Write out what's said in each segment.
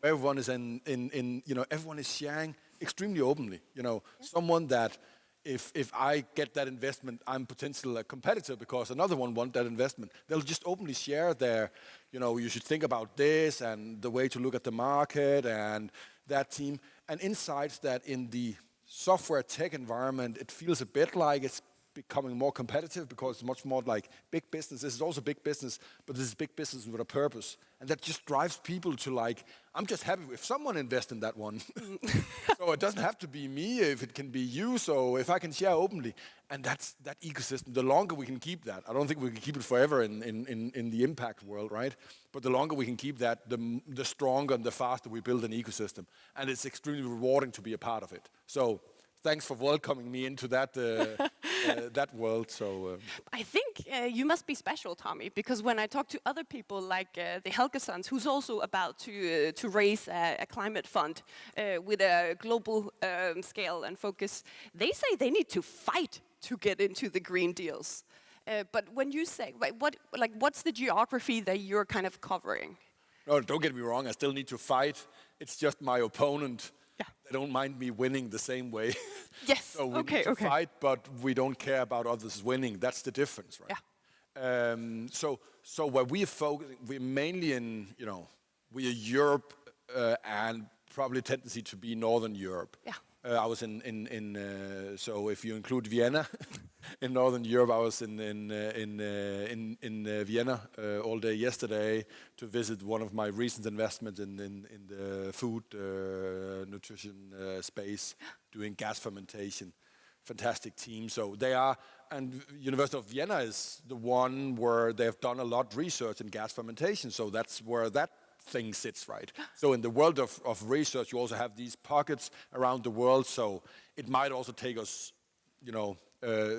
Everyone is everyone is sharing extremely openly. Someone that if I get that investment, I'm potentially a competitor because another one want that investment. They'll just openly share their, you should think about this and the way to look at the market and that team. And insights that in the software tech environment, it feels a bit like it's becoming more competitive because it's much more like big business. This is also big business, but this is big business with a purpose. And that just drives people to like, I'm just happy if someone invests in that one. So it doesn't have to be me if it can be you. So if I can share openly, and that's that ecosystem, the longer we can keep that, I don't think we can keep it forever in the impact world, right? But the longer we can keep that, the stronger and the faster we build an ecosystem. And it's extremely rewarding to be a part of it. So thanks for welcoming me into that that world. So I think you must be special, Tommy, because when I talk to other people like the Helgesons, who's also about to raise a climate fund with a global scale and focus, they say they need to fight to get into the green deals. But when you say, what's the geography that you're kind of covering? no, don't get me wrong. I still need to fight. It's just my opponent. Yeah. They don't mind me winning the same way. Yes. So we need to fight, but we don't care about others winning. That's the difference, right? Yeah. So where we are focusing, we're mainly in, we are Europe and probably tendency to be Northern Europe. Yeah. I was so if you include Vienna, in Northern Europe, I was in Vienna all day yesterday to visit one of my recent investments in the food nutrition space, doing gas fermentation. Fantastic team. So they are, and University of Vienna is the one where they have done a lot of research in gas fermentation. So that's where that thing sits, right? So in the world of research, you also have these pockets around the world. So it might also take us,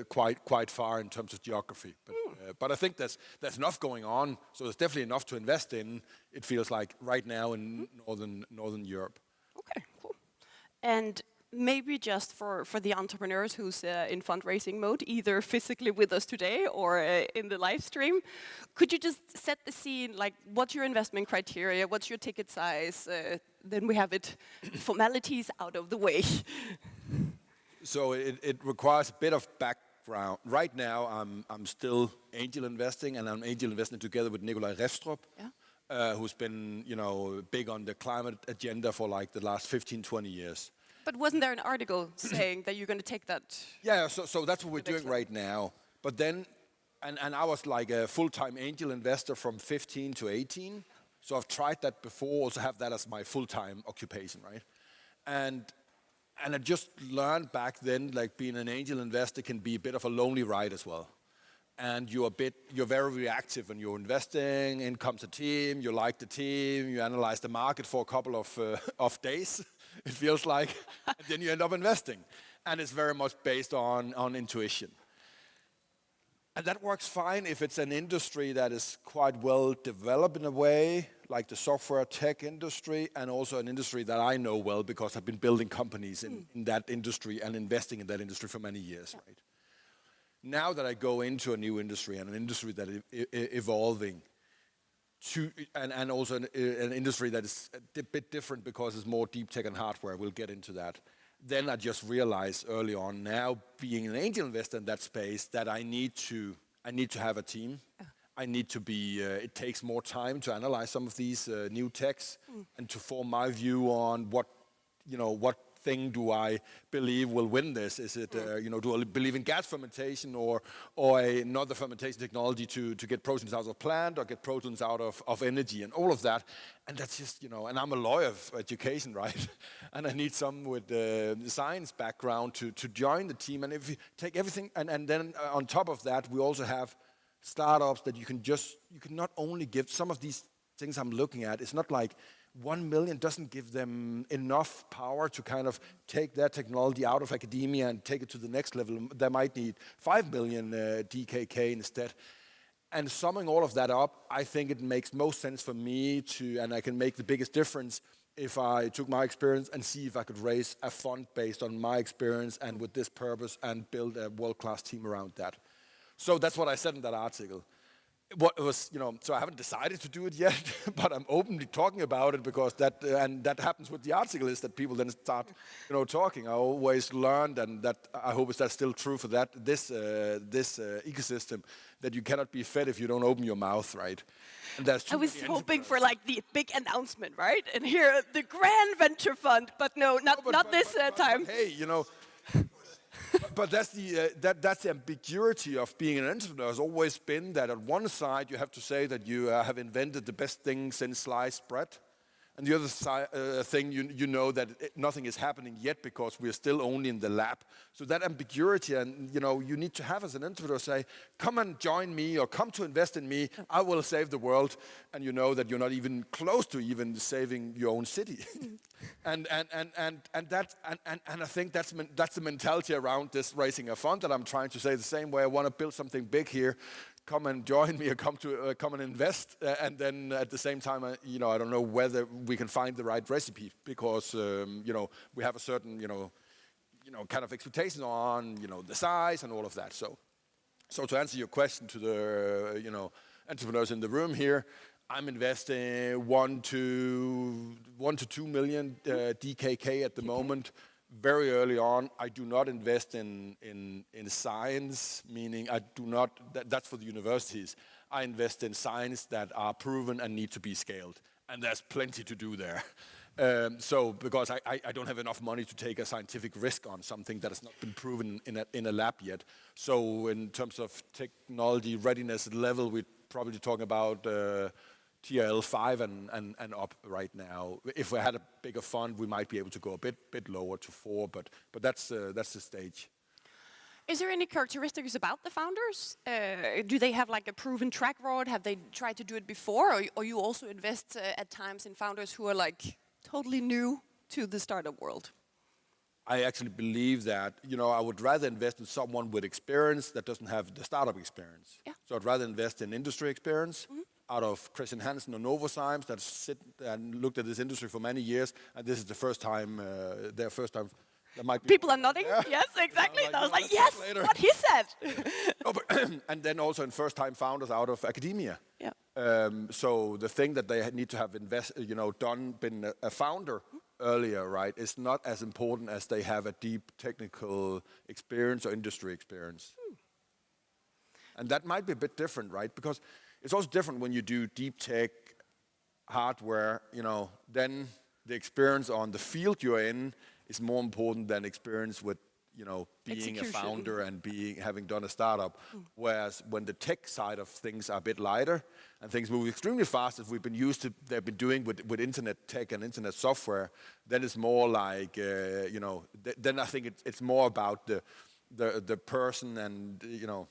quite far in terms of geography. But I think there's enough going on. So there's definitely enough to invest in. It feels like right now in northern Europe. Okay, cool. And maybe just for the entrepreneurs who's in fundraising mode, either physically with us today or in the live stream, could you just set the scene, like what's your investment criteria, what's your ticket size, then we have it, formalities out of the way. So it requires a bit of background. Right now, I'm still angel investing, and I'm angel investing together with Nikolaj Refstrup, who's been big on the climate agenda for like the last 15, 20 years. But wasn't there an article saying that you're going to take that? Yeah, so that's what we're doing right now. But then, and I was like a full-time angel investor from 15 to 18. So I've tried that before, also have that as my full-time occupation, right? And I just learned back then, like being an angel investor can be a bit of a lonely ride as well. And you're very reactive when you're investing. In comes a team, you like the team, you analyze the market for a couple of days, it feels like, and then you end up investing. And it's very much based on intuition. And that works fine if it's an industry that is quite well developed in a way, like the software tech industry, and also an industry that I know well because I've been building companies in that industry and investing in that industry for many years, right? Now that I go into a new industry and an industry that is evolving, and also an industry that is a bit different because it's more deep tech and hardware, we'll get into that. Then I just realized early on, now being an angel investor in that space, that I need to have a team. I need to be. It takes more time to analyze some of these new techs and to form my view on what thing do I believe will win this? Is it do I believe in gas fermentation or another fermentation technology to get proteins out of plant or get proteins out of energy and all of that? And that's just and I'm a lawyer of education, right? And I need some with the science background to join the team. And if you take everything and then on top of that, we also have startups that you can not only give some of these things I'm looking at. It's not like 1 million doesn't give them enough power to kind of take their technology out of academia and take it to the next level. They might need 5 million DKK instead. And summing all of that up, I think it makes most sense for me and I can make the biggest difference if I took my experience and see if I could raise a fund based on my experience and with this purpose and build a world-class team around that. So that's what I said in that article. what it was, so I haven't decided to do it yet, but I'm openly talking about it because and that happens with the article is that people then start, talking. I always learned, and that I hope is that still true for this ecosystem, that you cannot be fed if you don't open your mouth, right? And there's I was hoping for like the big announcement, right? And here, the grand venture fund, but no, not this time. But hey, but that's the ambiguity of being an entrepreneur. Has always been that on one side you have to say that you have invented the best thing since sliced bread, and the other thing you know that nothing is happening yet because we're still only in the lab. So that ambiguity, and you need to have as an entrepreneur say, come and join me or come to invest in me. I will save the world, and you know that you're not even close to even saving your own city. And I think that's the mentality around this raising a fund that I'm trying to say the same way. I want to build something big here. Come and join me, or come and invest, and then at the same time, I don't know whether we can find the right recipe because we have a certain kind of expectation on the size and all of that. So to answer your question to the entrepreneurs in the room here, I'm investing 1 to 2 million DKK at the moment. Very early on, I do not invest in science, meaning I do not, that's for the universities. I invest in science that are proven and need to be scaled. And there's plenty to do there. Because I don't have enough money to take a scientific risk on something that has not been proven in a lab yet. So in terms of technology readiness level, we're probably talking about TRL 5 and up right now. If we had a bigger fund, we might be able to go a bit lower to 4, but that's the stage. Is there any characteristics about the founders? Do they have like a proven track record? Have they tried to do it before, or you also invest at times in founders who are like totally new to the startup world? I actually believe that, I would rather invest in someone with experience that doesn't have the startup experience. Yeah. So I'd rather invest in industry experience. Out of Christian Hansen or Novozymes that sit and looked at this industry for many years, and this is the first time, their first time. There might be people are nodding. Yeah. Yes, exactly. I was like, yes, what he said. No, and then also in first-time founders out of academia. Yeah. So the thing that they need to have been a founder earlier, right, is not as important as they have a deep technical experience or industry experience. And that might be a bit different, right? Because it's also different when you do deep tech hardware, then the experience on the field you're in is more important than experience with, being a founder and having done a startup. Whereas when the tech side of things are a bit lighter and things move extremely fast, as they've been doing with internet tech and internet software, then it's more like, then I think it's more about the person, and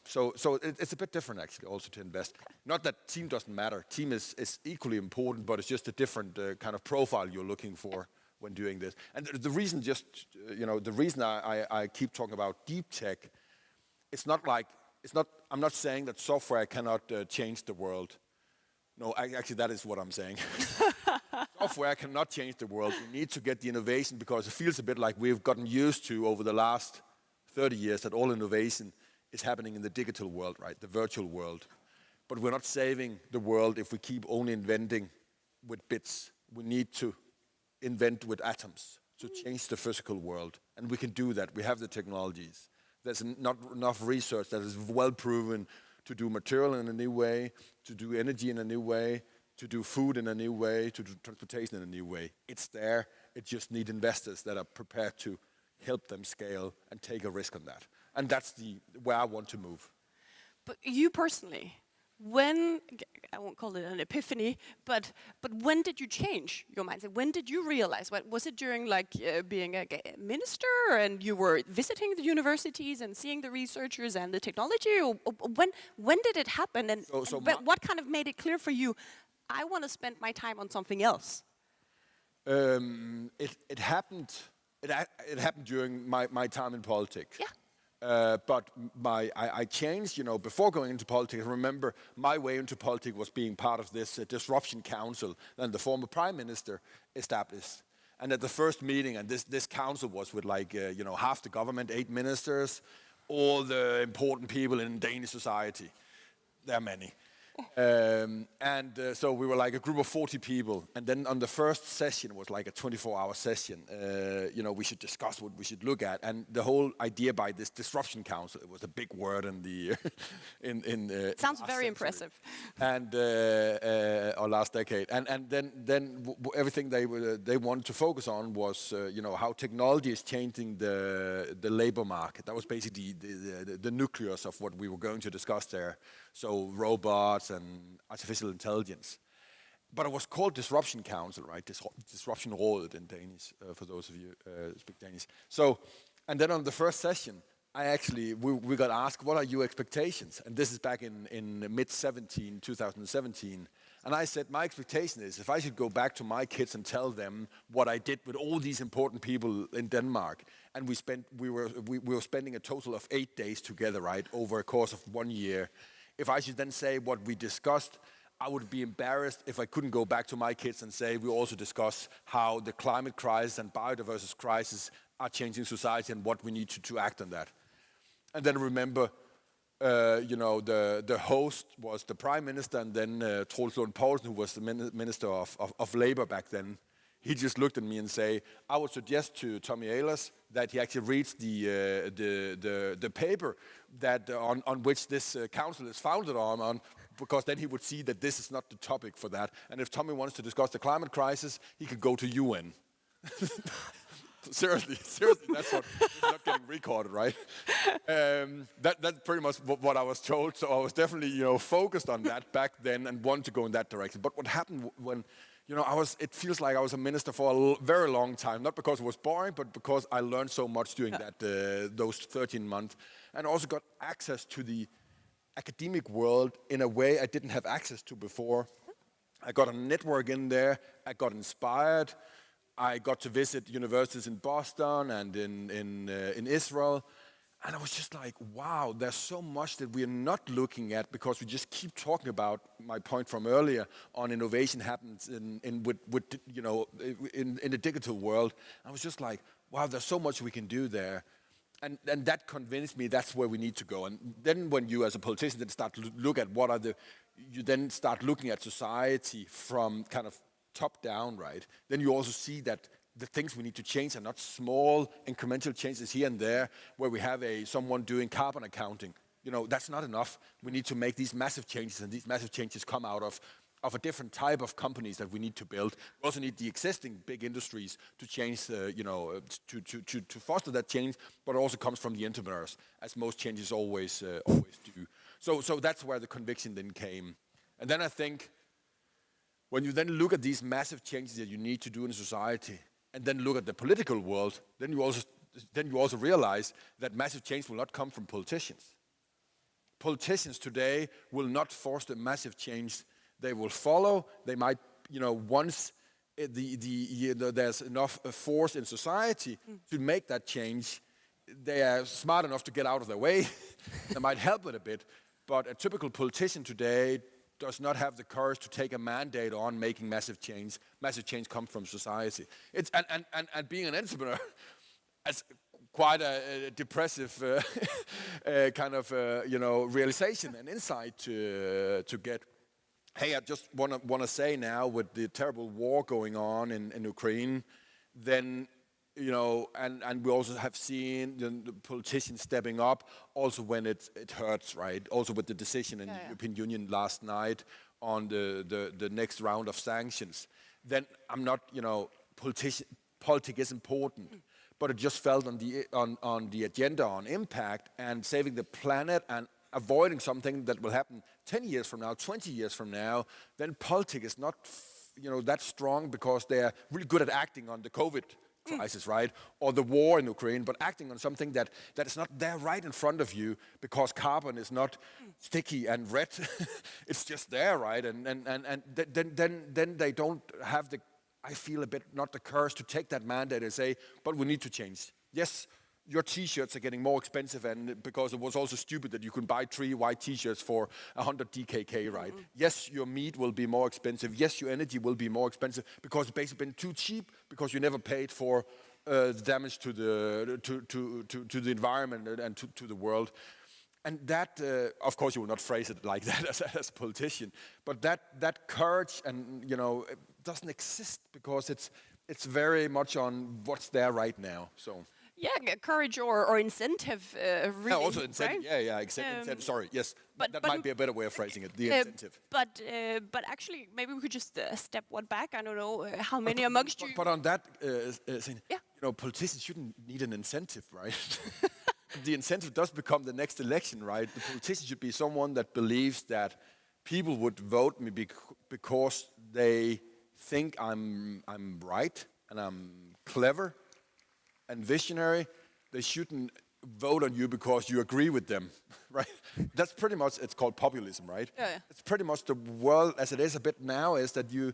so it's a bit different actually also to invest. Not that team doesn't matter. Team is equally important, but it's just a different kind of profile you're looking for when doing this. And the reason the reason I keep talking about deep tech, I'm not saying that software cannot change the world. No, actually that is what I'm saying. Software cannot change the world. We need to get the innovation because it feels a bit like we've gotten used to over the last 30 years that all innovation is happening in the digital world, right? The virtual world. But we're not saving the world if we keep only inventing with bits. We need to invent with atoms to change the physical world. And we can do that. We have the technologies. There's not enough research that is well proven to do material in a new way, to do energy in a new way, to do food in a new way, to do transportation in a new way. It's there. It just needs investors that are prepared to help them scale and take a risk on that. And that's where I want to move. But you personally, when, I won't call it an epiphany, but when did you change your mindset? When did you realize? Was it during being a minister and you were visiting the universities and seeing the researchers and the technology? Or when did it happen? And what kind of made it clear for you, I want to spend my time on something else? It happened. It happened during my time in politics. Yeah. But I changed, before going into politics. I remember my way into politics was being part of this disruption council that the former prime minister established. And at the first meeting, and this council was with half the government, 8 ministers, all the important people in Danish society. There are many. So we were like a group of 40 people. And then on the first session, it was like a 24-hour session. We should discuss what we should look at. And the whole idea by this disruption council, it was a big word in the Sounds very impressive. And our last decade. And then everything they wanted to focus on was how technology is changing the labor market. That was basically the nucleus of what we were going to discuss there. So robots and artificial intelligence. But it was called Disruption Council, right? Disruption Rådet in Danish, for those of you who speak Danish. So, and then on the first session, we got asked, what are your expectations? And this is back in mid-2017. And I said, my expectation is if I should go back to my kids and tell them what I did with all these important people in Denmark, and we were spending a total of 8 days together, right, over a course of 1 year. If I should then say what we discussed, I would be embarrassed if I couldn't go back to my kids and say we also discuss how the climate crisis and biodiversity crisis are changing society and what we need to act on that. And then remember, the host was the prime minister, and then Troels Lund Poulsen, who was the minister of labor back then. He just looked at me and say, I would suggest to Tommy Ahlers that he actually reads the paper that on which this council is founded on, because then he would see that this is not the topic for that. And if Tommy wants to discuss the climate crisis, he could go to UN. Seriously, that's what is not getting recorded, right? That's pretty much what I was told. So I was definitely, focused on that back then and wanted to go in that direction. But what happened when, it feels like I was a minister for a very long time, not because it was boring, but because I learned so much during those 13 months, and also got access to the academic world in a way I didn't have access to before. I got a network in there. I got inspired. I got to visit universities in Boston and in Israel. And I was just like, wow, there's so much that we're not looking at because we just keep talking about my point from earlier on innovation happens in the digital world. I was just like, wow, there's so much we can do there. And that convinced me that's where we need to go. And then when you as a politician then start to look at you then start looking at society from kind of top down, right? Then you also see that the things we need to change are not small incremental changes here and there where we have someone doing carbon accounting. That's not enough. We need to make these massive changes, and these massive changes come out of a different type of companies that we need to build. We also need the existing big industries to change, to foster that change, but it also comes from the entrepreneurs, as most changes always do. So that's where the conviction then came. And then I think when you then look at these massive changes that you need to do in society, and then look at the political world, then you also realize that massive change will not come from politicians. Politicians today will not force the massive change. They will follow. They might, once there's enough force in society to make that change, they are smart enough to get out of their way. They might help it a bit. But a typical politician today does not have the courage to take a mandate on making massive change. Massive change comes from society. And being an entrepreneur, as quite a depressive kind of realization and insight to get. Hey, I just want to say now, with the terrible war going on in Ukraine, then and we also have seen the politicians stepping up, also when it hurts, right? Also with the decision in the European Union last night on the next round of sanctions. Then I'm not, politics is important, but it just felt on the agenda on impact and saving the planet and avoiding something that will happen 10 years from now, 20 years from now. Then politics is not, that strong because they're really good at acting on the COVID crisis, right? Or the war in Ukraine, but acting on something that is not there right in front of you because carbon is not sticky and red. It's just there, right? And then they don't have I feel a bit not the courage to take that mandate and say, but we need to change. Yes, your T-shirts are getting more expensive, and because it was also stupid that you could buy 3 white T-shirts for 100 DKK, right? Yes, your meat will be more expensive. Yes, your energy will be more expensive because it's basically been too cheap because you never paid for the damage to the environment and to the world. And that, of course, you will not phrase it like that as a politician, but that courage and, it doesn't exist because it's very much on what's there right now. So. Yeah, courage or incentive, really. Yeah, also incentive. Right? Yeah, incentive. Sorry, yes, but- that but- might be a better way of phrasing it. The incentive. But actually, maybe we could just step one back. I don't know how many amongst you. But on that, thing, Yeah. politicians shouldn't need an incentive, right? The incentive does become the next election, right? The politician should be someone that believes that people would vote me because they think I'm right and I'm clever and visionary. They shouldn't vote on you because you agree with them, right? That's pretty much, it's called populism, right? Yeah. It's pretty much the world as it is a bit now, is that you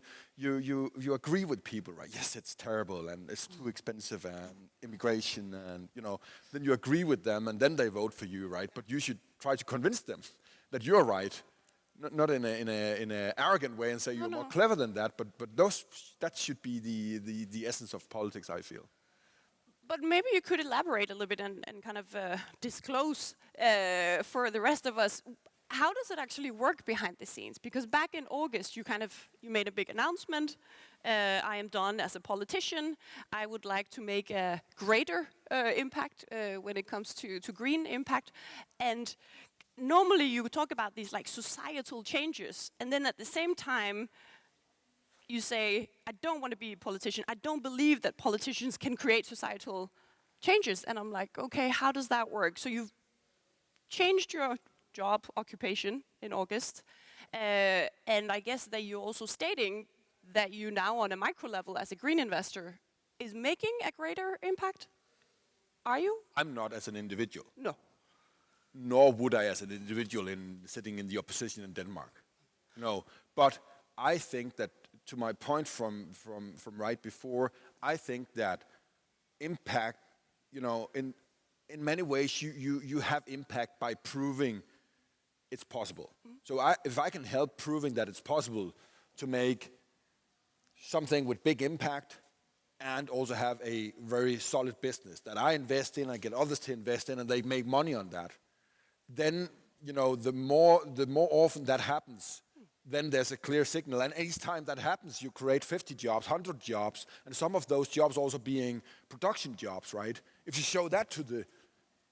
agree with people, right? Yes, it's terrible and it's too expensive and immigration and, then you agree with them and then they vote for you, right? But you should try to convince them that you're right. Not in a arrogant way and say you're more clever than that, but that should be the essence of politics, I feel. But maybe you could elaborate a little bit and kind of disclose for the rest of us, how does it actually work behind the scenes? Because back in August, you made a big announcement. I am done as a politician. I would like to make a greater impact when it comes to green impact. And normally you talk about these like societal changes, and then at the same time, you say, I don't want to be a politician. I don't believe that politicians can create societal changes. And I'm like, okay, how does that work? So you've changed your job occupation in August. And I guess that you're also stating that you now on a micro level as a green investor is making a greater impact. Are you? I'm not as an individual. No. Nor would I as an individual sitting in the opposition in Denmark. No, but I think that, to my point from right before, I think that impact, in many ways you have impact by proving it's possible. So if I can help proving that it's possible to make something with big impact and also have a very solid business that I invest in, I get others to invest in, and they make money on that, then the more often that happens, then there's a clear signal. And each time that happens, you create 50 jobs, 100 jobs, and some of those jobs also being production jobs, right? If you show that to the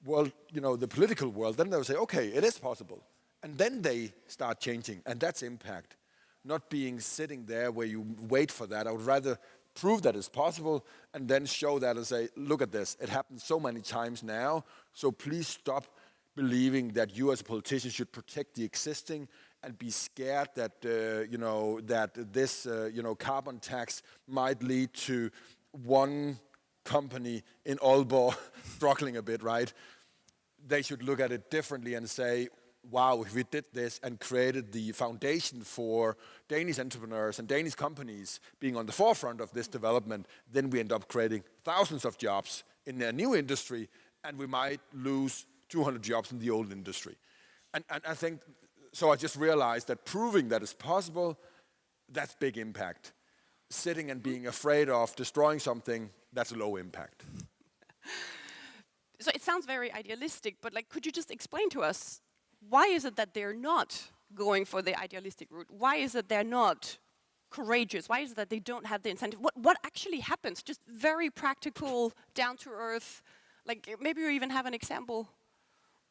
world, the political world, then they'll say, okay, it is possible. And then they start changing, and that's impact. Not being sitting there where you wait for that. I would rather prove that it's possible and then show that and say, look at this. It happens so many times now, so please stop believing that you as a politician should protect the existing and be scared that that this carbon tax might lead to one company in Aalborg struggling a bit, right? They should look at it differently and say, wow, if we did this and created the foundation for Danish entrepreneurs and Danish companies being on the forefront of this development, then we end up creating thousands of jobs in a new industry, and we might lose 200 jobs in the old industry. And I think, so I just realized that proving that it's possible, that's big impact. Sitting and being afraid of destroying something, that's low impact. So it sounds very idealistic, but could you just explain to us, why is it that they're not going for the idealistic route? Why is it they're not courageous? Why is it that they don't have the incentive? What actually happens? Just very practical, down to earth. Maybe you even have an example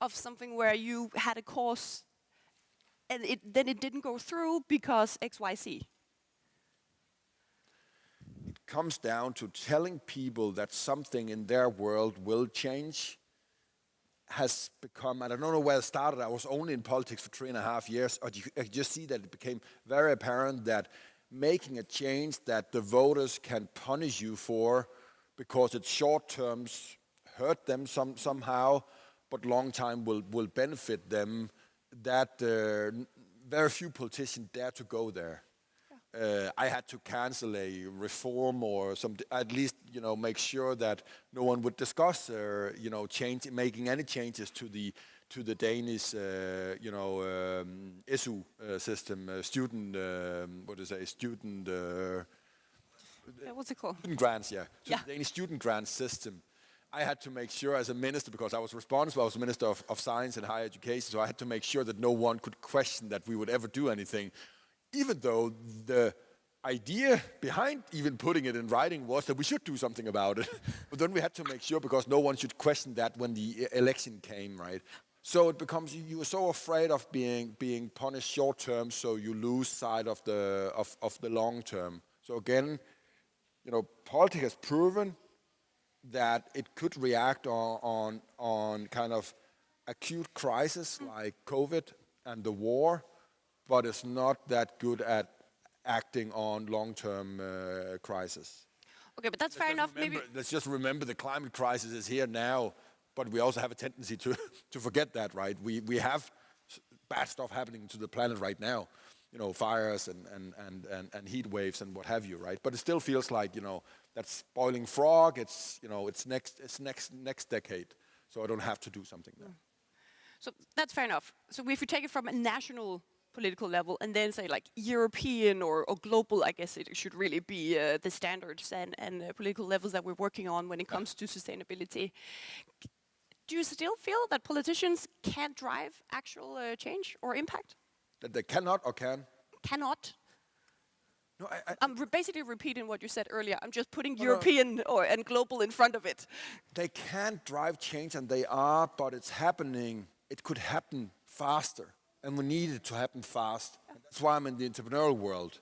of something where you had a course and then it didn't go through because XYZ. It comes down to telling people that something in their world will change. Has become, I don't know where it started, I was only in politics for 3.5 years, I just see that it became very apparent that making a change that the voters can punish you for because it's short terms hurt them somehow, but long time will benefit them, that very few politicians dare to go there. I had to cancel a reform or at least make sure that no one would discuss making any changes to the Danish SU system, student student What's it called? student grants, yeah. So Yeah. the Danish student grant system. I had to make sure as a minister, because I was responsible, I was Minister of Science and Higher Education, so I had to make sure that no one could question that we would ever do anything, even though the idea behind even putting it in writing was that we should do something about it. But then we had to make sure, because no one should question that when the election came, right? So it becomes, you are so afraid of being punished short term, so you lose sight of the long term. So again, politics has proven that it could react on kind of acute crisis like COVID and the war, but it's not that good at acting on long-term crisis. Okay, but that's fair enough. Maybe Let's just remember the climate crisis is here now, but we also have a tendency to forget that, right? We have bad stuff happening to the planet right now, fires and heat waves and what have you, right? But it still feels like that's boiling frog. It's next decade, so I don't have to do something there. So that's fair enough. So if you take it from a national political level and then say like European or global, I guess it should really be the standards and political levels that we're working on when it comes to sustainability. Do you still feel that politicians can't drive actual change or impact? That they cannot or can? Cannot. No, I'm basically repeating what you said earlier. I'm just putting European and global in front of it. They can't drive change, and they are, but it's happening. It could happen faster. And we need it to happen fast. And that's why I'm in the entrepreneurial world,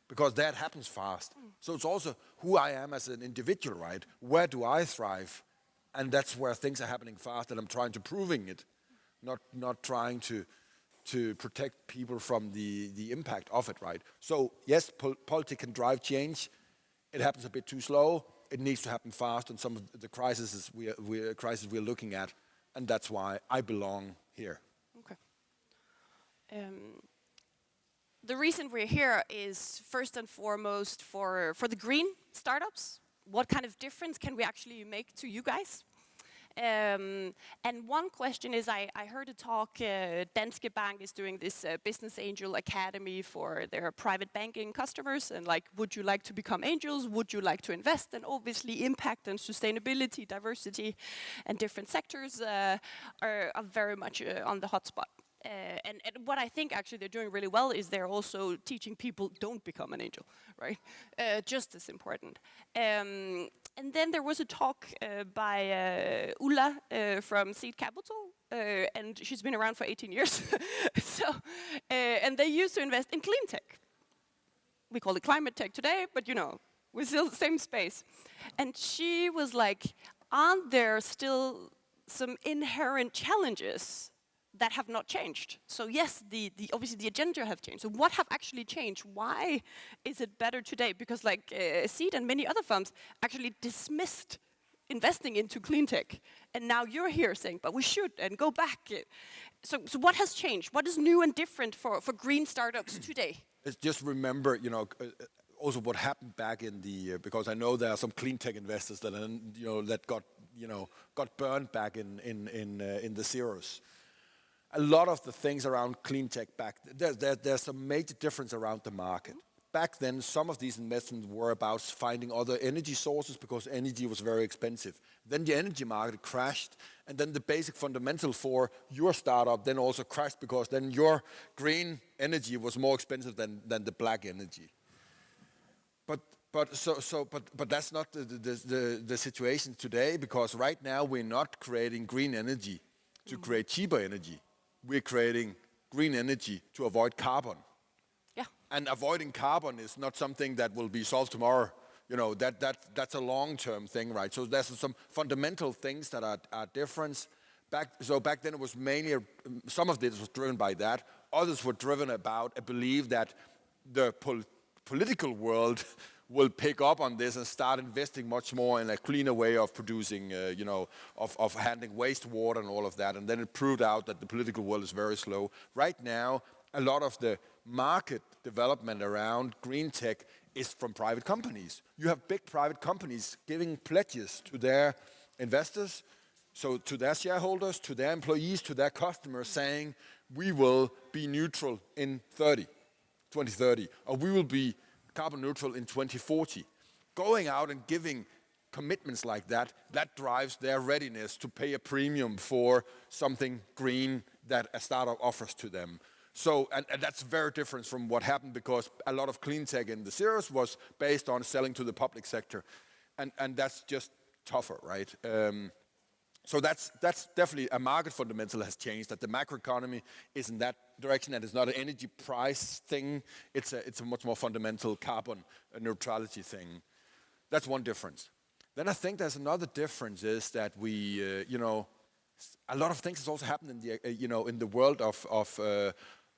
because that happens fast. So it's also who I am as an individual, right? Where do I thrive? And that's where things are happening fast, and I'm trying to proving it, not trying to protect people from the impact of it, right? So yes, politics can drive change. It happens a bit too slow. It needs to happen fast, and some of the crises we're looking at, and that's why I belong here. Okay. The reason we're here is first and foremost for the green startups. What kind of difference can we actually make to you guys? And one question is, I heard a talk, Danske Bank is doing this Business Angel Academy for their private banking customers, and like, would you like to become angels? Would you like to invest? And obviously impact and sustainability, diversity, and different sectors are very much on the hotspot. And what I think actually they're doing really well is they're also teaching people don't become an angel, right? Just as important. And then there was a talk by Ulla from Seed Capital, and she's been around for 18 years. And they used to invest in clean tech. We call it climate tech today, but we're still the same space. And she was like, aren't there still some inherent challenges that have not changed? So yes, obviously the agenda have changed. So what have actually changed? Why is it better today? Because like Seed and many other firms actually dismissed investing into clean tech. And now you're here saying, but we should, and go back. So what has changed? What is new and different for green startups today? Let's just remember, also what happened back in the, because I know there are some clean tech investors that, that got burned back in the zeros. A lot of the things around clean tech there's a major difference around the market. Back then, some of these investments were about finding other energy sources because energy was very expensive. Then the energy market crashed, and then the basic fundamental for your startup then also crashed because then your green energy was more expensive than the black energy. But that's not the situation today, because right now we're not creating green energy to create cheaper energy. We're creating green energy to avoid carbon. Yeah. And avoiding carbon is not something that will be solved tomorrow. That's a long-term thing, right? So there's some fundamental things that are different. Back then it was mainly, some of this was driven by that. Others were driven about a belief that the political world will pick up on this and start investing much more in a cleaner way of producing, of handling wastewater and all of that. And then it proved out that the political world is very slow. Right now, a lot of the market development around green tech is from private companies. You have big private companies giving pledges to their investors, so to their shareholders, to their employees, to their customers, saying, we will be neutral in 2030, or we will be carbon neutral in 2040. Going out and giving commitments like that, that drives their readiness to pay a premium for something green that a startup offers to them. So, and that's very different from what happened, because a lot of clean tech in the series was based on selling to the public sector. And that's just tougher, right? So that's definitely a market fundamental has changed, that the macroeconomy is in that direction, and it's not an energy price thing. It's a much more fundamental carbon neutrality thing. That's one difference. Then I think there's another difference is that we, a lot of things has also happened in the, in the world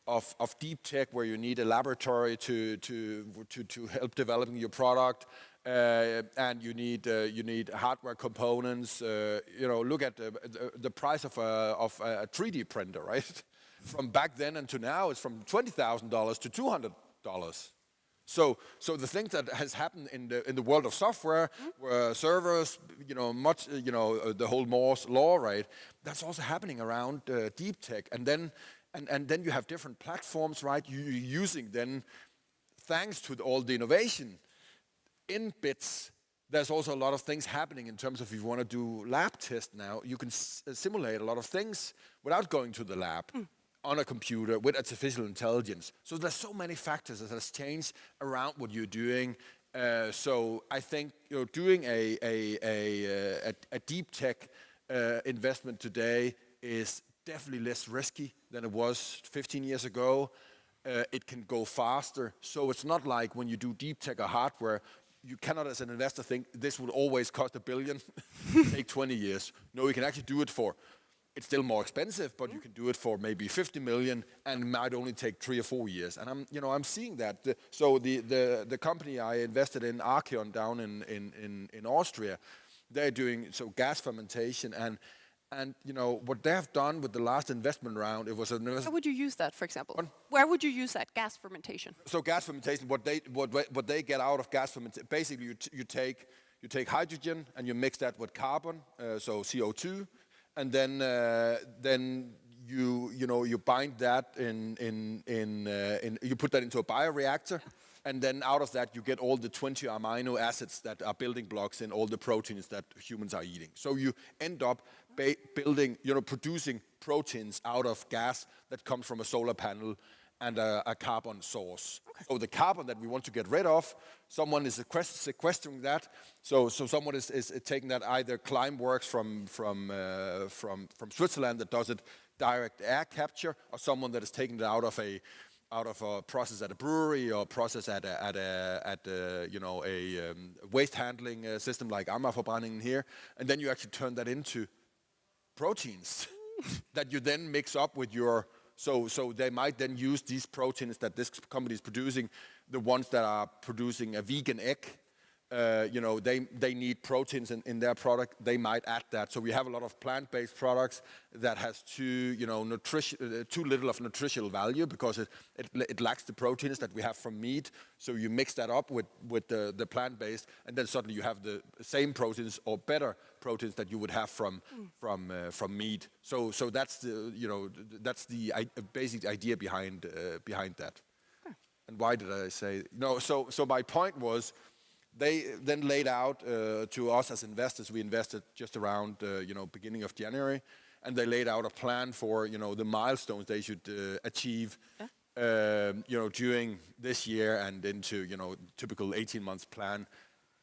of deep tech, where you need a laboratory to help developing your product. And you need hardware components. Look at the price of a 3D printer, right? From back then and to now, it's from $20,000 to $200. So the thing that has happened in the world of software, where servers, the whole Moore's law, right? That's also happening around deep tech, and then you have different platforms, right? You're using then, thanks to all the innovation in bits, there's also a lot of things happening in terms of, if you want to do lab test now, you can simulate a lot of things without going to the lab on a computer with artificial intelligence. So there's so many factors that has changed around what you're doing. So I think doing a deep tech investment today is definitely less risky than it was 15 years ago. It can go faster. So it's not like when you do deep tech or hardware, you cannot, as an investor, think this will always cost $1 billion, take 20 years. No, you can actually do it for, it's still more expensive, but you can do it for maybe 50 million, and it might only take 3 or 4 years. And I'm seeing that. So the company I invested in, Archeon, down in Austria, they're doing gas fermentation, and what they have done with the last investment round, it was an How would you use that, for example? Where would you use that, gas fermentation? So gas fermentation, what they get out of gas fermentation, basically you take hydrogen and you mix that with carbon, so CO2, and then you bind that you put that into a bioreactor. And then out of that, you get all the 20 amino acids that are building blocks in all the proteins that humans are eating. So you end up producing proteins out of gas that comes from a solar panel and a carbon source. Okay. So the carbon that we want to get rid of, someone is sequestering that. So someone is taking that, either Climeworks from Switzerland that does it direct air capture, or someone that is taking it out of a process at a brewery, or process at a waste handling system like Amagerforbrændingen here, and then you actually turn that into proteins that you then mix up with your. So they might then use these proteins that this company is producing, the ones that are producing a vegan egg. They need proteins in their product. They might add that. So we have a lot of plant-based products that has too little of nutritional value, because it lacks the proteins that we have from meat. So you mix that up with the plant-based, and then suddenly you have the same proteins or better proteins that you would have from meat. So that's the basic idea behind that. Huh. And why did I say no? So my point was, they then laid out to us as investors. We invested just around beginning of January, and they laid out a plan for the milestones they should achieve during this year and into typical 18 months plan.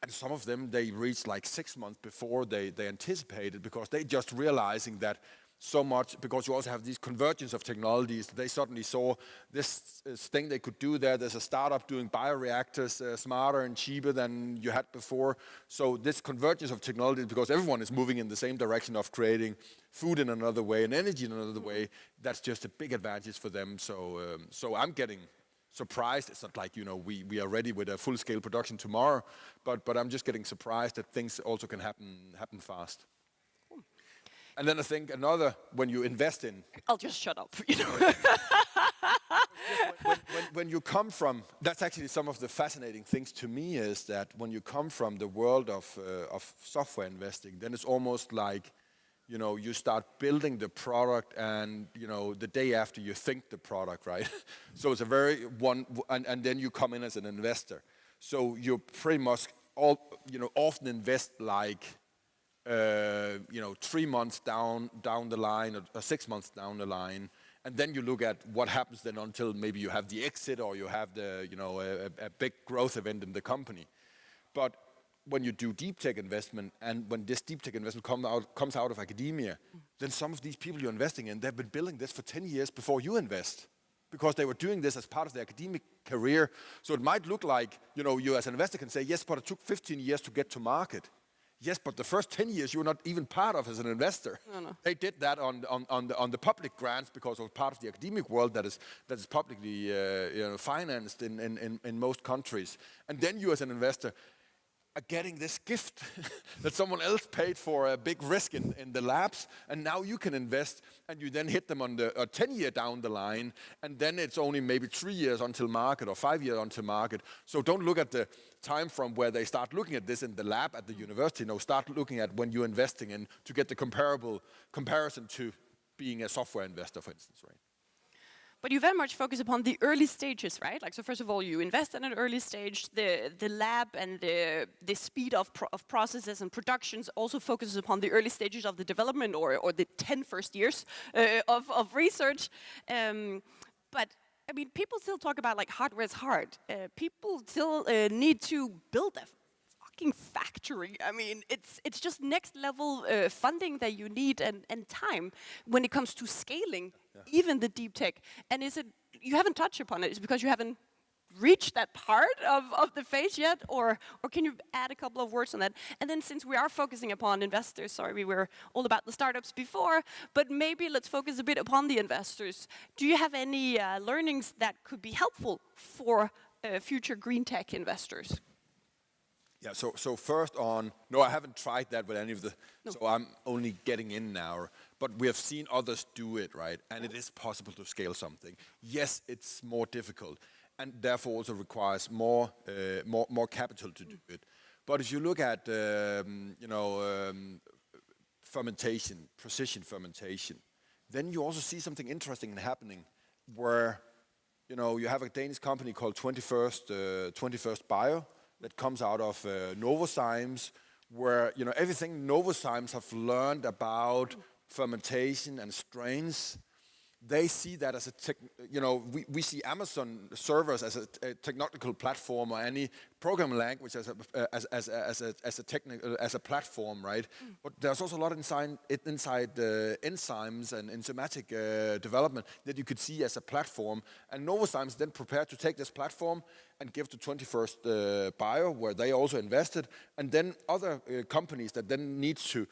And some of them they reached like 6 months before they anticipated, because they just realizing that so much, because you also have these convergence of technologies. They suddenly saw this thing they could do there. There's a startup doing bioreactors smarter and cheaper than you had before. So this convergence of technologies, because everyone is moving in the same direction of creating food in another way and energy in another way, that's just a big advantage for them. So I'm getting surprised. It's not like we are ready with a full-scale production tomorrow, but I'm just getting surprised that things also can happen fast. And then I think another, when you invest in... I'll just shut up. When you come from... That's actually some of the fascinating things to me, is that when you come from the world of software investing, then it's almost like, you start building the product, and, the day after you think the product, right? So it's a very and then you come in as an investor. So you're pretty much often invest like 3 months down the line or 6 months down the line, and then you look at what happens then until maybe you have the exit or you have a big growth event in the company. But when you do deep tech investment, and when this deep tech investment comes out of academia, then some of these people you're investing in, they've been building this for 10 years before you invest, because they were doing this as part of their academic career. So it might look like, you as an investor can say, yes, but it took 15 years to get to market. Yes, but the first 10 years you were not even part of as an investor. No. They did that on the public grants because of part of the academic world that is publicly financed in most countries. And then you as an investor are getting this gift that someone else paid for a big risk in the labs, and now you can invest, and you then hit them on the 10 year down the line, and then it's only maybe 3 years until market or 5 years until market. So don't look at the time from where they start looking at this in the lab at the university. No, start looking at when you're investing in to get the comparison to being a software investor, for instance, right? But you very much focus upon the early stages, right? Like, so first of all, you invest in an early stage. The lab and the speed of processes and productions also focuses upon the early stages of the development or the 10 first years of research. But I mean, people still talk about like hardware is hard. People still need to build a fucking factory. I mean, it's just next level funding that you need and time when it comes to scaling, even the deep tech. And is it, you haven't touched upon it, is it because you haven't reached that part of the phase yet, or can you add a couple of words on that? And then since we are focusing upon investors, sorry, we were all about the startups before, but maybe let's focus a bit upon the investors. Do you have any learnings that could be helpful for future green tech investors? Yeah, so first on, no, I haven't tried that with any of the, so I'm only getting in now, but we have seen others do it, right? And it is possible to scale something. Yes, it's more difficult, and therefore also requires more capital to do it. But if you look at, fermentation, precision fermentation, then you also see something interesting happening where, you have a Danish company called 21st Bio, that comes out of Novozymes, where everything Novozymes have learned about fermentation and strains, they see that as we see Amazon servers as a technical platform, or any programming language as a platform, right? But there's also a lot inside enzymes and enzymatic development that you could see as a platform. And Novozymes then prepared to take this platform and give to 21st Bio, where they also invested, and then other companies that then need to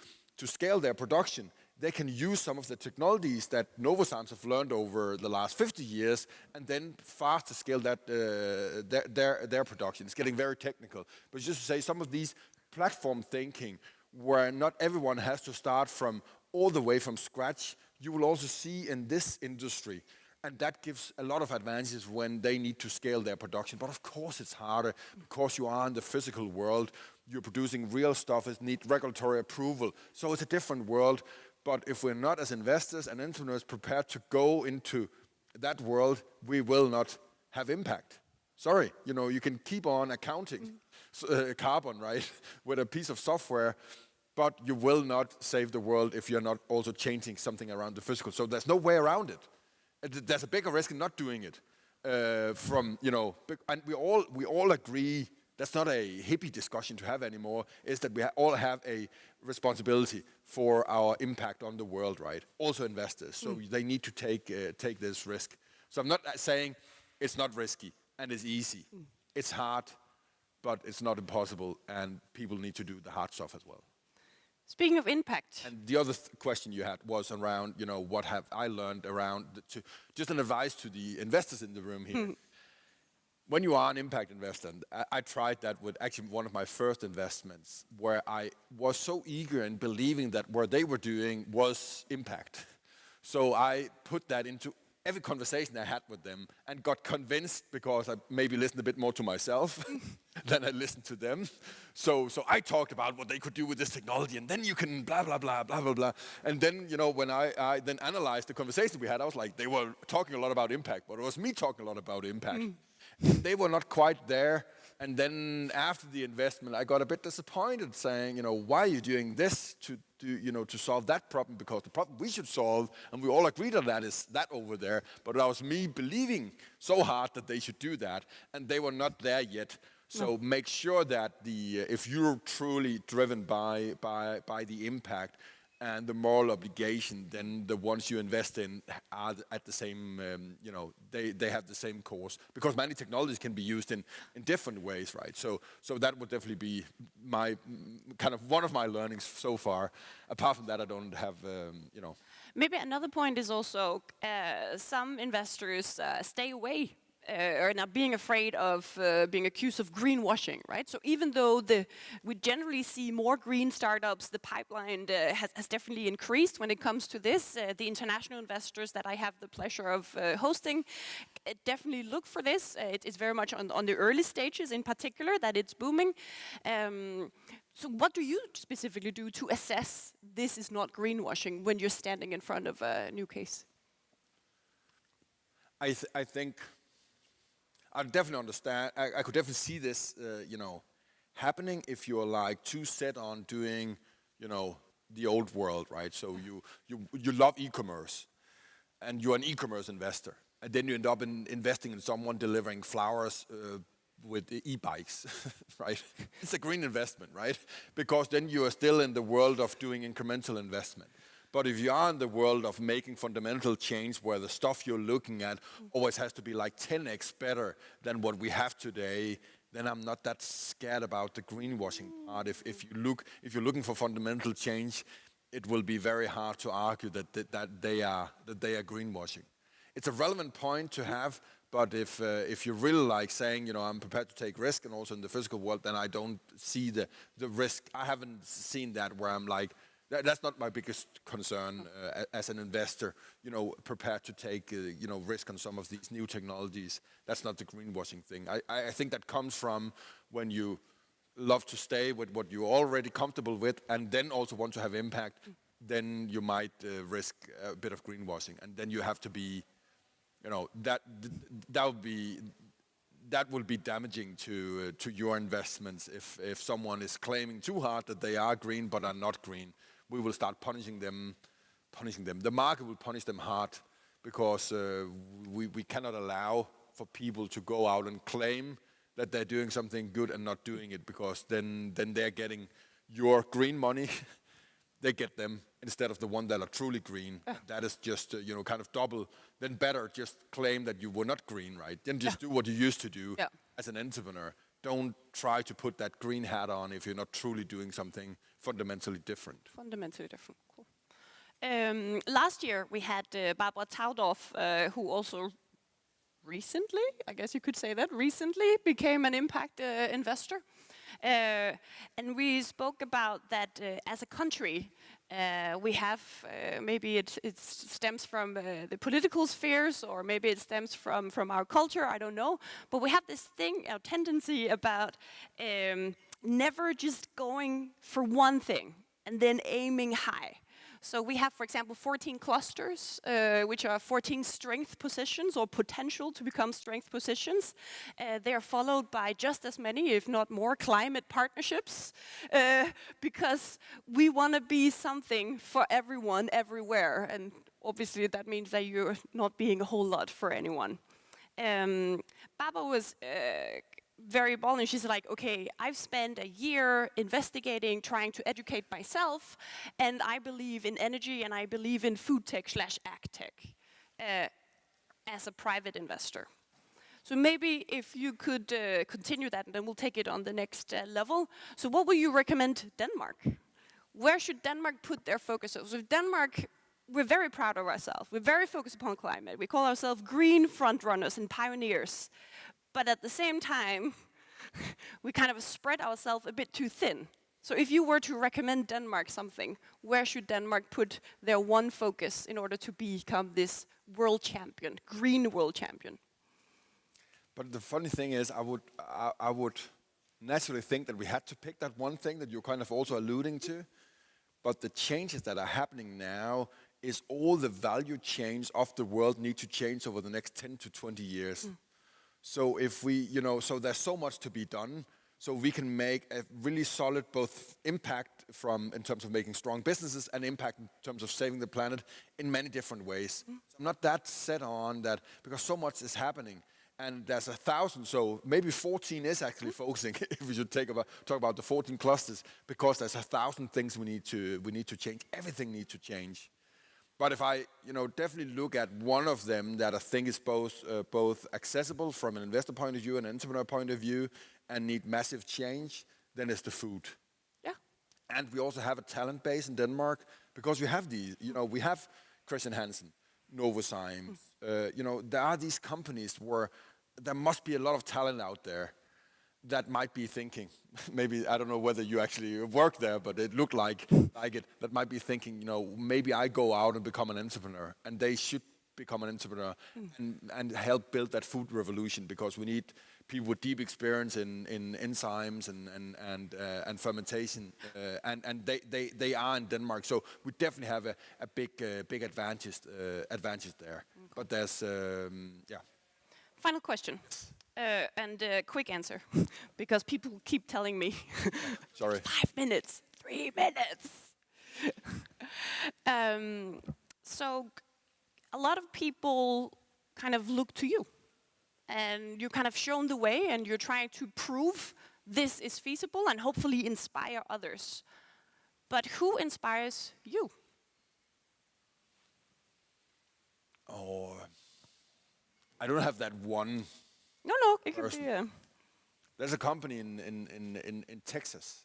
scale their production, they can use some of the technologies that Novozymes have learned over the last 50 years, and then faster scale that their production. It's getting very technical. But just to say, some of these platform thinking, where not everyone has to start from all the way from scratch, you will also see in this industry. And that gives a lot of advantages when they need to scale their production. But of course it's harder, because you are in the physical world. You're producing real stuff, it needs regulatory approval. So it's a different world. But if we're not, as investors and entrepreneurs, prepared to go into that world, we will not have impact. Sorry, you can keep on accounting carbon, right, with a piece of software, but you will not save the world if you're not also changing something around the physical. So there's no way around it. There's a bigger risk in not doing it. And we all agree. That's not a hippie discussion to have anymore, is that we all have a responsibility for our impact on the world, right? Also investors, so they need to take this risk. So I'm not saying it's not risky and it's easy. It's hard, but it's not impossible, and people need to do the hard stuff as well. Speaking of impact. And the other question you had was around, what have I learned around, just an advice to the investors in the room here. When you are an impact investor, and I tried that with actually one of my first investments, where I was so eager in believing that what they were doing was impact. So I put that into every conversation I had with them, and got convinced, because I maybe listened a bit more to myself than I listened to them. So I talked about what they could do with this technology, and then you can blah, blah, blah, blah, blah, blah. And then, when I then analyzed the conversation we had, I was like, they were talking a lot about impact, but it was me talking a lot about impact. They were not quite there And then after the investment, I got a bit disappointed, saying, why are you doing this to solve that problem? Because the problem we should solve, and we all agreed on that, is that over there. But that was me believing so hard that they should do that, and they were not there yet. So make sure that if you're truly driven by the impact and the moral obligation, then the ones you invest in are at the same, they have the same cause. Because many technologies can be used in different ways, right? So that would definitely be my kind of one of my learnings so far. Apart from that, I don't have, Maybe another point is also some investors stay away or not being afraid of being accused of greenwashing, right? So even though we generally see more green startups, the pipeline has definitely increased when it comes to this. The international investors that I have the pleasure of hosting definitely look for this. It's very much on the early stages in particular that it's booming. So what do you specifically do to assess this is not greenwashing when you're standing in front of a new case? I think I definitely understand. I could definitely see this, happening if you're like too set on doing, the old world, right? So you love e-commerce, and you're an e-commerce investor, and then you end up investing in someone delivering flowers with e-bikes, right? It's a green investment, right? Because then you are still in the world of doing incremental investment. But if you are in the world of making fundamental change where the stuff you're looking at always has to be like 10x better than what we have today, then I'm not that scared about the greenwashing part. If you're looking for fundamental change, it will be very hard to argue that they are greenwashing. It's a relevant point to have, but if you're really like saying, I'm prepared to take risk, and also in the physical world, then I don't see the risk. I haven't seen that where I'm like, that's not my biggest concern as an investor, prepared to take, risk on some of these new technologies. That's not the greenwashing thing. I think that comes from when you love to stay with what you're already comfortable with and then also want to have impact, then you might risk a bit of greenwashing. And then you have to be, that will be damaging to your investments if someone is claiming too hard that they are green but are not green. We will start punishing them. The market will punish them hard because we cannot allow for people to go out and claim that they're doing something good and not doing it, because then they're getting your green money. They get them instead of the one that are truly green. That is just, kind of double. Then better just claim that you were not green, right? Then just do what you used to do as an entrepreneur. Don't try to put that green hat on if you're not truly doing something fundamentally different. Fundamentally different, cool. Last year we had Barbara Taudorf, who also recently, I guess you could say that, recently became an impact investor. And we spoke about that as a country, we have, maybe it stems from the political spheres, or maybe it stems from our culture, I don't know. But we have this thing, a tendency about never just going for one thing and then aiming high. So we have, for example, 14 clusters, which are 14 strength positions or potential to become strength positions. They are followed by just as many, if not more, climate partnerships, because we want to be something for everyone, everywhere. And obviously that means that you're not being a whole lot for anyone. Baba was very bold, and she's like, okay, I've spent a year investigating, trying to educate myself, and I believe in energy and I believe in food tech / ag tech as a private investor. So maybe if you could continue that, and then we'll take it on the next level. So what would you recommend Denmark? Where should Denmark put their focus? So Denmark, we're very proud of ourselves. We're very focused upon climate. We call ourselves green frontrunners and pioneers. But at the same time, we kind of spread ourselves a bit too thin. So if you were to recommend Denmark something, where should Denmark put their one focus in order to become this world champion, green world champion? But the funny thing is, I would naturally think that we had to pick that one thing that you're kind of also alluding to. But the changes that are happening now is all the value chains of the world need to change over the next 10 to 20 years. So if we, so there's so much to be done. So we can make a really solid both impact in terms of making strong businesses and impact in terms of saving the planet in many different ways. So I'm not that set on that because so much is happening. And there's 1,000, so maybe 14 is actually focusing. If we should talk about the 14 clusters, because there's 1,000 things we need to change. Everything needs to change. But if I, definitely look at one of them that I think is both accessible from an investor point of view and an entrepreneur point of view, and need massive change, then it's the food. Yeah. And we also have a talent base in Denmark because we have these. We have Christian Hansen, Novozymes. There are these companies where there must be a lot of talent out there that might be thinking, maybe, I don't know whether you actually work there, but it looked like it, that might be thinking, maybe I go out and become an entrepreneur, and they should become an entrepreneur and help build that food revolution, because we need people with deep experience in enzymes and fermentation, and they are in Denmark, so we definitely have a big advantage there. But there's Final question. And quick answer, because people keep telling me, sorry, 5 minutes, 3 minutes. So a lot of people kind of look to you, and you kind of shown the way, and you're trying to prove this is feasible and hopefully inspire others. But who inspires you? Oh, I don't have that one. No, it could be. There's a company in Texas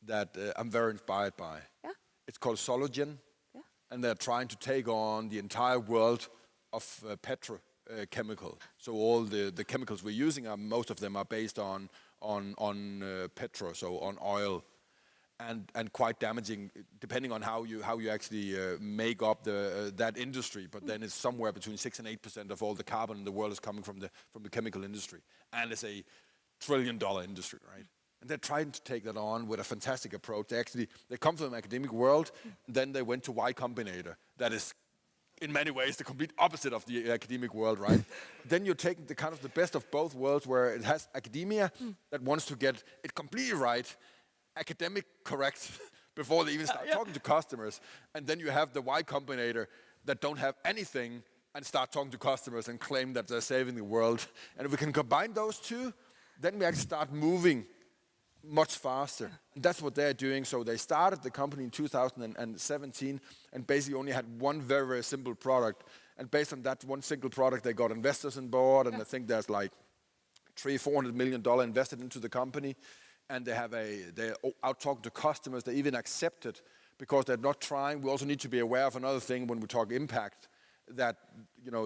that I'm very inspired by. Yeah. It's called Sologen, Yeah. and they're trying to take on the entire world of petrochemical. So all the chemicals we're using, most of them are based on petro, so on oil, and quite damaging depending on how you actually make up that industry. But then it's somewhere between 6 and 8% of all the carbon in the world is coming from the chemical industry, and it's a $1 trillion industry, right? And they're trying to take that on with a fantastic approach. They come from the academic world, and then they went to Y Combinator. That is, in many ways, the complete opposite of the academic world, right? Then you're taking the best of both worlds, where it has academia that wants to get it completely right, academic correct, before they even start talking to customers. And then you have the Y Combinator that don't have anything and start talking to customers and claim that they're saving the world. And if we can combine those two, then we actually start moving much faster. And that's what they're doing. So they started the company in 2017 and basically only had one very, very simple product. And based on that one single product, they got investors on board. And I think there's like $300-400 million invested into the company. And they're out talking to customers. They even accept it because they're not trying. We also need to be aware of another thing when we talk impact, that,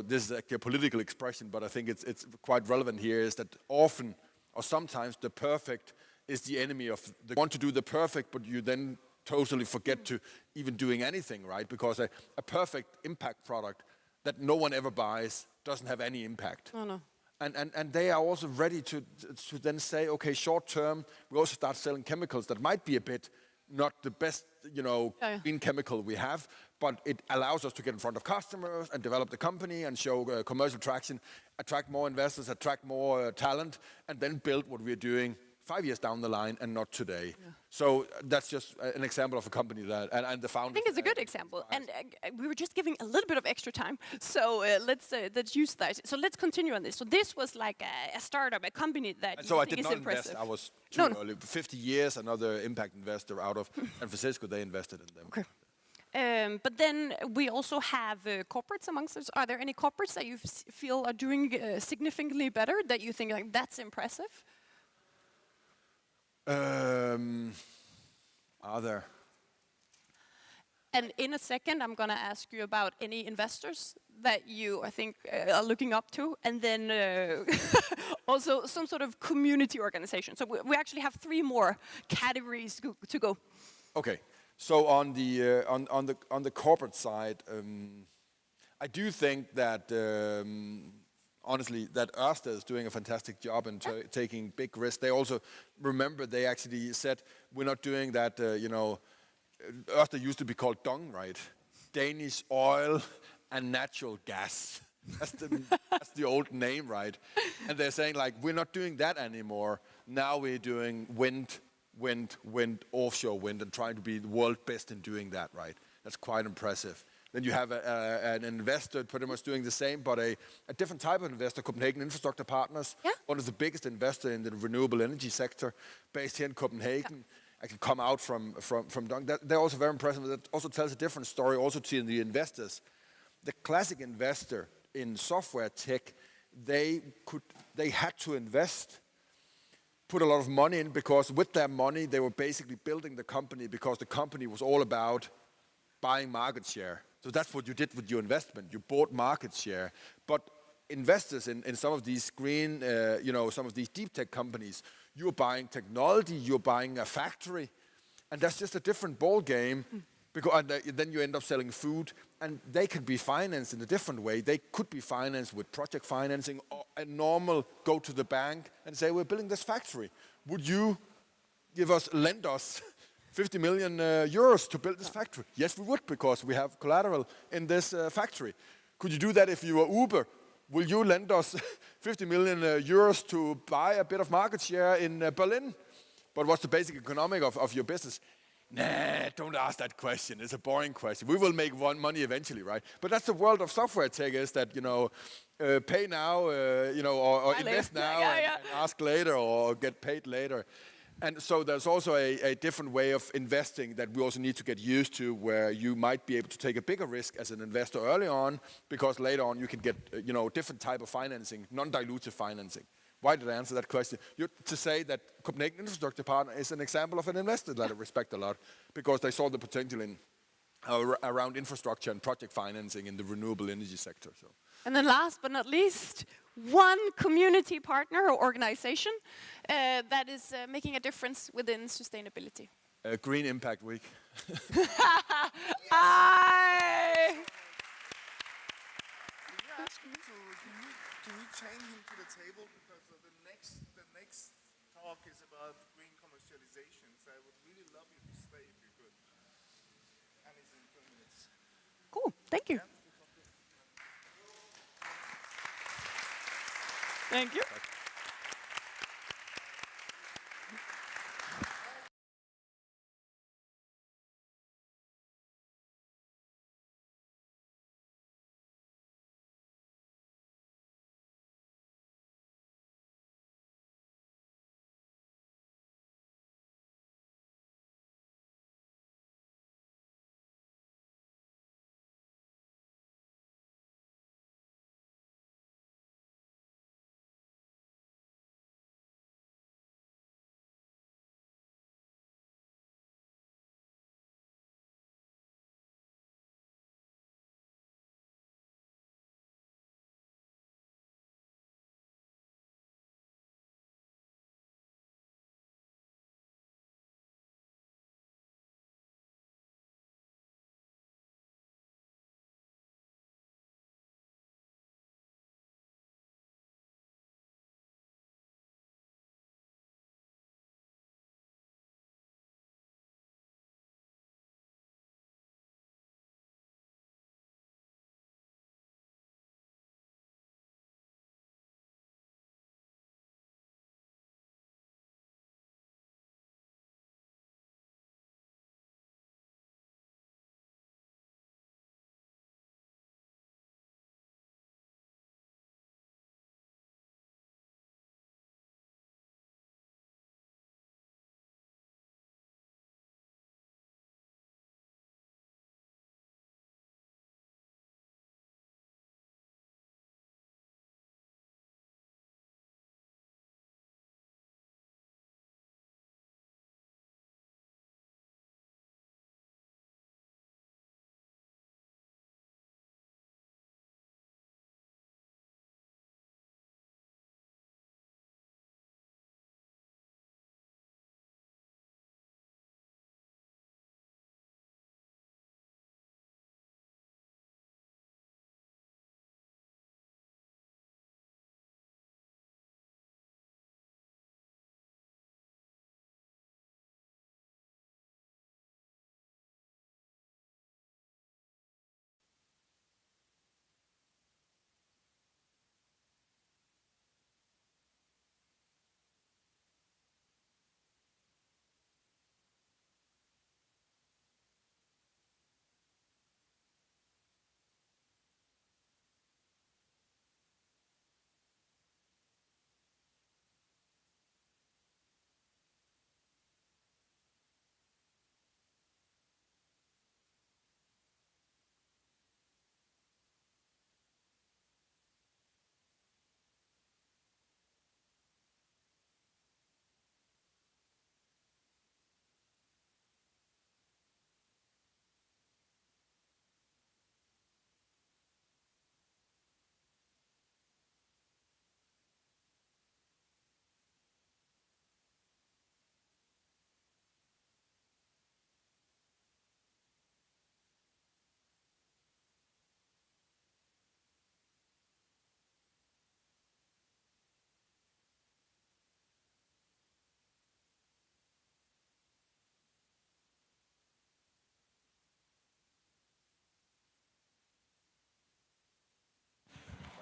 this is actually a political expression, but I think it's quite relevant here, is that often or sometimes the perfect is the enemy of the want to do the perfect, but you then totally forget to even doing anything, right? Because a perfect impact product that no one ever buys doesn't have any impact. No. And they are also ready to then say, okay, short term, we also start selling chemicals that might be a bit not the best, green chemical we have, but it allows us to get in front of customers and develop the company and show commercial traction, attract more investors, attract more talent, and then build what we're doing 5 years down the line and not today. Yeah. So that's just an example of a company that, and the founder. I think it's a good example. And we were just giving a little bit of extra time. So let's use that. So let's continue on this. So this was like a startup, a company that you think is impressive. I was too early. 50 years, another impact investor out of San Francisco, they invested in them. Okay. But then we also have corporates amongst us. Are there any corporates that you feel are doing significantly better, that you think like that's impressive? Are there? And in a second, I'm going to ask you about any investors that you, I think, are looking up to, and then also some sort of community organization. So we actually have 3 more categories to go. Okay. So on the corporate side, I do think that honestly, that Ørsted is doing a fantastic job in taking big risks. They also, remember, they actually said, we're not doing that, Ørsted used to be called DONG, right? Danish Oil and Natural Gas. That's the old name, right? And they're saying like, we're not doing that anymore. Now we're doing wind, offshore wind, and trying to be the world best in doing that, right? That's quite impressive. Then you have an investor pretty much doing the same, but a different type of investor, Copenhagen Infrastructure Partners, Yeah. one of the biggest investors in the renewable energy sector, based here in Copenhagen. I can come out from Dong. They're also very impressive. That also tells a different story also to the investors. The classic investor in software tech, they had to invest, put a lot of money in, because with their money they were basically building the company, because the company was all about buying market share. So that's what you did with your investment. You bought market share. But investors in some of these green, some of these deep tech companies, you're buying technology, you're buying a factory, and that's just a different ball game. Because then you end up selling food, and they can be financed in a different way. They could be financed with project financing, or a normal go to the bank and say, we're building this factory. Would you lend us 50 million euros to build this factory? Yes, we would, because we have collateral in this factory. Could you do that if you were Uber? Will you lend us 50 million euros to buy a bit of market share in Berlin? But what's the basic economic of your business? Nah, don't ask that question. It's a boring question. We will make money eventually, right? But that's the world of software tech, is that, pay now, or invest now and ask later, or get paid later. And so there's also a different way of investing that we also need to get used to, where you might be able to take a bigger risk as an investor early on, because later on you can get different type of financing, non-dilutive financing. Why did I answer that question? To say that Copenhagen Infrastructure Partner is an example of an investor that I respect a lot, because they saw the potential in around infrastructure and project financing in the renewable energy sector. So. And then last but not least, one community partner or organization that is making a difference within sustainability. Green Impact Week. Can you chain him to the table, because the next talk is about green commercialization. So I would really love you to stay if you could. And it's in 2 minutes. Cool, thank you. Thank you.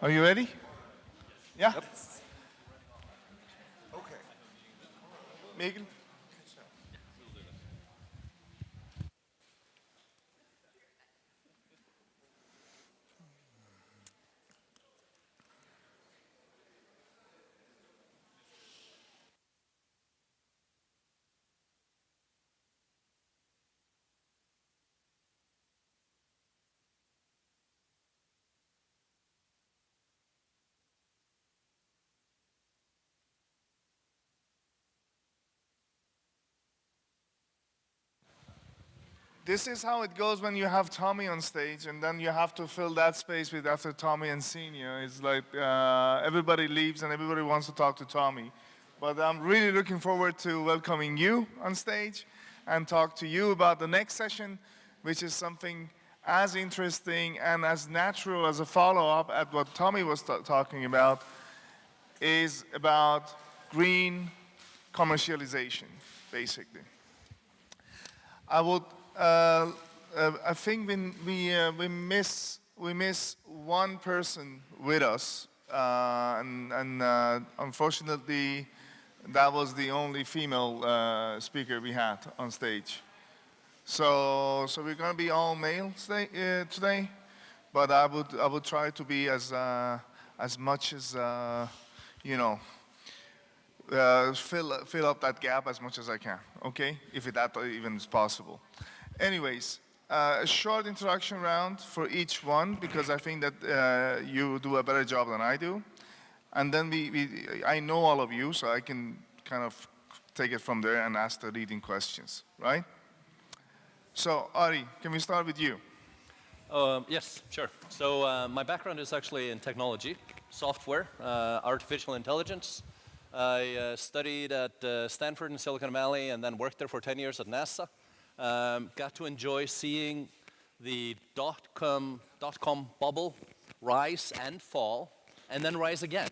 Are you ready? Yeah? Okay. Mikkel? This is how it goes when you have Tommy on stage, and then you have to fill that space with after Tommy and Senior. It's like everybody leaves and everybody wants to talk to Tommy. But I'm really looking forward to welcoming you on stage and talk to you about the next session, which is something as interesting and as natural as a follow-up at what Tommy was talking about, is about green commercialization, basically. I think we miss one person with us, and unfortunately, that was the only female speaker we had on stage. So we're going to be all male today, but I would try to be as much as you know. Fill up that gap as much as I can, okay? If that even is possible. Anyways, a short introduction round for each one, because I think that you do a better job than I do. And then I know all of you, so I can kind of take it from there and ask the leading questions, right? So, Ari, can we start with you? Yes, sure. So my background is actually in technology, software, artificial intelligence. I studied at Stanford in Silicon Valley and then worked there for 10 years at NASA. Got to enjoy seeing the dot-com bubble rise and fall and then rise again.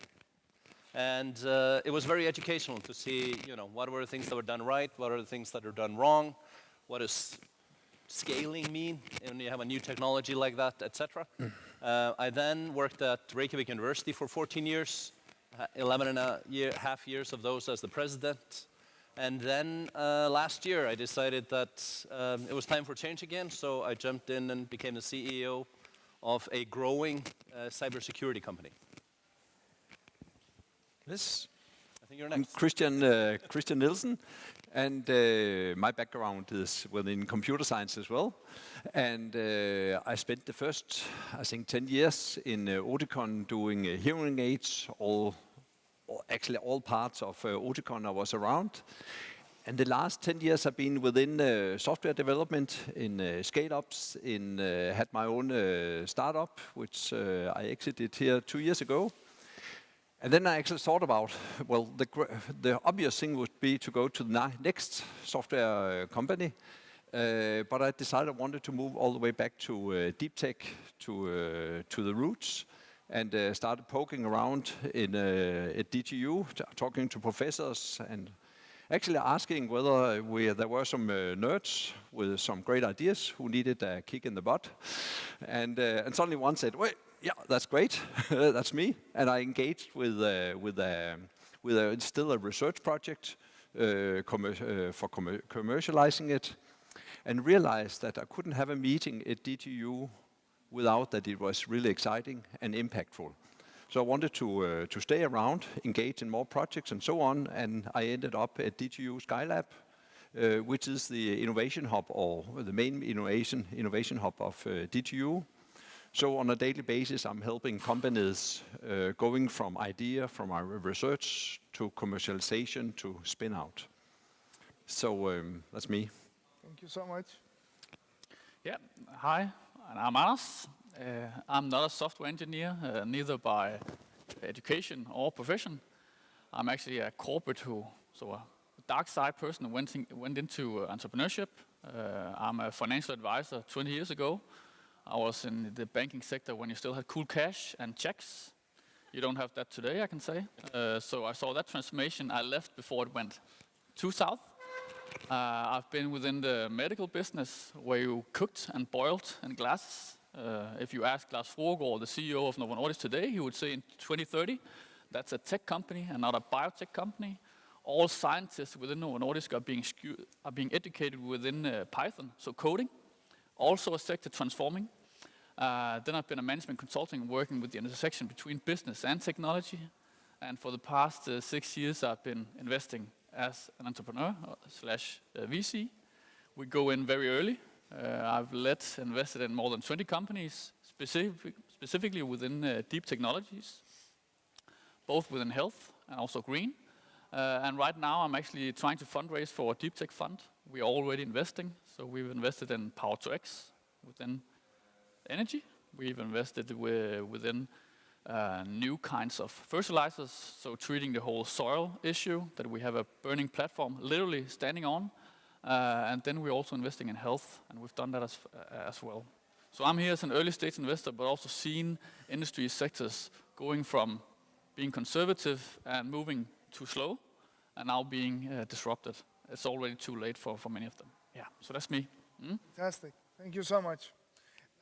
And it was very educational to see, what were the things that were done right, what are the things that are done wrong, what does scaling mean when you have a new technology like that, etc. I then worked at Reykjavik University for 14 years. 11 and a half years of those as the president. And then last year I decided that it was time for change again, so I jumped in and became the CEO of a growing cybersecurity company. Yes. I think you're I'm next. Christian Nielsen, and my background is within computer science as well. And I spent the first, I think, 10 years in Oticon doing hearing aids. Actually, all parts of Oticon I was around. And the last 10 years I've been within software development in scale-ups, had my own startup, which I exited here 2 years ago. And then I actually thought about, well, the obvious thing would be to go to the next software company. But I decided I wanted to move all the way back to deep tech, to the roots, and started poking around at DTU, talking to professors, and actually asking whether there were some nerds with some great ideas who needed a kick in the butt. And suddenly one said, wait, yeah, that's great, that's me. And I engaged with still a research project for commercializing it, and realized that I couldn't have a meeting at DTU without that it was really exciting and impactful. So I wanted to stay around, engage in more projects and so on, and I ended up at DTU Skylab, which is the innovation hub, or the main innovation hub of DTU. So on a daily basis, I'm helping companies going from idea, from our research, to commercialization, to spin out. So that's me. Thank you so much. Yeah, hi, and I'm Anders. I'm not a software engineer, neither by education or profession. I'm actually a corporate a dark side person who went into entrepreneurship. I'm a financial advisor 20 years ago. I was in the banking sector when you still had cool cash and checks. You don't have that today, I can say. So I saw that transformation. I left before it went too south. I've been within the medical business where you cooked and boiled in glasses If you ask Lars Fruergaard, the CEO of Novo Nordisk today, he would say in 2030, that's a tech company and not a biotech company. All scientists within Novo Nordisk are being educated within Python, so coding. Also a sector transforming. Then I've been a management consulting working with the intersection between business and technology. And for the past 6 years, I've been investing as an entrepreneur slash VC. We go in very early. I've invested in more than 20 companies, specifically within deep technologies, both within health and also green. And right now, I'm actually trying to fundraise for a deep tech fund. We are already investing. So we've invested in Power2X within energy. We've invested within new kinds of fertilizers, so treating the whole soil issue that we have a burning platform literally standing on. And then we're also investing in health, and we've done that as well. So I'm here as an early stage investor, but also seeing industry sectors going from being conservative and moving too slow, and now being disrupted. It's already too late for many of them. Yeah, so that's me. Fantastic. Thank you so much.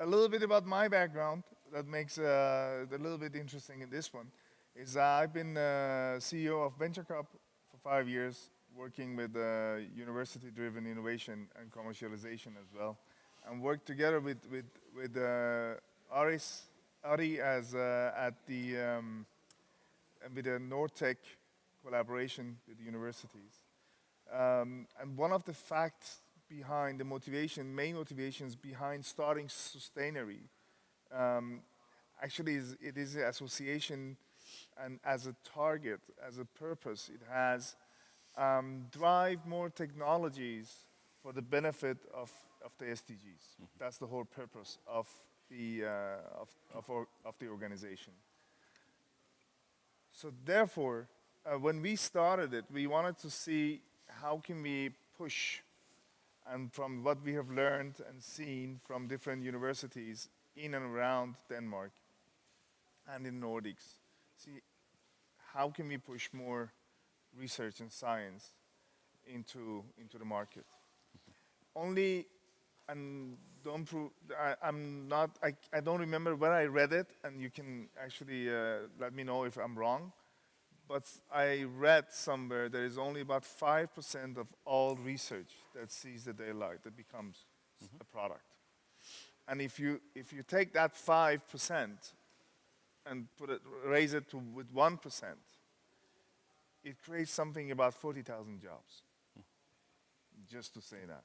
A little bit about my background that makes it a little bit interesting in this one is I've been CEO of VentureCup for 5 years, working with university-driven innovation and commercialization as well, and worked together with Ari as at the with the Nortech collaboration with the universities. And one of the facts behind the main motivations behind starting Sustainery, actually it is an association, and as a target, as a purpose, it has drive more technologies for the benefit of the SDGs. That's the whole purpose of the organization. So therefore, when we started it, we wanted to see how can we push, and from what we have learned and seen from different universities in and around Denmark and in Nordics, see how can we push more research and science into the market. Only, and I don't remember where I read it, and you can actually let me know if I'm wrong, but I read somewhere there is only about 5% of all research that sees the daylight, that becomes a product. And if you take that 5% and raise it to with 1%, it creates something about 40,000 jobs. Just to say that.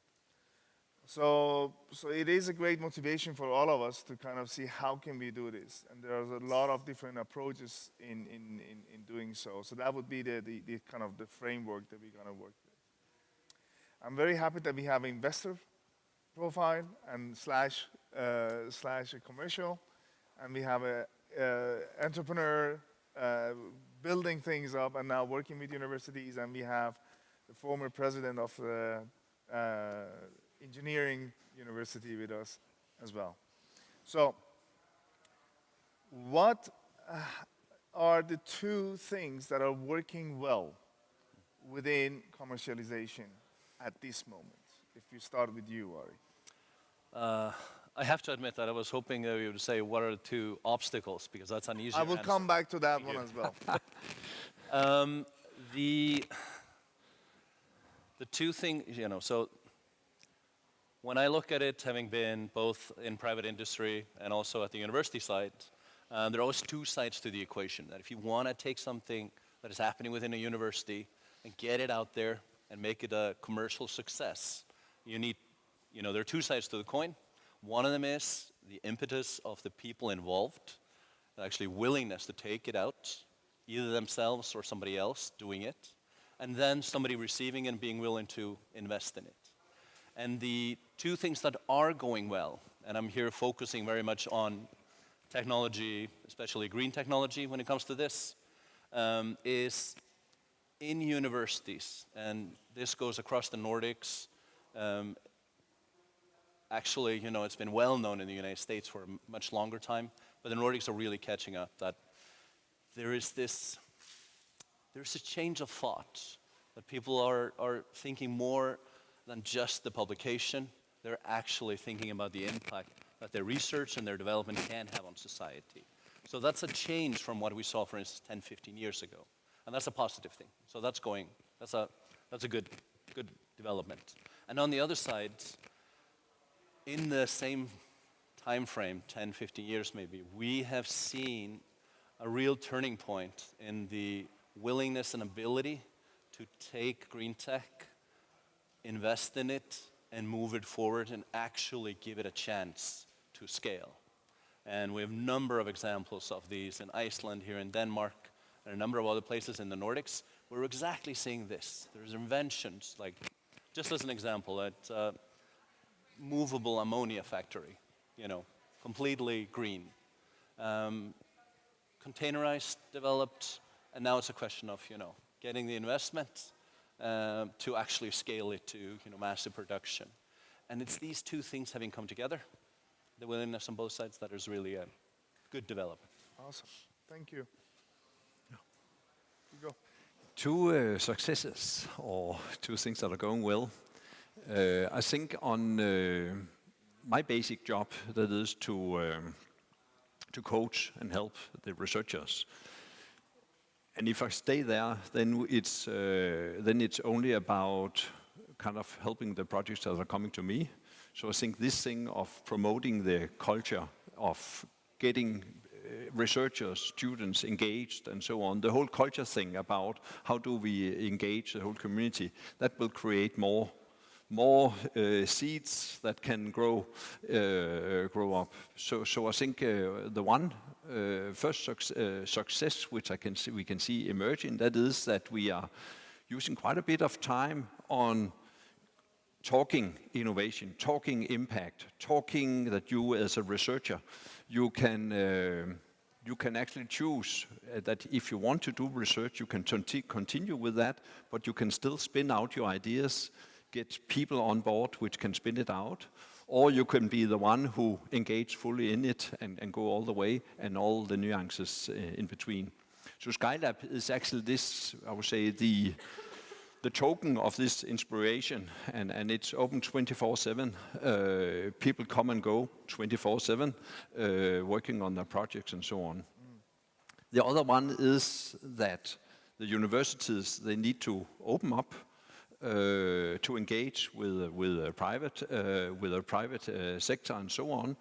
So it is a great motivation for all of us to kind of see how can we do this. And there's a lot of different approaches in doing so. So that would be the kind of the framework that we're going to work with. I'm very happy that we have investor profile and slash a commercial, and we have a entrepreneur building things up and now working with universities, and we have the former president of the engineering university with us as well. So what are the two things that are working well within commercialization at this moment? If we start with you, Ari. I have to admit that I was hoping that you would say what are the two obstacles, because that's an easier I will answer. come back to that one as well. The two things, so when I look at it, having been both in private industry and also at the university side, there are always two sides to the equation. That if you want to take something that is happening within a university and get it out there and make it a commercial success, you need, there are two sides to the coin. One of them is the impetus of the people involved, actually willingness to take it out, either themselves or somebody else doing it, and then somebody receiving and being willing to invest in it. And the two things that are going well, and I'm here focusing very much on technology, especially green technology when it comes to this, is in universities, and this goes across the Nordics. Actually, it's been well known in the United States for a much longer time, but the Nordics are really catching up. That there's a change of thought, that people are thinking more than just the publication. They're actually thinking about the impact that their research and their development can have on society. So that's a change from what we saw, for instance, 10, 15 years ago. And that's a positive thing. So that's a good development. And on the other side, in the same time frame, 10, 15 years maybe, we have seen a real turning point in the willingness and ability to take green tech, invest in it, and move it forward and actually give it a chance to scale. And we have a number of examples of these in Iceland, here in Denmark, and a number of other places in the Nordics. We're exactly seeing this. There's inventions, like, just as an example, at movable ammonia factory, completely green. Containerized, developed, and now it's a question of, getting the investment to actually scale it to, massive production. And it's these two things having come together, the willingness on both sides, that is really a good development. Awesome. Thank you. You go. Two successes, or two things that are going well. I think on my basic job, that is to coach and help the researchers. And if I stay there, then it's only about kind of helping the projects that are coming to me. So I think this thing of promoting the culture of getting researchers, students engaged and so on, the whole culture thing about how do we engage the whole community, that will create more seeds that can grow up. So I think the one first success which we can see emerging, that is that we are using quite a bit of time on talking innovation, talking impact, talking that you as a researcher, you can actually choose that if you want to do research, you can continue with that, but you can still spin out your ideas, get people on board which can spin it out, or you can be the one who engage fully in it and go all the way, and all the nuances in between. So Skylab is actually this, I would say, the token of this inspiration, and it's open 24/7. People come and go 24/7, working on their projects and so on. The other one is that the universities, they need to open up to engage with a private sector and so on.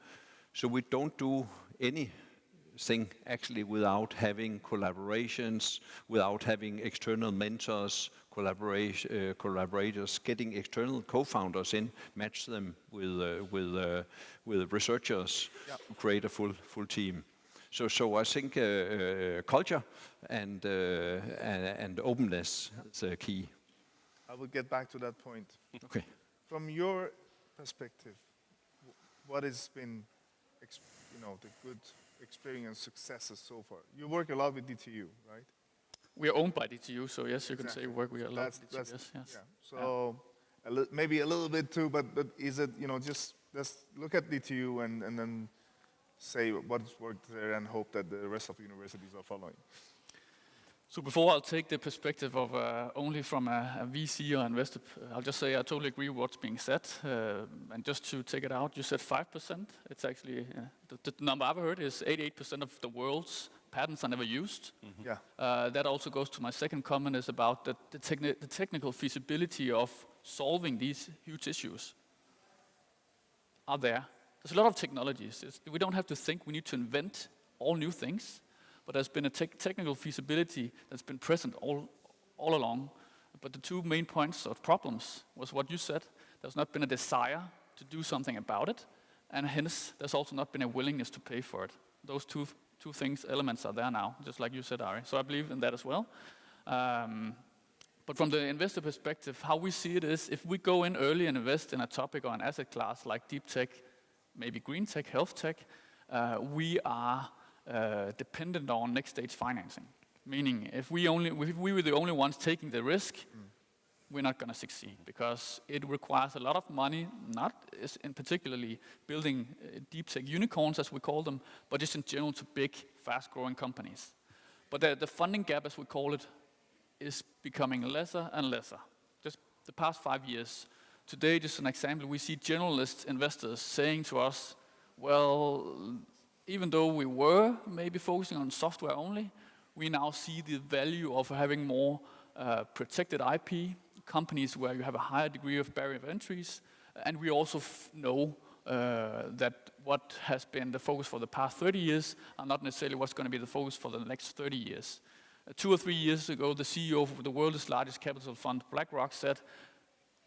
So we don't do anything actually without having collaborations, without having external mentors, collaborators, getting external co-founders in, match them with researchers, to create a full team. So I think culture and openness is key. I will get back to that point. Okay. From your perspective, what has been, the good experience, successes so far? You work a lot with DTU, right? We are owned by DTU, so yes, you can say Exactly. work with a lot of That's DTU, yes. Yeah. So maybe a little bit too, but is it, just look at DTU and then say what's worked there and hope that the rest of the universities are following? So before I'll take the perspective of only from a VC or investor, I'll just say I totally agree with what's being said. And just to take it out, you said 5%. It's actually, the number I've heard is 88% of the world's patents are never used. Mm-hmm. Yeah. That also goes to my second comment, is about the technical feasibility of solving these huge issues are there. There's a lot of technologies. We don't have to think we need to invent all new things, but there's been a technical feasibility that's been present all along. But the two main points of problems was what you said. There's not been a desire to do something about it, and hence there's also not been a willingness to pay for it. Those two elements are there now, just like you said, Ari. So I believe in that as well. But from the investor perspective, how we see it is, if we go in early and invest in a topic or an asset class like deep tech, maybe green tech, health tech, we are dependent on next stage financing. Meaning, if we were the only ones taking the risk, we're not going to succeed, because it requires a lot of money, not in particularly building deep tech unicorns, as we call them, but just in general to big, fast-growing companies. But the funding gap, as we call it, is becoming lesser and lesser. Just the past 5 years. Today, just an example, we see generalist investors saying to us, Well, even though we were maybe focusing on software only, we now see the value of having more protected IP, companies where you have a higher degree of barrier of entries, and we also know that what has been the focus for the past 30 years are not necessarily what's going to be the focus for the next 30 years. 2 or 3 years ago, the CEO of the world's largest capital fund, BlackRock, said,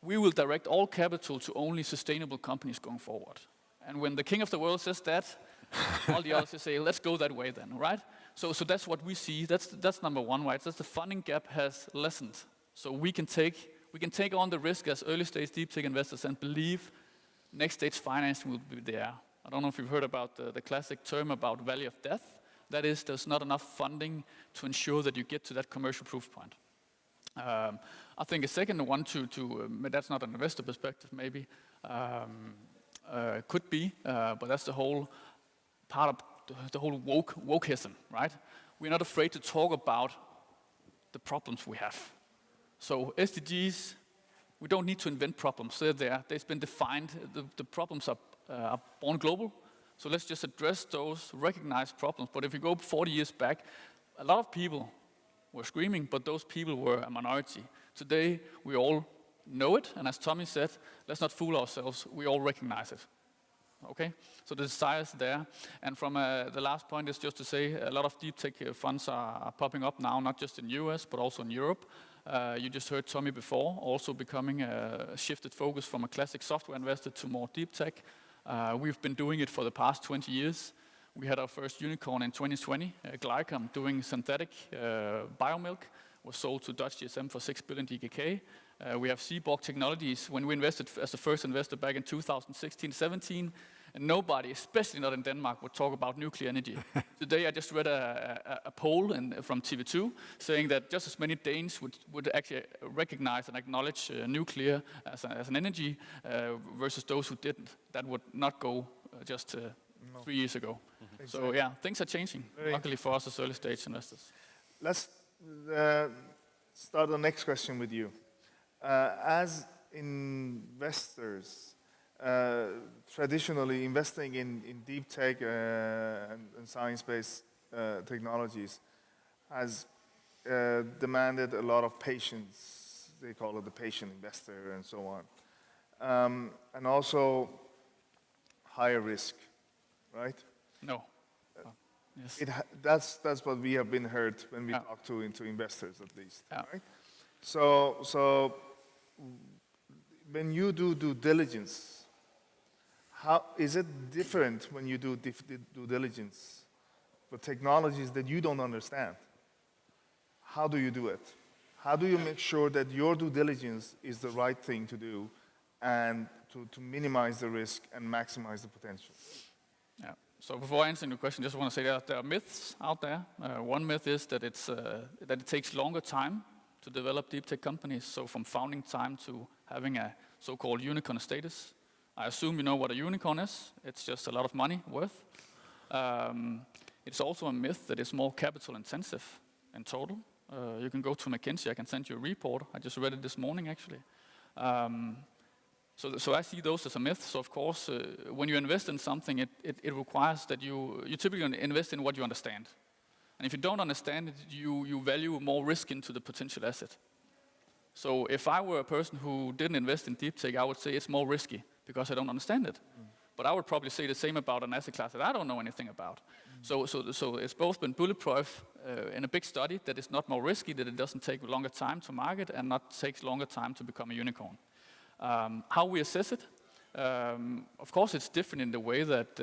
we will direct all capital to only sustainable companies going forward. And when the king of the world says that, all the others say, let's go that way then, right? So that's what we see. That's number one, right? That's the funding gap has lessened. So we can take on the risk as early stage deep tech investors and believe next stage financing will be there. I don't know if you've heard about the classic term about valley of death. That is, there's not enough funding to ensure that you get to that commercial proof point. I think a second one that's not an investor perspective maybe, could be, but that's the whole part of the whole wokeism, right? We're not afraid to talk about the problems we have. So SDGs, we don't need to invent problems. They're there. They've been defined. The problems are born global. So let's just address those recognized problems. But if you go 40 years back, a lot of people were screaming, but those people were a minority. Today, we all know it. And as Tommy said, let's not fool ourselves. We all recognize it. Okay, so the desire is there. And from the last point is just to say a lot of deep tech funds are popping up now, not just in the US, but also in Europe. You just heard Tommy before, also becoming a shifted focus from a classic software investor to more deep tech. We've been doing it for the past 20 years. We had our first unicorn in 2020, Glycom, doing synthetic biomilk, was sold to Dutch GSM for 6 billion DKK. We have Seaborg Technologies. When we invested as the first investor back in 2016-17, and nobody, especially not in Denmark, would talk about nuclear energy. Today I just read a poll from TV2 saying that just as many Danes would actually recognize and acknowledge nuclear as an energy versus those who didn't. That would not go just 3 years ago. Mm-hmm. So yeah, things are changing, luckily for us as early stage investors. Let's start the next question with you. As investors, traditionally investing in deep tech and science-based technologies has demanded a lot of patience. They call it the patient investor and so on. And also higher risk, right? No. Yes. That's what we have been heard when we talk to investors at least, Yeah. right? So when you do due diligence, how is it different when you do due diligence for technologies that you don't understand? How do you do it? How do you make sure that your due diligence is the right thing to do and to minimize the risk and maximize the potential? Yeah. So before answering the question, just want to say that there are myths out there. One myth is that it takes longer time to develop deep tech companies, so from founding time to having a so-called unicorn status. I assume you know what a unicorn is. It's just a lot of money worth. It's also a myth that it's more capital intensive in total. You can go to McKinsey, I can send you a report. I just read it this morning actually. So I see those as a myth. So of course, when you invest in something, it requires that you typically invest in what you understand. And if you don't understand it, you value more risk into the potential asset. So if I were a person who didn't invest in deep tech, I would say it's more risky because I don't understand it. But I would probably say the same about an asset class that I don't know anything about. So it's both been bulletproof in a big study that it's not more risky, that it doesn't take longer time to market and not takes longer time to become a unicorn. How we assess it? Of course, it's different in the way that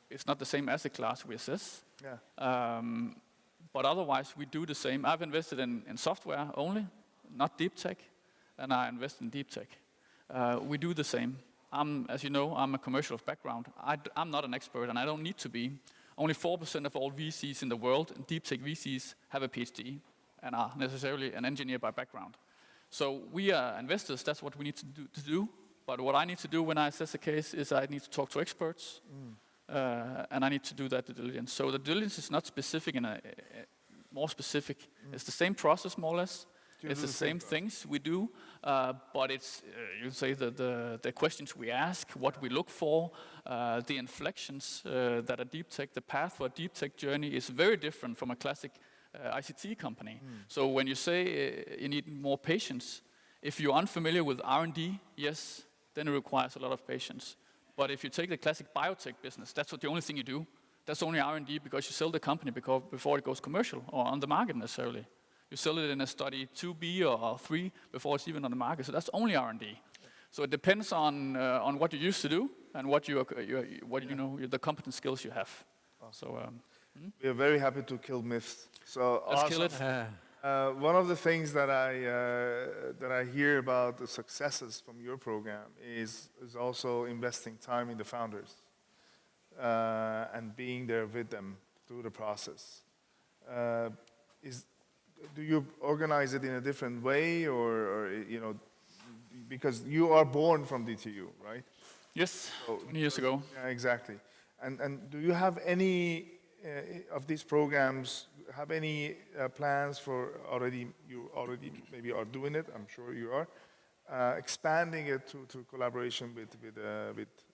it's not the same asset class we assess. Yeah. But otherwise, we do the same. I've invested in software only, not deep tech, and I invest in deep tech. We do the same. As you know, I'm a commercial background. I'm not an expert, and I don't need to be. Only 4% of all VCs in the world, deep tech VCs, have a PhD and are necessarily an engineer by background. So we are investors, that's what we need to do. But what I need to do when I assess a case is I need to talk to experts, and I need to do that due diligence. So the diligence is not specific more specific. It's the same process, more or less. It's the same things we do, but it's, you say, the questions we ask, what we look for, the inflections that a deep tech, the path for a deep tech journey is very different from a classic ICT company. So when you say you need more patience, if you're unfamiliar with R&D, yes, then it requires a lot of patience. But if you take the classic biotech business, that's what the only thing you do. That's only R&D because you sell the company before it goes commercial or on the market necessarily. You sell it in a study 2B or 3 before it's even on the market. So that's only R&D. So it depends on what you used to do and what you know, the competence skills you have. So We are very happy to kill myths. So let's awesome. kill it. One of the things that I hear about the successes from your program is also investing time in the founders and being there with them through the process. Do you organize it in a different way, or you know, because you are born from DTU, right? Yes, So, 20 years ago. Yeah, exactly. And do you have any of these programs have any plans for you already maybe are doing it, I'm sure you are, expanding it to collaboration with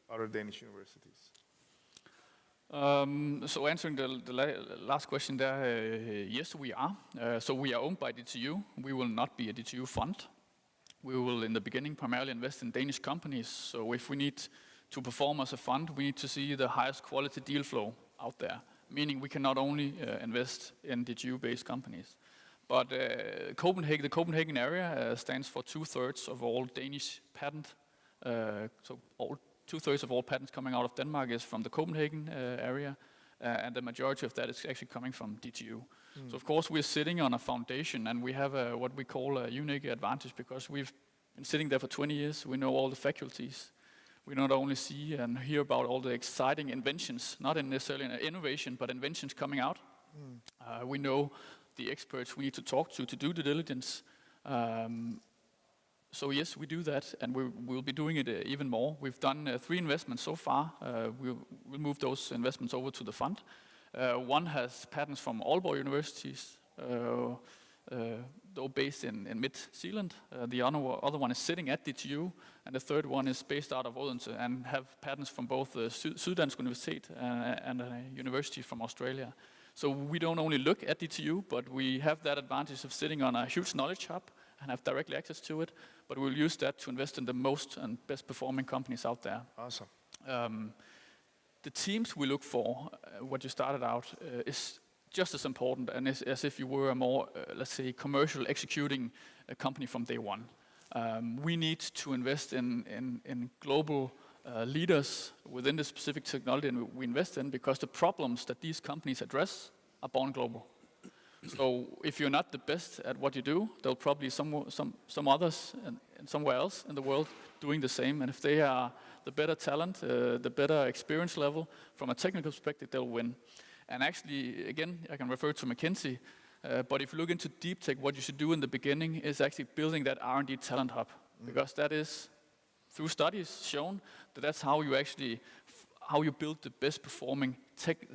other Danish universities? So answering the last question there, yes, we are. So we are owned by DTU. We will not be a DTU fund. We will, in the beginning, primarily invest in Danish companies. So if we need to perform as a fund, we need to see the highest quality deal flow out there, meaning we can not only invest in DTU-based companies. But the Copenhagen area stands for 2/3 of all Danish patent. So 2/3 of all patents coming out of Denmark is from the Copenhagen area, and the majority of that is actually coming from DTU. So of course we're sitting on a foundation, and we have what we call a unique advantage because we've been sitting there for 20 years. We know all the faculties. We not only see and hear about all the exciting inventions, not necessarily an innovation, but inventions coming out. We know the experts we need to talk to do the diligence. So yes, we do that, and we'll be doing it even more. We've done 3 investments so far. We'll move those investments over to the fund. One has patents from Aalborg universities, though based in Mid-Zealand. The other one is sitting at DTU, and the third one is based out of Odense and have patents from both Syddansk Universitet and a university from Australia. So we don't only look at DTU, but we have that advantage of sitting on a huge knowledge hub and have directly access to it, but we'll use that to invest in the most and best performing companies out there. Awesome. The teams we look for, what you started out, is just as important and as if you were a more, let's say, commercial executing company from day one. We need to invest in global leaders within the specific technology we invest in, because the problems that these companies address are born global. So if you're not the best at what you do, there'll probably some others and somewhere else in the world doing the same. And if they are the better talent, the better experience level from a technical perspective, they'll win. And actually, again, I can refer to McKinsey. But if you look into deep tech, what you should do in the beginning is actually building that R&D talent hub, because that is, through studies, shown that that's how you actually how you build the best performing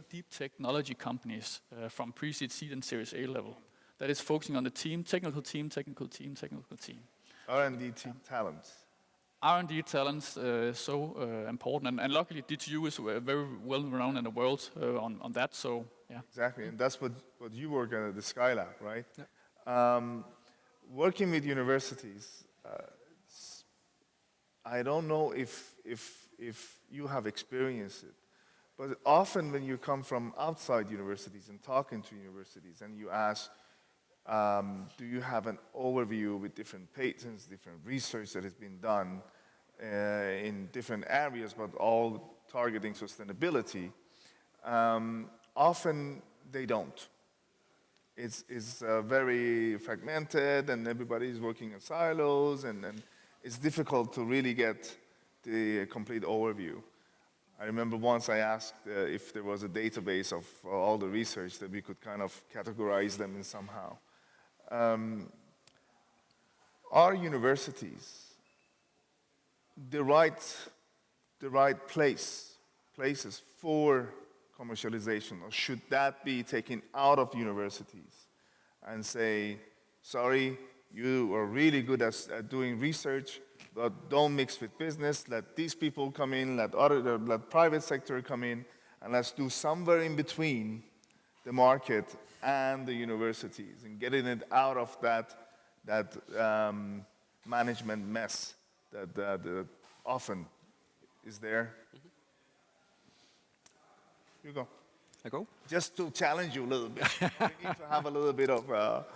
deep technology companies from pre-seed, seed, and Series A level. That is focusing on the team, technical team, technical team, technical team. R&D talents. R&D talents so important, and luckily DTU is very well renowned in the world on that. So yeah. Exactly, and that's what you work at the Skylab, right? Yeah. Working with universities, I don't know if you have experienced it, but often when you come from outside universities and talking to universities and you ask, do you have an overview with different patents, different research that has been done in different areas, but all targeting sustainability, often they don't. It's very fragmented, and everybody is working in silos, and it's difficult to really get the complete overview. I remember once I asked if there was a database of all the research that we could kind of categorize them in somehow. Are universities the right places for commercialization, or should that be taken out of universities and say, sorry, You are really good at doing research, but don't mix with business. Let these people come in, let private sector come in, and let's do somewhere in between the market and the universities and getting it out of that management mess that often is there. You go. I go? Just to challenge you a little bit. We need to have a little bit of, what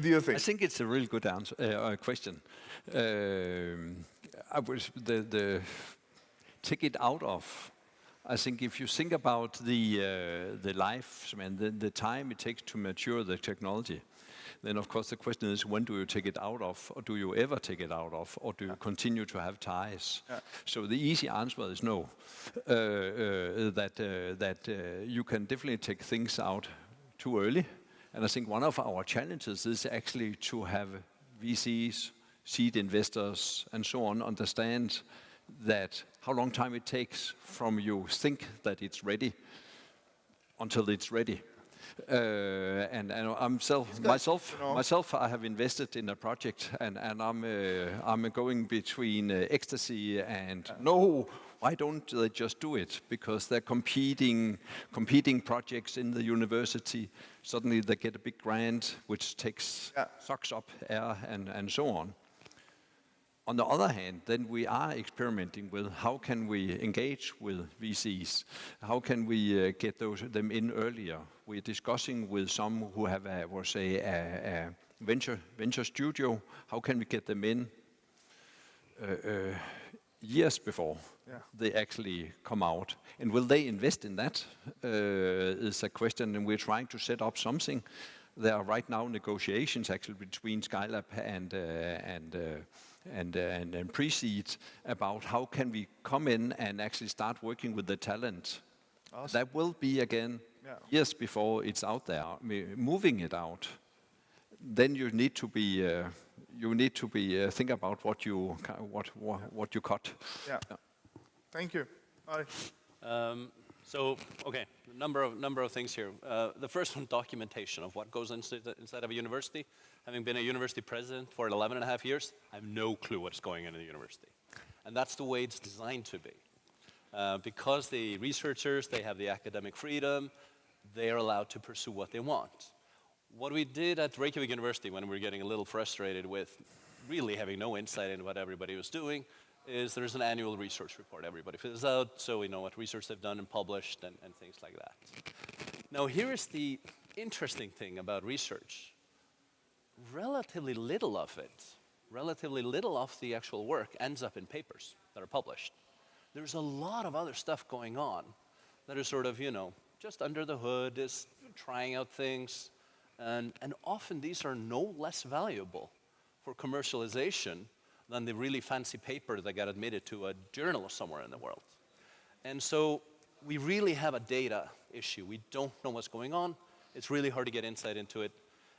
do you think? I think it's a really good answer, question. I was the take it out of. I think if you think about the life, I mean, the time it takes to mature the technology, then of course the question is, when do you take it out of, or do you ever take it out of, or do you continue to have ties? So the easy answer is no. That you can definitely take things out too early. And I think one of our challenges is actually to have VCs, seed investors, and so on understand that how long time it takes from you think that it's ready until it's ready. And myself, I have invested in a project, and I'm going between ecstasy and no. Why don't they just do it? Because they're competing projects in the university. Suddenly they get a big grant, which sucks up air and so on. On the other hand, then we are experimenting with how can we engage with VCs? How can we get them in earlier? We're discussing with some who have a venture studio. How can we get them in years before they actually come out? And will they invest in that? Is a question, and we're trying to set up something. There are right now negotiations actually between Skylab and Pre-Seed about how can we come in and actually start working with the talent. Awesome. That will be again years before it's out there. Moving it out, then you need to be think about what you cut. Yeah. Thank you. So, okay, number of things here. The first one, documentation of what goes inside of a university. Having been a university president for 11 and a half years, I have no clue what's going on in the university. And that's the way it's designed to be. Because the researchers, they have the academic freedom, they're allowed to pursue what they want. What we did at Reykjavik University when we were getting a little frustrated with really having no insight into what everybody was doing is there's an annual research report everybody fills out, so we know what research they've done and published and things like that. Now here is the interesting thing about research. Relatively little of the actual work ends up in papers that are published. There's a lot of other stuff going on that is sort of, just under the hood, is trying out things, and often these are no less valuable for commercialization than the really fancy paper that got admitted to a journal somewhere in the world. And so we really have a data issue. We don't know what's going on. It's really hard to get insight into it.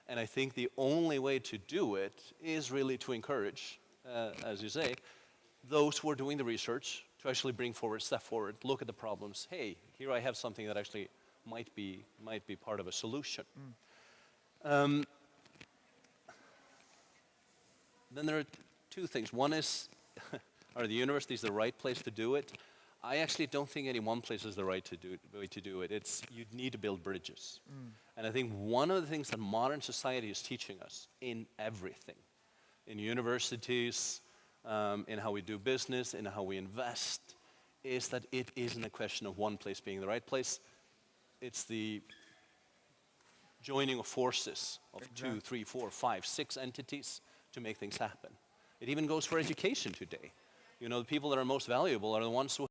And I think the only way to do it is really to encourage, as you say, those who are doing the research to actually bring step forward, look at the problems. Hey, here I have something that actually might be part of a solution. Then there are two things. One is, are the universities the right place to do it? I actually don't think any one place is the right way to do it. You need to build bridges. And I think one of the things that modern society is teaching us in everything, in universities, in how we do business, in how we invest, is that it isn't a question of one place being the right place. It's the joining of forces of 2, 3, 4, 5, 6 entities to make things happen. It even goes for education today. The people that are most valuable are the ones who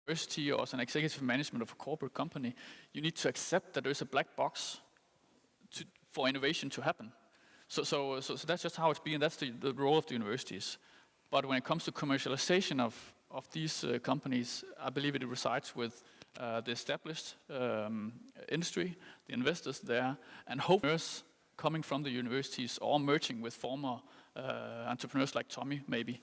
university or as an executive management of a corporate company, you need to accept that there's a black box for innovation to happen. So that's just how it's been. That's the role of the universities. But when it comes to commercialization of these companies, I believe it resides with the established industry, the investors there, and hopefully coming from the universities or merging with former entrepreneurs like Tommy, maybe,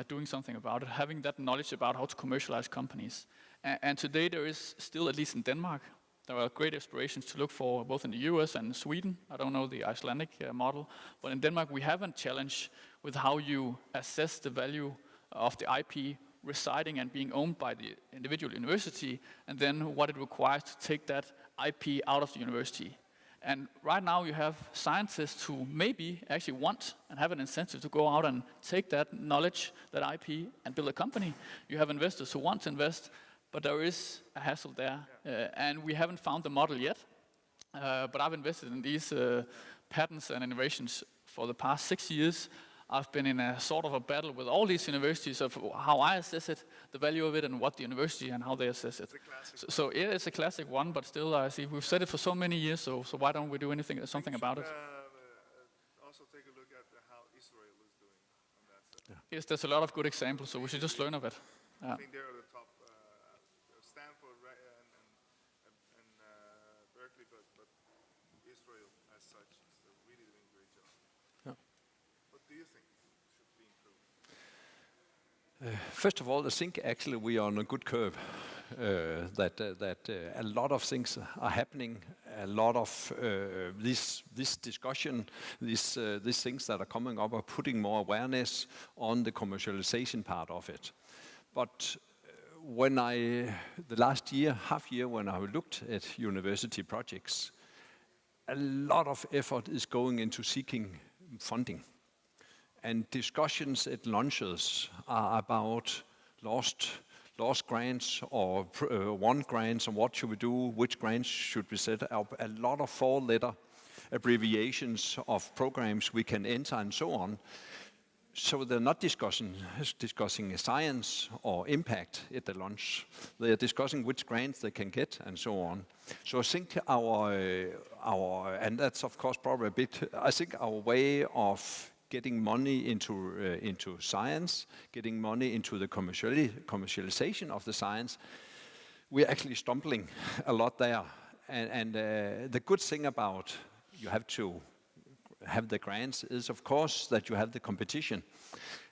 doing something about it, having that knowledge about how to commercialize companies. And today there is still, at least in Denmark, there are great aspirations to look for both in the US and Sweden. I don't know the Icelandic model, but in Denmark we have a challenge with how you assess the value of the IP residing and being owned by the individual university, and then what it requires to take that IP out of the university. And right now you have scientists who maybe actually want and have an incentive to go out and take that knowledge, that IP, and build a company. You have investors who want to invest, but there is a hassle there, and we haven't found the model yet. But I've invested in these patents and innovations for the past 6 years. I've been in a sort of a battle with all these universities of how I assess it, the value of it, and what the university and how they assess it. So yeah, it's a classic one, but still, I see we've said it for so many years. So why don't we do something about it? Also take a look at how Israel is doing on that side. Yes, there's a lot of good examples, so we should just learn of it. I think they're the top. Stanford and Berkeley, but Israel as such is really doing a great job. Yeah. What do you think should be improved? First of all, I think actually we are on a good curve. That a lot of things are happening. A lot of this discussion, these things that are coming up, are putting more awareness on the commercialization part of it. But when the last half year, when I looked at university projects, a lot of effort is going into seeking funding. And discussions at lunches are about lost grants or won grants, and what should we do, which grants should we set up. A lot of 4-letter abbreviations of programs we can enter and so on. So they're not discussing science or impact at the lunch. They are discussing which grants they can get and so on. So I think our and that's of course probably a bit. I think our way of getting money into science, getting money into the commercialization of the science, we're actually stumbling a lot there. And the good thing about you have to have the grants is, of course, that you have the competition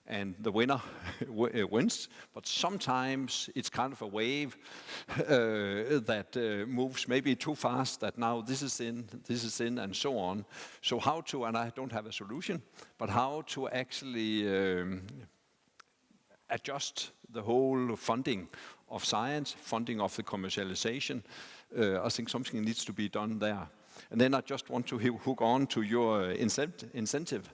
and the winner wins. But sometimes it's kind of a wave that moves maybe too fast, that now this is in, and so on. So how to, and I don't have a solution, but how to actually adjust the whole funding of science, funding of the commercialization. I think something needs to be done there. And then I just want to hook on to your incentive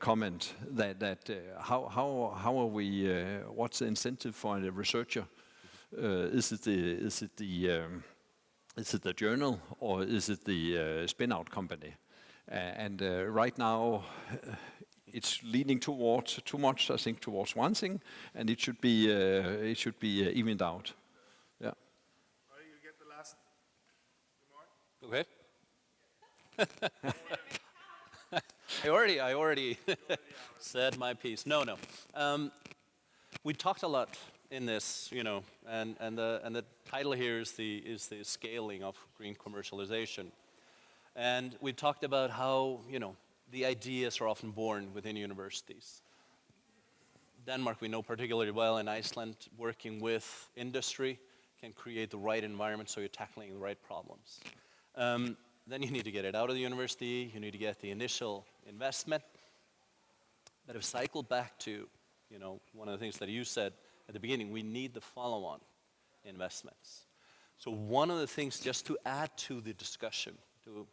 comment that how are we? What's the incentive for a researcher? Is it the journal, or is it the spin-out company? And right now, it's leaning towards too much, I think, towards one thing, and it should be evened out. Yeah. You get the last remark. Okay. I already said my piece. No. We talked a lot in this, and the title here is the scaling of green commercialization, and we talked about how the ideas are often born within universities. Denmark we know particularly well, and Iceland, working with industry, can create the right environment so you're tackling the right problems. Then you need to get it out of the university, you need to get the initial investment. But if cycle back to, one of the things that you said at the beginning, we need the follow-on investments. So one of the things, just to add to the discussion, to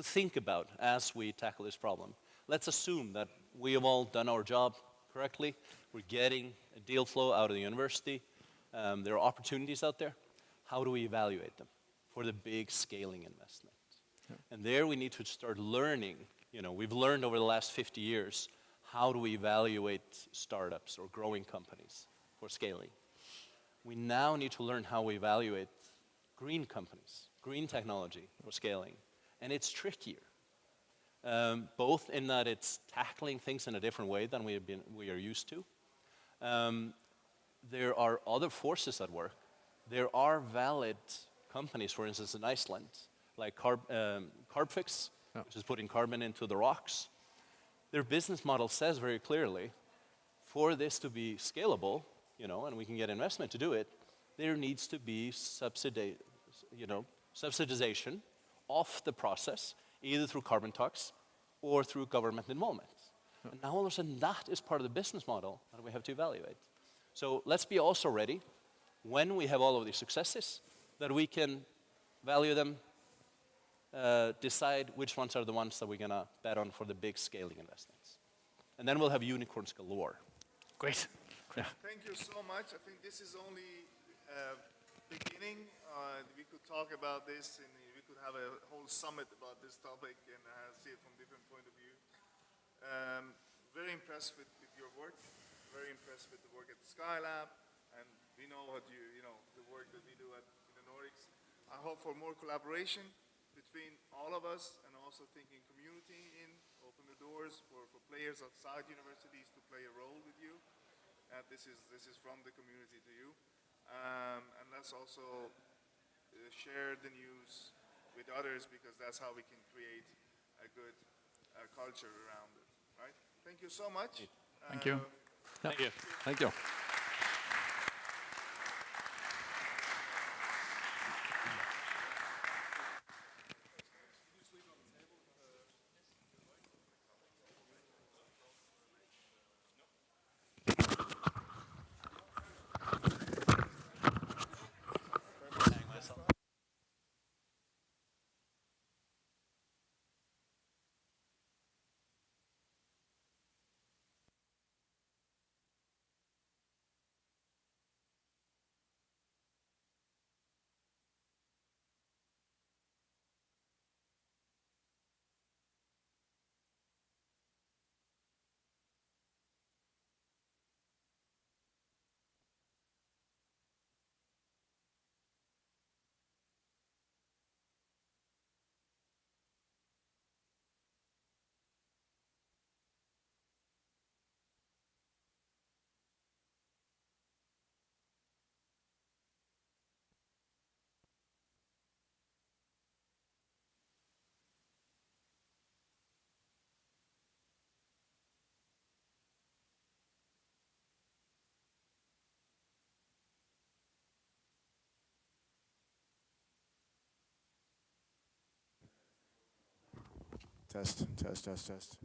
think about as we tackle this problem, let's assume that we have all done our job correctly. We're getting a deal flow out of the university. There are opportunities out there. How do we evaluate them for the big scaling investment? Yeah. And there we need to start learning. We've learned over the last 50 years how do we evaluate startups or growing companies for scaling? We now need to learn how we evaluate green companies, green technology for scaling. And it's trickier, both in that it's tackling things in a different way than we are used to. There are other forces at work. There are valid companies, for instance, in Iceland, like Carbfix, which is putting carbon into the rocks. Their business model says very clearly, for this to be scalable, and we can get investment to do it, there needs to be subsidization of the process, either through carbon tax or through government involvement. And now all of a sudden, that is part of the business model that we have to evaluate. So let's be also ready, when we have all of these successes, that we can value them, decide which ones are the ones that we're going to bet on for the big scaling investments. And then we'll have unicorns galore. Great. Thank you so much. I think this is only beginning. We could talk about this, and we could have a whole summit about this topic and see it from different point of view. Very impressed with your work. Very impressed with the work at Skylab, and we know what the work that we do in the Nordics. I hope for more collaboration between all of us, and also thinking community open the doors for players outside universities to play a role with you. This is from the community to you, and let's also share the news with others, because that's how we can create a good culture around it. Right? Thank you so much. Thank you. Thank you. Thank you. Test, test, test, test.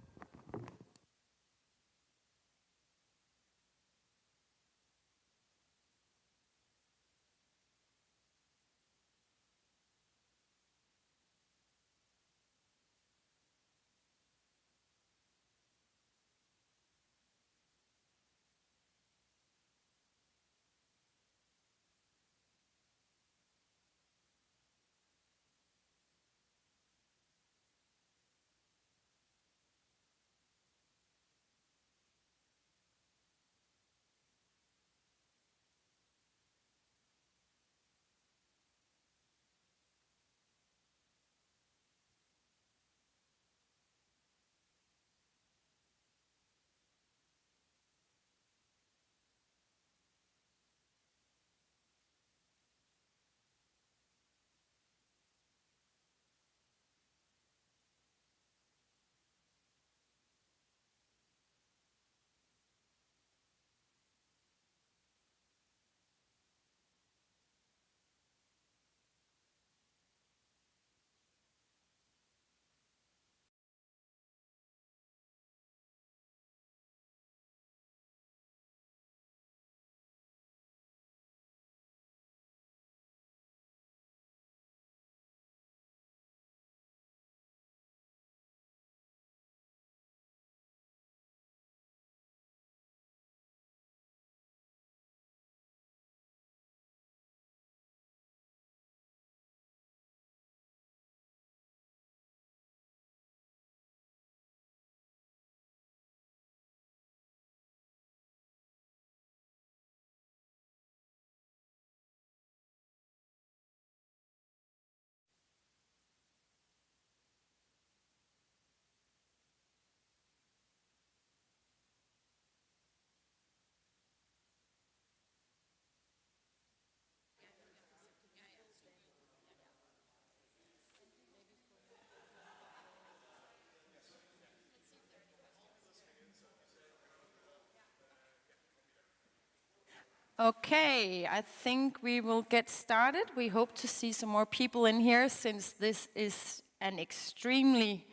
Okay, I think we will get started. We hope to see some more people in here since this is an extremely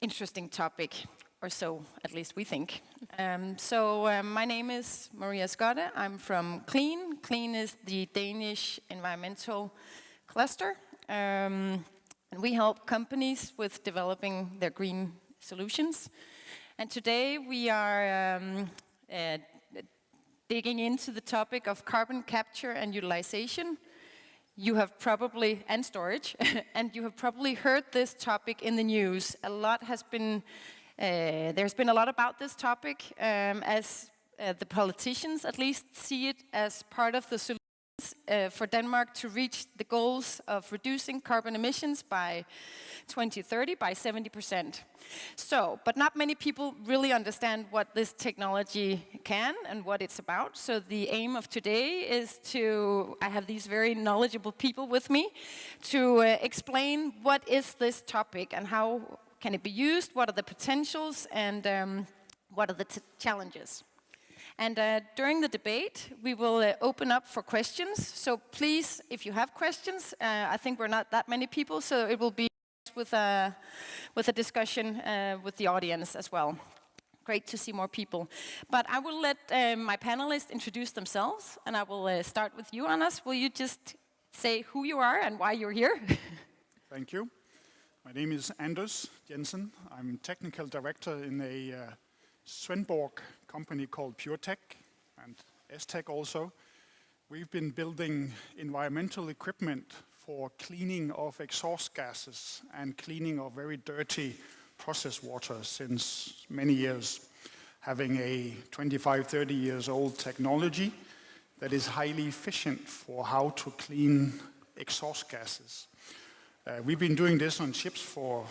interesting topic, or so at least we think. My name is Maria Skotte. I'm from CLEAN. CLEAN is the Danish environmental cluster. And we help companies with developing their green solutions. And today we are digging into the topic of carbon capture and utilization. You have probably, and storage, and you have probably heard this topic in the news. A lot has been, there's been a lot about this topic as the politicians at least see it as part of the solutions for Denmark to reach the goals of reducing carbon emissions by 2030 by 70%. So, but not many people really understand what this technology can and what it's about. So the aim of today is I have these very knowledgeable people with me to explain what is this topic and how can it be used, what are the potentials, and what are the challenges. And during the debate, we will open up for questions. So please, if you have questions, I think we're not that many people, so it will be with a discussion with the audience as well. Great to see more people. But I will let my panelists introduce themselves, and I will start with you, Anders. Will you just say who you are and why you're here? Thank you. My name is Anders Jensen. I'm technical director in a Svendborg company called PureTech, and STech also. We've been building environmental equipment for cleaning of exhaust gases and cleaning of very dirty process water since many years, having a 25, 30 years old technology that is highly efficient for how to clean exhaust gases. We've been doing this on ships for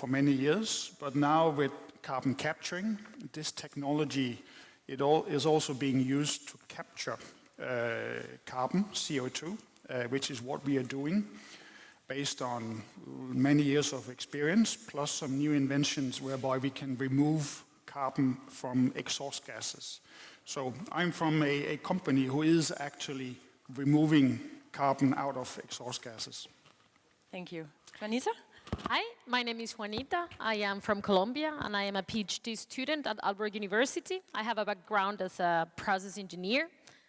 many years, but now with carbon capturing, this technology is also being used to capture carbon, CO2, which is what we are doing based on many years of experience, plus some new inventions whereby we can remove carbon from exhaust gases. So I'm from a company who is actually removing carbon out of exhaust gases. Thank you. Juanita? Hi, my name is Juanita. I am from Colombia, and I am a PhD student at Aalborg University. I have a background as a process engineer,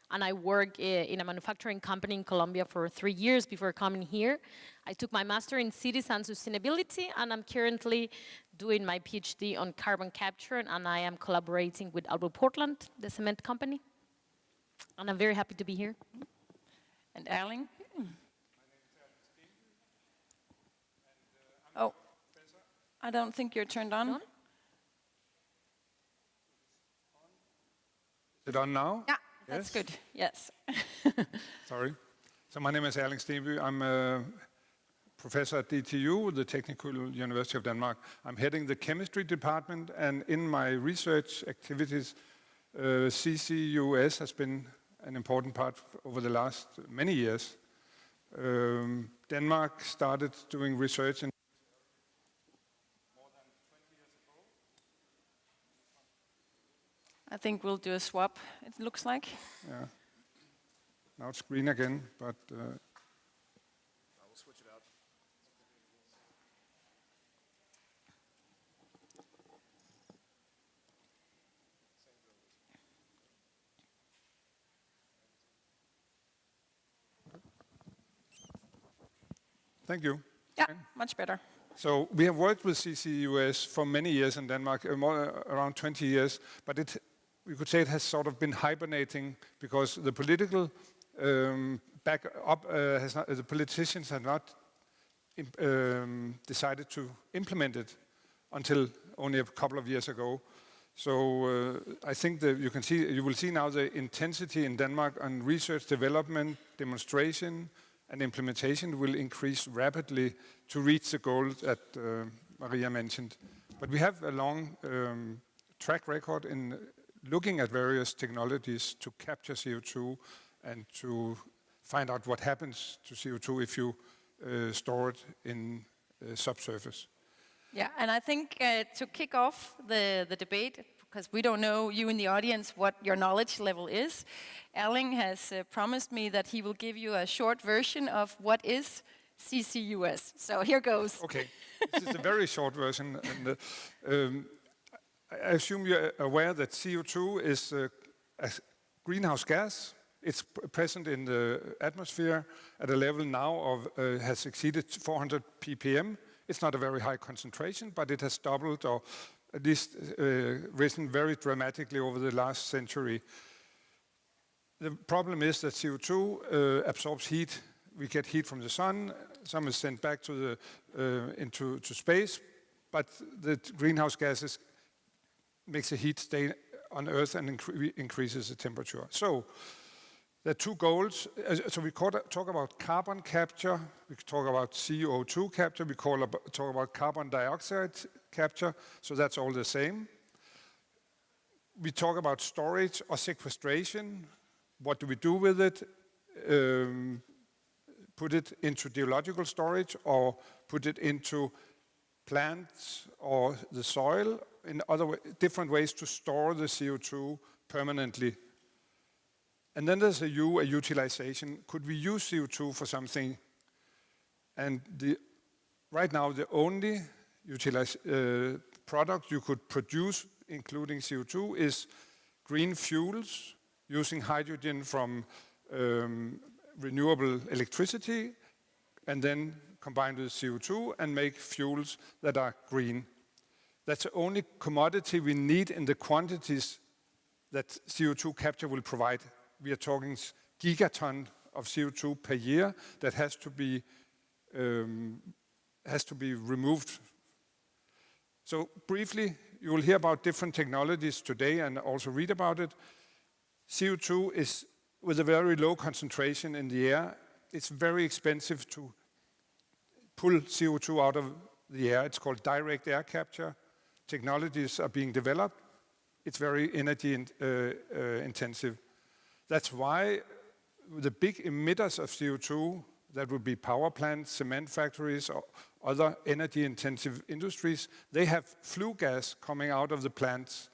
and I worked in a manufacturing company in Colombia for 3 years before coming here. I took my master in cities and sustainability, and I'm currently doing my PhD on carbon capture, and I am collaborating with Aalborg Portland, the cement company. And I'm very happy to be here. And Erling? Oh, I don't think you're turned on. Is it on now? Yeah, that's good. Yes. Sorry. So my name is Erling Stenby. I'm a professor at DTU, the Technical University of Denmark. I'm heading the chemistry department, and in my research activities, CCUS has been an important part over the last many years. Denmark started doing research in I think we'll do a swap, it looks like. Yeah. Now it's green again, but I will switch it out. Thank you. Yeah, much better. So we have worked with CCUS for many years in Denmark, around 20 years, but we could say it has sort of been hibernating because the political the politicians have not decided to implement it until only a couple of years ago. So I think that you will see now the intensity in Denmark on research, development, demonstration, and implementation will increase rapidly to reach the goal that Maria mentioned. But we have a long track record in looking at various technologies to capture CO2 and to find out what happens to CO2 if you store it in subsurface. Yeah, and I think to kick off the debate, because we don't know, you in the audience, what your knowledge level is. Erling has promised me that he will give you a short version of what is CCUS. So here goes. Okay, this is a very short version. And, I assume you're aware that CO2 is a greenhouse gas. It's present in the atmosphere at a level now of has exceeded 400 ppm. It's not a very high concentration, but it has doubled or at least risen very dramatically over the last century. The problem is that CO2 absorbs heat. We get heat from the sun. Some is sent back to into space, but the greenhouse gases makes the heat stay on Earth and increases the temperature. So there are two goals. So we talk about carbon capture, we talk about CO2 capture, we talk about carbon dioxide capture, so that's all the same. We talk about storage or sequestration. What do we do with it? Put it into geological storage or put it into plants or the soil, in other different ways to store the CO2 permanently. And then there's a utilization. Could we use CO2 for something? And right now, the only product you could produce, including CO2, is green fuels using hydrogen from renewable electricity, and then combine with CO2 and make fuels that are green. That's the only commodity we need in the quantities that CO2 capture will provide. We are talking gigaton of CO2 per year that has to be removed. So briefly, you will hear about different technologies today and also read about it. CO2 is with a very low concentration in the air. It's very expensive to pull CO2 out of the air. It's called direct air capture. Technologies are being developed. It's very energy intensive. That's why the big emitters of CO2, that would be power plants, cement factories, or other energy intensive industries, they have flue gas coming out of the plants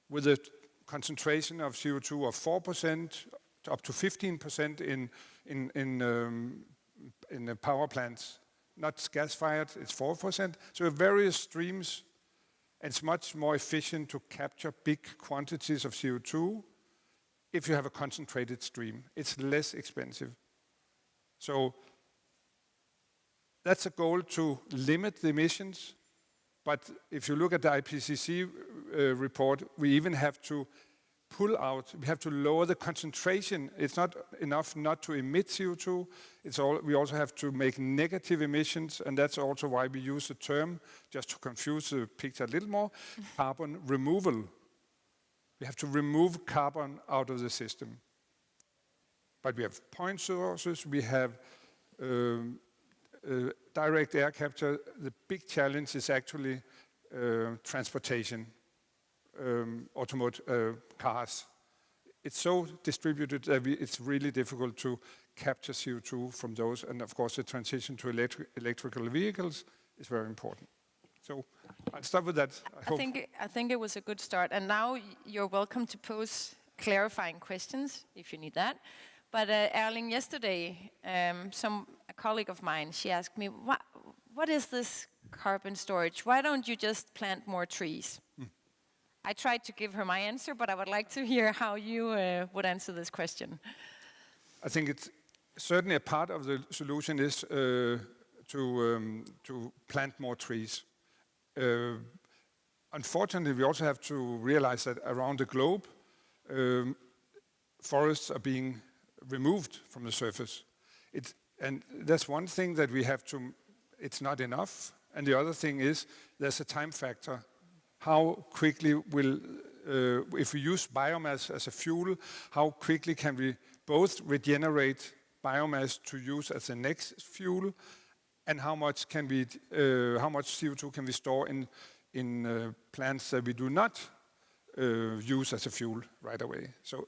with a concentration of CO2 of 4% up to 15% in the power plants. Not gas-fired, it's 4%. So various streams, and it's much more efficient to capture big quantities of CO2 if you have a concentrated stream. It's less expensive. So that's a goal to limit the emissions. But if you look at the IPCC report, we even have to pull out, we have to lower the concentration. It's not enough not to emit CO2. We also have to make negative emissions, and that's also why we use the term, just to confuse the picture a little more, carbon removal. We have to remove carbon out of the system. But we have point sources, we have direct air capture. The big challenge is actually transportation, automotive cars. It's so distributed that it's really difficult to capture CO2 from those. And of course, the transition to electrical vehicles is very important. So I'll start with that. I think it was a good start. And now you're welcome to pose clarifying questions if you need that. But Erling, yesterday, a colleague of mine, she asked me, what is this carbon storage? Why don't you just plant more trees? I tried to give her my answer, but I would like to hear how you would answer this question. I think it's certainly a part of the solution is to plant more trees. Unfortunately, we also have to realize that around the globe, forests are being removed from the surface. And that's one thing that we have to, it's not enough. And the other thing is there's a time factor. How quickly will, if we use biomass as a fuel, how quickly can we both regenerate biomass to use as the next fuel, and how much CO2 can we store in plants that we do not use as a fuel right away? So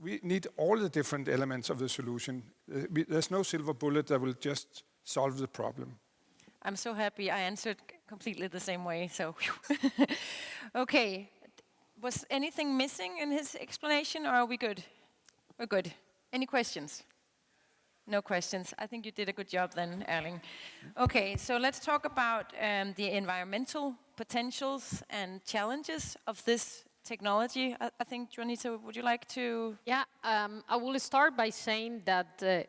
we need all the different elements of the solution. There's no silver bullet that will just solve the problem. I'm so happy I answered completely the same way. So, okay. Was anything missing in his explanation, or are we good? We're good. Any questions? No questions. I think you did a good job then, Erling. Okay, so let's talk about the environmental potentials and challenges of this technology. I think, Juanita, would you like to? Yeah, I will start by saying that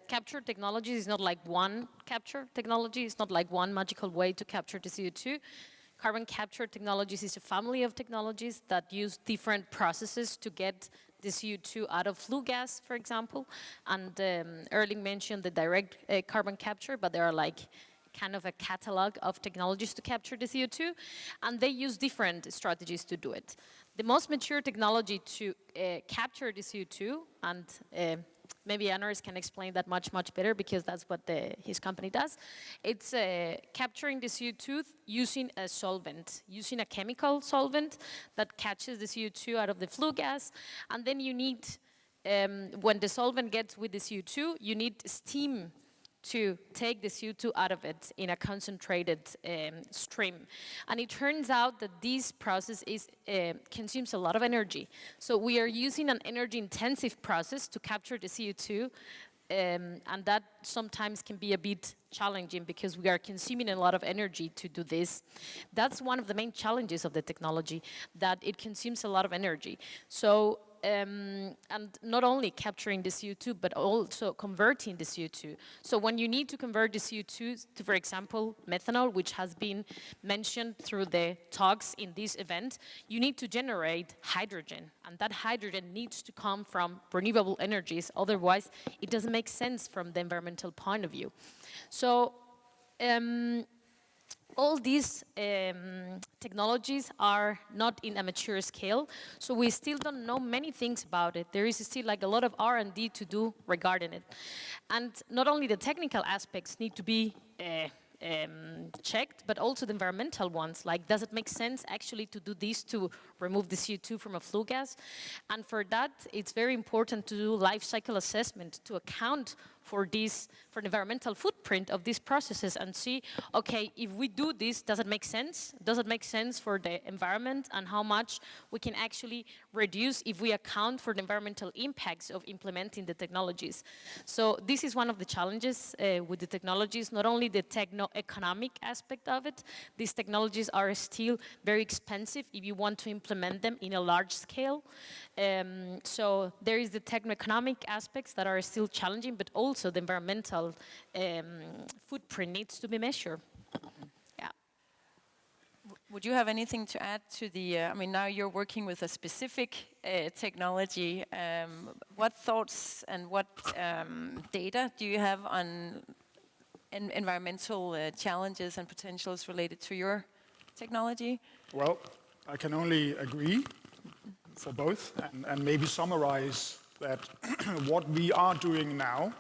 capture technology is not like one capture technology. It's not like one magical way to capture the CO2. Carbon capture technologies is a family of technologies that use different processes to get the CO2 out of flue gas, for example. And Erling mentioned the direct carbon capture, but there are like kind of a catalog of technologies to capture the CO2, and they use different strategies to do it. The most mature technology to capture the CO2, and maybe Anders can explain that much better because that's what his company does. It's capturing the CO2 using a solvent, using a chemical solvent that catches the CO2 out of the flue gas. And then you need, when the solvent gets with the CO2, you need steam to take the CO2 out of it in a concentrated stream. And it turns out that this process consumes a lot of energy. So we are using an energy-intensive process to capture the CO2, and that sometimes can be a bit challenging because we are consuming a lot of energy to do this. That's one of the main challenges of the technology, that it consumes a lot of energy. So and not only capturing the CO2, but also converting the CO2. So when you need to convert the CO2 to, for example, methanol, which has been mentioned through the talks in this event, you need to generate hydrogen. And that hydrogen needs to come from renewable energies. Otherwise, it doesn't make sense from the environmental point of view. So all these technologies are not in a mature scale, so we still don't know many things about it. There is still like a lot of R&D to do regarding it. And not only the technical aspects need to be checked, but also the environmental ones, like does it make sense actually to do this to remove the CO2 from a flue gas? And for that, it's very important to do life cycle assessment to account for this, for the environmental footprint of these processes and see, okay, if we do this, does it make sense? Does it make sense for the environment, and how much we can actually reduce if we account for the environmental impacts of implementing the technologies? So this is one of the challenges with the technologies, not only the techno-economic aspect of it. These technologies are still very expensive if you want to implement them in a large scale. So there is the techno-economic aspects that are still challenging, but also the environmental footprint needs to be measured. Yeah. Would you have anything to add to the, I mean, now you're working with a specific technology. What thoughts and what data do you have on environmental challenges and potentials related to your technology? Well, I can only agree for both and maybe summarize that what we are doing now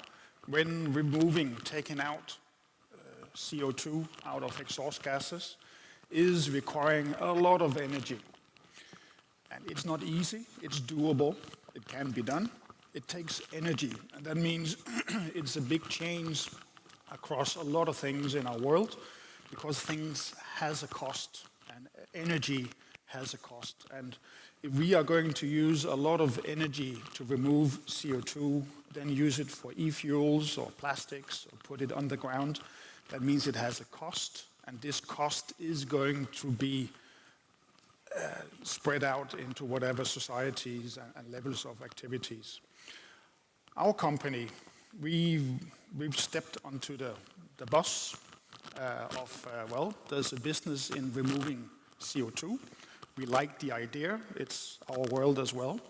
when removing, taking out CO2 out of exhaust gases is requiring a lot of energy. And it's not easy, it's doable, it can be done. It takes energy, and that means it's a big change across a lot of things in our world because things has a cost and energy has a cost. And if we are going to use a lot of energy to remove CO2, then use it for e-fuels or plastics or put it underground, that means it has a cost, and this cost is going to be spread out into whatever societies and levels of activities. Our company, we've stepped onto the bus well, there's a business in removing CO2. We like the idea, it's our world as well,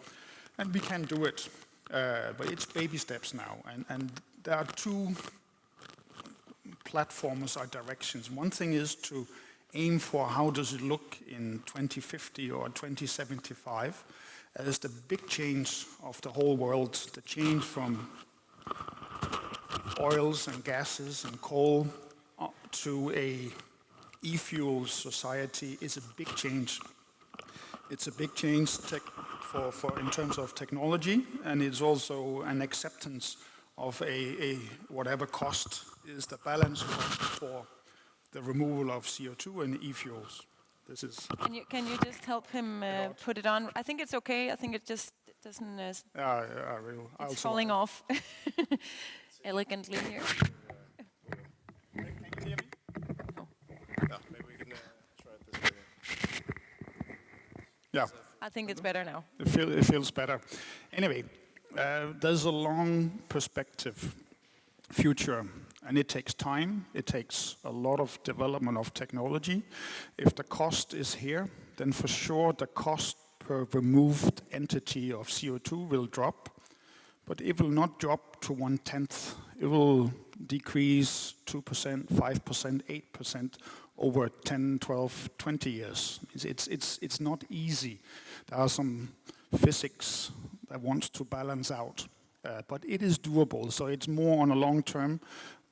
and we can do it. But it's baby steps now, and there are two platforms or directions. One thing is to aim for how does it look in 2050 or 2075 as the big change of the whole world, the change from oils and gases and coal to a e-fuel society is a big change. It's a big change in terms of technology, and it's also an acceptance of a whatever cost is the balance for the removal of CO2 and e-fuels. This is Can you just help him put it on? I think it's okay. I think it just doesn't. I'll It's falling off elegantly here. Can you hear me? Yeah, maybe we can try it this way. yeah. I think it's better now. It feels better. Anyway, there's a long perspective future, and it takes time. It takes a lot of development of technology. If the cost is here, then for sure the cost per removed entity of CO2 will drop, but it will not drop to 1/10. It will decrease 2%, 5%, 8% over 10, 12, 20 years. It's not easy. There are some physics that wants to balance out, but it is doable. So it's more on a long term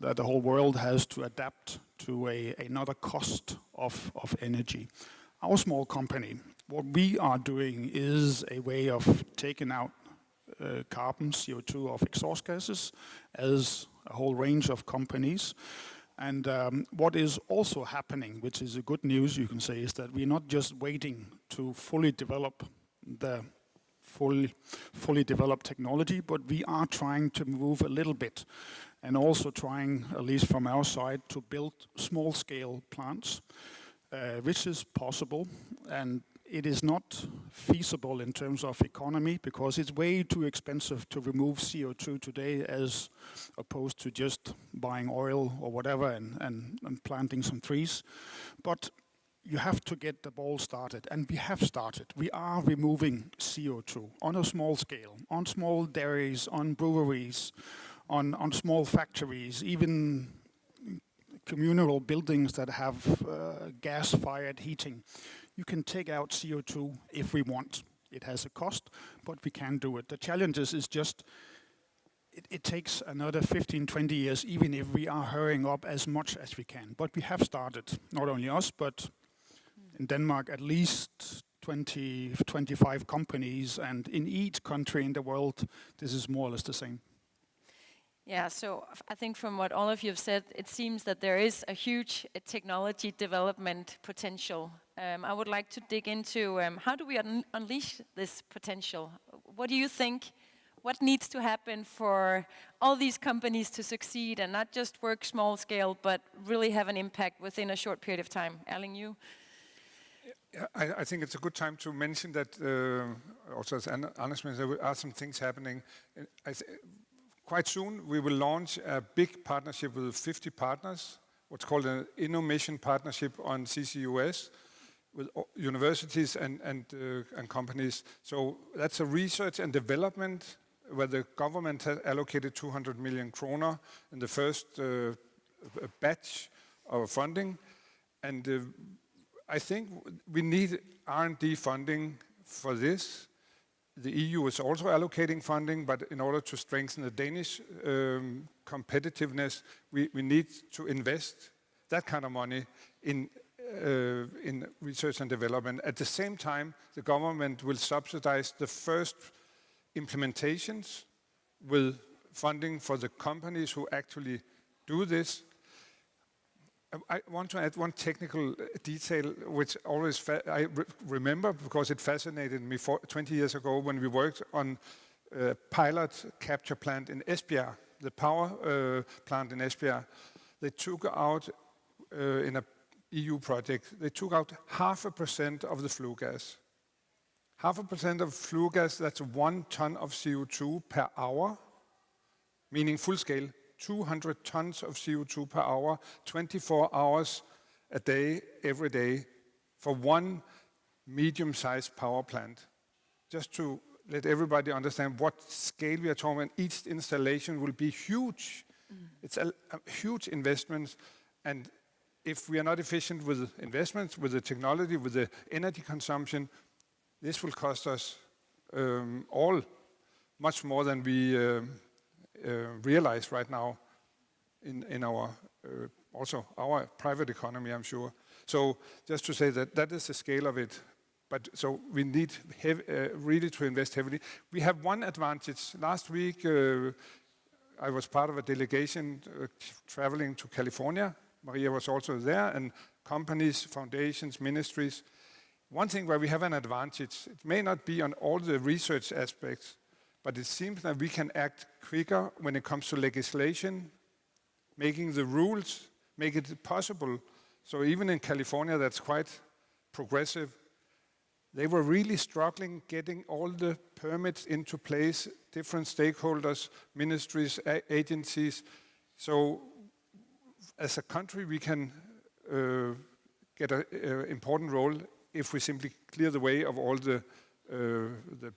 that the whole world has to adapt to another cost of energy. Our small company, what we are doing is a way of taking out carbon, CO2 of exhaust gases, as a whole range of companies. And what is also happening, which is a good news, you can say, is that we're not just waiting to fully develop the fully developed technology, but we are trying to move a little bit, and also trying, at least from our side, to build small-scale plants, which is possible, and it is not feasible in terms of economy because it's way too expensive to remove CO2 today as opposed to just buying oil or whatever and planting some trees. But you have to get the ball started, and we have started. We are removing CO2 on a small scale, on small dairies, on breweries, on small factories, even communal buildings that have gas-fired heating. You can take out CO2 if we want. It has a cost, but we can do it. The challenge is just, it takes another 15, 20 years, even if we are hurrying up as much as we can. But we have started, not only us, but in Denmark, at least 20, 25 companies, and in each country in the world, this is more or less the same. Yeah, so I think from what all of you have said, it seems that there is a huge technology development potential. I would like to dig into how do we unleash this potential? What do you think? What needs to happen for all these companies to succeed and not just work small scale, but really have an impact within a short period of time? Erling, you? I think it's a good time to mention that, also as Anders mentioned, there are some things happening. Quite soon, we will launch a big partnership with 50 partners, what's called an Innovation Partnership on CCUS, with universities and companies. So that's a research and development where the government has allocated 200 million kroner in the first batch of funding. And I think we need R&D funding for this. The EU is also allocating funding, but in order to strengthen the Danish competitiveness, we need to invest that kind of money in research and development. At the same time, the government will subsidize the first implementations with funding for the companies who actually do this. I want to add one technical detail, which always I remember because it fascinated me 20 years ago when we worked on a pilot capture plant in Esbjerg, the power plant in Esbjerg. They took out, in a EU project, they took out 0.5% of the flue gas. 0.5% of flue gas, that's 1 ton of CO2 per hour, meaning full scale. 200 tons of CO2 per hour, 24 hours a day, every day, for one medium-sized power plant. Just to let everybody understand what scale we are talking about, each installation will be huge. It's a huge investment, and if we are not efficient with investments, with the technology, with the energy consumption, this will cost us all much more than we realize right now in our also our private economy, I'm sure. So just to say that that is the scale of it. But so we need really to invest heavily. We have one advantage. Last week I was part of a delegation traveling to California Maria was also there, and companies, foundations, ministries. One thing where we have an advantage, it may not be on all the research aspects, but it seems that we can act quicker when it comes to legislation, making the rules, make it possible. So even in California, that's quite progressive. They were really struggling getting all the permits into place, different stakeholders, ministries, agencies. So as a country, we can get an important role if we simply clear the way of all the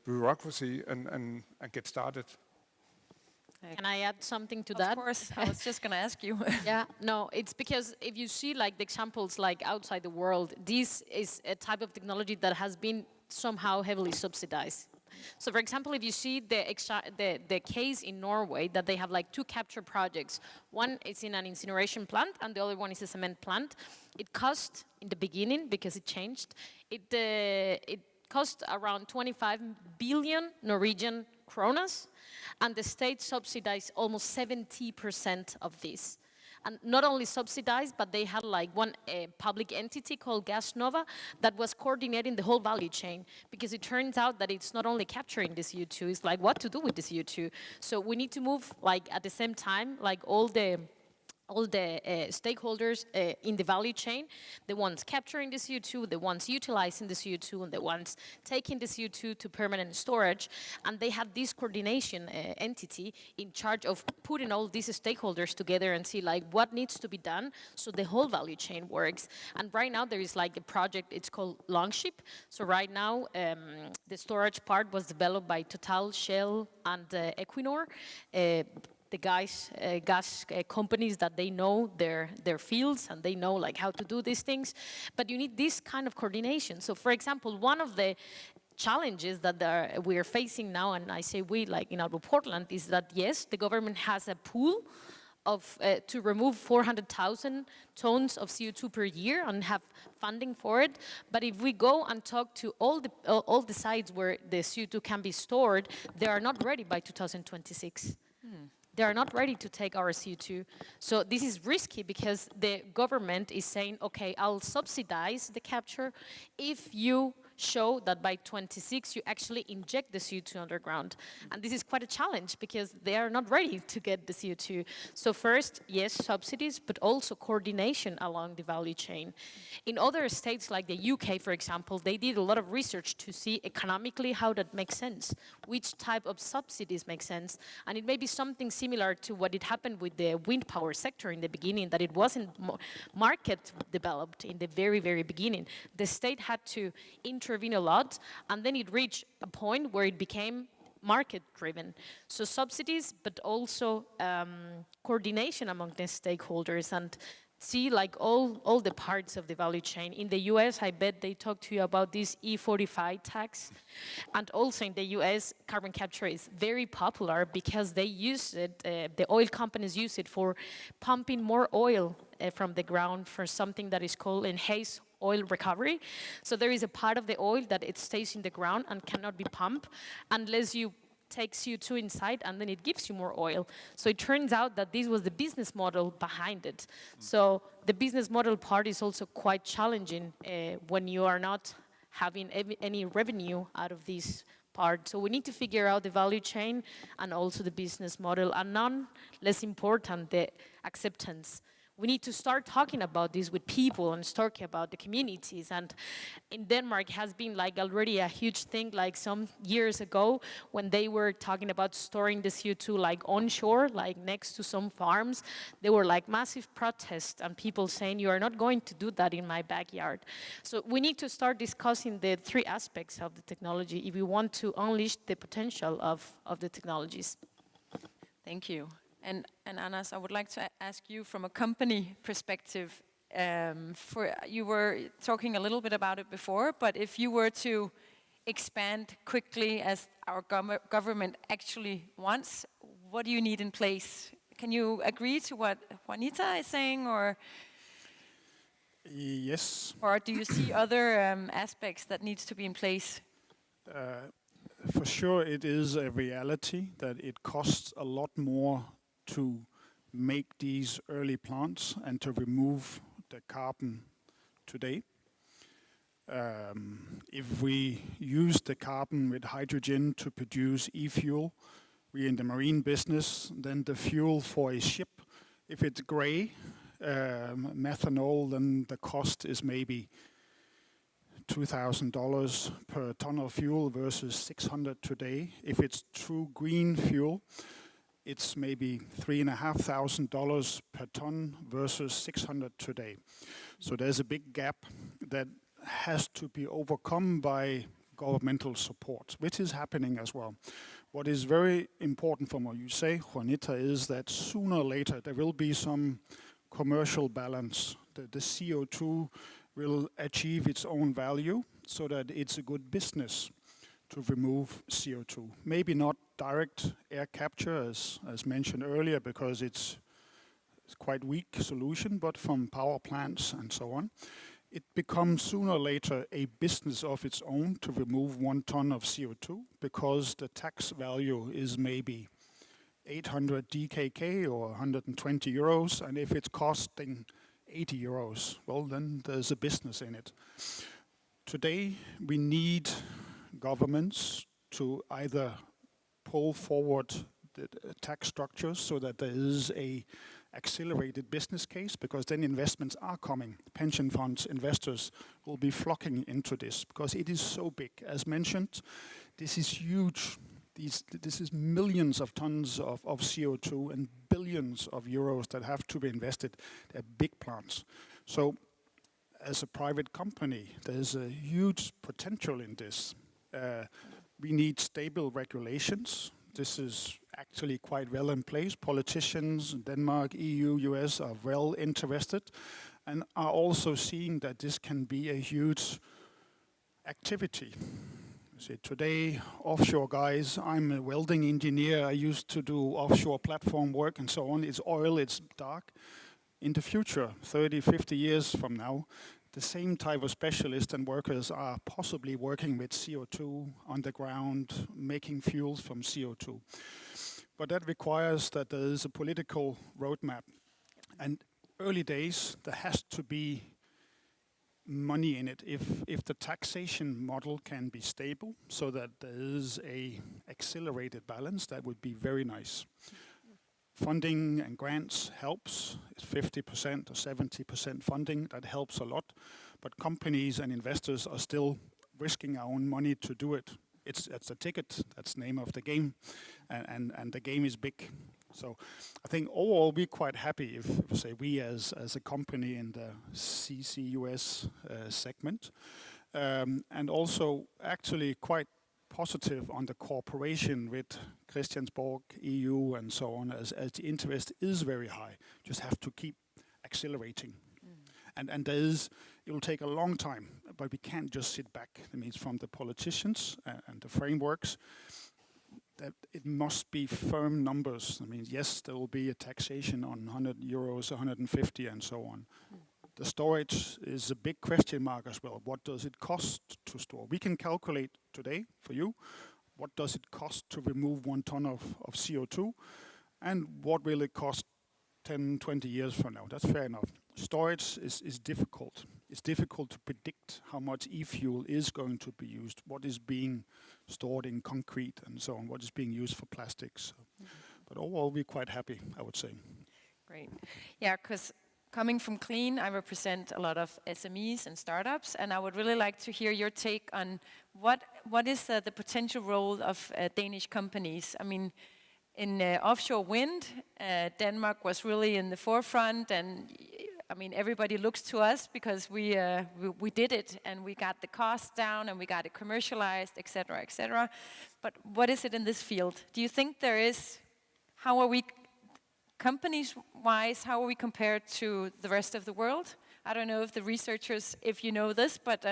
bureaucracy and get started. Can I add something to that? Of course, I was just going to ask you. Yeah, no, it's because if you see like the examples like outside the world, this is a type of technology that has been somehow heavily subsidized. So for example, if you see the case in Norway that they have like 2 capture projects, one is in an incineration plant and the other one is a cement plant. It cost in the beginning, because it changed, it cost around 25 billion Norwegian kronas, and the state subsidized almost 70% of this. And not only subsidized, but they had like one public entity called Gassnova that was coordinating the whole value chain, because it turns out that it's not only capturing the CO2, it's like what to do with the CO2. So we need to move like at the same time, like all the stakeholders in the value chain, the ones capturing the CO2, the ones utilizing the CO2, and the ones taking the CO2 to permanent storage. And they have this coordination entity in charge of putting all these stakeholders together and see like what needs to be done so the whole value chain works. And right now there is like a project, it's called Longship. So right now the storage part was developed by Total, Shell, and Equinor. The gas companies that they know their fields and they know like how to do these things, but you need this kind of coordination. So for example, one of the challenges that we are facing now, and I say we like in Aalborg Portland, is that yes, the government has a pool of to remove 400,000 tons of CO2 per year and have funding for it. But if we go and talk to all the sites where the CO2 can be stored, they are not ready by 2026. They are not ready to take our CO2. So this is risky because the government is saying, okay, I'll subsidize the capture if you show that by 26 you actually inject the CO2 underground. And this is quite a challenge because they are not ready to get the CO2. So first, yes, subsidies, but also coordination along the value chain. In other states like the UK, for example, they did a lot of research to see economically how that makes sense, which type of subsidies make sense. And it may be something similar to what had happened with the wind power sector in the beginning, that it wasn't market developed in the very, very beginning. The state had to intervene a lot, and then it reached a point where it became market-driven. So subsidies, but also coordination among the stakeholders and see like all the parts of the value chain. In the US, I bet they talk to you about this E45 tax. And also in the US, carbon capture is very popular because they use it, the oil companies use it for pumping more oil from the ground for something that is called enhanced oil recovery. So there is a part of the oil that it stays in the ground and cannot be pumped unless you take CO2 inside and then it gives you more oil. So it turns out that this was the business model behind it. So the business model part is also quite challenging when you are not having any revenue out of this part. So we need to figure out the value chain and also the business model, and none less important, the acceptance. We need to start talking about this with people and talking about the communities. And in Denmark has been like already a huge thing, like some years ago when they were talking about storing the CO2 like onshore, like next to some farms. There were like massive protests and people saying, you are not going to do that in my backyard. So we need to start discussing the 3 aspects of the technology if we want to unleash the potential of the technologies. Thank you. And Anders, I would like to ask you from a company perspective, you were talking a little bit about it before, but if you were to expand quickly as our government actually wants, what do you need in place? Can you agree to what Juanita is saying, or? Yes. Or do you see other aspects that needs to be in place? For sure, it is a reality that it costs a lot more to make these early plants and to remove the carbon today. If we use the carbon with hydrogen to produce e-fuel, we're in the marine business, then the fuel for a ship, if it's gray methanol, then the cost is maybe $2,000 per ton of fuel versus $600 today. If it's true green fuel, it's maybe $3,500 per ton versus $600 today. So there's a big gap that has to be overcome by governmental support, which is happening as well. What is very important from what you say, Juanita, is that sooner or later there will be some commercial balance. The CO2 will achieve its own value so that it's a good business to remove CO2. Maybe not direct air capture as mentioned earlier, because it's quite weak solution, but from power plants and so on. It becomes sooner or later a business of its own to remove 1 ton of CO2, because the tax value is maybe 800 DKK or 120 euros, and if it's costing 80 euros, well, then there's a business in it. Today, we need governments to either pull forward the tax structures so that there is a accelerated business case, because then investments are coming. Pension funds, investors will be flocking into this because it is so big. As mentioned, this is huge. This is millions of tons of CO2 and billions of euros that have to be invested. They're big plants. So as a private company, there's a huge potential in this. We need stable regulations. This is actually quite well in place. Politicians, Denmark, EU, US are well interested and are also seeing that this can be a huge activity. See, today, offshore guys, I'm a welding engineer. I used to do offshore platform work and so on. It's oil, it's dark. In the future, 30, 50 years from now, the same type of specialists and workers are possibly working with CO2 on the ground, making fuels from CO2. But that requires that there is a political roadmap. And early days, there has to be money in it. If the taxation model can be stable so that there is a accelerated balance, that would be very nice. Funding and grants helps. It's 50% or 70% funding. That helps a lot. But companies and investors are still risking our own money to do it. It's a ticket. That's the name of the game. And the game is big. So I think overall we're quite happy if say we as a company in the CCUS segment. And also actually quite positive on the cooperation with Christiansborg, EU, and so on, as the interest is very high. Just have to keep accelerating. And it will take a long time, but we can't just sit back. That means from the politicians and the frameworks, that it must be firm numbers. I mean, yes, there will be a taxation on 100 euros, 150, and so on. The storage is a big question mark as well. What does it cost to store? We can calculate today for you, what does it cost to remove 1 ton of CO2, and what will it cost 10, 20 years from now? That's fair enough. Storage is difficult. It's difficult to predict how much e-fuel is going to be used, what is being stored in concrete and so on, what is being used for plastics. But overall, we're quite happy, I would say. Great. Yeah, because coming from Clean, I represent a lot of SMEs and startups, and I would really like to hear your take on what is the potential role of Danish companies. I mean, in offshore wind, Denmark was really in the forefront, and I mean, everybody looks to us because we did it, and we got the costs down, and we got it commercialized, et cetera, et cetera. But what is it in this field? Do you think there is, how are we, companies-wise, how are we compared to the rest of the world? I don't know if the researchers, if you know this, but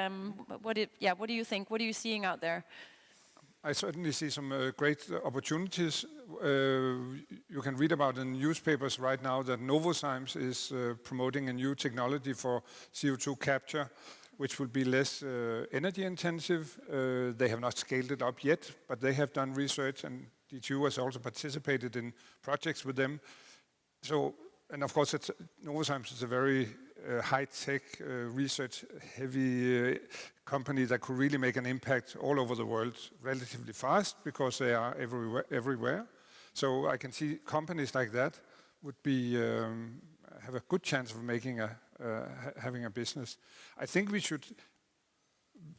what do you think? What are you seeing out there? I certainly see some great opportunities. You can read about in newspapers right now that Novozymes is promoting a new technology for CO2 capture, which will be less energy intensive. They have not scaled it up yet, but they have done research, and DTU has also participated in projects with them. So and of course, Novozymes is a very high-tech, research-heavy company that could really make an impact all over the world relatively fast because they are everywhere. So I can see companies like that would be have a good chance of making having a business. I think we should,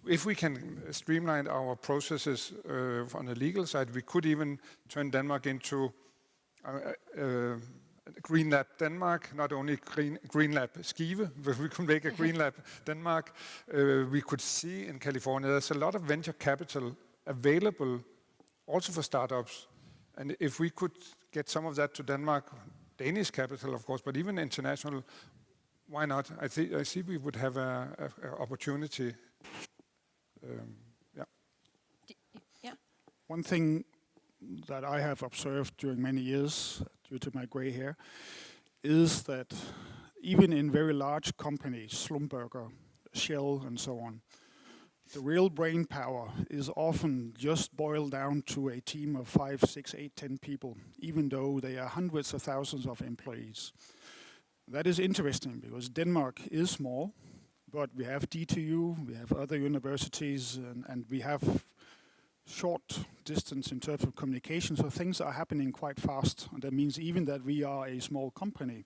if we can streamline our processes on the legal side, we could even turn Denmark into Green Lab Denmark, not only Green Lab Skive, but we could make a Green Lab Denmark. We could see in California there's a lot of venture capital available also for startups. And if we could get some of that to Denmark, Danish capital of course, but even international, why not? I see we would have an opportunity. Yeah. One thing that I have observed during many years, due to my gray hair, is that even in very large companies, Schlumberger, Shell, and so on, the real brain power is often just boiled down to a team of 5, 6, 8, 10 people, even though they are hundreds of thousands of employees. That is interesting because Denmark is small, but we have DTU, we have other universities, and we have short distance in terms of communication, so things are happening quite fast. And that means even that we are a small company,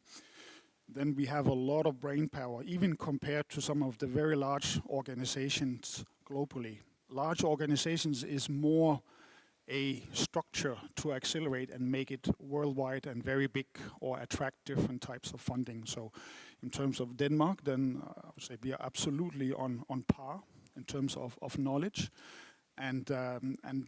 then we have a lot of brain power, even compared to some of the very large organizations globally. Large organizations is more a structure to accelerate and make it worldwide and very big or attract different types of funding. So in terms of Denmark, then I would say we are absolutely on par in terms of knowledge. And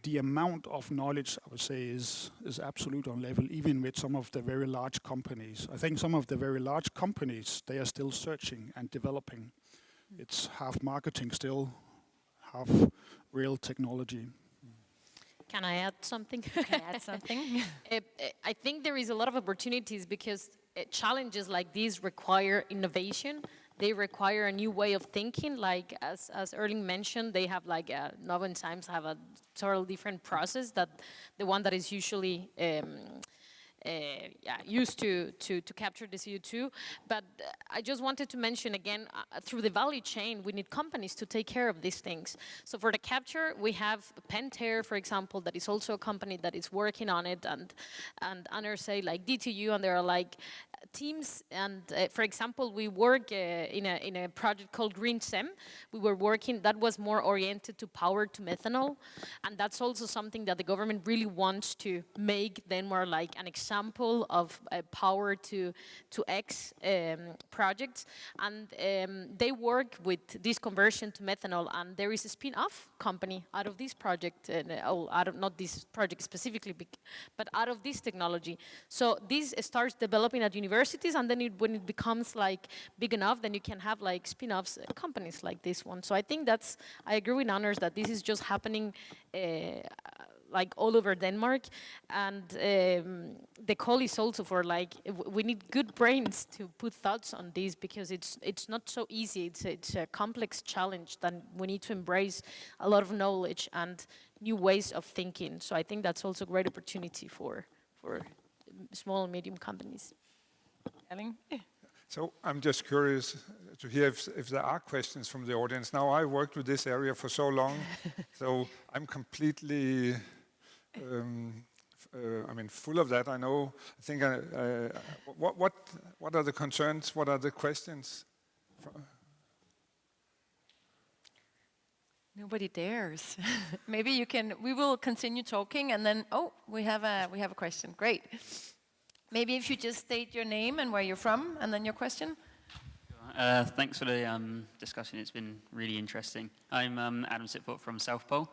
the amount of knowledge, I would say, is absolute on level, even with some of the very large companies. I think some of the very large companies, they are still searching and developing. It's half marketing still, half real technology. Can I add something? Can I add something? I think there is a lot of opportunities because challenges like these require innovation. They require a new way of thinking. Like as Erling mentioned, they have like Novozymes have a totally different process that the one that is usually used to capture the CO2. But I just wanted to mention again, through the value chain, we need companies to take care of these things. So for the capture, we have Pentair, for example, that is also a company that is working on it, and others say like DTU, and there are like teams. And for example, we work in a project called Green SEM. We were working, that was more oriented to power to methanol, and that's also something that the government really wants to make Denmark like an example of power to X projects. And they work with this conversion to methanol, and there is a spin-off company out of this project, not this project specifically, but out of this technology. So this starts developing at universities, and then when it becomes like big enough, then you can have like spin-offs companies like this one. So I think I agree with Anders that this is just happening like all over Denmark, and the call is also for like we need good brains to put thoughts on this, because it's not so easy. It's a complex challenge that we need to embrace a lot of knowledge and new ways of thinking. So I think that's also a great opportunity for small and medium companies. Erling? So I'm just curious to hear if there are questions from the audience. Now, I worked with this area for so long, so I'm completely, full of that. I know. I think. What are the concerns? What are the questions? Nobody dares. Maybe you can. We will continue talking, and then we have a question. Great. Maybe if you just state your name and where you're from, and then your question. Thanks for the discussion. It's been really interesting. I'm Adam Sitford from South Pole.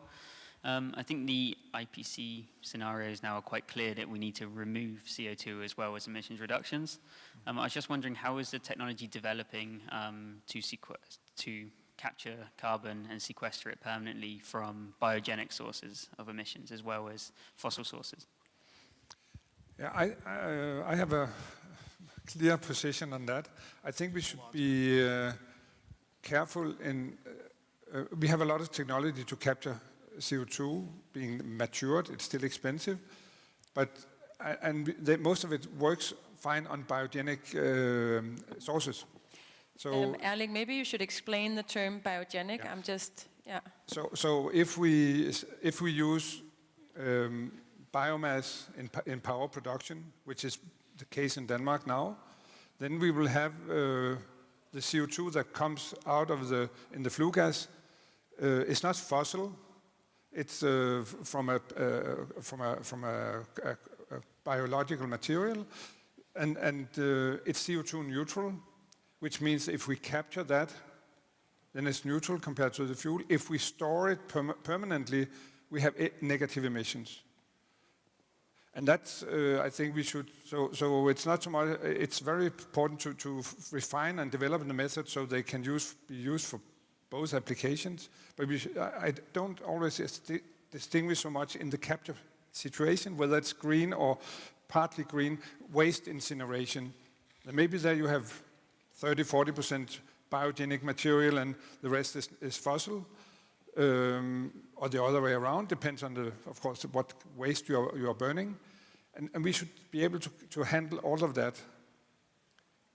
I think the IPC scenarios now are quite clear that we need to remove CO2 as well as emissions reductions. I was just wondering, how is the technology developing to capture carbon and sequester it permanently from biogenic sources of emissions as well as fossil sources? Yeah, I have a clear position on that. I think we should be careful we have a lot of technology to capture CO2 being matured. It's still expensive, but most of it works find on biogenic sources. So, Erling, maybe you should explain the term biogenic. I'm just, yeah. so if we use biomass in power production, which is the case in Denmark now, then we will have the CO2 that comes out of in the flue gas. It's not fossil. It's from a biological material, and it's CO2 neutral, which means if we capture that, then it's neutral compared to the fuel. If we store it permanently, we have negative emissions. And that's, I think we should, so it's not so much, it's very important to refine and develop the method so they can be used for both applications. But I don't always distinguish so much in the capture situation, whether it's green or partly green, waste incineration. And maybe there you have 30-40% biogenic material and the rest is fossil. Or the other way around, depends on of course, what waste you are burning. And we should be able to handle all of that.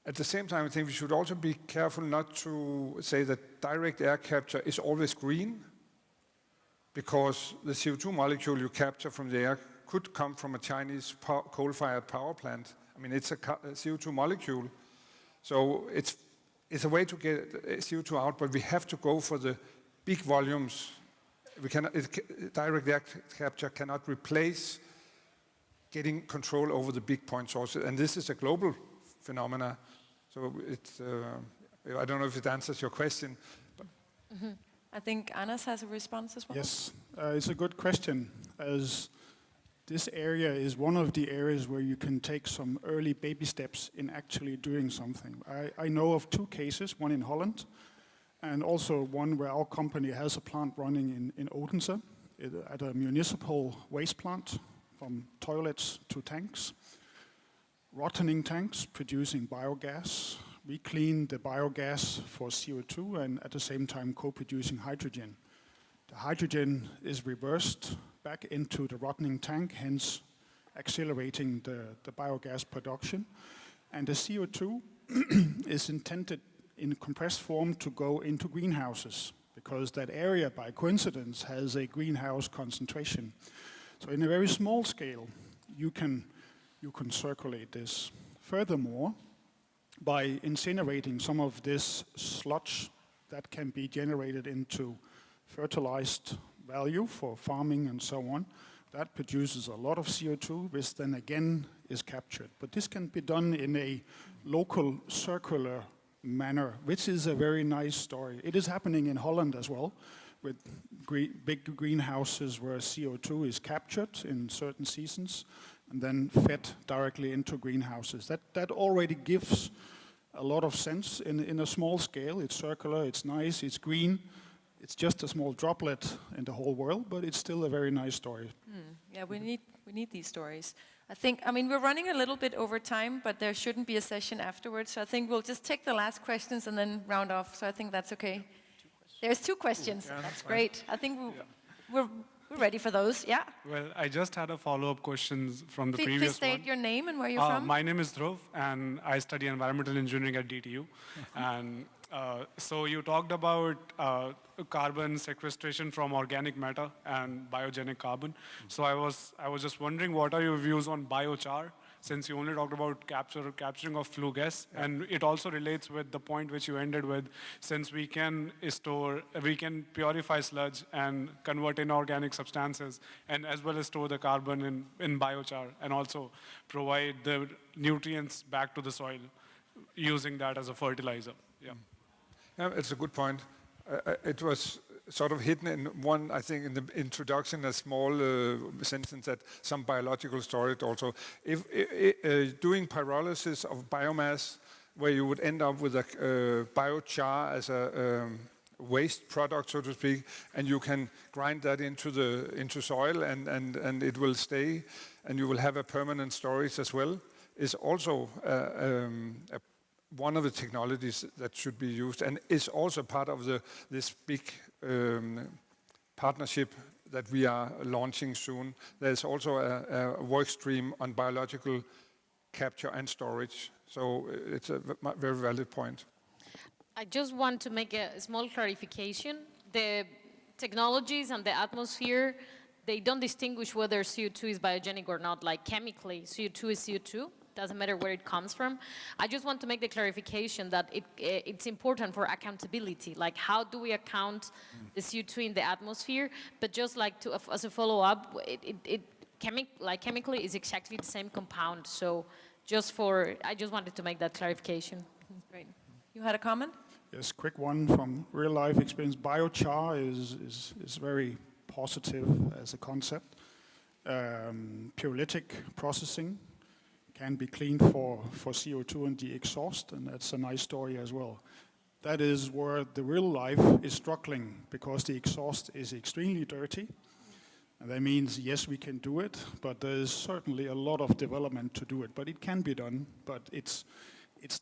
At the same time, I think we should also be careful not to say that direct air capture is always green, because the CO2 molecule you capture from the air could come from a Chinese coal-fired power plant. I mean, it's a CO2 molecule. So it's a way to get CO2 out, but we have to go for the big volumes. Direct air capture cannot replace getting control over the big point sources. And this is a global phenomena. So I don't know if it answers your question. But I think Anders has a response as well. Yes, it's a good question, as this area is one of the areas where you can take some early baby steps in actually doing something. I know of 2 cases, one in Holland, and also one where our company has a plant running in Odense at a municipal waste plant, from toilets to tanks, rotting tanks producing biogas. We clean the biogas for CO2 and at the same time co-producing hydrogen. The hydrogen is reversed back into the rotting tank, hence accelerating the biogas production. And the CO2 is intended in compressed form to go into greenhouses, because that area, by coincidence, has a greenhouse concentration. So in a very small scale, you can circulate this. Furthermore, by incinerating some of this sludge that can be generated into fertilized value for farming and so on, that produces a lot of CO2, which then again is captured. But this can be done in a local circular manner, which is a very nice story. It is happening in Holland as well, with big greenhouses where CO2 is captured in certain seasons and then fed directly into greenhouses. That already gives a lot of sense in a small scale. It's circular, it's nice, it's green. It's just a small droplet in the whole world, but it's still a very nice story. Yeah, we need these stories. I mean, we're running a little bit over time, but there shouldn't be a session afterwards. So I think we'll just take the last questions and then round off. So I think that's okay. There's 2 questions. Yeah, that's great. I think we're ready for those. Yeah. Well, I just had a follow-up question from the Please previous state one. your name and where you're from. My name is Dhruv, and I study environmental engineering at DTU. And so you talked about carbon sequestration from organic matter and biogenic carbon. So I was just wondering, what are your views on biochar? Since you only talked about capturing of flue gas, and it also relates with the point which you ended with, since we can purify sludge and convert inorganic substances, and as well as store the carbon in biochar, and also provide the nutrients back to the soil, using that as a fertilizer. Yeah. Yeah, it's a good point. It was sort of hidden in one, I think, in the introduction, a small sentence that some biological storage also. If doing pyrolysis of biomass, where you would end up with a biochar as a waste product, so to speak, and you can grind that into soil and it will stay, and you will have a permanent storage as well, is also one of the technologies that should be used, and is also part of this big partnership that we are launching soon. There's also a work stream on biological capture and storage. So it's a very valid point. I just want to make a small clarification. The technologies and the atmosphere, they don't distinguish whether CO2 is biogenic or not. Like chemically, CO2 is CO2. Doesn't matter where it comes from. I just want to make the clarification that it's important for accountability. Like, how do we account the CO2 in the atmosphere? But just like as a follow-up, chemically is exactly the same compound. So I just wanted to make that clarification. Great. You had a comment? Yes, quick one from real life experience. Biochar is very positive as a concept. Pyrolytic processing can be cleaned for CO2 and the exhaust, and that's a nice story as well. That is where the real life is struggling, because the exhaust is extremely dirty. And that means, yes, we can do it, but there's certainly a lot of development to do it. But it can be done, but it's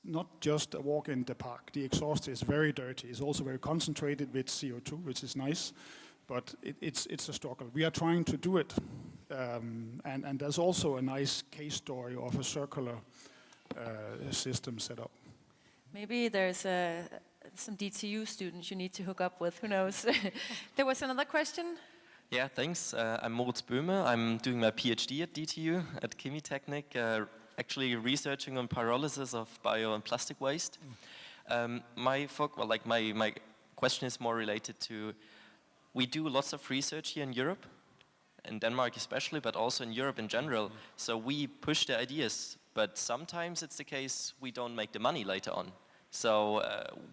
not just a walk in the park. The exhaust is very dirty. It's also very concentrated with CO2, which is nice, but it's a struggle. We are trying to do it. And there's also a nice case story of a circular system set up. Maybe there's some DTU students you need to hook up with, who knows? There was another question? Yeah, thanks. I'm Moritz Böhme. I'm doing my PhD at DTU, at Chemitechnik, actually researching on pyrolysis of bio and plastic waste. My question is more related to, we do lots of research here in Europe, in Denmark especially, but also in Europe in general. So we push the ideas, but sometimes it's the case we don't make the money later on. So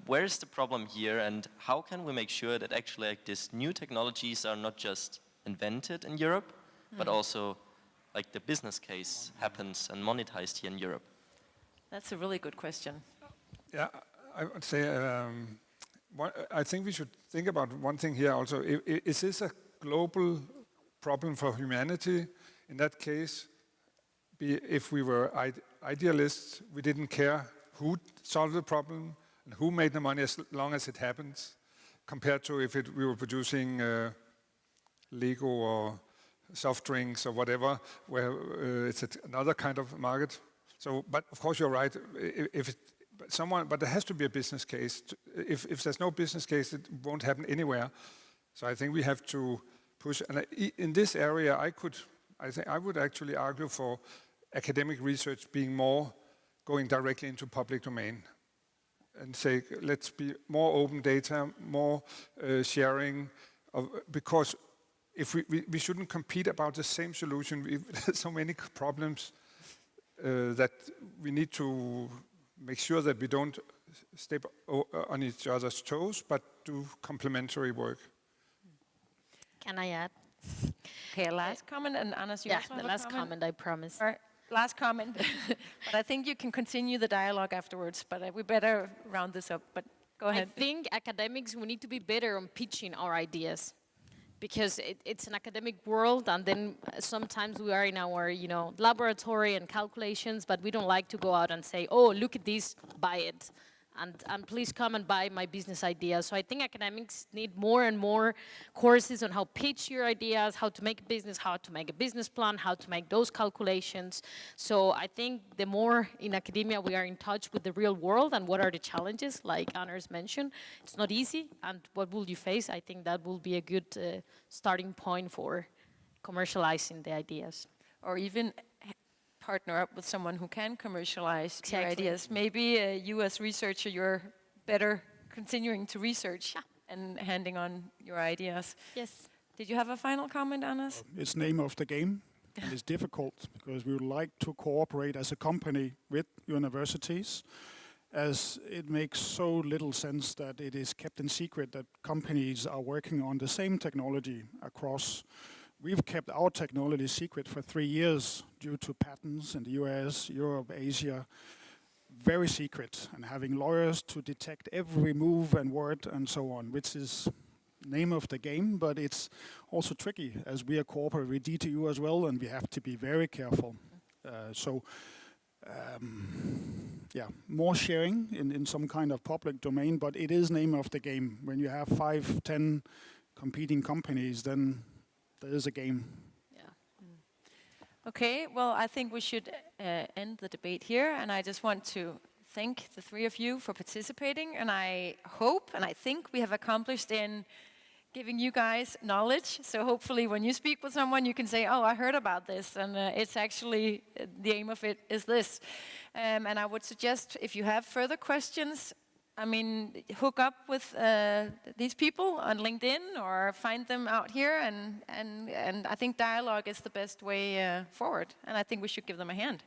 where's the problem here, and how can we make sure that actually these new technologies are not just invented in Europe, but also like the business case happens and monetized here in Europe? That's a really good question. Yeah, I would say, I think we should think about one thing here also. Is this a global problem for humanity? In that case, if we were idealists, we didn't care who solved the problem and who made the money as long as it happens, compared to if we were producing Lego or soft drinks or whatever, where it's another kind of market. So, but of course you're right. But there has to be a business case. If there's no business case, it won't happen anywhere. So I think we have to push. And in this area, I think I would actually argue for academic research being more going directly into public domain, and say, let's be more open data, more sharing, because if we shouldn't compete about the same solution. There's so many problems that we need to make sure that we don't step on each other's toes, but do complementary work. Can I add? Okay, last comment, and Anders, you also have the last comment, I promise. All right, last comment. But I think you can continue the dialogue afterwards, but we better round this up. But go ahead. I think academics, we need to be better on pitching our ideas, because it's an academic world, and then sometimes we are in our laboratory and calculations, but we don't like to go out and say, oh, look at this, buy it. And please come and buy my business ideas. So I think academics need more and more courses on how to pitch your ideas, how to make a business, how to make a business plan, how to make those calculations. So I think the more in academia we are in touch with the real world and what are the challenges, like Anders mentioned, it's not easy. And what will you face? I think that will be a good starting point for commercializing the ideas. Or even partner up with someone who can commercialize your ideas. Maybe you as researcher, you're better continuing to research and handing on your ideas. Yes. Did you have a final comment, Anders? It's name of the game, and it's difficult because we would like to cooperate as a company with universities, as it makes so little sense that it is kept in secret that companies are working on the same technology across. We've kept our technology secret for 3 years due to patents in the US, Europe, Asia, very secret, and having lawyers to detect every move and word and so on, which is name of the game, but it's also tricky as we are cooperating with DTU as well, and we have to be very careful. More sharing in some kind of public domain, but it is name of the game. When you have 5, 10 competing companies, then there is a game. Yeah. Okay, well, I think we should end the debate here, and I just want to thank the three of you for participating, and I hope and I think we have accomplished in giving you guys knowledge. So hopefully when you speak with someone, you can say, oh, I heard about this, and it's actually, the aim of it is this. And I would suggest, if you have further questions, I mean, hook up with these people on LinkedIn or find them out here, and I think dialogue is the best way forward, and I think we should give them a hand.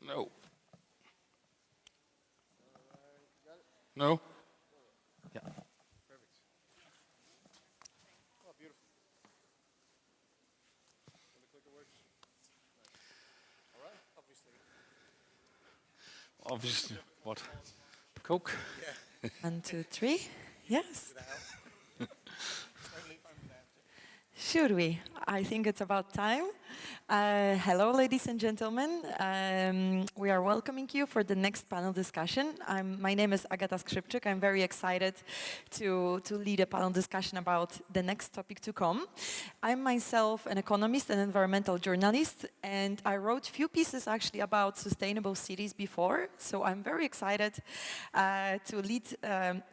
No. No? Yeah. Obviously. What? Coke? 1, 2, 3. Yes. Should we? I think it's about time. Hello, ladies and gentlemen. We are welcoming you for the next panel discussion. My name is Agata Skrzypczyk. I'm very excited to lead a panel discussion about the next topic to come. I'm myself an economist and environmental journalist, and I wrote few pieces actually about sustainable cities before, so I'm very excited to lead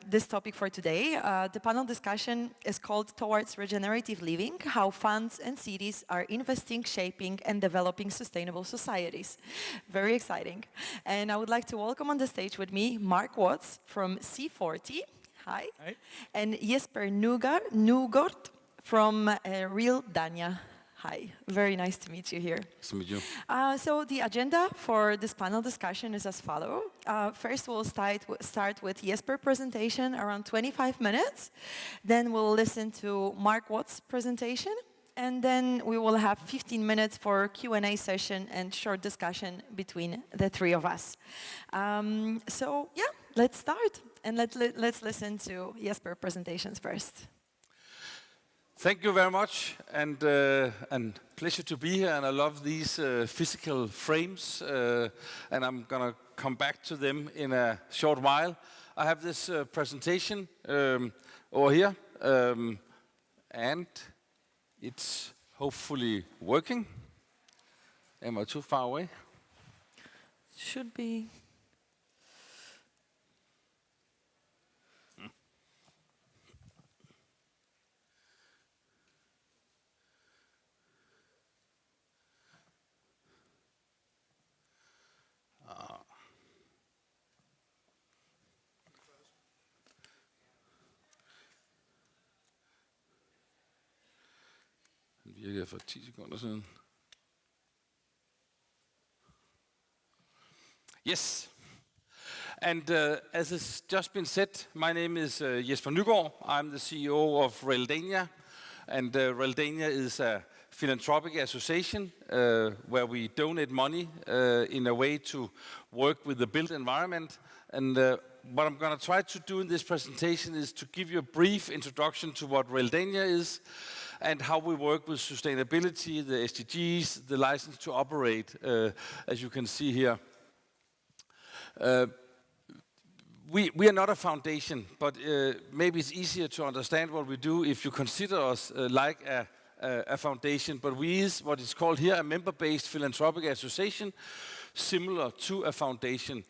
this topic for today. The panel discussion is called Towards Regenerative Living, How Funds and Cities are Investing, Shaping and Developing Sustainable Societies. Very exciting. And I would like to welcome on the stage with me Mark Watts from C40. Hi. Hi. And Jesper Nugård from Real Dania. Hi. Very nice to meet you here. Nice to meet you. So the agenda for this panel discussion is as follows. First, we'll start with Jesper's presentation, around 25 minutes. Then we'll listen to Mark Watts' presentation. And then we will have 15 minutes for Q&A session and short discussion between the three of us. So yeah, let's start. And let's listen to Jesper's presentations first. Thank you very much, and pleasure to be here. And I love these physical frames, and I'm gonna come back to them in a short while. I have this presentation over here, and it's hopefully working. Am I too far away? Should be. Den virkede for 10 sekunder siden. Yes. And as has just been said, my name is Jesper Nugård. I'm the CEO of Realdania. And Realdania is a philanthropic association where we donate money in a way to work with the built environment. And what I'm going to try to do in this presentation is to give you a brief introduction to what Realdania is and how we work with sustainability, the SDGs, the license to operate, as you can see here. We are not a foundation, but maybe it's easier to understand what we do if you consider us like a foundation. But we is what is called here a member-based philanthropic association, similar to a foundation.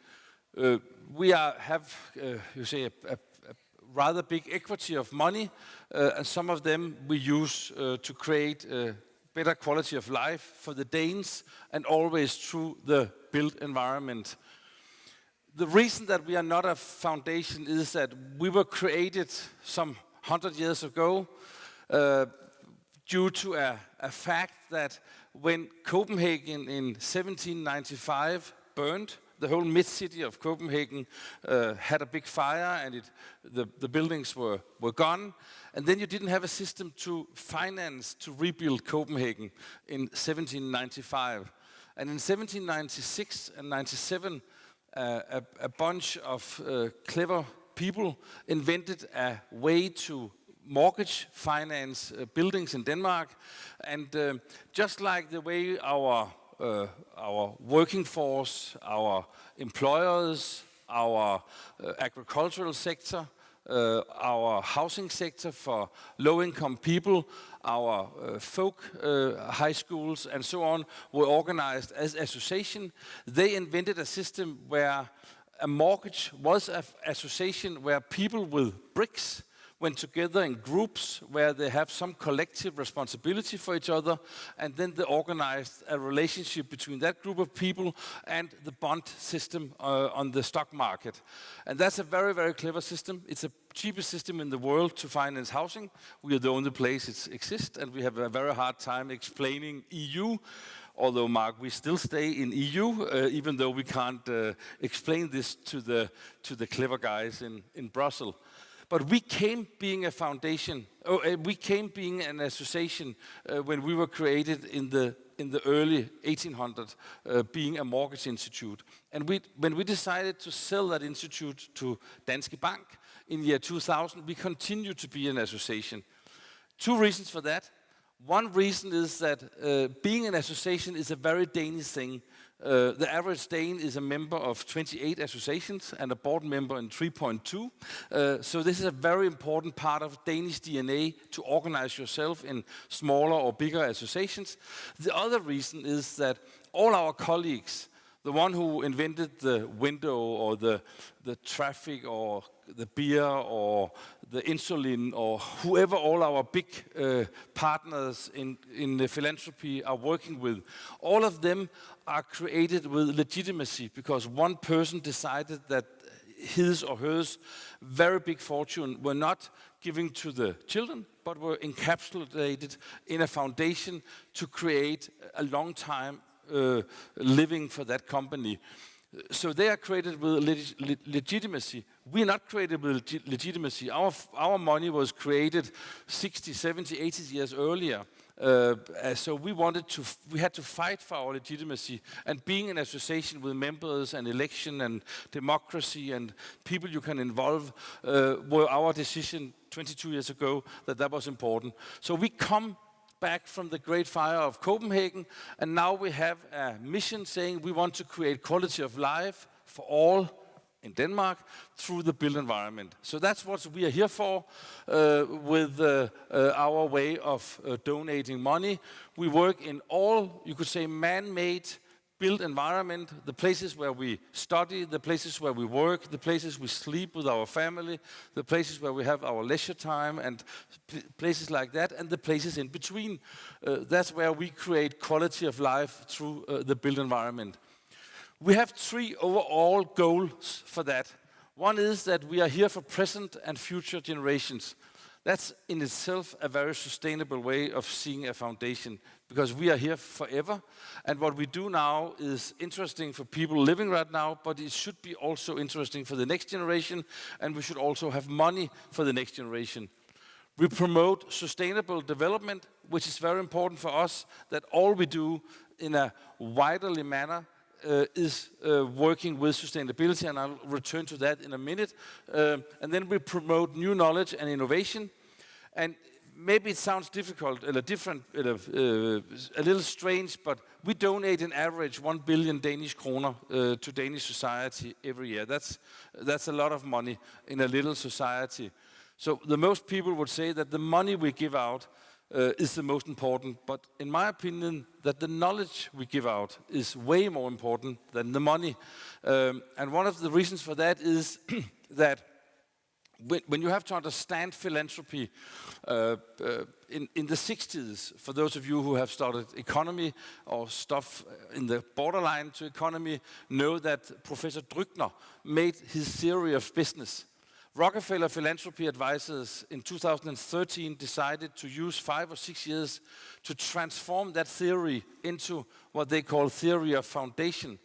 We have, you say, a rather big equity of money, and some of them we use to create better quality of life for the Danes, and always through the built environment. The reason that we are not a foundation is that we were created some 100 years ago due to a fact that when Copenhagen in 1795 burned, the whole mid-city of Copenhagen had a big fire, and the buildings were gone. And then you didn't have a system to finance to rebuild Copenhagen in 1795. And in 1796 and 97, a bunch of clever people invented a way to mortgage finance buildings in Denmark. And just like the way our working force, our employers, our agricultural sector, our housing sector for low-income people, our folk high schools and so on were organized as association. They invented a system where a mortgage was an association where people with bricks went together in groups where they have some collective responsibility for each other, and then they organized a relationship between that group of people and the bond system on the stock market. And that's a very, very clever system. It's the cheapest system in the world to finance housing. We are the only place it exists, and we have a very hard time explaining EU although, Mark, we still stay in EU, even though we can't explain this to the clever guys in Brussels. But we came being a foundation, we came being an association when we were created in the early 1800s, being a mortgage institute. And when we decided to sell that institute to Danske Bank in the year 2000, we continued to be an association. Two reasons for that. One reason is that being an association is a very Danish thing. The average Dane is a member of 28 associations and a board member in 3.2. So this is a very important part of Danish DNA to organize yourself in smaller or bigger associations. The other reason is that all our colleagues, the one who invented the window or the traffic or the beer or the insulin or whoever all our big partners in the philanthropy are working with, all of them are created with legitimacy because one person decided that his or hers very big fortune were not giving to the children, but were encapsulated in a foundation to create a long time living for that company. So they are created with legitimacy. We are not created with legitimacy. Our money was created 60, 70, 80 years earlier. So we had to fight for our legitimacy, and being an association with members and election and democracy and people you can involve were our decision 22 years ago that was important. So we come back from the Great Fire of Copenhagen, and now we have a mission saying we want to create quality of life for all in Denmark through the built environment. So that's what we are here for with our way of donating money. We work in all, you could say, man-made built environment, the places where we study, the places where we work, the places we sleep with our family, the places where we have our leisure time and places like that, and the places in between. That's where we create quality of life through the built environment. We have three overall goals for that. One is that we are here for present and future generations. That's in itself a very sustainable way of seeing a foundation, because we are here forever, and what we do now is interesting for people living right now, but it should be also interesting for the next generation, and we should also have money for the next generation. We promote sustainable development, which is very important for us, that all we do in a widerly manner is working with sustainability, and I'll return to that in a minute. And then we promote new knowledge and innovation. And maybe it sounds difficult, different, a little strange, but we donate in average 1 billion Danish kroner to Danish society every year. That's a lot of money in a little society. So the most people would say that the money we give out is the most important, but in my opinion, that the knowledge we give out is way more important than the money. And one of the reasons for that is that when you have to understand philanthropy in the 60s, for those of you who have studied economy or stuff in the borderline to economy, know that Professor Drückner made his theory of business. Rockefeller Philanthropy Advisors in 2013 decided to use 5 or 6 years to transform that theory into what they call theory of foundation.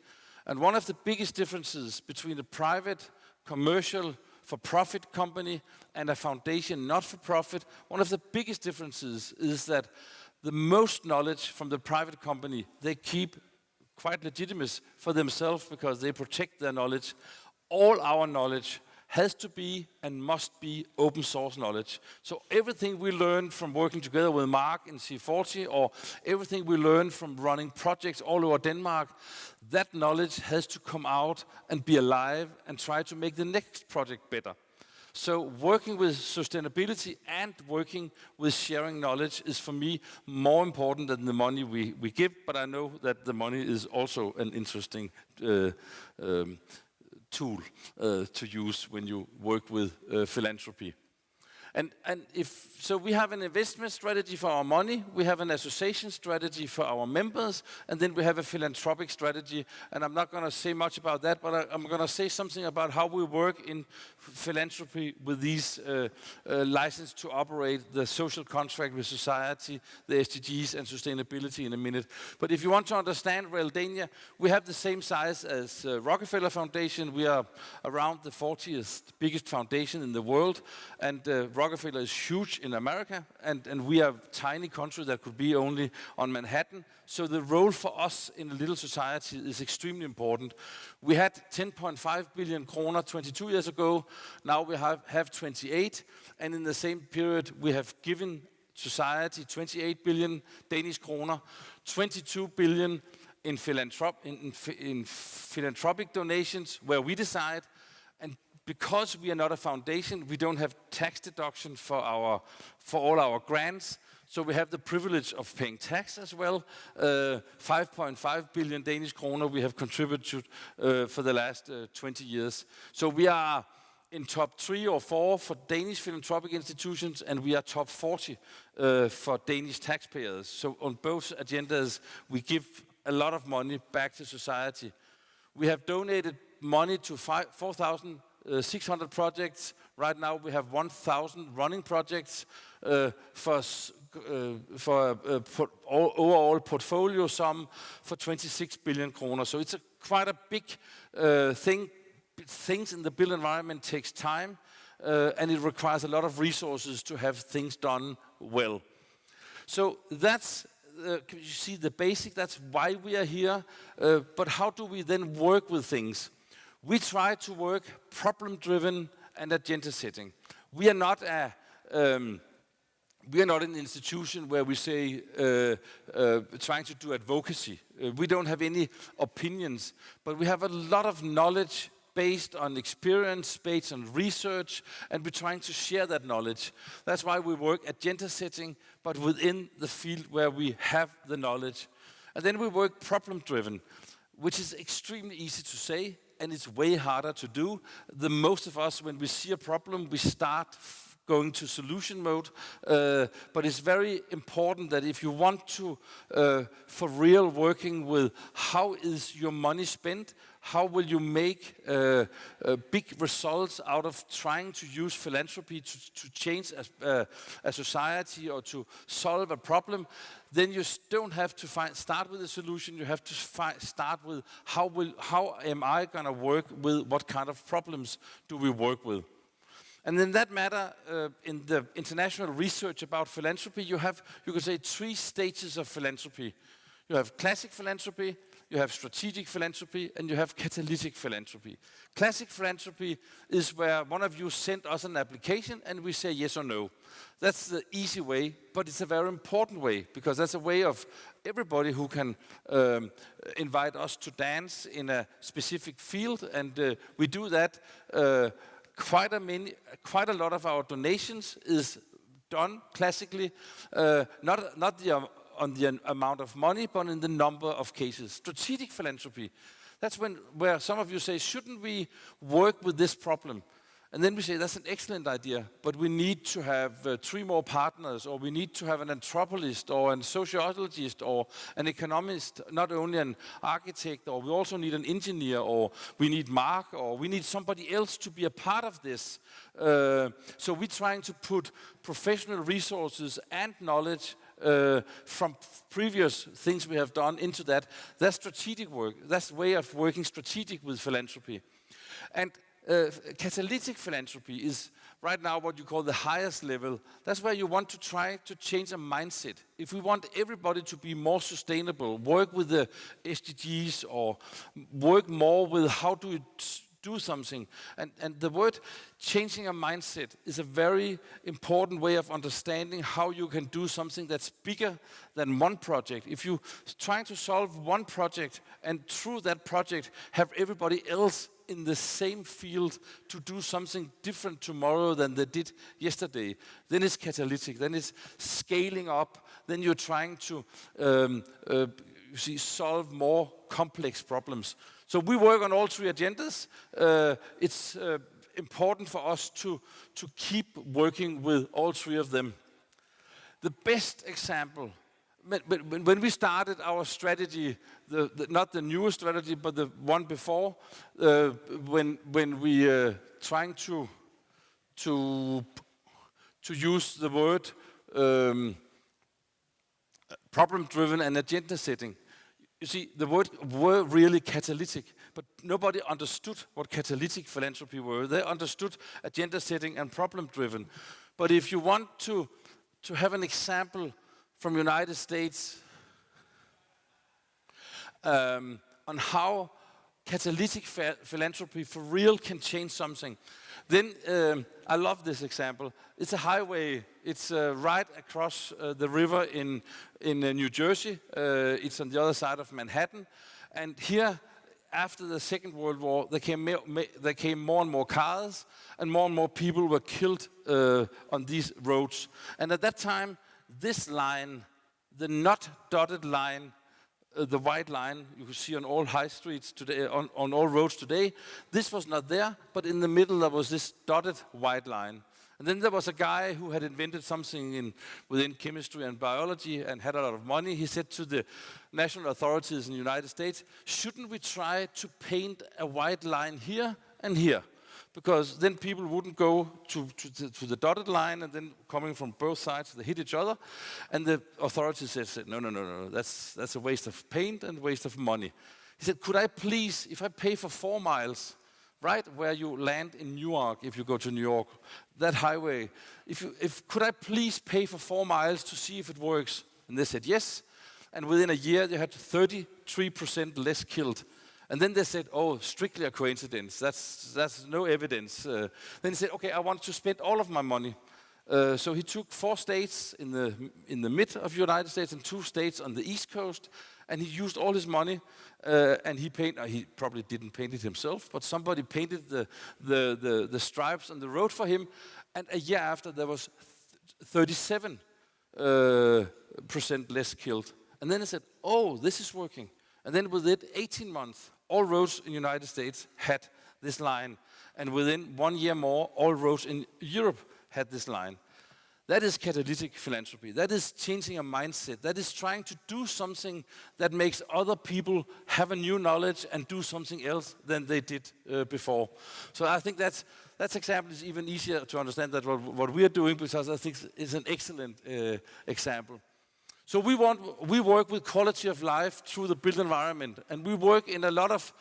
And one of the biggest differences between a private, commercial, for-profit company and a foundation not-for-profit, one of the biggest differences is that the most knowledge from the private company, they keep quite legitimate for themselves because they protect their knowledge. All our knowledge has to be and must be open source knowledge. So everything we learn from working together with Mark in C40, or everything we learn from running projects all over Denmark, that knowledge has to come out and be alive and try to make the next project better. So working with sustainability and working with sharing knowledge is for me more important than the money we give, but I know that the money is also an interesting tool to use when you work with philanthropy. And so we have an investment strategy for our money, we have an association strategy for our members, and then we have a philanthropic strategy. And I'm not going to say much about that, but I'm going to say something about how we work in philanthropy with these license to operate, the social contract with society, the SDGs and sustainability in a minute. But if you want to understand Realdania, we have the same size as Rockefeller Foundation. We are around the 40th biggest foundation in the world, and Rockefeller is huge in America, and we are a tiny country that could be only on Manhattan. So the role for us in a little society is extremely important. We had 10.5 billion kroner 22 years ago. Now we have 28, and in the same period we have given society 28 billion Danish kroner, 22 billion in philanthropic donations where we decide. And because we are not a foundation, we don't have tax deduction for all our grants. So we have the privilege of paying tax as well. 5.5 billion Danish kroner we have contributed for the last 20 years. So we are in top 3 or 4 for Danish philanthropic institutions, and we are top 40 for Danish taxpayers. So on both agendas, we give a lot of money back to society. We have donated money to 4,600 projects. Right now we have 1,000 running projects for overall portfolio sum for 26 billion kroner. So it's quite a big thing. Things in the built environment takes time, and it requires a lot of resources to have things done well. So that's, you see the basic, that's why we are here. But how do we then work with things? We try to work problem-driven and agenda setting. We are not an institution where we say trying to do advocacy. We don't have any opinions, but we have a lot of knowledge based on experience, based on research, and we're trying to share that knowledge. That's why we work agenda setting, but within the field where we have the knowledge. And then we work problem-driven, which is extremely easy to say, and it's way harder to do. The most of us, when we see a problem, we start going to solution mode. But it's very important that if you want to, for real, working with how is your money spent, how will you make big results out of trying to use philanthropy to change a society or to solve a problem, then you don't have to start with a solution. You have to start with how am I going to work with, what kind of problems do we work with? And in that matter, in the international research about philanthropy, you could say 3 stages of philanthropy. You have classic philanthropy, you have strategic philanthropy, and you have catalytic philanthropy. Classic philanthropy is where one of you sent us an application and we say yes or no. That's the easy way, but it's a very important way, because that's a way of everybody who can invite us to dance in a specific field, and we do that. Quite a lot of our donations is done classically, not on the amount of money, but in the number of cases. Strategic philanthropy, that's where some of you say, shouldn't we work with this problem? And then we say, that's an excellent idea, but we need to have 3 more partners, or we need to have an anthropologist, or a sociologist, or an economist, not only an architect, or we also need an engineer, or we need Mark, or we need somebody else to be a part of this. So we're trying to put professional resources and knowledge from previous things we have done into that. That's strategic work. That's the way of working strategic with philanthropy. And catalytic philanthropy is right now what you call the highest level. That's where you want to try to change a mindset. If we want everybody to be more sustainable, work with the SDGs, or work more with how do you do something. And the word changing a mindset is a very important way of understanding how you can do something that's bigger than one project. If you try to solve one project and through that project have everybody else in the same field to do something different tomorrow than they did yesterday, then it's catalytic, then it's scaling up, then you're trying to solve more complex problems. So we work on all 3 agendas. It's important for us to keep working with all three of them. The best example, when we started our strategy, not the newest strategy, but the one before, when we trying to use the word problem-driven and agenda setting. You see, the word were really catalytic, but nobody understood what catalytic philanthropy were. They understood agenda setting and problem-driven. But if you want to have an example from United States on how catalytic philanthropy for real can change something, then I love this example. It's a highway. It's right across the river in New Jersey. It's on the other side of Manhattan. And here, after the Second World War, there came more and more cars, and more people were killed on these roads. And at that time, this line, the not dotted line, the white line you can see on all high streets today, on all roads today, this was not there, but in the middle there was this dotted white line. And then there was a guy who had invented something within chemistry and biology and had a lot of money. He said to the national authorities in the United States, shouldn't we try to paint a white line here and here? Because then people wouldn't go to the dotted line, and then coming from both sides, they hit each other. And the authorities said, no, that's a waste of paint and waste of money. He said, could I please, if I pay for 4 miles, right where you land in Newark, if you go to New York, that highway, could I please pay for 4 miles to see if it works? And they said yes. And within a year, they had 33% less killed. And then they said, oh, strictly a coincidence. That's no evidence. Then he said, okay, I want to spend all of my money. So he took 4 states in the mid of the United States and 2 states on the East Coast, and he used all his money. And he probably didn't paint it himself, but somebody painted the stripes on the road for him. And a year after, there was 37% less killed. And then he said, oh, this is working. And then within 18 months, all roads in the United States had this line. And within 1 year more, all roads in Europe had this line. That is catalytic philanthropy. That is changing a mindset. That is trying to do something that makes other people have a new knowledge and do something else than they did before. So I think that example is even easier to understand than what we are doing, because I think it's an excellent example. So we work with quality of life through the built environment, and we work in a lot of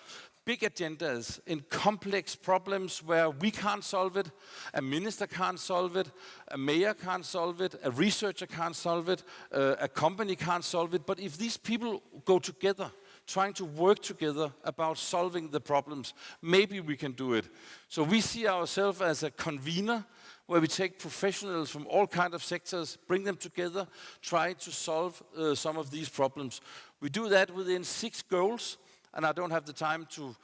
big agendas, in complex problems where we can't solve it, a minister can't solve it, a mayor can't solve it, a researcher can't solve it, a company can't solve it. But if these people go together, trying to work together about solving the problems, maybe we can do it. So we see ourselves as a convener, where we take professionals from all kinds of sectors, bring them together, try to solve some of these problems. We do that within 6 goals, and I don't have the time to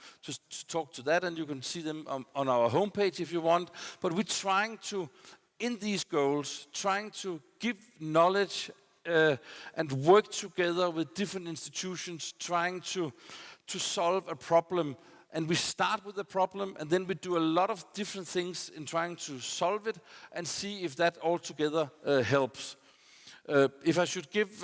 talk to that, and you can see them on our homepage if you want. But we're trying to, in these goals, trying to give knowledge and work together with different institutions, trying to solve a problem. And we start with the problem, and then we do a lot of different things in trying to solve it and see if that altogether helps. If I should give,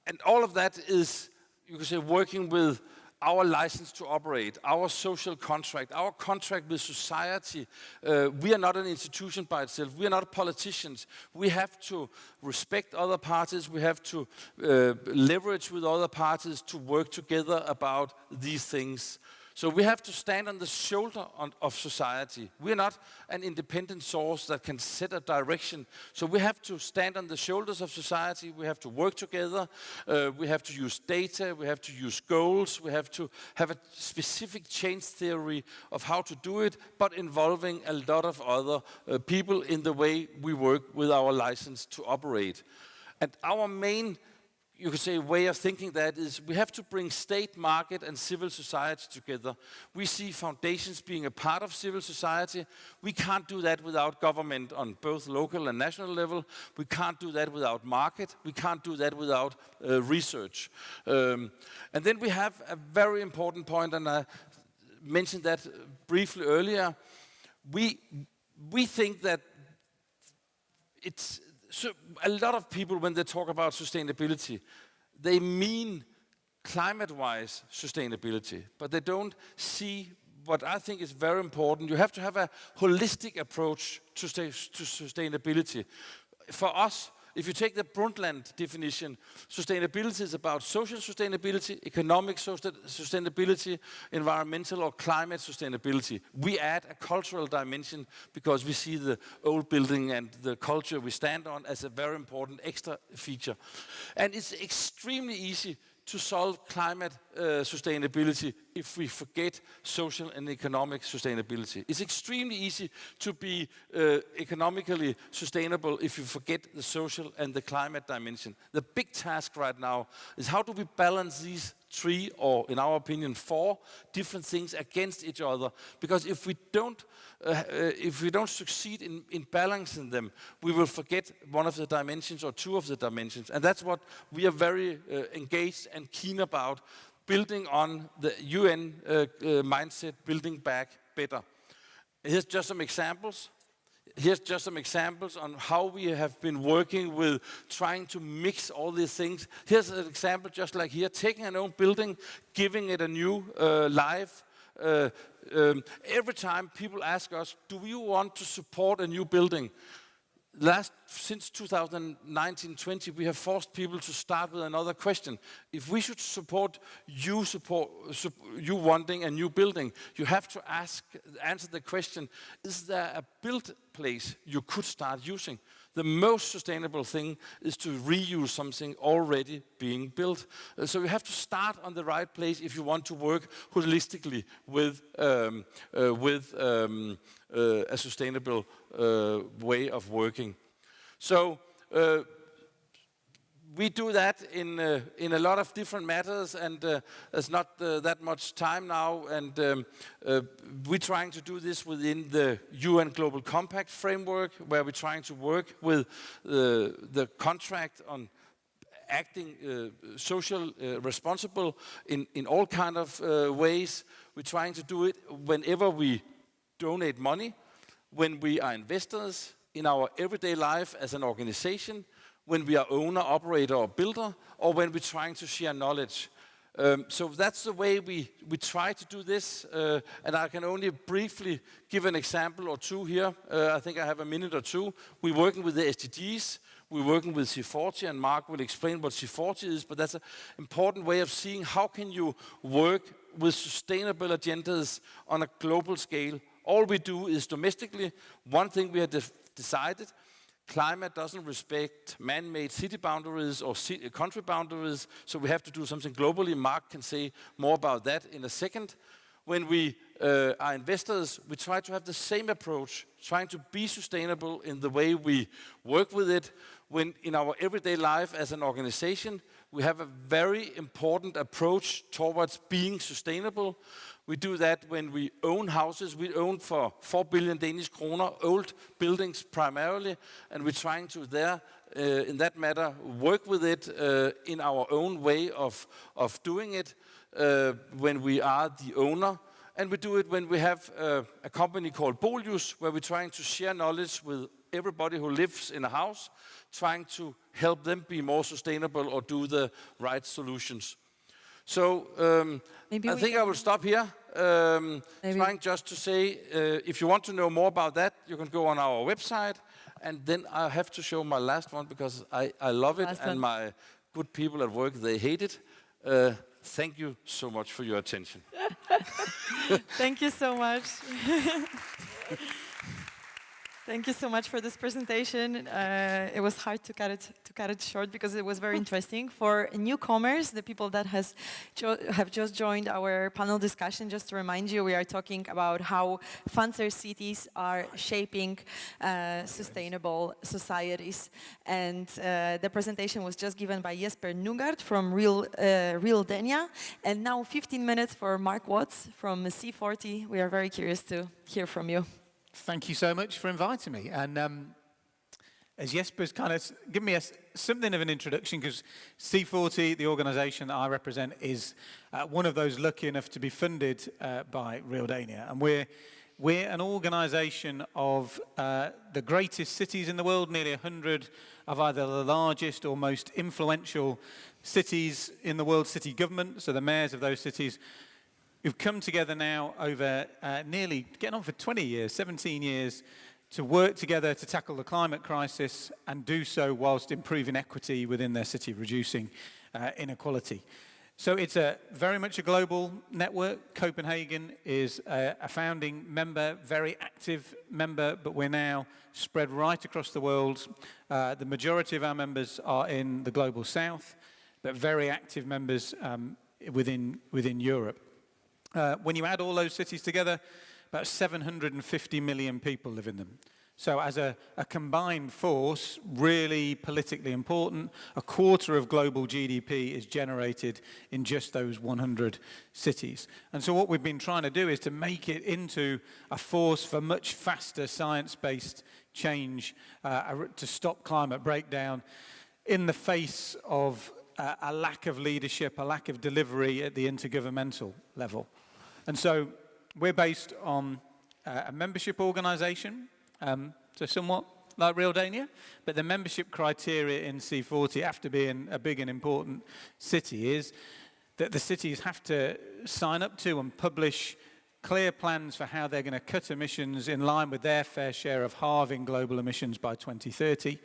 and all of that is, you could say, working with our license to operate, our social contract, our contract with society. We are not an institution by itself. We are not politicians. We have to respect other parties. We have to leverage with other parties to work together about these things. So we have to stand on the shoulder of society. We are not an independent source that can set a direction. So we have to stand on the shoulders of society. We have to work together. We have to use data. We have to use goals. We have to have a specific change theory of how to do it, but involving a lot of other people in the way we work with our license to operate. And our main, you could say, way of thinking that is we have to bring state, market, and civil society together. We see foundations being a part of civil society. We can't do that without government on both local and national level. We can't do that without market. We can't do that without research. And then we have a very important point, and mentioned that briefly earlier. We think that it's a lot of people, when they talk about sustainability, they mean climate-wise sustainability, but they don't see what I think is very important. You have to have a holistic approach to sustainability. For us, if you take the Brundtland definition, sustainability is about social sustainability, economic sustainability, environmental or climate sustainability. We add a cultural dimension because we see the old building and the culture we stand on as a very important extra feature. And it's extremely easy to solve climate sustainability if we forget social and economic sustainability. It's extremely easy to be economically sustainable if you forget the social and the climate dimension. The big task right now is how do we balance these 3, or in our opinion 4, different things against each other? Because if we don't succeed in balancing them, we will forget one of the dimensions or 2 of the dimensions. And that's what we are very engaged and keen about, building on the UN mindset, building back better. Here's just some examples. Here's just some examples on how we have been working with trying to mix all these things. Here's an example just like here, taking an old building, giving it a new life. Every time people ask us, do you want to support a new building? Since 2019-20, we have forced people to start with another question. If we should support you wanting a new building, you have to answer the question, is there a built place you could start using? The most sustainable thing is to reuse something already being built. So you have to start on the right place if you want to work holistically with a sustainable way of working. So we do that in a lot of different matters, and there's not that much time now, and we're trying to do this within the UN Global Compact framework, where we're trying to work with the contract on acting social responsible in all kind of ways. We're trying to do it whenever we donate money, when we are investors in our everyday life as an organization, when we are owner, operator, or builder, or when we're trying to share knowledge. So that's the way we try to do this, and I can only briefly give an example or 2 here. I think I have a minute or 2. We're working with the SDGs, we're working with C40, and Mark will explain what C40 is, but that's an important way of seeing how can you work with sustainable agendas on a global scale. All we do is domestically. One thing we have decided, climate doesn't respect man-made city boundaries or country boundaries, so we have to do something globally. Mark can say more about that in a second. When we are investors, we try to have the same approach, trying to be sustainable in the way we work with it. When in our everyday life as an organization, we have a very important approach towards being sustainable. We do that when we own houses. We own for 4 billion Danish kroner, old buildings primarily, and we're trying to in that matter, work with it in our own way of doing it when we are the owner. And we do it when we have a company called Bolius, where we're trying to share knowledge with everybody who lives in a house, trying to help them be more sustainable or do the right solutions. So I think I will stop here. Trying just to say, if you want to know more about that, you can go on our website. And then I have to show my last one because I love it, and my good people at work, they hate it. Thank you so much for your attention. Thank you so much. Thank you so much for this presentation. It was hard to cut it short because it was very interesting. For newcomers, the people that have just joined our panel discussion, just to remind you, we are talking about how Fancer cities are shaping sustainable societies. And the presentation was just given by Jesper Nugard from Real Denia. And now 15 minutes for Mark Watts from C40. We are very curious to hear from you. Thank you so much for inviting me. And as Jesper's kind of given me something of an introduction, because C40, the organisation that I represent, is one of those lucky enough to be funded by Realdania. And we're an organisation of the greatest cities in the world, nearly 100 of either the largest or most influential cities in the world, city government, so the mayors of those cities, who've come together now over nearly, getting on for 20 years, 17 years, to work together to tackle the climate crisis and do so whilst improving equity within their city, reducing inequality. So it's very much a global network. Copenhagen is a founding member, very active member, but we're now spread right across the world. The majority of our members are in the global south, but very active members within Europe. When you add all those cities together, about 750 million people live in them. So as a combined force, really politically important, a quarter of global GDP is generated in just those 100 cities. And so what we've been trying to do is to make it into a force for much faster science-based change to stop climate breakdown in the face of a lack of leadership, a lack of delivery at the intergovernmental level. And so we're based on a membership organisation, so somewhat like Realdania, but the membership criteria in C40, after being a big and important city, is that the cities have to sign up to and publish clear plans for how they're going to cut emissions in line with their fair share of halving global emissions by 2030.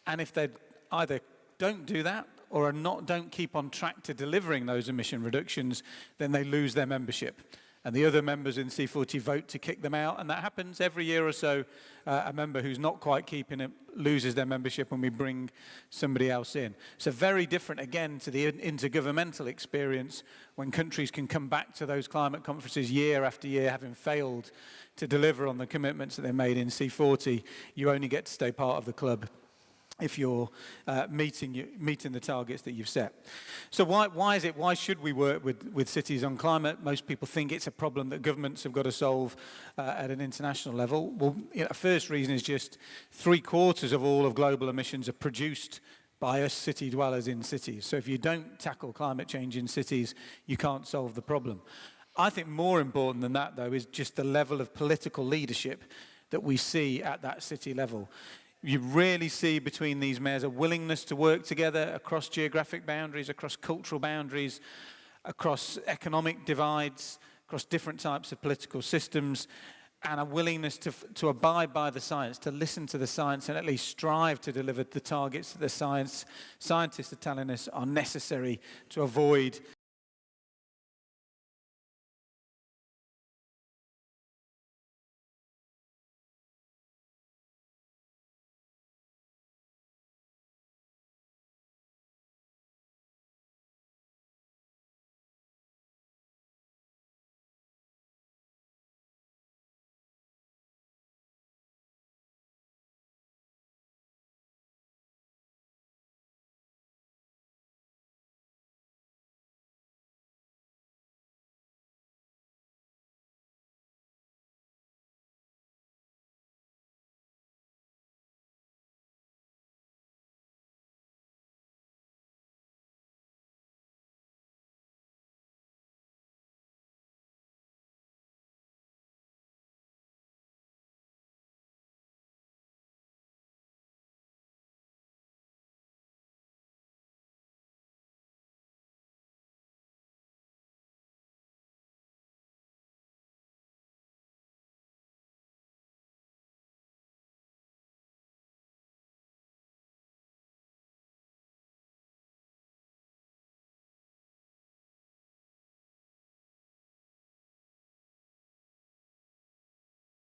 And if they either don't do that or don't keep on track to delivering those emission reductions, then they lose their membership. And the other members in C40 vote to kick them out, and that happens every year or so. A member who's not quite keeping it loses their membership when we bring somebody else in. So very different, again, to the intergovernmental experience when countries can come back to those climate conferences year after year, having failed to deliver on the commitments that they made in C40. You only get to stay part of the club if you're meeting the targets that you've set. So why should we work with cities on climate? Most people think it's a problem that governments have got to solve at an international level. Well, a first reason is just 3/4 of all of global emissions are produced by us city dwellers in cities. So if you don't tackle climate change in cities, you can't solve the problem. I think more important than that, though, is just the level of political leadership that we see at that city level. You really see between these mayors a willingness to work together across geographic boundaries, across cultural boundaries, across economic divides, across different types of political systems, and a willingness to abide by the science, to listen to the science and at least strive to deliver the targets that the scientists are telling us are necessary to avoid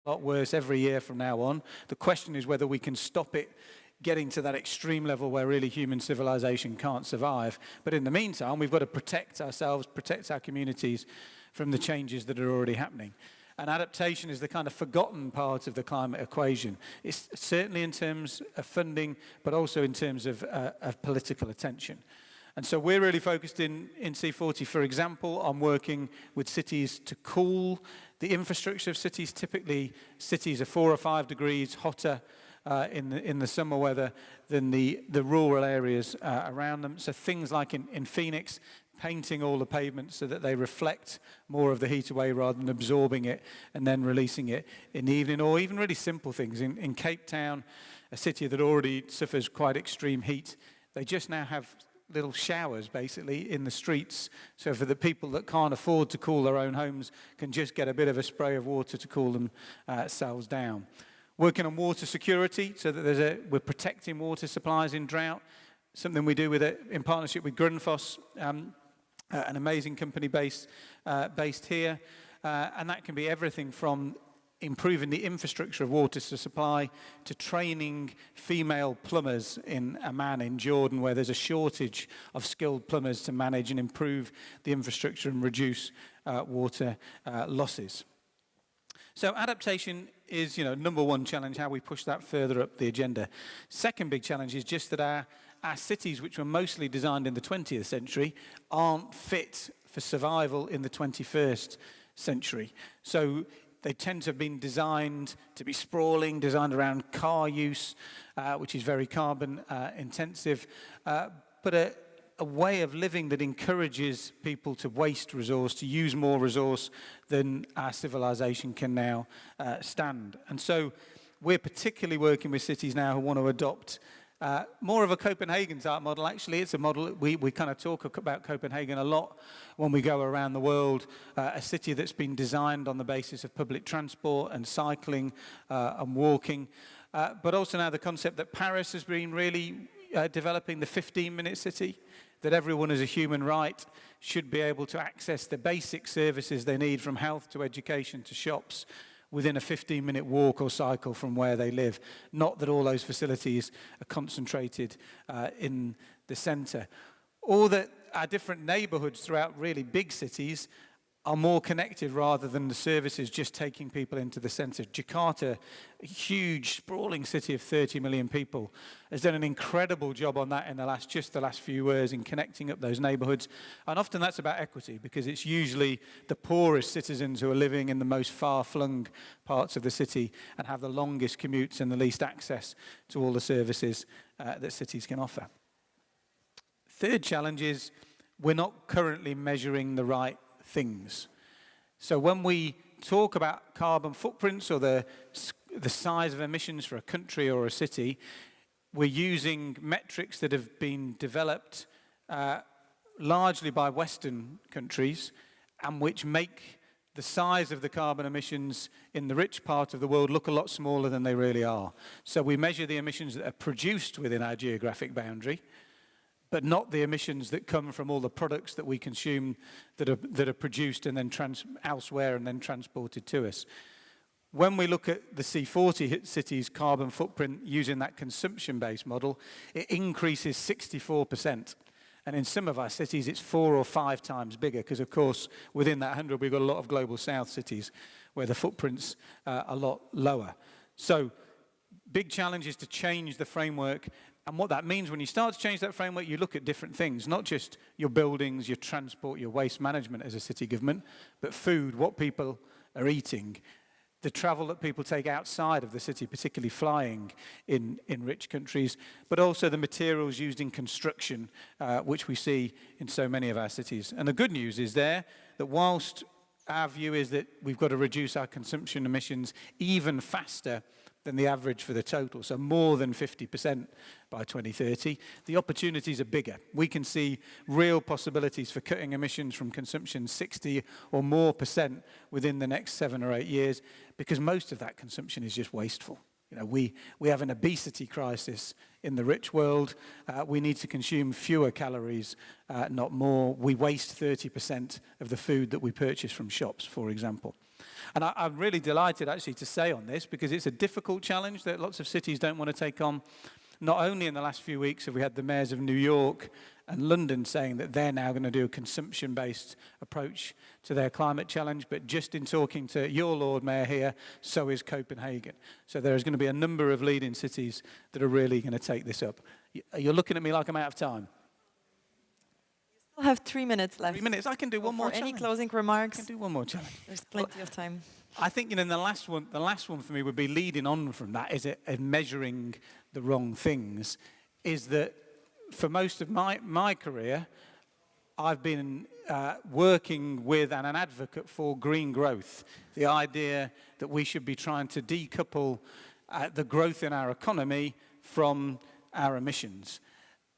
lot worse every year from now on. The question is whether we can stop it getting to that extreme level where really human civilization can't survive. But in the meantime, we've got to protect ourselves, protect our communities from the changes that are already happening. And adaptation is the kind of forgotten part of the climate equation. It's certainly in terms of funding, but also in terms of political attention. And so we're really focused in C40, for example, on working with cities to cool the infrastructure of cities. Typically, cities are 4 or 5 degrees hotter in the summer weather than the rural areas around them. So things like in Phoenix, painting all the pavements so that they reflect more of the heat away rather than absorbing it and then releasing it in the evening, or even really simple things. In Cape Town, a city that already suffers quite extreme heat, they just now have little showers basically in the streets, so for the people that can't afford to cool their own homes can just get a bit of a spray of water to cool themselves down. Working on water security so that we're protecting water supplies in drought, something we do in partnership with Grundfos, an amazing company based here, and that can be everything from improving the infrastructure of water supply to training female plumbers in Amman in Jordan, where there's a shortage of skilled plumbers to manage and improve the infrastructure and reduce water losses. So adaptation is, number one challenge, how we push that further up the agenda. Second big challenge is just that our cities, which were mostly designed in the 20th century, aren't fit for survival in the 21st century. So they tend to have been designed to be sprawling, designed around car use, which is very carbon intensive, but a way of living that encourages people to waste resource, to use more resource than our civilization can now stand. And so we're particularly working with cities now who want to adopt more of a Copenhagen type model. Actually, it's a model, we kind of talk about Copenhagen a lot when we go around the world, a city that's been designed on the basis of public transport and cycling and walking, but also now the concept that Paris has been really developing, the 15-minute city, that everyone as a human right should be able to access the basic services they need, from health to education to shops, within a 15-minute walk or cycle from where they live. Not that all those facilities are concentrated in the centre. Or that our different neighbourhoods throughout really big cities are more connected rather than the services just taking people into the centre. Jakarta, a huge, sprawling city of 30 million people, has done an incredible job on that in the last few years in connecting up those neighbourhoods. And often that's about equity, because it's usually the poorest citizens who are living in the most far-flung parts of the city and have the longest commutes and the least access to all the services that cities can offer. Third challenge is we're not currently measuring the right things. So when we talk about carbon footprints or the size of emissions for a country or a city, we're using metrics that have been developed largely by Western countries, and which make the size of the carbon emissions in the rich part of the world look a lot smaller than they really are. So we measure the emissions that are produced within our geographic boundary, but not the emissions that come from all the products that we consume that are produced and then elsewhere and then transported to us. When we look at the C40 cities' carbon footprint using that consumption-based model, it increases 64%. And in some of our cities, it's 4 or 5 times bigger, because, of course, within that 100, we've got a lot of global south cities where the footprints are a lot lower. So big challenge is to change the framework. And what that means, when you start to change that framework, you look at different things, not just your buildings, your transport, your waste management as a city government, but food, what people are eating, the travel that people take outside of the city, particularly flying in rich countries, but also the materials used in construction, which we see in so many of our cities. And the good news is that whilst our view is that we've got to reduce our consumption emissions even faster than the average for the total, so more than 50% by 2030, the opportunities are bigger. We can see real possibilities for cutting emissions from consumption 60 or more % within the next 7 or 8 years, because most of that consumption is just wasteful. We have an obesity crisis in the rich world. We need to consume fewer calories, not more. We waste 30% of the food that we purchase from shops, for example. And I'm really delighted actually to say on this, because it's a difficult challenge that lots of cities don't want to take on. Not only in the last few weeks have we had the mayors of New York and London saying that they're now going to do a consumption-based approach to their climate challenge, but just in talking to your Lord Mayor here, so is Copenhagen. So there's going to be a number of leading cities that are really going to take this up. You're looking at me like I'm out of time. We'll have 3 minutes left. 3 minutes. I can do one more For any challenge. closing remarks? I can do one more challenge. There's plenty of time. I think, the last one for me would be leading on from that is measuring the wrong things, is that for most of my career, I've been working with and an advocate for green growth. The idea that we should be trying to decouple the growth in our economy from our emissions.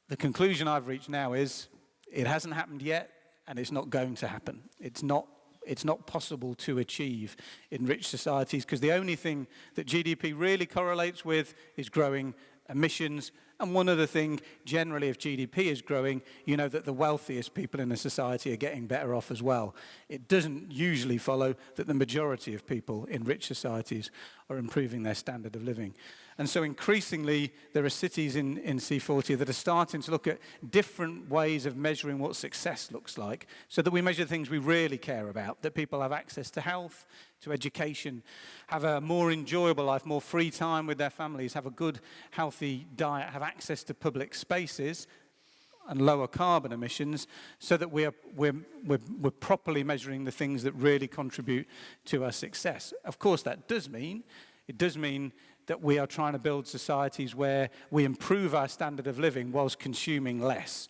The conclusion I've reached now is it hasn't happened yet, and it's not going to happen. It's not possible to achieve in rich societies, because the only thing that GDP really correlates with is growing emissions. And one other thing, generally, if GDP is growing, you know that the wealthiest people in a society are getting better off as well. It doesn't usually follow that the majority of people in rich societies are improving their standard of living. And so increasingly, there are cities in C40 that are starting to look at different ways of measuring what success looks like, so that we measure things we really care about, that people have access to health, to education, have a more enjoyable life, more free time with their families, have a good, healthy diet, have access to public spaces and lower carbon emissions, so that we're properly measuring the things that really contribute to our success. Of course, that does mean that we are trying to build societies where we improve our standard of living whilst consuming less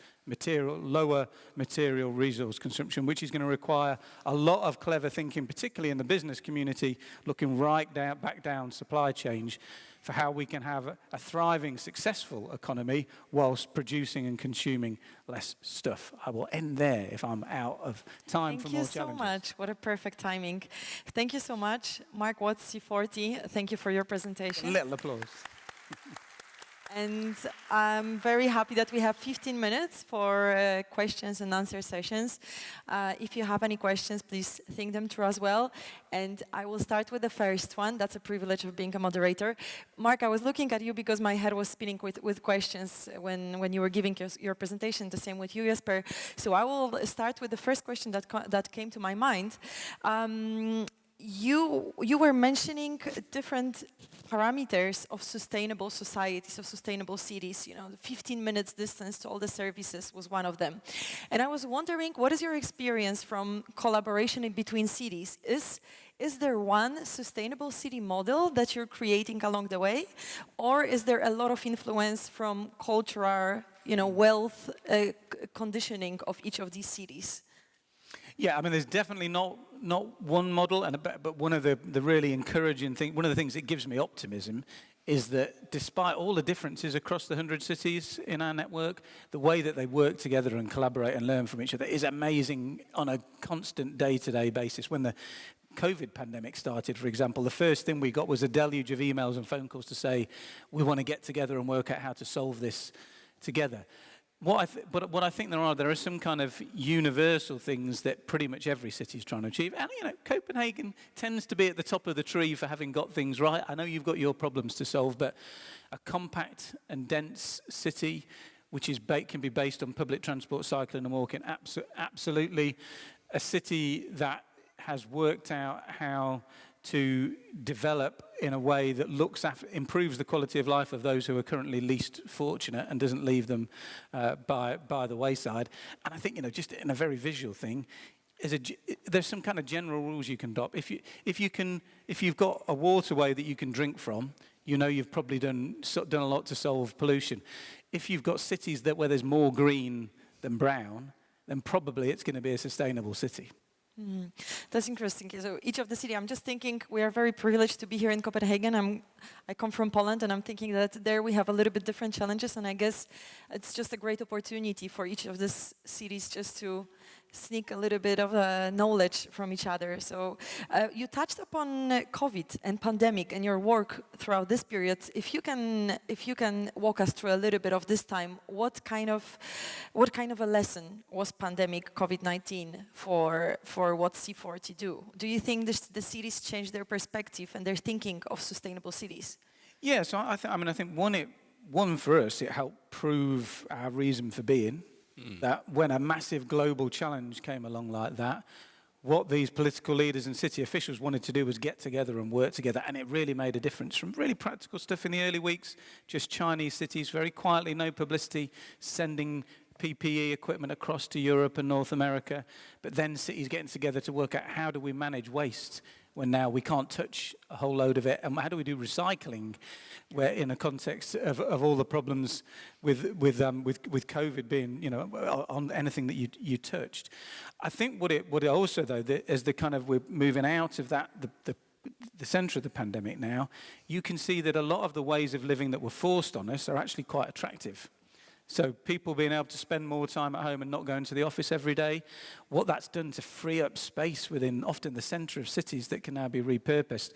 lower material resource consumption, which is going to require a lot of clever thinking, particularly in the business community, looking back down supply chains for how we can have a thriving, successful economy whilst producing and consuming less stuff. I will end there if I'm out of time for more challenges. Thank you so much. What a perfect timing. Thank you so much. Mark Watts, C40, thank you for your presentation. A little applause. And I'm very happy that we have 15 minutes for questions and answer sessions. If you have any questions, please think them through as well. And I will start with the first one. That's a privilege of being a moderator. Mark, I was looking at you because my head was spinning with questions when you were giving your presentation, the same with you, Jesper. So I will start with the first question that came to my mind. You were mentioning different parameters of sustainable societies, of sustainable cities. You know, the 15 minutes distance to all the services was one of them. And I was wondering, what is your experience from collaboration in between cities? Is there one sustainable city model that you're creating along the way? Or is there a lot of influence from cultural, wealth conditioning of each of these cities? Yeah, I mean, there's definitely not one model, but one of the really encouraging things, one of the things that gives me optimism is that despite all the differences across the 100 cities in our network, the way that they work together and collaborate and learn from each other is amazing on a constant day-to-day basis. When the COVID pandemic started, for example, the first thing we got was a deluge of emails and phone calls to say, we want to get together and work out how to solve this together. But what I think there are some kind of universal things that pretty much every city is trying to achieve. And, Copenhagen tends to be at the top of the tree for having got things right. I know you've got your problems to solve, but a compact and dense city, which can be based on public transport, cycling and walking, absolutely. A city that has worked out how to develop in a way that improves the quality of life of those who are currently least fortunate and doesn't leave them by the wayside. And I think, just in a very visual thing, there's some kind of general rules you can adopt. If you've got a waterway that you can drink from, you've probably done a lot to solve pollution. If you've got cities where there's more green than brown, then probably it's going to be a sustainable city. That's interesting. So each of the city, I'm just thinking we are very privileged to be here in Copenhagen. I come from Poland, and I'm thinking that there we have a little bit different challenges, and I guess it's just a great opportunity for each of these cities just to sneak a little bit of knowledge from each other. So you touched upon COVID and pandemic and your work throughout this period. If you can walk us through a little bit of this time, what kind of a lesson was pandemic COVID-19 for what C40 do? Do you think the cities changed their perspective and their thinking of sustainable cities? Yeah, so I think one for us, it helped prove our reason for being. That when a massive global challenge came along like that, what these political leaders and city officials wanted to do was get together and work together, and it really made a difference. From really practical stuff in the early weeks, just Chinese cities, very quietly, no publicity, sending PPE equipment across to Europe and North America, but then cities getting together to work out how do we manage waste when now we can't touch a whole load of it, and how do we do recycling where in a context of all the problems with COVID being, you know, on anything that you touched. I think what it also though, as the kind of we're moving out of that, the centre of the pandemic now, you can see that a lot of the ways of living that were forced on us are actually quite attractive. So people being able to spend more time at home and not going to the office every day, what that's done to free up space within often the centre of cities that can now be repurposed.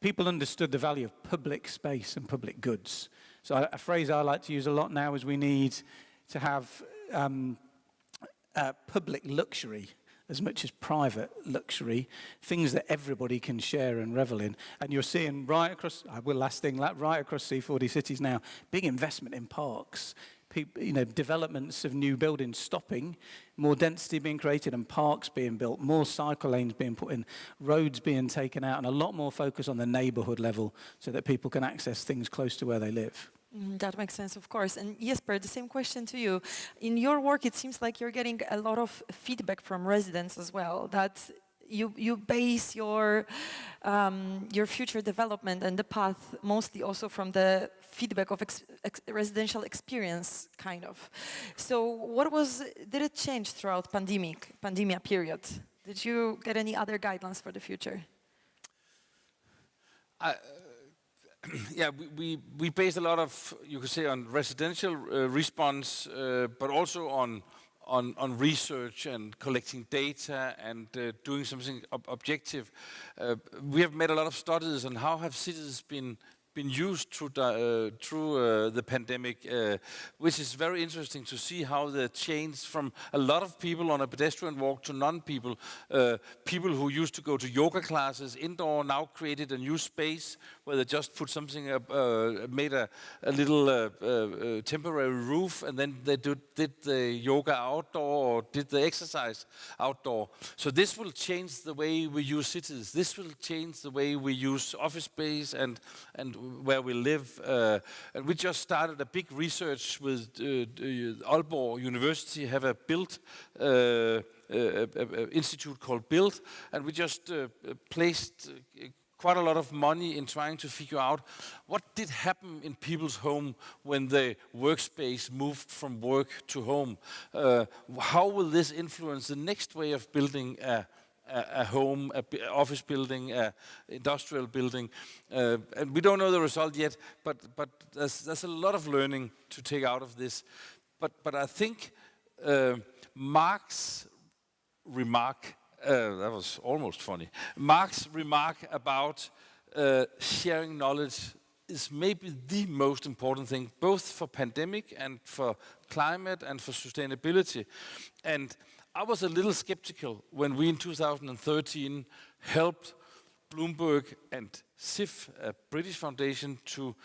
People understood the value of public space and public goods. So a phrase I like to use a lot now is we need to have public luxury as much as private luxury, things that everybody can share and revel in. And you're seeing right across, right across C40 cities now, big investment in parks, you know, developments of new buildings stopping, more density being created and parks being built, more cycle lanes being put in, roads being taken out, and a lot more focus on the neighborhood level so that people can access things close to where they live. That makes sense, of course. And Jesper, the same question to you. In your work, it seems like you're getting a lot of feedback from residents as well, that you base your future development and the path mostly also from the feedback of residential experience, kind of. So did it change throughout pandemic period? Did you get any other guidelines for the future? Yeah, we base a lot of, you could say, on residential response, but also on research and collecting data and doing something objective. We have made a lot of studies on how have cities been used through the pandemic, which is very interesting to see how they changed from a lot of people on a pedestrian walk to non-people. People who used to go to yoga classes indoor now created a new space where they just put something up, made a little temporary roof, and then they did the yoga outdoor or did the exercise outdoor. So this will change the way we use cities. This will change the way we use office space and where we live. And we just started a big research with Aalborg University, have a built institute called BUILD, and we just placed quite a lot of money in trying to figure out what did happen in people's home when the workspace moved from work to home. How will this influence the next way of building a home, an office building, an industrial building? And we don't know the result yet, but there's a lot of learning to take out of this. But I think Mark's remark, that was almost funny. Mark's remark about sharing knowledge is maybe the most important thing, both for pandemic and for climate and for sustainability. And I was a little skeptical when we in 2013 helped Bloomberg and SIF, a British foundation, to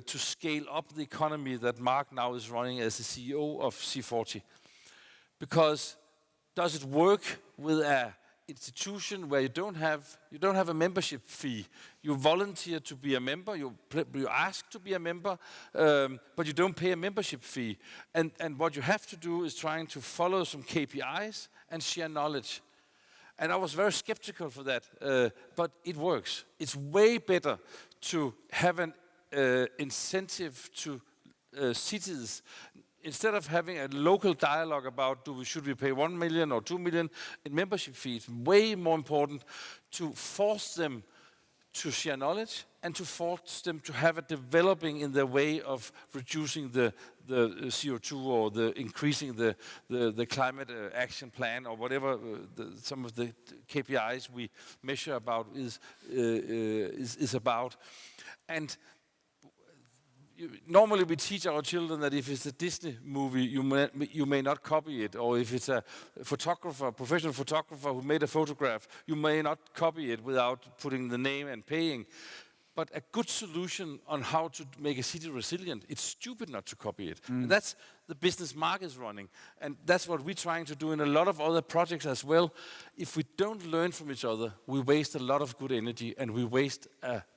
scale up the economy that Mark now is running as the CEO of C40. Because does it work with an institution where you don't have a membership fee? You volunteer to be a member, you ask to be a member, but you don't pay a membership fee. And what you have to do is trying to follow some KPIs and share knowledge. And I was very skeptical for that, but it works. It's way better to have an incentive to cities. Instead of having a local dialogue about should we pay 1 million or 2 million in membership fees, way more important to force them to share knowledge and to force them to have a developing in their way of reducing the CO2 or increasing the climate action plan or whatever some of the KPIs we measure about is about. And normally we teach our children that if it's a Disney movie, you may not copy it, or if it's a professional photographer who made a photograph, you may not copy it without putting the name and paying. But a good solution on how to make a city resilient, it's stupid not to copy it. And that's the business Mark is running. And that's what we're trying to do in a lot of other projects as well. If we don't learn from each other, we waste a lot of good energy and we waste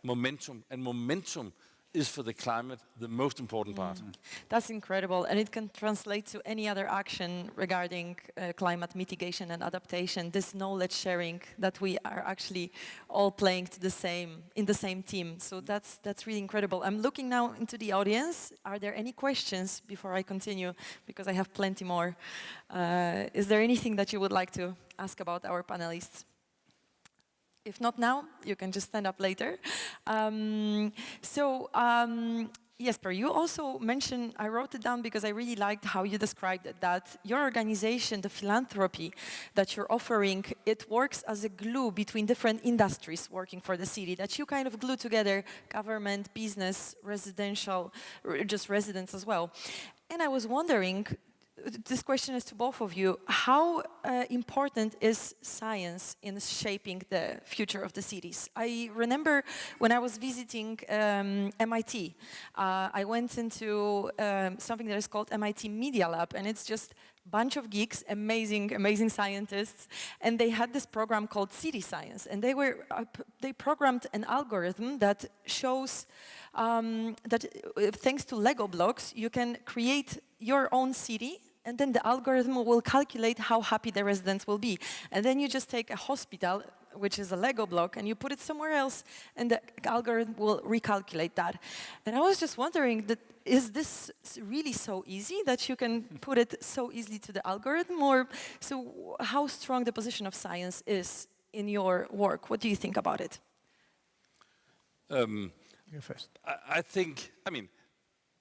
momentum. And momentum is for the climate the most important part. That's incredible, and it can translate to any other action regarding climate mitigation and adaptation. This knowledge sharing that we are actually all playing to in the same team. So that's really incredible. I'm looking now into the audience. Are there any questions before I continue? Because I have plenty more. Is there anything that you would like to ask about our panelists? If not now, you can just stand up later. Jesper, you also mentioned, I wrote it down because I really liked how you described it, that your organization, the philanthropy that you're offering, it works as a glue between different industries working for the city, that you kind of glue together government, business, residential, just residents as well. And I was wondering, this question is to both of you. How important is science in shaping the future of the cities? I remember when I was visiting MIT, I went into something that is called MIT Media Lab, and it's just a bunch of geeks, amazing scientists, and they had this program called City Science, and they programmed an algorithm that shows that thanks to Lego blocks, you can create your own city, and then the algorithm will calculate how happy the residents will be. And then you just take a hospital, which is a Lego block, and you put it somewhere else, and the algorithm will recalculate that. And I was just wondering, is this really so easy that you can put it so easily to the algorithm? Or so how strong the position of science is in your work? What do you think about it? Go first. I think,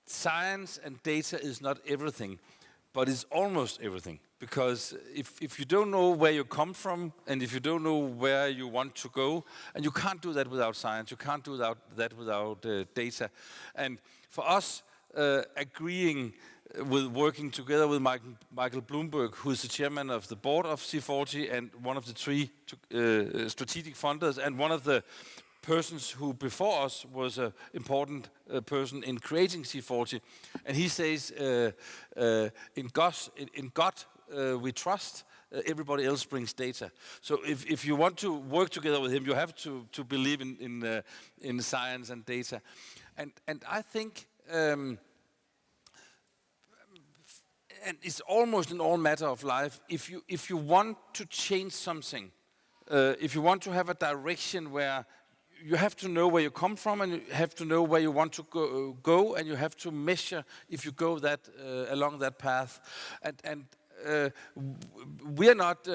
science and data is not everything, but it's almost everything. Because if you don't know where you come from, and if you don't know where you want to go, and you can't do that without science, you can't do that without data. And for us, agreeing with working together with Michael Bloomberg, who is the chairman of the board of C40 and one of the 3 strategic funders, and one of the persons who before us was an important person in creating C40. And he says, in God we trust, everybody else brings data. So if you want to work together with him, you have to believe in science and data. And I think, and it's almost in all matter of life, if you want to change something, if you want to have a direction where you have to know where you come from, and you have to know where you want to go, and you have to measure if you go along that path. And we are not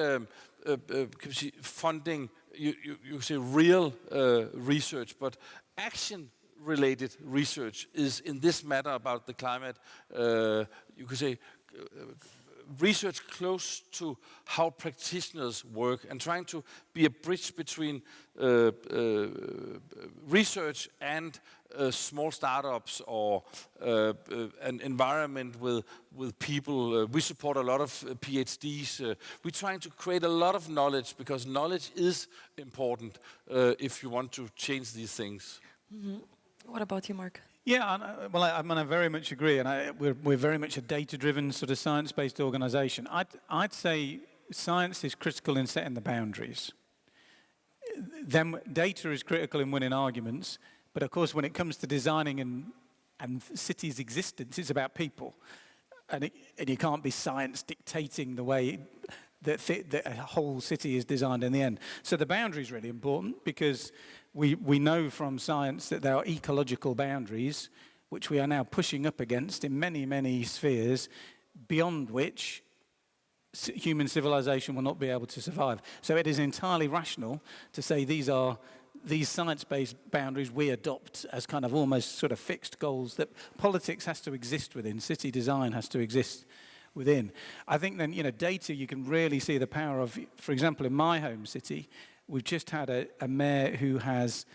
funding, you say, real research, but action-related research is in this matter about the climate. You could say research close to how practitioners work, and trying to be a bridge between research and small startups or an environment with people. We support a lot of PhDs. We're trying to create a lot of knowledge, because knowledge is important if you want to change these things. Mm-hmm. What about you, Mark? Yeah, I very much agree, and we're very much a data-driven, sort of science-based organisation. I'd say science is critical in setting the boundaries. Then data is critical in winning arguments, but of course when it comes to designing and cities' existence, it's about people. And you can't be science dictating the way that a whole city is designed in the end. So the boundary is really important, because we know from science that there are ecological boundaries which we are now pushing up against in many spheres, beyond which human civilization will not be able to survive. So it is entirely rational to say these science-based boundaries we adopt as kind of almost sort of fixed goals that politics has to exist within, city design has to exist within. I think then, data, you can really see the power of, for example, in my home city, we've just had a mayor who has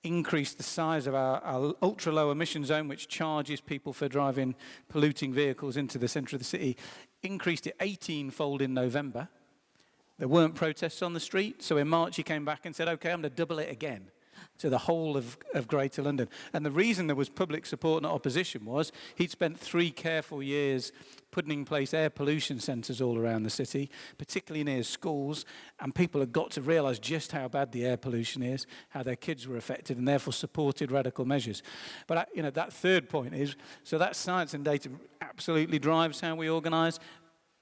increased the size of our ultra-low emission zone, which charges people for driving polluting vehicles into the centre of the city, increased it 18-fold in November. There weren't protests on the street, so in March he came back and said, okay, I'm going to double it again. to the whole of Greater London. And the reason there was public support and opposition was he'd spent 3 careful years putting in place air pollution centres all around the city, particularly near schools, and people had got to realise just how bad the air pollution is, how their kids were affected, and therefore supported radical measures. But that third point is, so that science and data absolutely drives how we organise,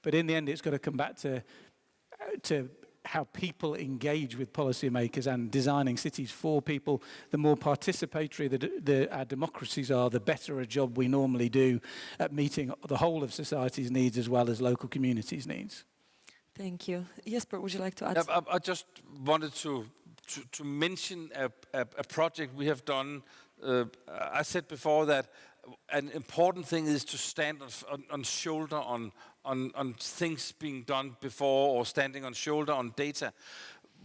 but in the end it's got to come back to how people engage with policymakers and designing cities for people. The more participatory our democracies are, the better a job we normally do at meeting the whole of society's needs as well as local communities' needs. Thank you. Jesper, would you like to add? I just wanted to mention a project we have done. I said before that an important thing is to stand on shoulder on things being done before, or standing on shoulder on data.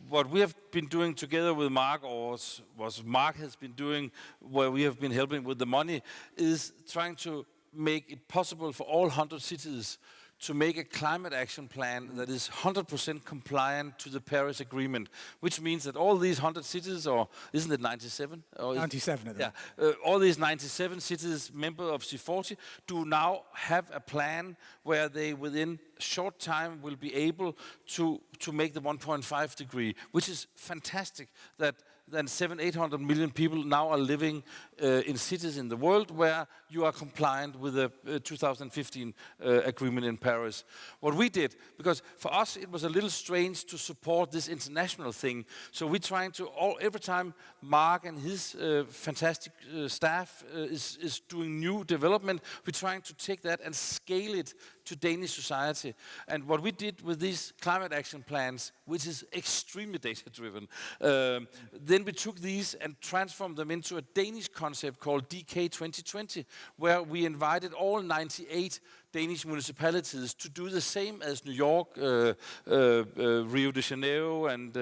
What we have been doing together with Mark, or was Mark has been doing, where we have been helping with the money, is trying to make it possible for all 100 cities to make a climate action plan that is 100% compliant to the Paris Agreement, which means that all these 100 cities, or isn't it 97? 97 of them. Yeah, all these 97 cities, member of C40, do now have a plan where they, within a short time, will be able to make the 1.5 degree, which is fantastic that then 800 million people now are living in cities in the world where you are compliant with the 2015 agreement in Paris. What we did, because for us it was a little strange to support this international thing, so we're trying to, every time Mark and his fantastic staff is doing new development, we're trying to take that and scale it to Danish society. And what we did with these climate action plans, which is extremely data-driven, then we took these and transformed them into a Danish concept called DK 2020, where we invited all 98 Danish municipalities to do the same as New York, Rio de Janeiro, and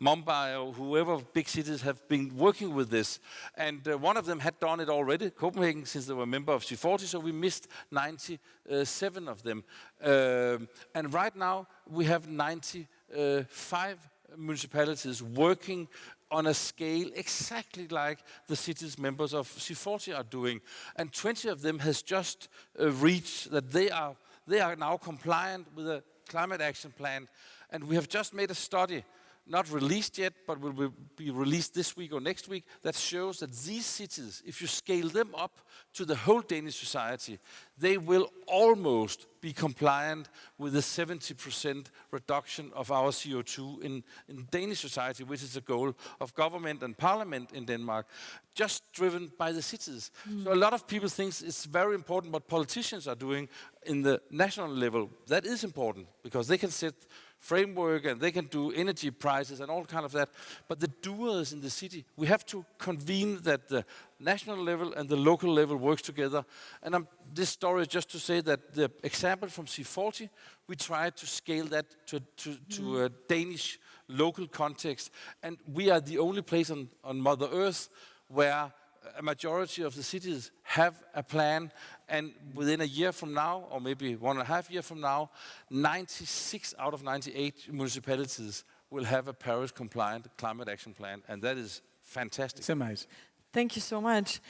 Mumbai, or whoever big cities have been working with this. And one of them had done it already, Copenhagen, since they were a member of C40, so we missed 97 of them. And right now we have 95 municipalities working on a scale exactly like the cities members of C40 are doing. And 20 of them has just reached that they are now compliant with a climate action plan. And we have just made a study, not released yet, but will be released this week or next week, that shows that these cities, if you scale them up to the whole Danish society, they will almost be compliant with the 70% reduction of our CO2 in Danish society, which is the goal of government and parliament in Denmark, just driven by the cities. So a lot of people think it's very important what politicians are doing in the national level. That is important, because they can set framework and they can do energy prices and all kind of that. But the doers in the city, we have to convene that the national level and the local level works together. And this story is just to say that the example from C40, we tried to scale that to a Danish local context. And we are the only place on Mother Earth where a majority of the cities have a plan, and within a year from now, or maybe 1.5 years from now, 96 out of 98 municipalities will have a Paris-compliant climate action plan, and that is fantastic. It's amazing. Thank you so much.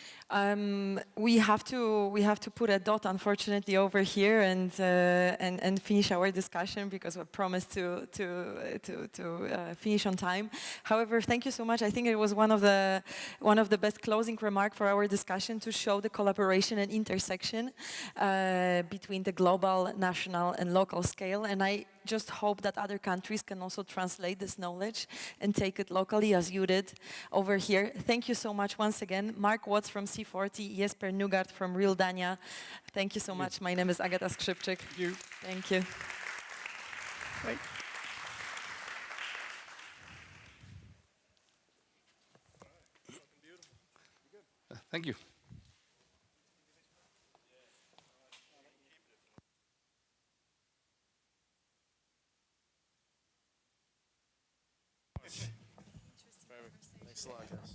We have to put a dot, unfortunately, over here and finish our discussion, because we promised to finish on time. However, thank you so much. I think it was one of the best closing remarks for our discussion, to show the collaboration and intersection between the global, national, and local scale. And I just hope that other countries can also translate this knowledge and take it locally, as you did over here. Thank you so much once again. Mark Watts from C40, Jesper Nugart from Real Dania. Thank you so much. My name is Agata Skrzypczyk. Thank you. Thank you. Thank you. Thanks a lot, guys.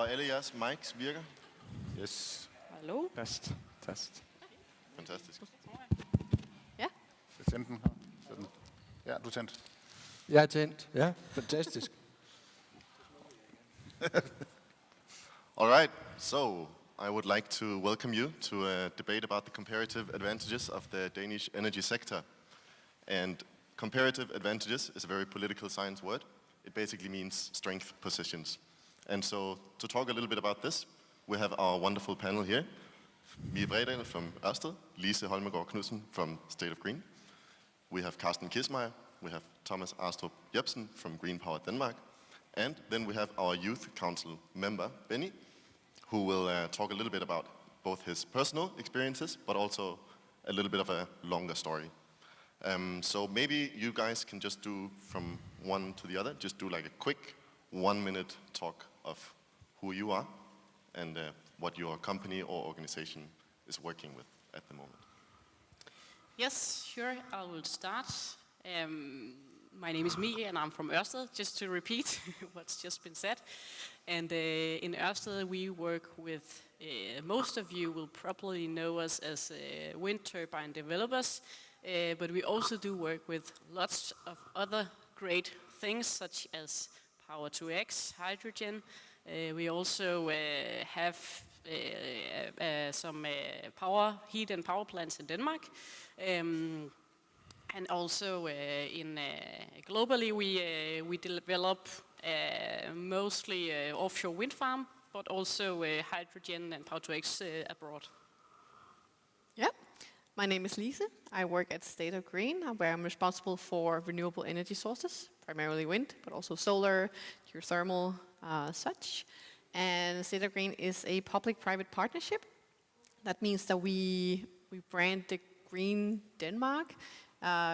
alle jeres mics virker? Yes. Hallo? Test. Fantastisk. Ja. Så tænd den her. Ja, du tændte. Jeg er tændt. Ja, fantastisk. All right, so I would like to welcome you to a debate about the comparative advantages of the Danish energy sector. And comparative advantages is a very political science word. It basically means strength positions. And so to talk a little bit about this, we have our wonderful panel here. Mie Bredal from Ørsted, Lise Holmegård Knudsen from State of Green. We have Carsten Kismeier, we have Thomas Astrup Jebsen from Green Power Denmark, and then we have our Youth Council member, Benny, who will talk a little bit about both his personal experiences, but also a little bit of a longer story. So maybe you guys can just do from one to the other, just do like a quick 1 minute talk of who you are and what your company or organization is working with at the moment. Yes, sure, I will start. My name is Mie and I'm from Ørsted, just to repeat what's just been said. And in Ørsted we work with, most of you will probably know us as wind turbine developers, but we also do work with lots of other great things such as Power-to-X, hydrogen. We also have some heat and power plants in Denmark. And also globally we develop mostly offshore wind farm, but also hydrogen and Power-to-X abroad. Yeah, my name is Lise. I work at State of Green, where I'm responsible for renewable energy sources, primarily wind, but also solar, geothermal, such. And State of Green is a public-private partnership. That means that we brand the Green Denmark,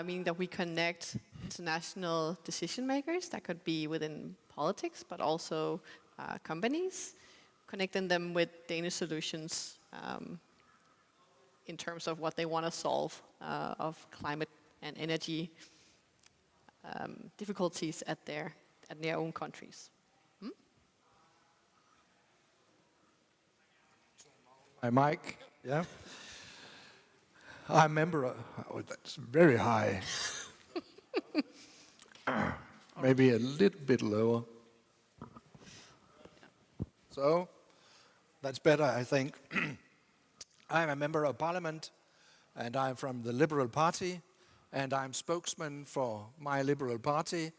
meaning that we connect international decision makers, that could be within politics, but also companies, connecting them with Danish solutions in terms of what they want to solve of climate and energy difficulties at their own countries. My mic, yeah. I'm a member of, oh, that's very high. Maybe a little bit lower. So, that's better, I think. I'm a member of parliament, and I'm from the Liberal Party, and I'm spokesman for my Liberal Party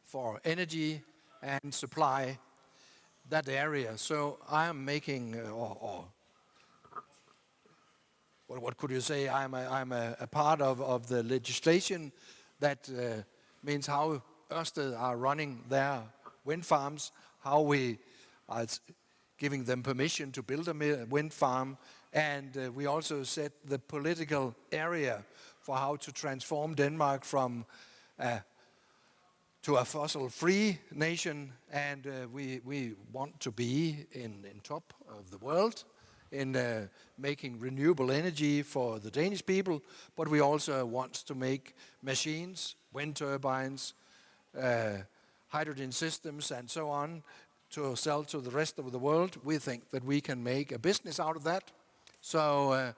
for energy and supply, that area. So I am making, what could you say? I'm a part of the legislation that means how Ørsted are running their wind farms, how we are giving them permission to build a wind farm, and we also set the political area for how to transform Denmark from to a fossil-free nation, and we want to be in top of the world in making renewable energy for the Danish people, but we also want to make machines, wind turbines, hydrogen systems and so on to sell to the rest of the world. We think that we can make a business out of that. So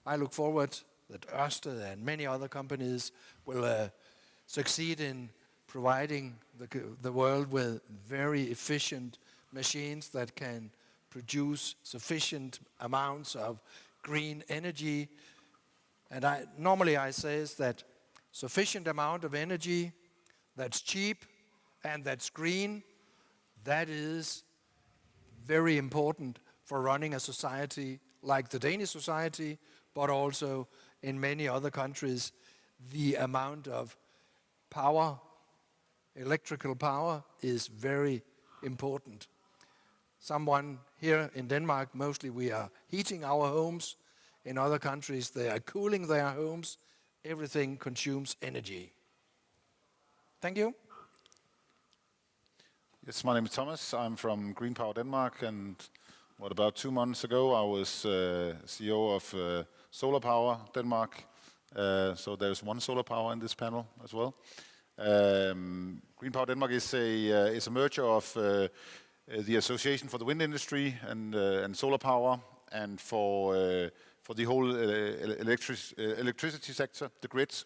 I look forward that Ørsted and many other companies will succeed in providing the world with very efficient machines that can produce sufficient amounts of green energy. And normally I say that sufficient amount of energy that's cheap and that's green, that is very important for running a society like the Danish society, but also in many other countries, the amount of power, electrical power, is very important. Someone here in Denmark, mostly we are heating our homes. In other countries, they are cooling their homes. Everything consumes energy. Thank you. Yes, my name is Thomas. I'm from Green Power Denmark, and about 2 months ago, I was CEO of Solar Power Denmark. So there's one solar power in this panel as well. Green Power Denmark is a merger of the Association for the Wind Industry and Solar Power, and for the whole electricity sector, the grids.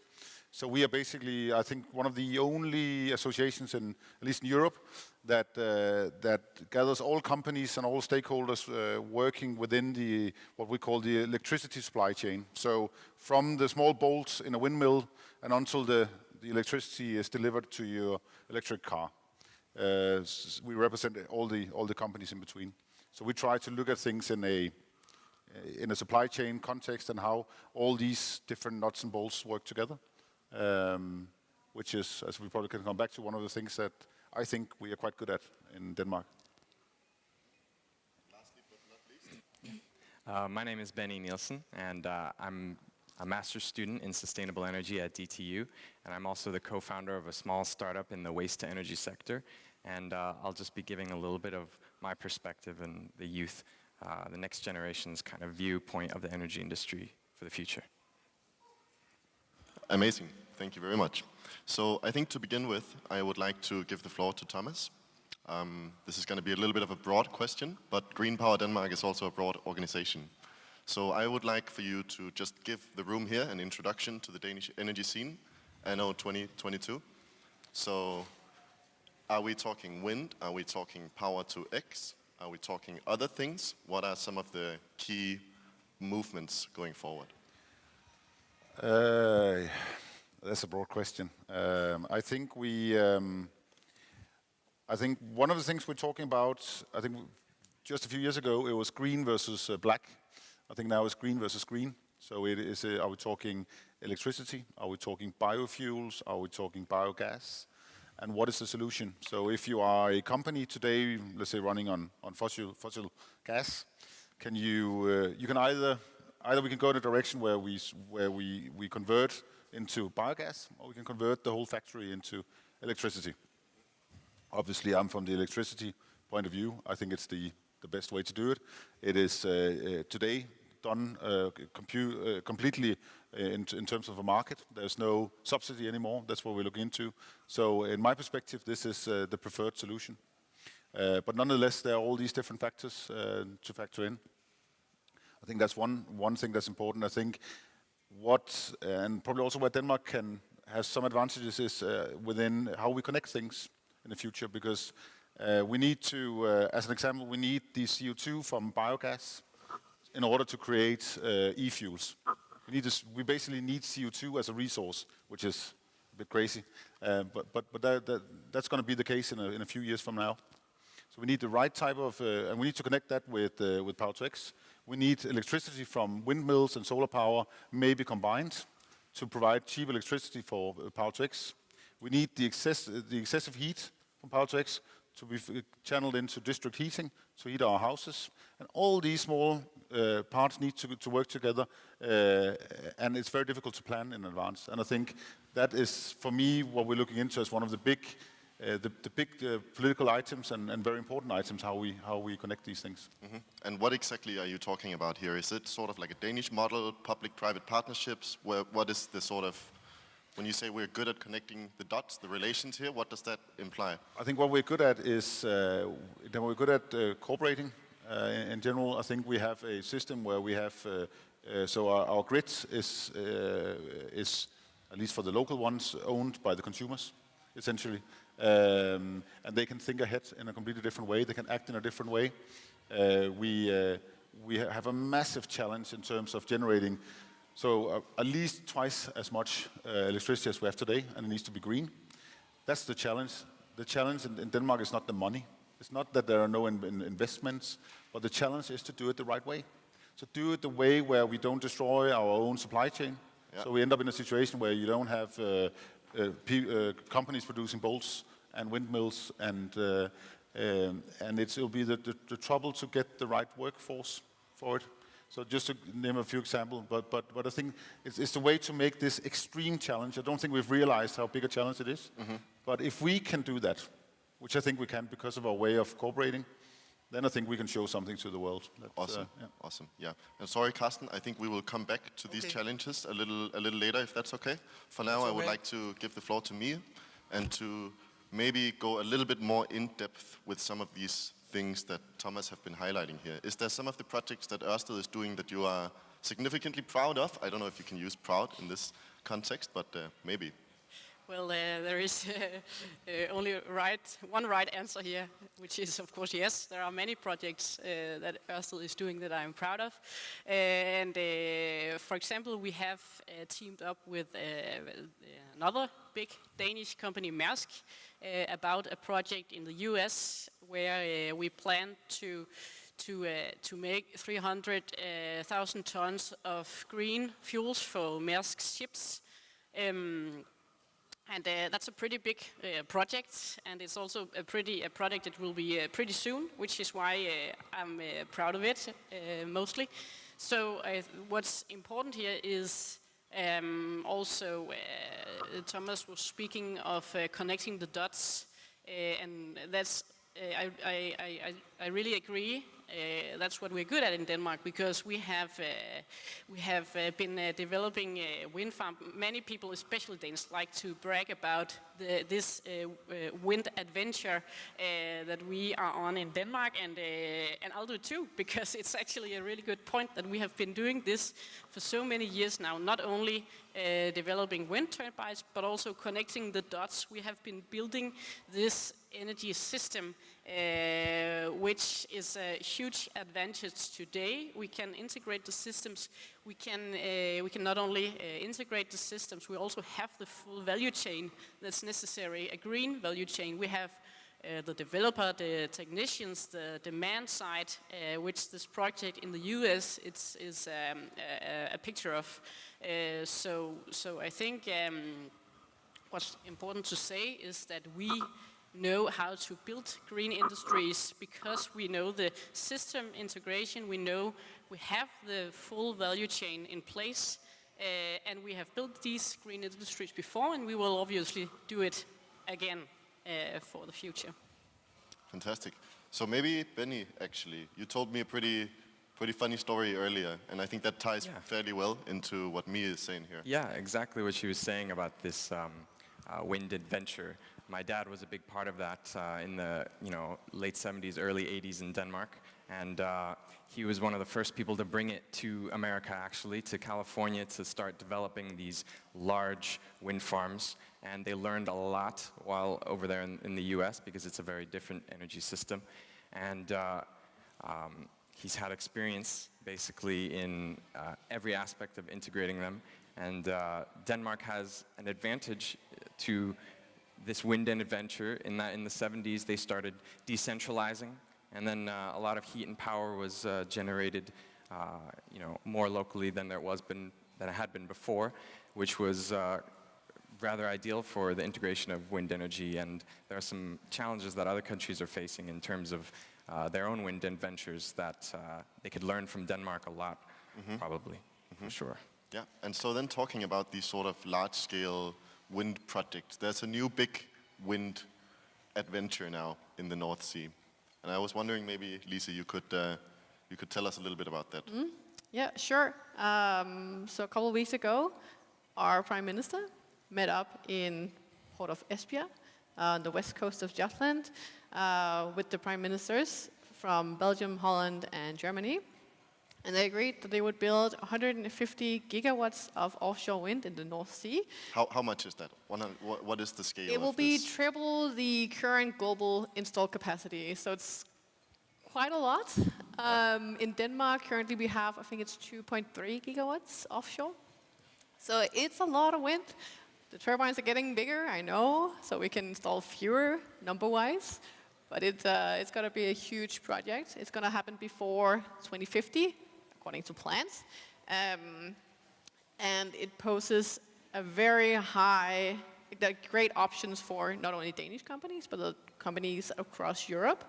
So we are basically, I think, one of the only associations, at least in Europe, that gathers all companies and all stakeholders working within what we call the electricity supply chain. So from the small bolts in a windmill and until the electricity is delivered to your electric car. We represent all the companies in between. So we try to look at things in a supply chain context and how all these different nuts and bolts work together. Which is, as we probably can come back to, one of the things that I think we are quite good at in Denmark. Lastly but not least. My name is Benny Nielsen, and I'm a master's student in sustainable energy at DTU, and I'm also the co-founder of a small startup in the waste-to-energy sector. And I'll just be giving a little bit of my perspective and the youth, the next generation's kind of viewpoint of the energy industry for the future. Amazing. Thank you very much. So I think to begin with, I would like to give the floor to Thomas. This is going to be a little bit of a broad question, but Green Power Denmark is also a broad organization. So I would like for you to just give the room here an introduction to the Danish energy scene, anno 2022. So are we talking wind? Are we talking power to X? Are we talking other things? What are some of the key movements going forward? That's a broad question. I think one of the things we're talking about, I think just a few years ago, it was green versus black. I think now it's green versus green. So it is, are we talking electricity? Are we talking biofuels? Are we talking biogas? And what is the solution? So if you are a company today, let's say running on fossil gas, can you can either we can go in a direction where we convert into biogas, or we can convert the whole factory into electricity. Obviously, I'm from the electricity point of view. I think it's the best way to do it. It is today done completely in terms of a market. There's no subsidy anymore. That's what we're looking into. So in my perspective, this is the preferred solution. But nonetheless, there are all these different factors to factor in. I think that's one thing that's important. I think and probably also where Denmark has some advantages is within how we connect things in the future, because we need to, as an example, we need the CO2 from biogas in order to create e-fuels. We basically need CO2 as a resource, which is a bit crazy, but that's going to be the case in a few years from now. So we need the right type of, and we need to connect that with Power-to-X. We need electricity from windmills and solar power, maybe combined, to provide cheap electricity for Power-to-X. We need the excessive heat from Power-to-X to be channeled into district heating to heat our houses. And all these small parts need to work together, and it's very difficult to plan in advance. And I think that is, for me, what we're looking into as one of the big political items and very important items, how we connect these things. Mm-hmm. And what exactly are you talking about here? Is it sort of like a Danish model, public-private partnerships? What is the sort of, when you say we're good at connecting the dots, the relations here, what does that imply? I think what we're good at is, we're good at cooperating. In general, I think we have a system where we have, so our grid is, at least for the local ones, owned by the consumers, essentially. And they can think ahead in a completely different way. They can act in a different way. We have a massive challenge in terms of generating, so at least twice as much electricity as we have today, and it needs to be green. That's the challenge. The challenge in Denmark is not the money. It's not that there are no investments, but the challenge is to do it the right way. So do it the way where we don't destroy our own supply chain. Yeah. So we end up in a situation where you don't have companies producing bolts and windmills, and it'll be the trouble to get the right workforce for it. So just to name a few examples, but I think it's the way to make this extreme challenge. I don't think we've realized how big a challenge it is. Mm-hmm. But if we can do that, which I think we can because of our way of cooperating, then I think we can show something to the world. Awesome, awesome, yeah. And sorry, Carsten, I think we will come back to these challenges a little later, if that's okay. For now, I would like to give the floor to Mie, and to maybe go a little bit more in depth with some of these things that Thomas have been highlighting here. Is there some of the projects that Ørsted is doing that you are significantly proud of? I don't know if you can use proud in this context, but maybe. Well, there is only one right answer here, which is, of course, yes. There are many projects that Ørsted is doing that I'm proud of. For example, we have teamed up with another big Danish company, Maersk, about a project in the US where we plan to make 300,000 tons of green fuels for Maersk ships. That's a pretty big project, and it's also a project that will be pretty soon, which is why I'm proud of it, mostly. So what's important here is also Thomas was speaking of connecting the dots, and that's I really agree. That's what we're good at in Denmark, because we have been developing wind farm. Many people, especially Danes, like to brag about this wind adventure that we are on in Denmark, and I'll do it too, because it's actually a really good point that we have been doing this for so many years now, not only developing wind turbines, but also connecting the dots. We have been building this energy system, which is a huge advantage today. We can integrate the systems. We can not only integrate the systems, we also have the full value chain that's necessary, a green value chain. We have the developer, the technicians, the demand side, which this project in the US is a picture of. So I think what's important to say is that we know how to build green industries because we know the system integration, we know we have the full value chain in place, and we have built these green industries before, and we will obviously do it again for the future. Fantastic. So maybe, Benny, actually, you told me a pretty funny story earlier, and I think that ties fairly well into what Mia is saying here. Yeah, exactly what she was saying about this wind adventure. My dad was a big part of that in the late 70s, early 80s in Denmark, and he was one of the first people to bring it to America, actually, to California, to start developing these large wind farms. And they learned a lot while over there in the US, because it's a very different energy system. And he's had experience basically in every aspect of integrating them. And Denmark has an advantage to this wind adventure in that in the 70s they started decentralizing, and then a lot of heat and power was generated more locally than it had been before, which was rather ideal for the integration of wind energy. And there are some challenges that other countries are facing in terms of their own wind ventures that they could learn from Denmark a lot, probably, for sure. Yeah, and so then talking about these sort of large-scale wind projects, there's a new big wind adventure now in the North Sea. And I was wondering, maybe, Lise, you could tell us a little bit about that. Yeah, sure. So a couple of weeks ago, our Prime Minister met up in Port of Esbjerg, on the west coast of Jutland, with the Prime Ministers from Belgium, Holland, and Germany. And they agreed that they would build 150 gigawatts of offshore wind in the North Sea. How much is that? What is the scale? It will be triple the current global installed capacity. So it's quite a lot. In Denmark, currently we have, I think it's 2.3 gigawatts offshore. So it's a lot of wind. The turbines are getting bigger, I know, so we can install fewer number-wise. But it's going to be a huge project. It's going to happen before 2050. According to plans, and it poses a very great options for not only Danish companies, but the companies across Europe.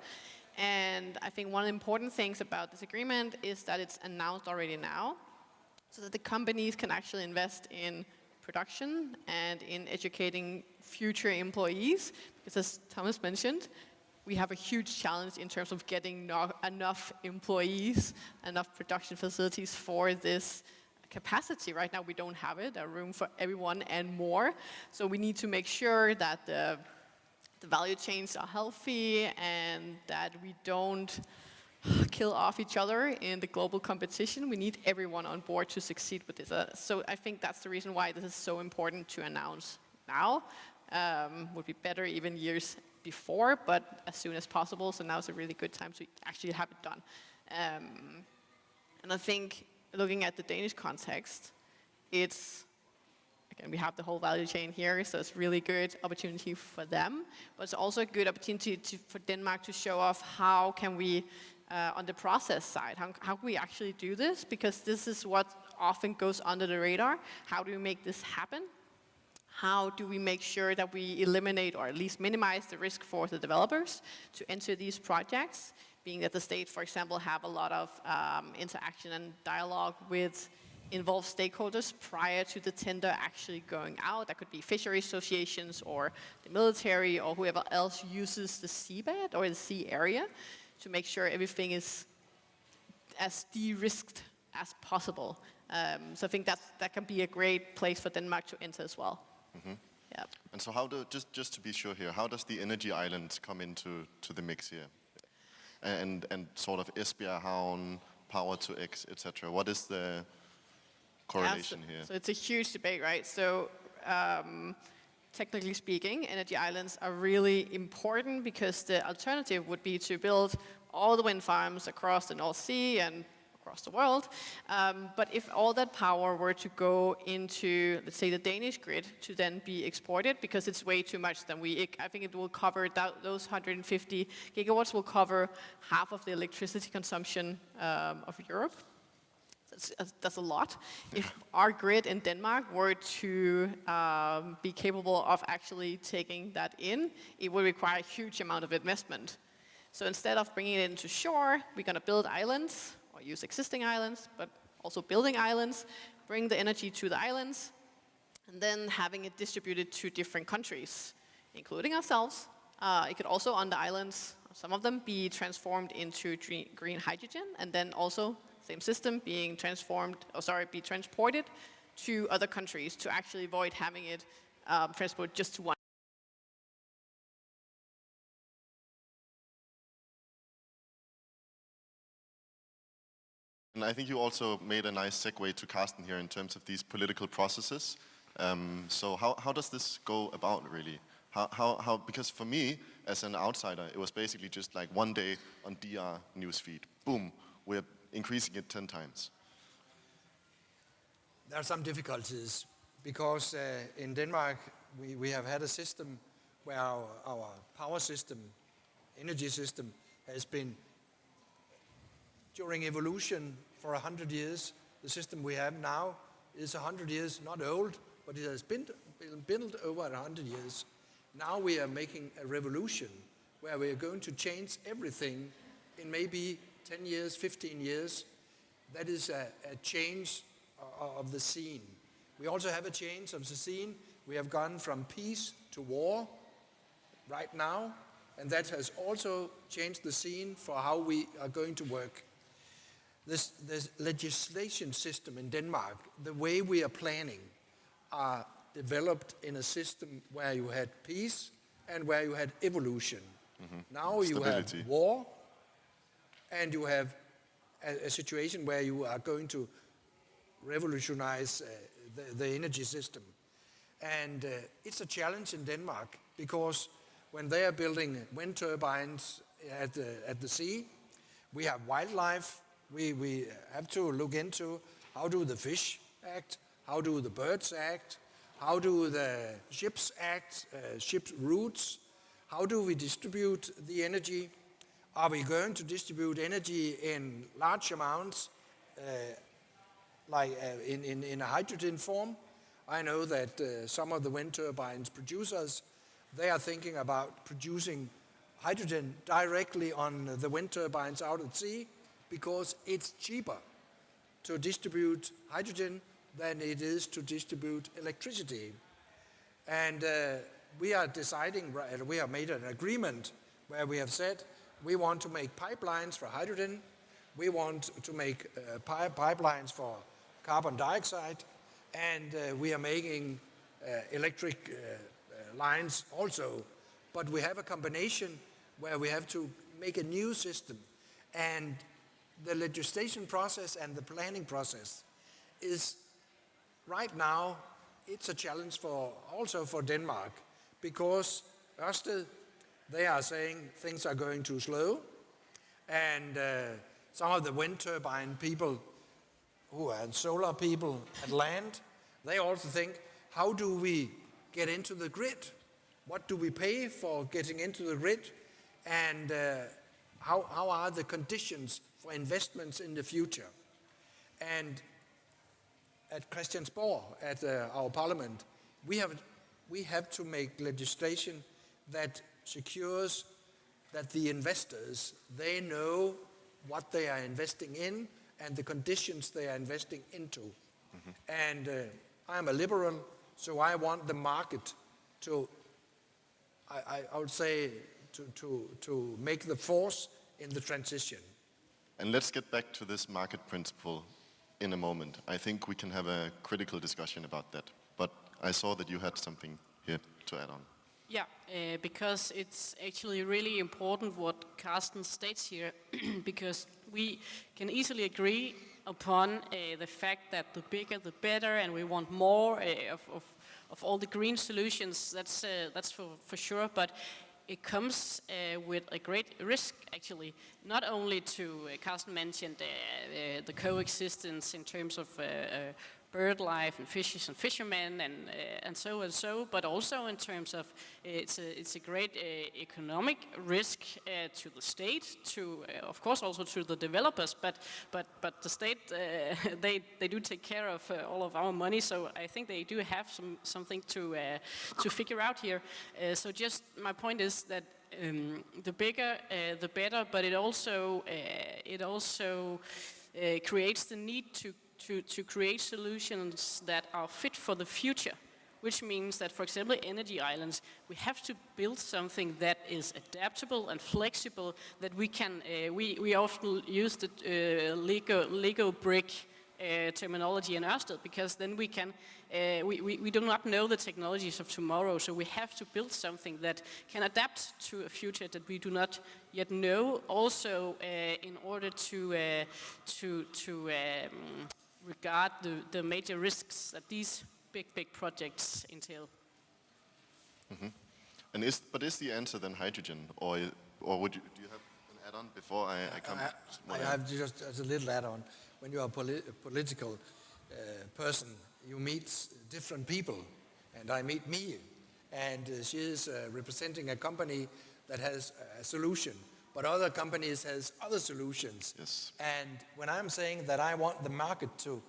And I think one of the important things about this agreement is that it's announced already now, so that the companies can actually invest in production and in educating future employees. Because as Thomas mentioned, we have a huge challenge in terms of getting enough employees, enough production facilities for this capacity. Right now we don't have it, a room for everyone and more. So we need to make sure that the the value chains are healthy and that we don't kill off each other in the global competition. We need everyone on board to succeed with this. So I think that's the reason why this is so important to announce now. Would be better even years before, but as soon as possible. So now is a really good time to actually have it done. And I think looking at the Danish context, it's, again, we have the whole value chain here, so it's really good opportunity for them, but it's also a good opportunity for Denmark to show off how can we, on the process side, how can we actually do this? Because this is what often goes under the radar. How do we make this happen? How do we make sure that we eliminate or at least minimize the risk for the developers to enter these projects? Being that the state, for example, have a lot of interaction and dialogue with involved stakeholders prior to the tender actually going out. That could be fishery associations or the military or whoever else uses the seabed or the sea area to make sure everything is as de-risked as possible. So I think that can be a great place for Denmark to enter as well. Mm-hmm. Yeah. And so how do, just to be sure here, how does the energy island come into the mix here? And sort of Esbjerg Havn, Power to X, etc. What is the correlation here? So it's a huge debate, right? So technically speaking, energy islands are really important because the alternative would be to build all the wind farms across the North Sea and across the world. But if all that power were to go into, let's say, the Danish grid to then be exported, because it's way too much, then I think it will cover, those 150 gigawatts will cover half of the electricity consumption of Europe. That's a lot. If our grid in Denmark were to be capable of actually taking that in, it would require a huge amount of investment. So instead of bringing it into shore, we're going to build islands, or use existing islands, but also building islands, bring the energy to the islands, and then having it distributed to different countries, including ourselves. It could also, on the islands, some of them, be transformed into green hydrogen, and then also, same system, be transported to other countries to actually avoid having it transported just to one. And I think you also made a nice segue to Carsten here in terms of these political processes. So how does this go about, really? How, because for me, as an outsider, it was basically just like one day on DR newsfeed. Boom, we're increasing it 10 times. There are some difficulties because in Denmark we have had a system where our power system, energy system, has been during evolution for 100 years. The system we have now is 100 years, not old, but it has been built over 100 years. Now we are making a revolution where we are going to change everything in maybe 10 years, 15 years. That is a change of the scene. We also have a change of the scene. We have gone from peace to war right now, and that has also changed the scene for how we are going to work. This legislation system in Denmark, the way we are planning, are developed in a system where you had peace and where you had evolution. Mm-hmm. Now you have war, and you have a situation where you are going to revolutionize the energy system. And it's a challenge in Denmark because when they are building wind turbines at the sea, we have wildlife. We have to look into how do the fish act, how do the birds act, how do the ships act, ship routes, how do we distribute the energy? Are we going to distribute energy in large amounts, in a hydrogen form? I know that some of the wind turbines producers, they are thinking about producing hydrogen directly on the wind turbines out at sea because it's cheaper to distribute hydrogen than it is to distribute electricity. And we are deciding, we have made an agreement where we have said we want to make pipelines for hydrogen, we want to make pipelines for carbon dioxide, and we are making electric lines also. but we have a combination where we have to make a new system. And the legislation process and the planning process is right now, it's a challenge also for Denmark, because Ørsted, they are saying things are going too slow, and some of the wind turbine people who are solar people at land, they also think, how do we get into the grid? What do we pay for getting into the grid? And how are the conditions for investments in the future? And at Christiansborg, at our parliament, we have to make legislation that secures that the investors, they know what they are investing in and the conditions they are investing into. And I'm a liberal, so I want the market to, I would say, to make the force in the transition. And let's get back to this market principle in a moment. I think we can have a critical discussion about that. But I saw that you had something here to add on. Yeah, because it's actually really important what Carsten states here, because we can easily agree upon the fact that the bigger the better, and we want more of all the green solutions. That's for sure. But it comes with a great risk, actually. Not only to, Carsten mentioned the coexistence in terms of bird life and fishes and fishermen and so, but also in terms of it's a great economic risk to the state, to of course also to the developers, but the state they do take care of all of our money, so I think they do have something to figure out here. So just my point is that the bigger the better, but it also creates the need to create solutions that are fit for the future, which means that, for example, energy islands, we have to build something that is adaptable and flexible, that we can, we often use the Lego brick terminology in Ørsted, because then we can, we do not know the technologies of tomorrow, so we have to build something that can adapt to a future that we do not yet know, also in order to regard the major risks that these big projects entail. And is the answer then hydrogen, or do you have an add-on before I come? I have just as a little add-on. When you are a political person, you meet different people, and I meet Mie, and she is representing a company that has a solution, but other companies has other solutions. Yes. And when I'm saying that I want the market to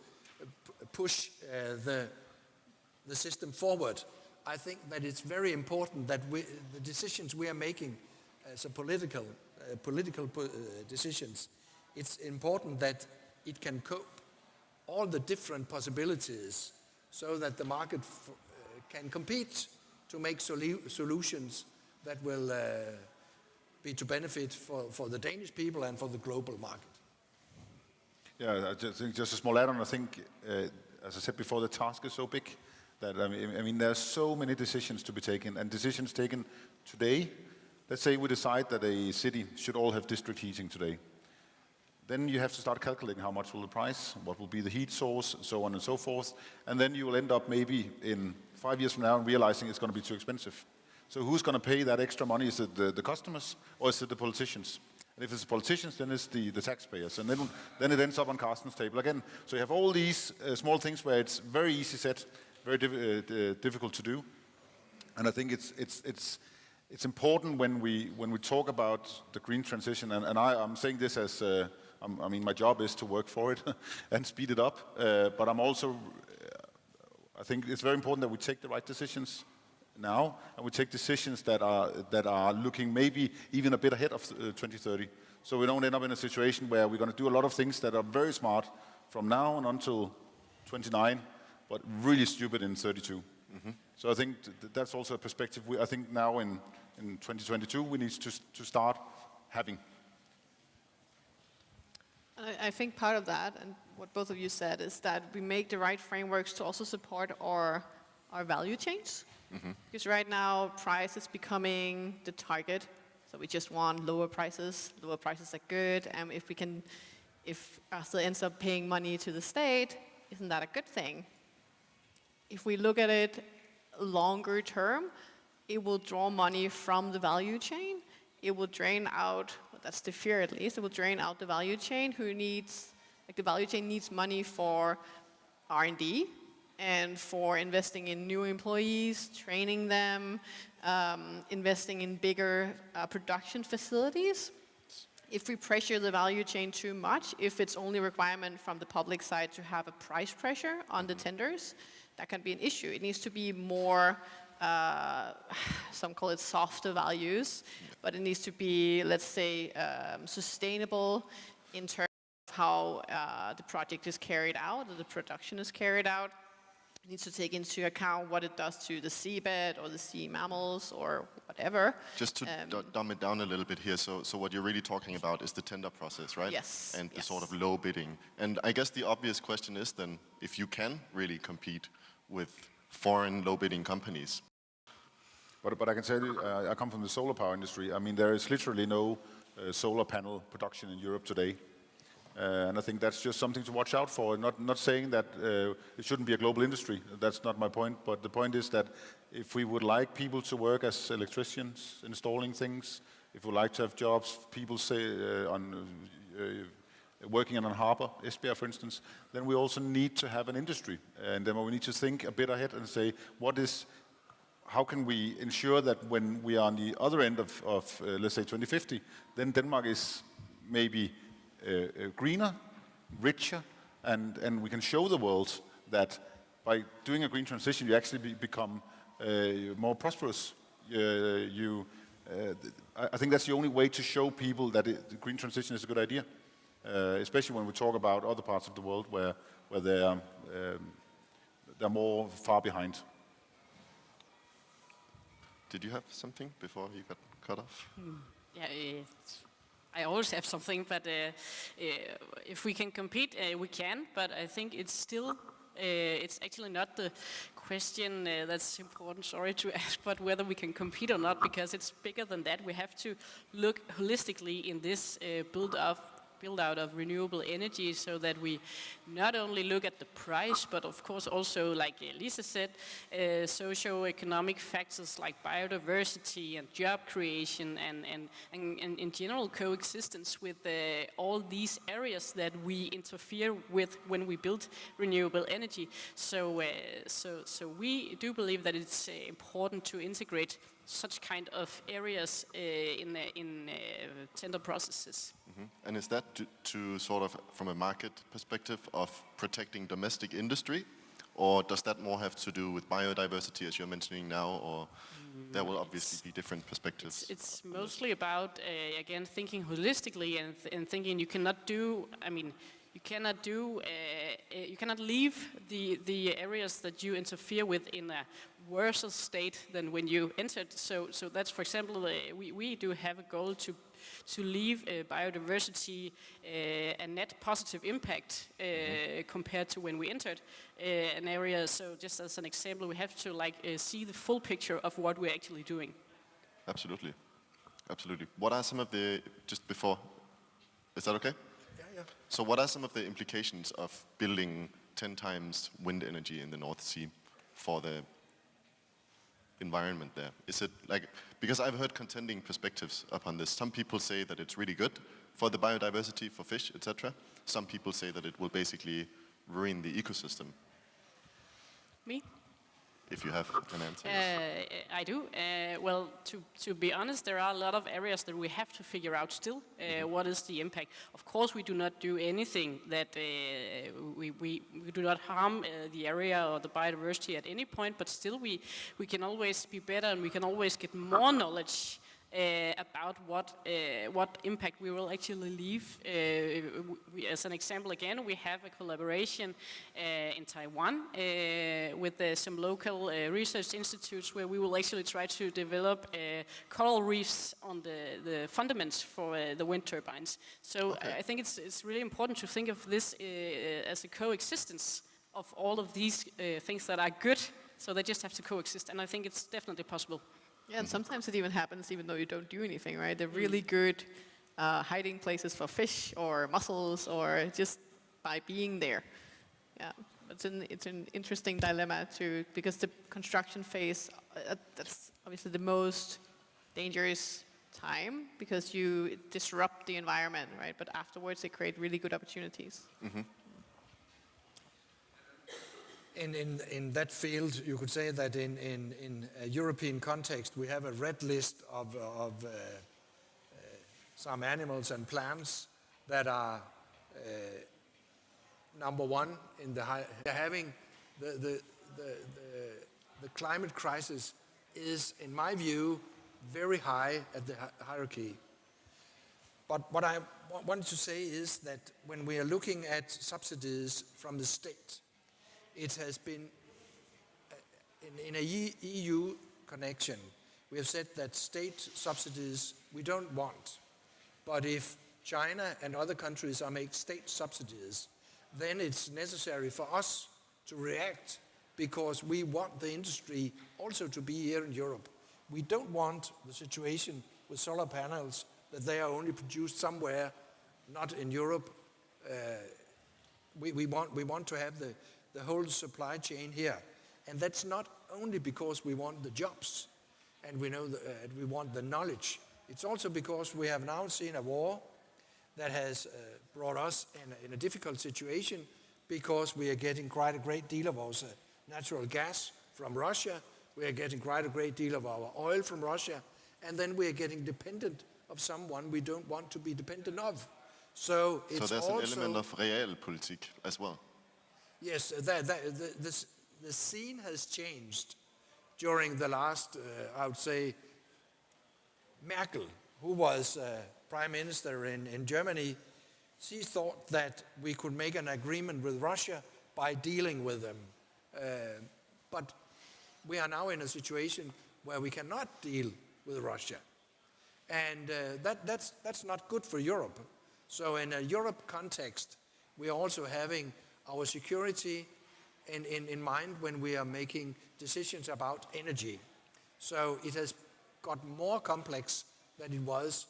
push the system forward, I think that it's very important that the decisions we are making as a political decisions, it's important that it can cope all the different possibilities so that the market can compete to make solutions that will be to benefit for the Danish people and for the global market. Yeah, I just think just a small add-on. I think, as I said before, the task is so big that I mean there are so many decisions to be taken, and decisions taken today. Let's say we decide that a city should all have district heating today. Then you have to start calculating how much will the price, what will be the heat source, so on and so forth. And then you will end up maybe in 5 years from now realizing it's going to be too expensive. So who's going to pay that extra money? Is it the customers or is it the politicians? And if it's the politicians, then it's the taxpayers. And then it ends up on Carsten's table again. So you have all these small things where it's very easy set, very difficult to do. And I think it's important when we talk about the green transition, and I'm saying this as I mean, my job is to work for it and speed it up. But I'm also, I think it's very important that we take the right decisions now, and we take decisions that are looking maybe even a bit ahead of 2030. So we don't end up in a situation where we're going to do a lot of things that are very smart from now on until 29, but really stupid in 32. So I think that's also a perspective I think now in 2022 we need to start having. I think part of that, and what both of you said, is that we make the right frameworks to also support our our value chains. Because right now, price is becoming the target. So we just want lower prices. Lower prices are good. And if Ørsted ends up paying money to the state, isn't that a good thing? If we look at it longer term, it will draw money from the value chain. It will drain out, that's the fear at least, it will drain out the value chain the value chain needs money for R&D and for investing in new employees, training them, investing in bigger production facilities. If we pressure the value chain too much, if it's only requirement from the public side to have a price pressure on the tenders, that can be an issue. It needs to be more, some call it softer values, but it needs to be, let's say, sustainable in terms of how the project is carried out, or the production is carried out. It needs to take into account what it does to the seabed or the sea mammals or whatever. Just to dumb it down a little bit here, so what you're really talking about is the tender process, right? Yes. And the sort of low bidding. And I guess the obvious question is then, if you can really compete with foreign low bidding companies. But I can tell you, I come from the solar power industry. I mean, there is literally no solar panel production in Europe today. And I think that's just something to watch out for. Not saying that it shouldn't be a global industry. That's not my point. But the point is that if we would like people to work as electricians, installing things, if we would like to have jobs, people say working on a harbor, Esbjerg for instance, then we also need to have an industry. And then we need to think a bit ahead and say, how can we ensure that when we are on the other end of let's say 2050, then Denmark is maybe greener, richer, and we can show the world that by doing a green transition, you actually become more prosperous. I think that's the only way to show people that the green transition is a good idea, especially when we talk about other parts of the world where they're more far behind. Did you have something before you got cut off? Yeah, I always have something, but if we can compete, we can. But I think it's still, it's actually not the question that's important, sorry to ask, but whether we can compete or not, because it's bigger than that. We have to look holistically in this build-out of renewable energy, so that we not only look at the price, but of course also, like Lisa said, socio-economic factors like biodiversity and job creation and in general coexistence with all these areas that we interfere with when we build renewable energy. So we do believe that it's important to integrate such kind of areas in tender processes. And is that to sort of, from a market perspective, of protecting domestic industry? Or does that more have to do with biodiversity, as you're mentioning now, or there will obviously be different perspectives? It's mostly about, again, thinking holistically and thinking you cannot do, I mean, you cannot leave the areas that you interfere with in a worse state than when you entered. So that's, for example, we do have a goal to leave biodiversity a net positive impact compared to when we entered an area. So just as an example, we have to see the full picture of what we're actually doing. Absolutely. Absolutely. What are some of the, just before, is that okay? Yeah. So what are some of the implications of building 10 times wind energy in the North Sea for the environment there? Is it because I've heard contending perspectives upon this. Some people say that it's really good for the biodiversity, for fish, etc. Some people say that it will basically ruin the ecosystem. Me? If you have an answer. I do. Well, to be honest, there are a lot of areas that we have to figure out still. What is the impact? Of course, we do not do anything that we do not harm the area or the biodiversity at any point, but still we can always be better, and we can always get more knowledge about what impact we will actually leave. As an example, again, we have a collaboration in Taiwan with some local research institutes where we will actually try to develop coral reefs on the fundaments for the wind turbines. So I think it's really important to think of this as a coexistence of all of these things that are good So they just have to coexist, and I think it's definitely possible. Yeah, and sometimes it even happens even though you don't do anything, right? They're really good hiding places for fish or mussels or just by being there. Yeah, it's an interesting dilemma too, because the construction phase, that's obviously the most dangerous time because you disrupt the environment, right? But afterwards they create really good opportunities. In that field, you could say that in a European context, we have a red list of some animals and plants that are number one in the having the climate crisis is, in my view, very high at the hierarchy. But what I want to say is that when we are looking at subsidies from the state, it has been, in a EU connection, we have said that state subsidies we don't want. But if China and other countries are making state subsidies, then it's necessary for us to react because we want the industry also to be here in Europe. We don't want the situation with solar panels that they are only produced somewhere, not in Europe. We want to have the whole supply chain here. And that's not only because we want the jobs and we know we want the knowledge. It's also because we have now seen a war that has brought us in a difficult situation because we are getting quite a great deal of our natural gas from Russia. We are getting quite a great deal of our oil from Russia. And then we are getting dependent of someone we don't want to be dependent of. So it's there's also an element of realpolitik as well. Yes, the scene has changed during the last, I would say, Merkel, who was prime minister in Germany. She thought that we could make an agreement with Russia by dealing with them. But we are now in a situation where we cannot deal with Russia. And that's not good for Europe. So in a Europe context, we are also having our security in mind when we are making decisions about energy. So it has got more complex than it was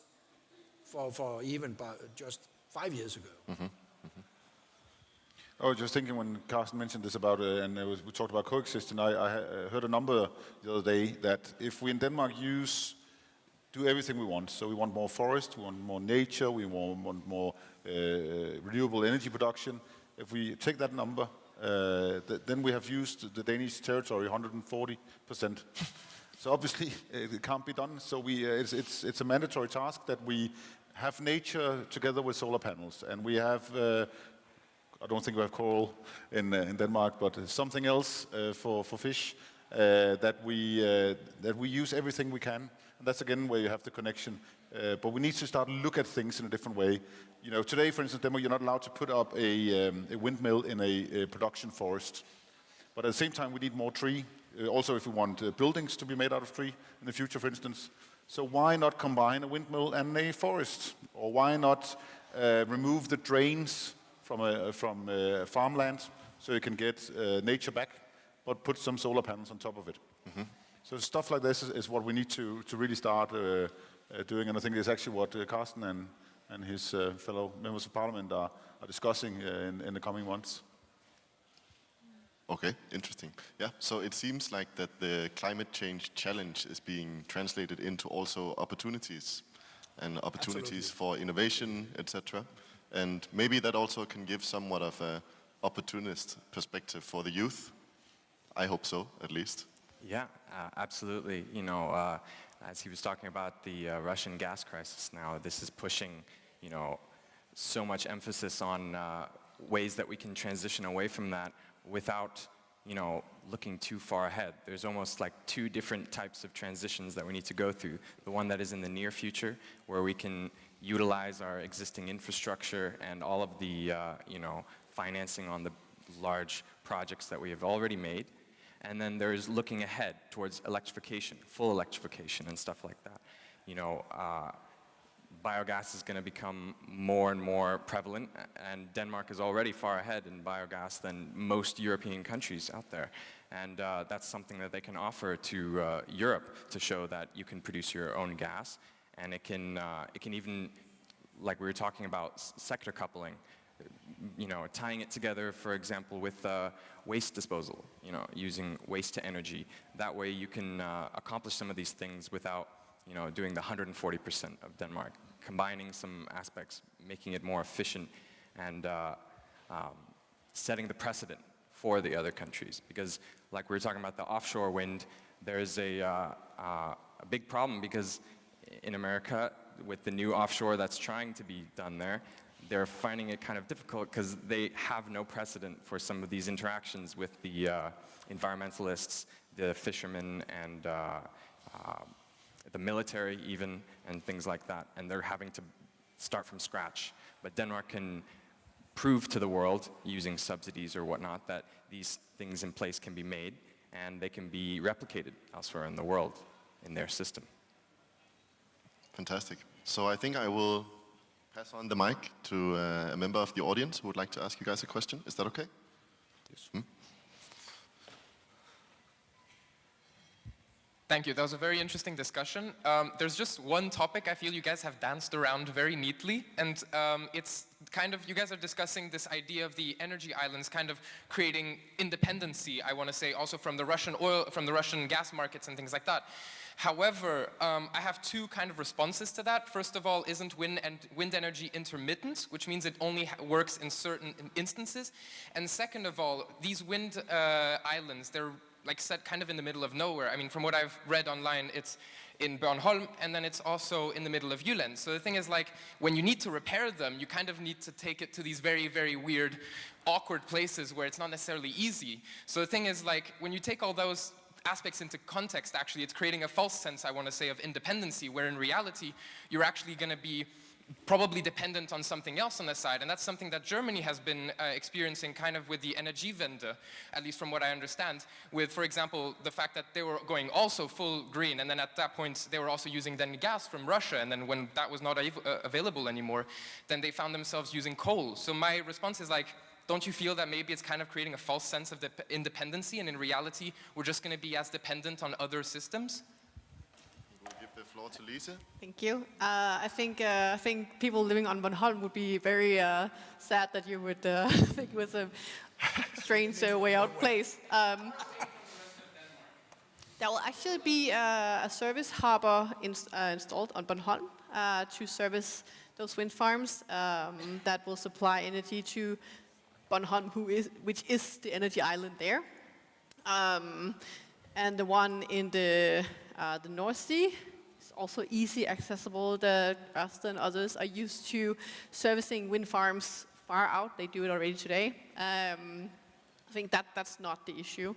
for even just 5 years ago. I was just thinking when Carsten mentioned this about, we talked about coexistence, I heard a number the other day that if we in Denmark do everything we want, so we want more forest, we want more nature, we want more renewable energy production, if we take that number, then we have used the Danish territory 140%. So obviously it can't be done. So it's a mandatory task that we have nature together with solar panels, and we have. I don't think we have coral in Denmark, but something else for fish that we use everything we can. And that's again where you have the connection. But we need to start to look at things in a different way. You know, today, for instance, Denmark, you're not allowed to put up a windmill in a production forest. But at the same time, we need more tree. Also, if we want buildings to be made out of tree in the future, for instance. So why not combine a windmill and a forest? Or why not remove the drains from farmland so you can get nature back, but put some solar panels on top of it? So stuff like this is what we need to really start doing, and I think it's actually what Carsten and his fellow members of parliament are discussing in the coming months. Okay, interesting. Yeah, so it seems like that the climate change challenge is being translated into also opportunities and opportunities for innovation, etc. And maybe that also can give somewhat of an opportunist perspective for the youth. I hope so, at least. Yeah, absolutely. You know, as he was talking about the Russian gas crisis now, this is pushing, you know, so much emphasis on ways that we can transition away from that without, you know, looking too far ahead. There's almost like two different types of transitions that we need to go through. The one that is in the near future, where we can utilize our existing infrastructure and all of the, you know, financing on the large projects that we have already made. And then there's looking ahead towards electrification, full electrification and stuff like that. You know, biogas is going to become more and more prevalent, and Denmark is already far ahead in biogas than most European countries out there. And that's something that they can offer to Europe to show that you can produce your own gas, and it can even, like we were talking about, sector coupling, tying it together, for example, with waste disposal, using waste to energy. That way you can accomplish some of these things without doing the 140% of Denmark, combining some aspects, making it more efficient, and setting the precedent for the other countries. Because like we were talking about the offshore wind, there's a big problem because in America, with the new offshore that's trying to be done there, they're finding it kind of difficult because they have no precedent for some of these interactions with the environmentalists, the fishermen, and the military even, and things like that. And they're having to start from scratch. But Denmark can prove to the world, using subsidies or whatnot, that these things in place can be made and they can be replicated elsewhere in the world in their system. Fantastic. So I think I will pass on the mic to a member of the audience who would like to ask you guys a question. Is that okay? Yes. Thank you. That was a very interesting discussion. There's just one topic I feel you guys have danced around very neatly, and it's kind of, you guys are discussing this idea of the energy islands kind of creating independency, I want to say, also from the Russian oil, from the Russian gas markets and things like that. However, I have two kind of responses to that. First of all, isn't wind energy intermittent, which means it only works in certain instances? And second of all, these wind islands, they're like set kind of in the middle of nowhere. I mean, from what I've read online, it's in Bornholm, and then it's also in the middle of Jylland. So the thing is, like, when you need to repair them, you kind of need to take it to these very, very weird, awkward places where it's not necessarily easy. So the thing is, like, when you take all those aspects into context, actually, it's creating a false sense, I want to say, of independency, where in reality, you're actually going to be probably dependent on something else on the side. And that's something that Germany has been experiencing kind of with the Energiewende, at least from what I understand, with, for example, the fact that they were going also full green, and then at that point they were also using then gas from Russia, and then when that was not available anymore, then they found themselves using coal. So my response is like, don't you feel that maybe it's kind of creating a false sense of independency, and in reality we're just going to be as dependent on other systems? Give the floor to Lise. Thank you. I think people living on Bornholm would be very sad that you would think it was a strange way out place. There will actually be a service harbor installed on Bornholm to service those wind farms that will supply energy to Bornholm, which is the energy island there. And the one in the North Sea is also easy accessible. The Ørsted and others are used to servicing wind farms far out. They do it already today. I think that's not the issue.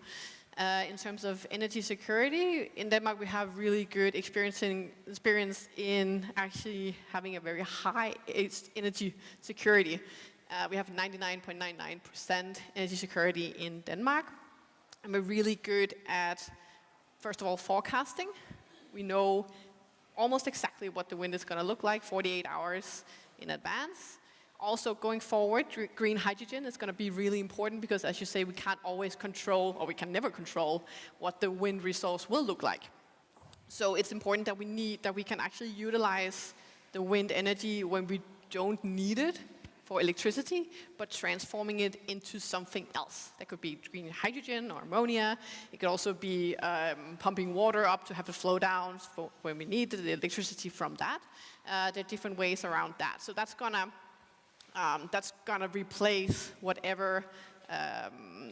In terms of energy security, in Denmark we have really good experience in actually having a very high energy security. We have 99.99% energy security in Denmark. And we're really good at, first of all, forecasting. We know almost exactly what the wind is going to look like 48 hours in advance. Also, going forward, green hydrogen is going to be really important because, as you say, we can't always control, or we can never control, what the wind resource will look like. So it's important that we can actually utilize the wind energy when we don't need it for electricity, but transforming it into something else. That could be green hydrogen or ammonia. It could also be pumping water up to have it flow down for when we need the electricity from that. There are different ways around that. So that's gonna replace whatever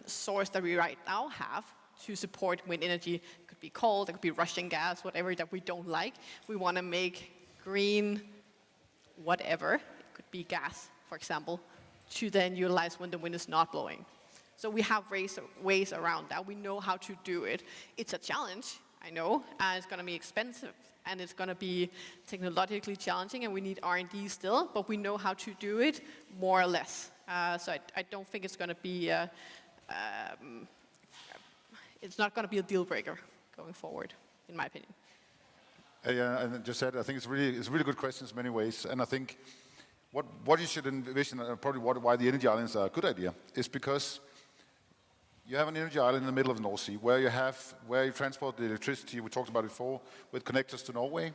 source that we right now have to support wind energy. It could be coal, it could be Russian gas, whatever that we don't like. We want to make green whatever. It could be gas, for example, to then utilize when the wind is not blowing. So we have ways around that. We know how to do it. It's a challenge, I know, and it's going to be expensive, and it's going to be technologically challenging, and we need R&D still, but we know how to do it more or less. So I don't think it's going to be, it's not going to be a deal breaker going forward, in my opinion. Yeah, and just said, I think it's really good questions in many ways, and I think what you should envision, probably why the energy islands are a good idea, is because you have an energy island in the middle of the North Sea where you transport the electricity we talked about before with connectors to Norway,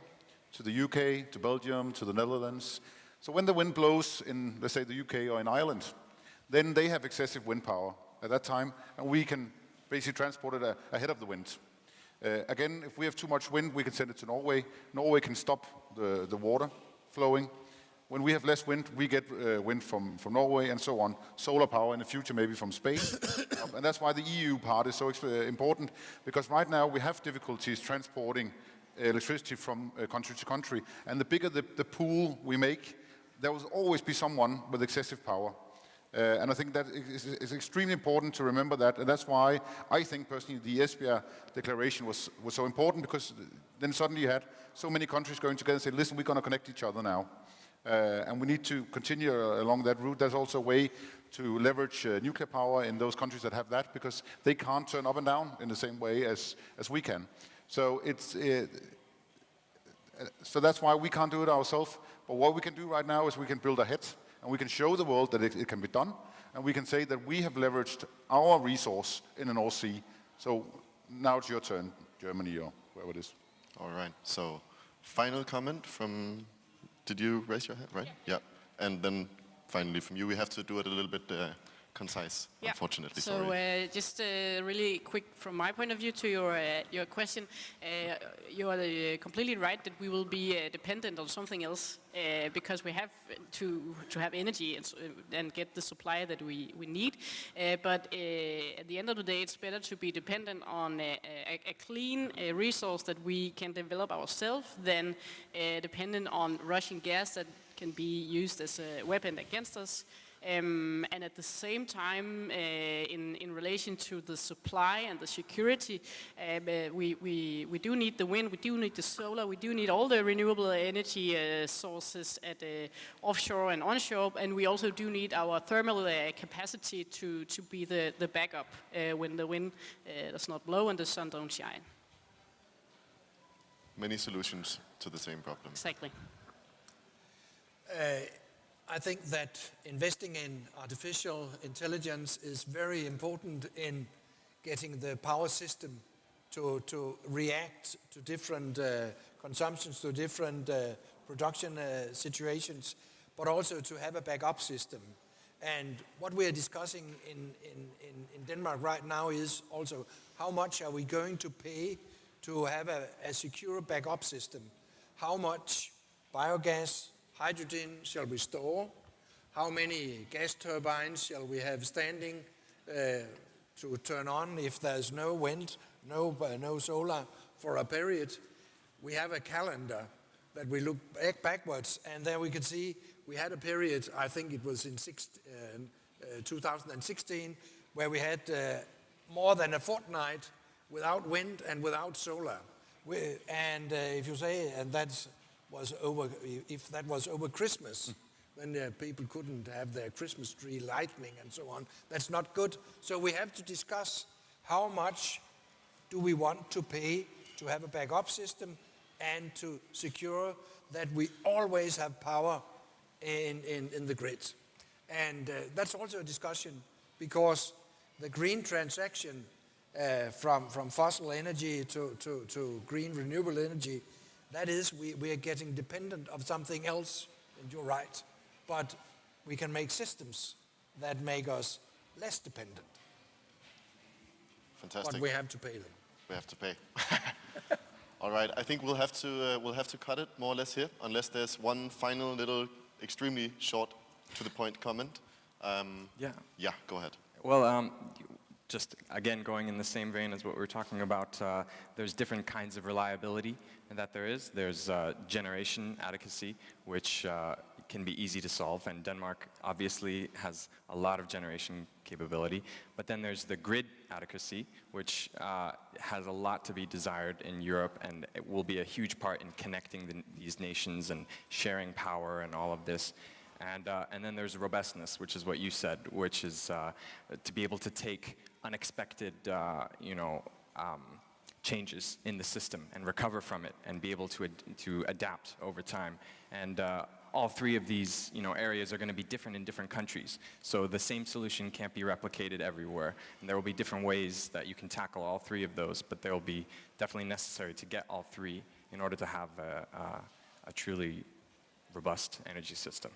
to the UK, to Belgium, to the Netherlands. So when the wind blows in, let's say, the UK or in Ireland, then they have excessive wind power at that time, and we can basically transport it ahead of the wind. Again, if we have too much wind, we can send it to Norway. Norway can stop the water flowing. When we have less wind, we get wind from Norway and so on. Solar power in the future, maybe from Spain. And that's why the EU part is so important, because right now we have difficulties transporting electricity from country to country. And the bigger the pool we make, there will always be someone with excessive power. And I think that is extremely important to remember that, and that's why I think personally the Esbjerg Declaration was so important, because then suddenly you had so many countries going together and say, listen, we're going to connect each other now. And we need to continue along that route. There's also a way to leverage nuclear power in those countries that have that, because they can't turn up and down in the same way as we can. So so that's why we can't do it ourselves. But what we can do right now is we can build ahead, and we can show the world that it can be done, and we can say that we have leveraged our resource in the North Sea. So now it's your turn, Germany or wherever it is. All right, so final comment from, did you raise your hand, right? Yeah. And then finally from you, we have to do it a little bit concise, unfortunately. So sorry. just really quick from my point of view to your question, you are completely right that we will be dependent on something else because we have to have energy and get the supply that we need. But at the end of the day, it's better to be dependent on a clean resource that we can develop ourselves than dependent on Russian gas that can be used as a weapon against us. And at the same time, in relation to the supply and the security, we do need the wind, we do need the solar, we do need all the renewable energy sources at offshore and onshore, and we also do need our thermal capacity to be the backup when the wind does not blow and the sun don't shine. Many solutions to the same problem. Exactly. I think that investing in artificial intelligence is very important in getting the power system to react to different consumptions, to different production situations, but also to have a backup system. And what we are discussing in Denmark right now is also how much are we going to pay to have a secure backup system? How much biogas, hydrogen shall we store? How many gas turbines shall we have standing to turn on if there's no wind, no solar for a period? We have a calendar that we look backwards, and there we can see we had a period, I think it was in 2016, where we had more than a fortnight without wind and without solar. If you say, and that was over Christmas, then people couldn't have their Christmas tree lightning and so on. That's not good. So we have to discuss how much do we want to pay to have a backup system and to secure that we always have power in the grid. And that's also a discussion, because the green transaction from fossil energy to green renewable energy, that is, we are getting dependent of something else, and you're right. But we can make systems that make us less dependent. Fantastic. But we have to pay them. We have to pay. All right, I think we'll have to cut it more or less here, unless there's one final little, extremely short, to-the-point comment. Yeah, go ahead. Well, just again going in the same vein as what we were talking about, there's different kinds of reliability that there is. There's generation adequacy, which can be easy to solve, and Denmark obviously has a lot of generation capability. But then there's the grid adequacy, which has a lot to be desired in Europe, and it will be a huge part in connecting these nations and sharing power and all of this. And then there's robustness, which is what you said, which is to be able to take unexpected, changes in the system and recover from it and be able to adapt over time. And all three of these areas are going to be different in different countries. So the same solution can't be replicated everywhere. And there will be different ways that you can tackle all three of those, but they will be definitely necessary to get all three in order to have a truly robust energy system.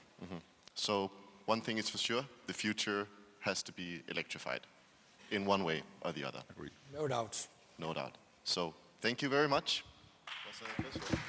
So one thing is for sure, the future has to be electrified in one way or the other. Agreed. No doubt. No doubt. So thank you very much. It was a pleasure.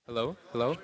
Hello? Hello?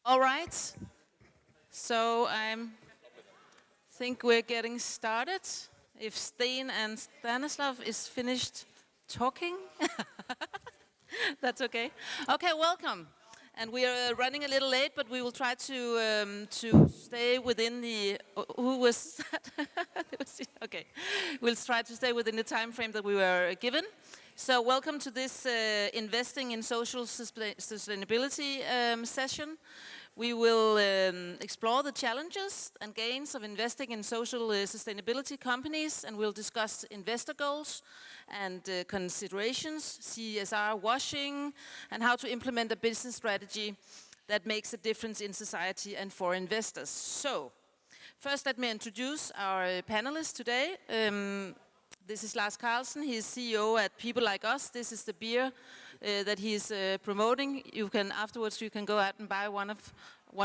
All right, so I think we're getting started. If Sten and Stanislav is finished talking, that's okay. Okay, welcome. And we are running a little late, but we will try to stay within the. Who was that? Okay, we'll try to stay within the time frame that we were given. So welcome to this Investing in Social Sustainability session. We will explore the challenges and gains of investing in social sustainability companies, and we'll discuss investor goals and considerations, CSR washing, and how to implement a business strategy that makes a difference in society and for investors. So, first let me introduce our panelists today. This is Lars Carlsen. He is CEO at People Like Us. This is the beer that he is promoting. Afterwards you can go out and buy one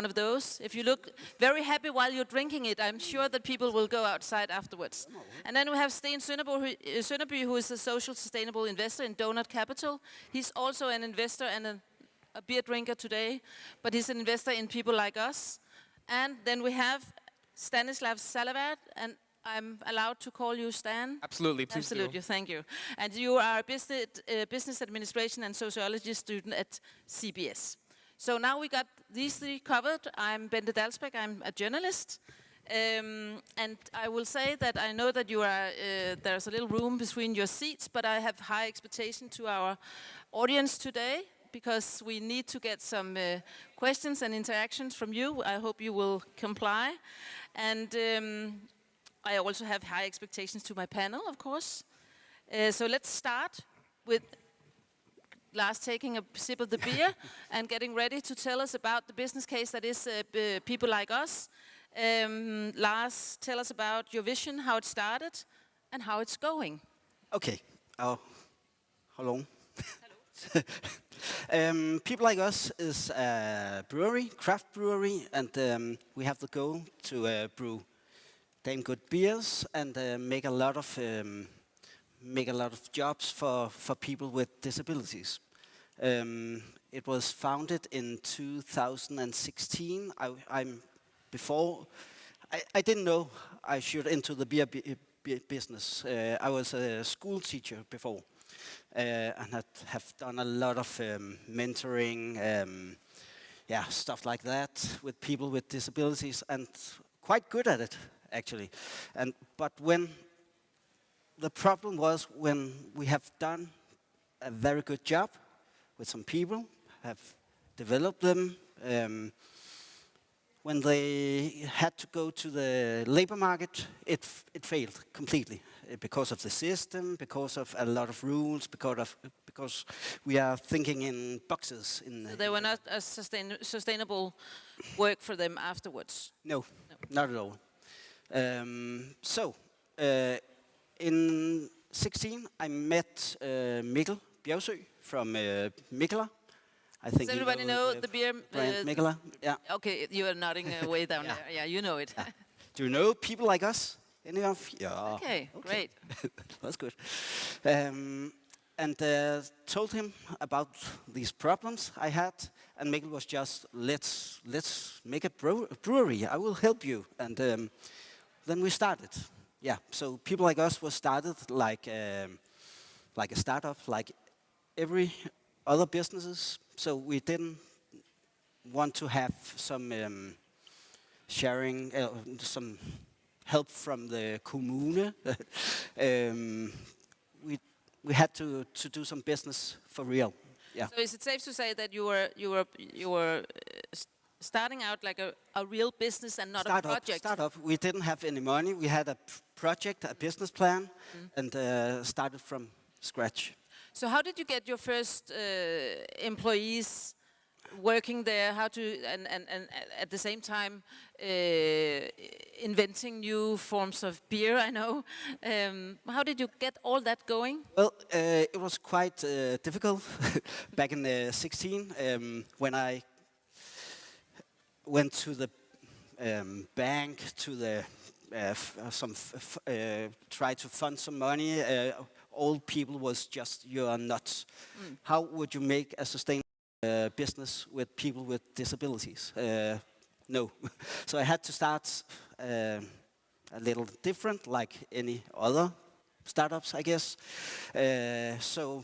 of those. If you look very happy while you're drinking it, I'm sure that people will go outside afterwards. And then we have Sten Sønderby, who is a social sustainable investor in Donut Capital. He's also an investor and a beer drinker today, but he's an investor in People Like Us. And then we have Stanislav Salavat, and I'm allowed to call you Stan? Absolutely, please Absolutely, do. Thank you. And you are a business administration and sociology student at CBS. So now we got these three covered. I'm Bente Dalsbæk, I'm a journalist. And I will say that I know that you are, there's a little room between your seats, but I have high expectation to our audience today, because we need to get some questions and interactions from you. I hope you will comply. And I also have high expectations to my panel, of course. So let's start with Lars taking a sip of the beer and getting ready to tell us about the business case that is people like us. Lars, tell us about your vision, how it started, and how it's going. Okay. Hello. People Like Us is a brewery, craft brewery, and we have the goal to brew damn good beers and make a lot of jobs for people with disabilities. It was founded in 2016. I didn't know I should into the beer business. I was a school teacher before, and have done a lot of mentoring, stuff like that with people with disabilities, and quite good at it actually. But when the problem was when we have done a very good job with some people, have developed them. When they had to go to the labor market, it failed completely because of the system, because of a lot of rules, because we are thinking in boxes. So they were not a sustainable work for them afterwards? No, not at all. In 2016, I met Mikkel Bjergsø from Mikkeler. I think does everybody know the beer brand Mikkeler? Yeah. Okay, you are nodding way down there. Yeah, you know it. Yeah. Do you know People Like Us? Any of? Yeah. Okay, great. That's good. And told him about these problems I had, and Mikkel was just, let's make a brewery. I will help you. And then we started. Yeah. So People Like Us was started like a startup, like every other businesses. So we didn't want to have some sharing, some help from the kommune. We had to do some business for real. Yeah. So is it safe to say that you were starting out like a real business and not a project? Startup. We didn't have any money. We had a project, a business plan, and started from scratch. So how did you get your first employees working there? How to and at the same time inventing new forms of beer? I know. How did you get all that going? Well, it was quite difficult back in 2016 when I went to the bank to the try to fund some money. Old people was just, you are nuts. How would you make a sustainable business with people with disabilities? No. So I had to start a little different, like any other startups, I guess. So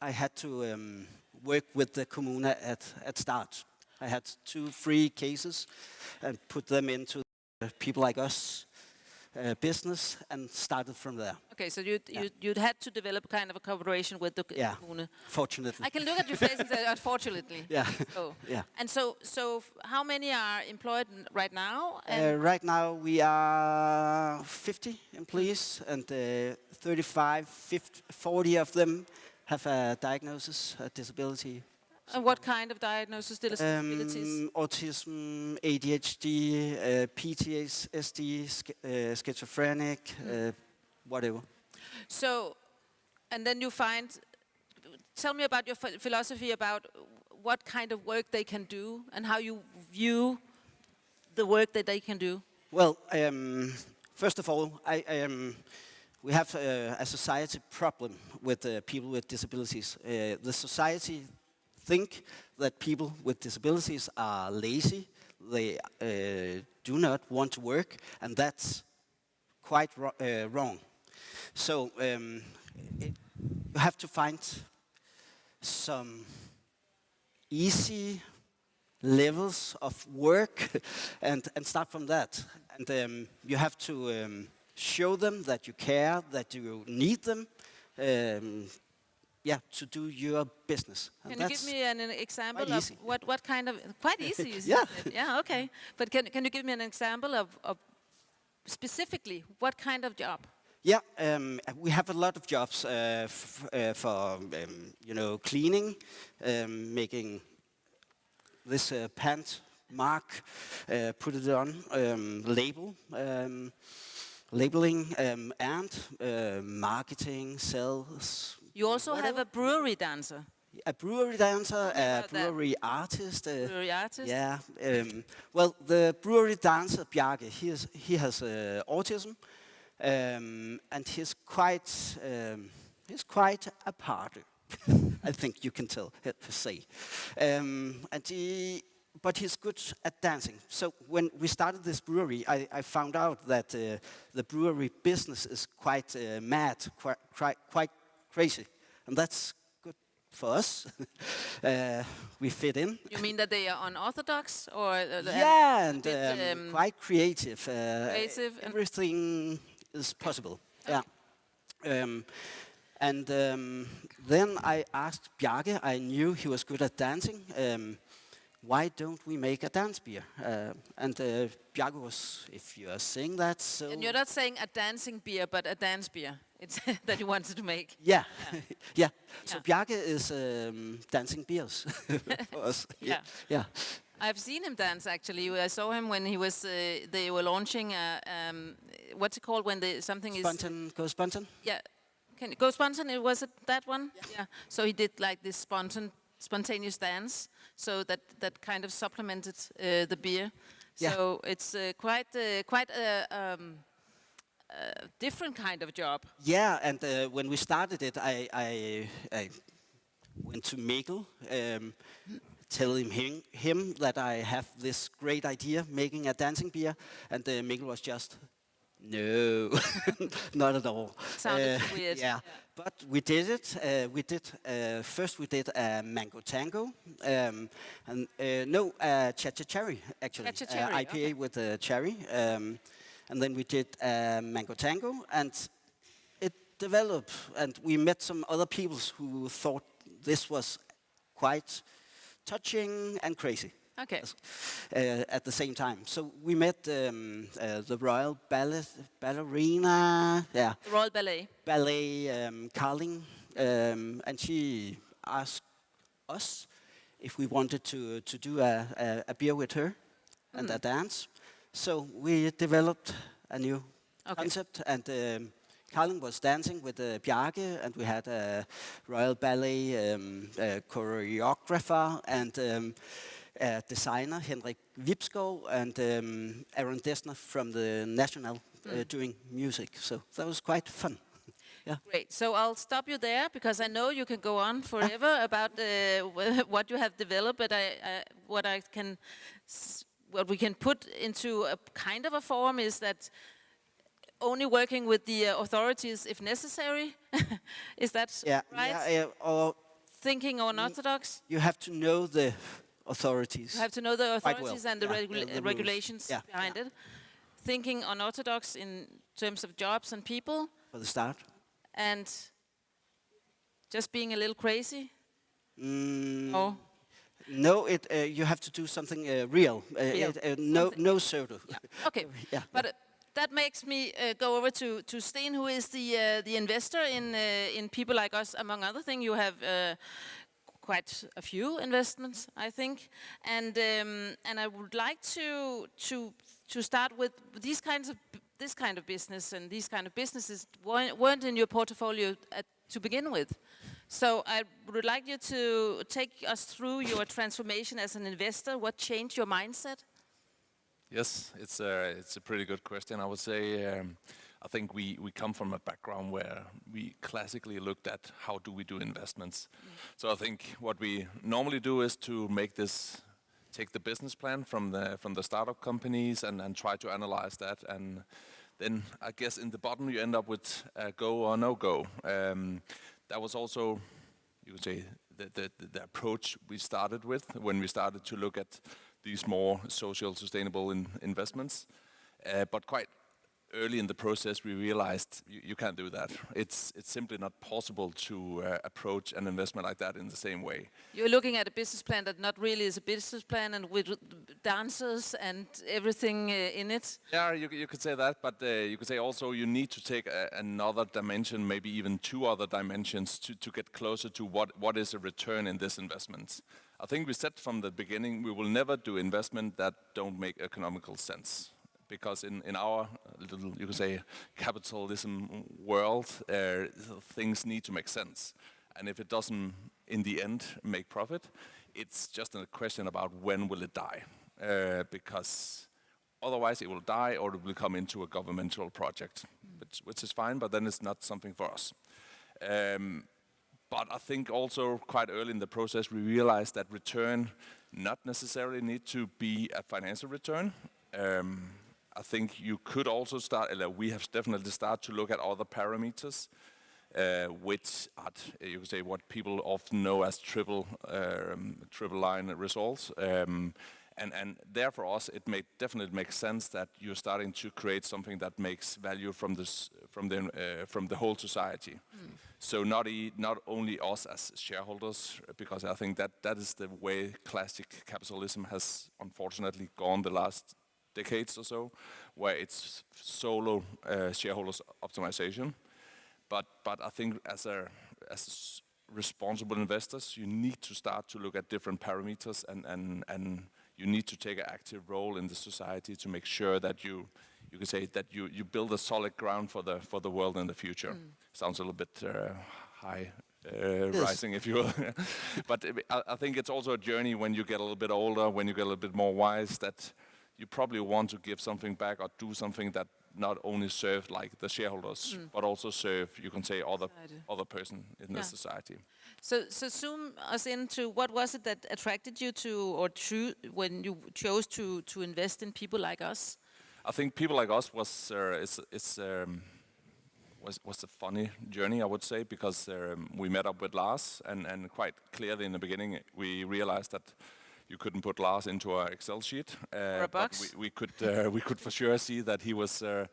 I had to work with the kommune at start. I had 2 free cases and put them into People Like Us business and started from there. Okay, so you'd had to develop kind of a cooperation with the kommune. Fortunately. I can look at your face and say, unfortunately. Yeah. So, yeah. And so how many are employed right now? Right now we are 50 employees, and 40 of them have a diagnosis, a disability. And what kind of diagnosis, disabilities? Autism, ADHD, PTSD, schizophrenic, whatever. So, and then you find, tell me about your philosophy about what kind of work they can do and how you view the work that they can do. Well, first of all, we have a society problem with people with disabilities. The society think that people with disabilities are lazy, they do not want to work, and that's quite wrong. So you have to find some easy levels of work and start from that. And you have to show them that you care, that you need them. to do your business. And Can you give me an example quite of easy. what kind of, quite easy, you Yeah. said. Yeah, okay. But can you give me an example of specifically what kind of job? Yeah, we have a lot of jobs for cleaning, making this pant mark, put it on, labeling, and marketing, sales. You also have a brewery dancer. A brewery dancer, a about that. brewery artist. Brewery artist? Yeah. Well, the brewery dancer Bjarke, he has autism, and he's quite a party. I think you can say. But he's good at dancing. So when we started this brewery, I found out that the brewery business is quite mad, quite crazy, and that's good for us. We fit in. You mean that they are unorthodox or? Yeah, and quite creative. Creative and- Everything is possible. Yeah. Then I asked Bjarke. I knew he was good at dancing. Why don't we make a dance beer? Bjarke was, if you are saying that, so... And you're not saying a dancing beer, but a dance beer. It's that you wanted to make. Yeah, yeah. So Bjarke is dancing beers for us. Yeah. Yeah. I've seen him dance actually. I saw him when he was. They were launching what's it called when something is. Go Spontan. Yeah. Can Go Spontan? Was it that one? Yeah. So he did like this spontaneous dance. So that kind of supplemented the beer. Yeah. So it's quite a different kind of job. Yeah, and when we started it, I went to Mikkel, telling him that I have this great idea, making a dancing beer, and Mikkel was just, no, not at all. Sounded weird. Yeah, but we did it. First we did a mango tango, Chacha cherry actually, Chacha cherry, IPA okay. with cherry. And then we did Mango Tango, and it developed. And we met some other people who thought this was quite touching and crazy. Okay. At the same time. So we met the Royal Ballerina, yeah. The Royal Ballet. Carling, and she asked us if we wanted to do a beer with her and a dance. So we developed a new concept, and Carling was dancing with Bjarke, and we had a Royal Ballet choreographer and a designer, Henrik Vipskov, and Aaron Dessner from the National doing music. So that was quite fun. Yeah. Great. So I'll stop you there because I know you can go on forever about what you have developed, but what we can put into a kind of a form is that only working with the authorities if necessary. Is that right? Yeah, or thinking unorthodox? you have to know the authorities. You have to know the quite authorities well. and the, the regulations rules. behind it. Thinking unorthodox in terms of jobs and people. For the start. And just being a little crazy. Or no, you have to do something real. No soda. Yeah. Okay. Yeah. But that makes me go over to Sten, who is the investor in people like us. Among other things, you have quite a few investments, I think, and I would like to start with this kind of business, and these kind of businesses weren't in your portfolio to begin with. So I would like you to take us through your transformation as an investor. What changed your mindset? Yes, it's a pretty good question. I would say I think we come from a background where we classically looked at how do we do investments. So I think what we normally do is to take the business plan from the startup companies and try to analyze that, and then I guess in the bottom you end up with go or no go. That was also, you could say, the approach we started with when we started to look at these more social, sustainable investments. But quite early in the process, we realized you can't do that. It's simply not possible to approach an investment like that in the same way. You're looking at a business plan that not really is a business plan, and with dancers and everything in it. Yeah, you could say that, but you could say also you need to take another dimension, maybe even two other dimensions to get closer to what is a return in this investment. I think we said from the beginning we will never do investment that don't make economical sense. Because in our little, you could say, capitalism world, things need to make sense. And if it doesn't, in the end, make profit, it's just a question about when will it die. Because otherwise it will die or it will come into a governmental project, which is fine, but then it's not something for us. But I think also quite early in the process we realized that return not necessarily need to be a financial return. I think you could also start, we have definitely started to look at other parameters, which are, you could say, what people often know as triple line results. And there for us, it definitely makes sense that you're starting to create something that makes value from the whole society. So not only us as shareholders, because I think that is the way classic capitalism has unfortunately gone the last decades or so, where it's solo shareholders optimization. But I think as responsible investors, you need to start to look at different parameters and you need to take an active role in the society to make sure that you can say that you build a solid ground for the world in the future. Sounds a little bit high. Rising, if you will. But I think it's also a journey when you get a little bit older, when you get a little bit more wise, that you probably want to give something back or do something that not only serve like the shareholders, but also serve, you can say, other person in the society. So zoom us into what was it that attracted you to, or when you chose to invest in people like us? I think people like us was a funny journey, I would say, because we met up with Lars, and quite clearly in the beginning we realized that you couldn't put Lars into our Excel sheet. Or a box. But we could for sure see that he was a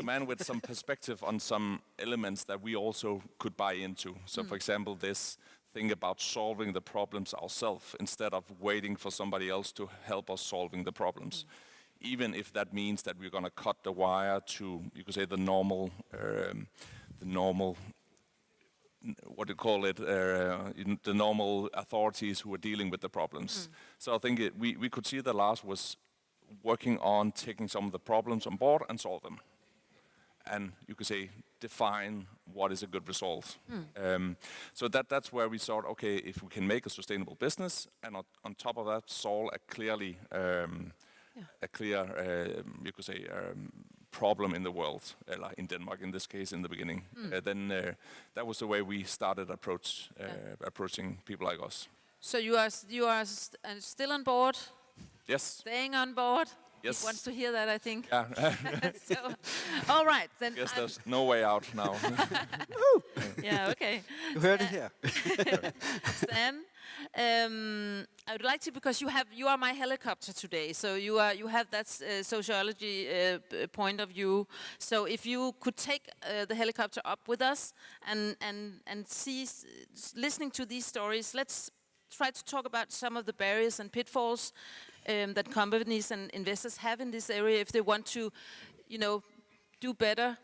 man with some perspective on some elements that we also could buy into. So, for example, this thing about solving the problems ourselves instead of waiting for somebody else to help us solving the problems. Even if that means that we're going to cut the wire to, you could say, the normal, what do you call it, the normal authorities who are dealing with the problems. So I think we could see that Lars was working on taking some of the problems on board and solve them. And you could say, define what is a good result. So that's where we thought, okay, if we can make a sustainable business, and on top of that, solve a clear, you could say, problem in the world, like in Denmark in this case in the beginning. Then that was the way we started approaching people like us. So you are still on board? Yes. Staying on board? Yes. He wants to hear that, I think. Yeah. So, all right, then. Guess there's no way out now. Yeah, okay. You heard it here. Stan, I would like to, because you are my helicopter today, so you have that sociology point of view. So if you could take the helicopter up with us and see, listening to these stories, let's try to talk about some of the barriers and pitfalls that companies and investors have in this area if they want to, do better,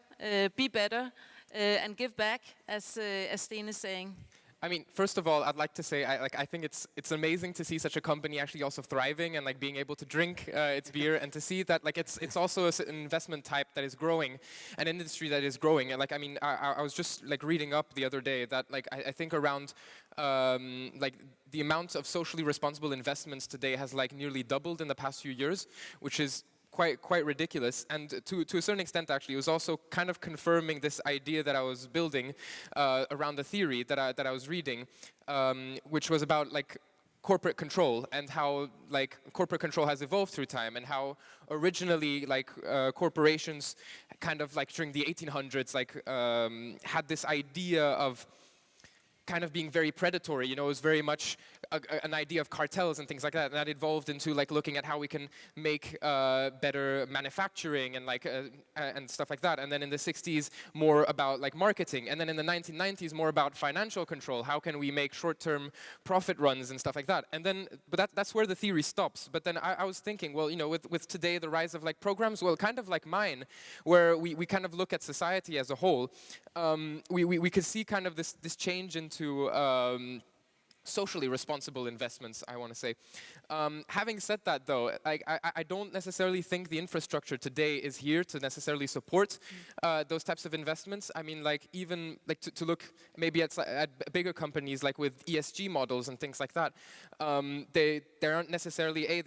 be better, and give back, as Sten is saying. I mean, first of all, I'd like to say, I think it's amazing to see such a company actually also thriving and being able to drink its beer, and to see that it's also an investment type that is growing, an industry that is growing. And I was just reading up the other day that I think around the amount of socially responsible investments today has nearly doubled in the past few years, which is quite ridiculous. And to a certain extent, actually, it was also kind of confirming this idea that I was building around the theory that I was reading, which was about corporate control, and how corporate control has evolved through time, and how originally corporations kind of during the 1800s had this idea of kind of being very predatory. You know, it was very much an idea of cartels and things like that. And that evolved into like looking at how we can make better manufacturing and like and stuff like that. And then in the 60s, more about like marketing. And then in the 1990s, more about financial control. How can we make short-term profit runs and stuff like that? And then, but that's where the theory stops. But then I was thinking, well, you know, with today the rise of like programs, well, kind of like mine, where we kind of look at society as a whole, we could see kind of this change into socially responsible investments, I want to say. Having said that, though, I don't necessarily think the infrastructure today is here to necessarily support those types of investments. I mean, like even like to look maybe at bigger companies like with ESG models and things like that. They aren't necessarily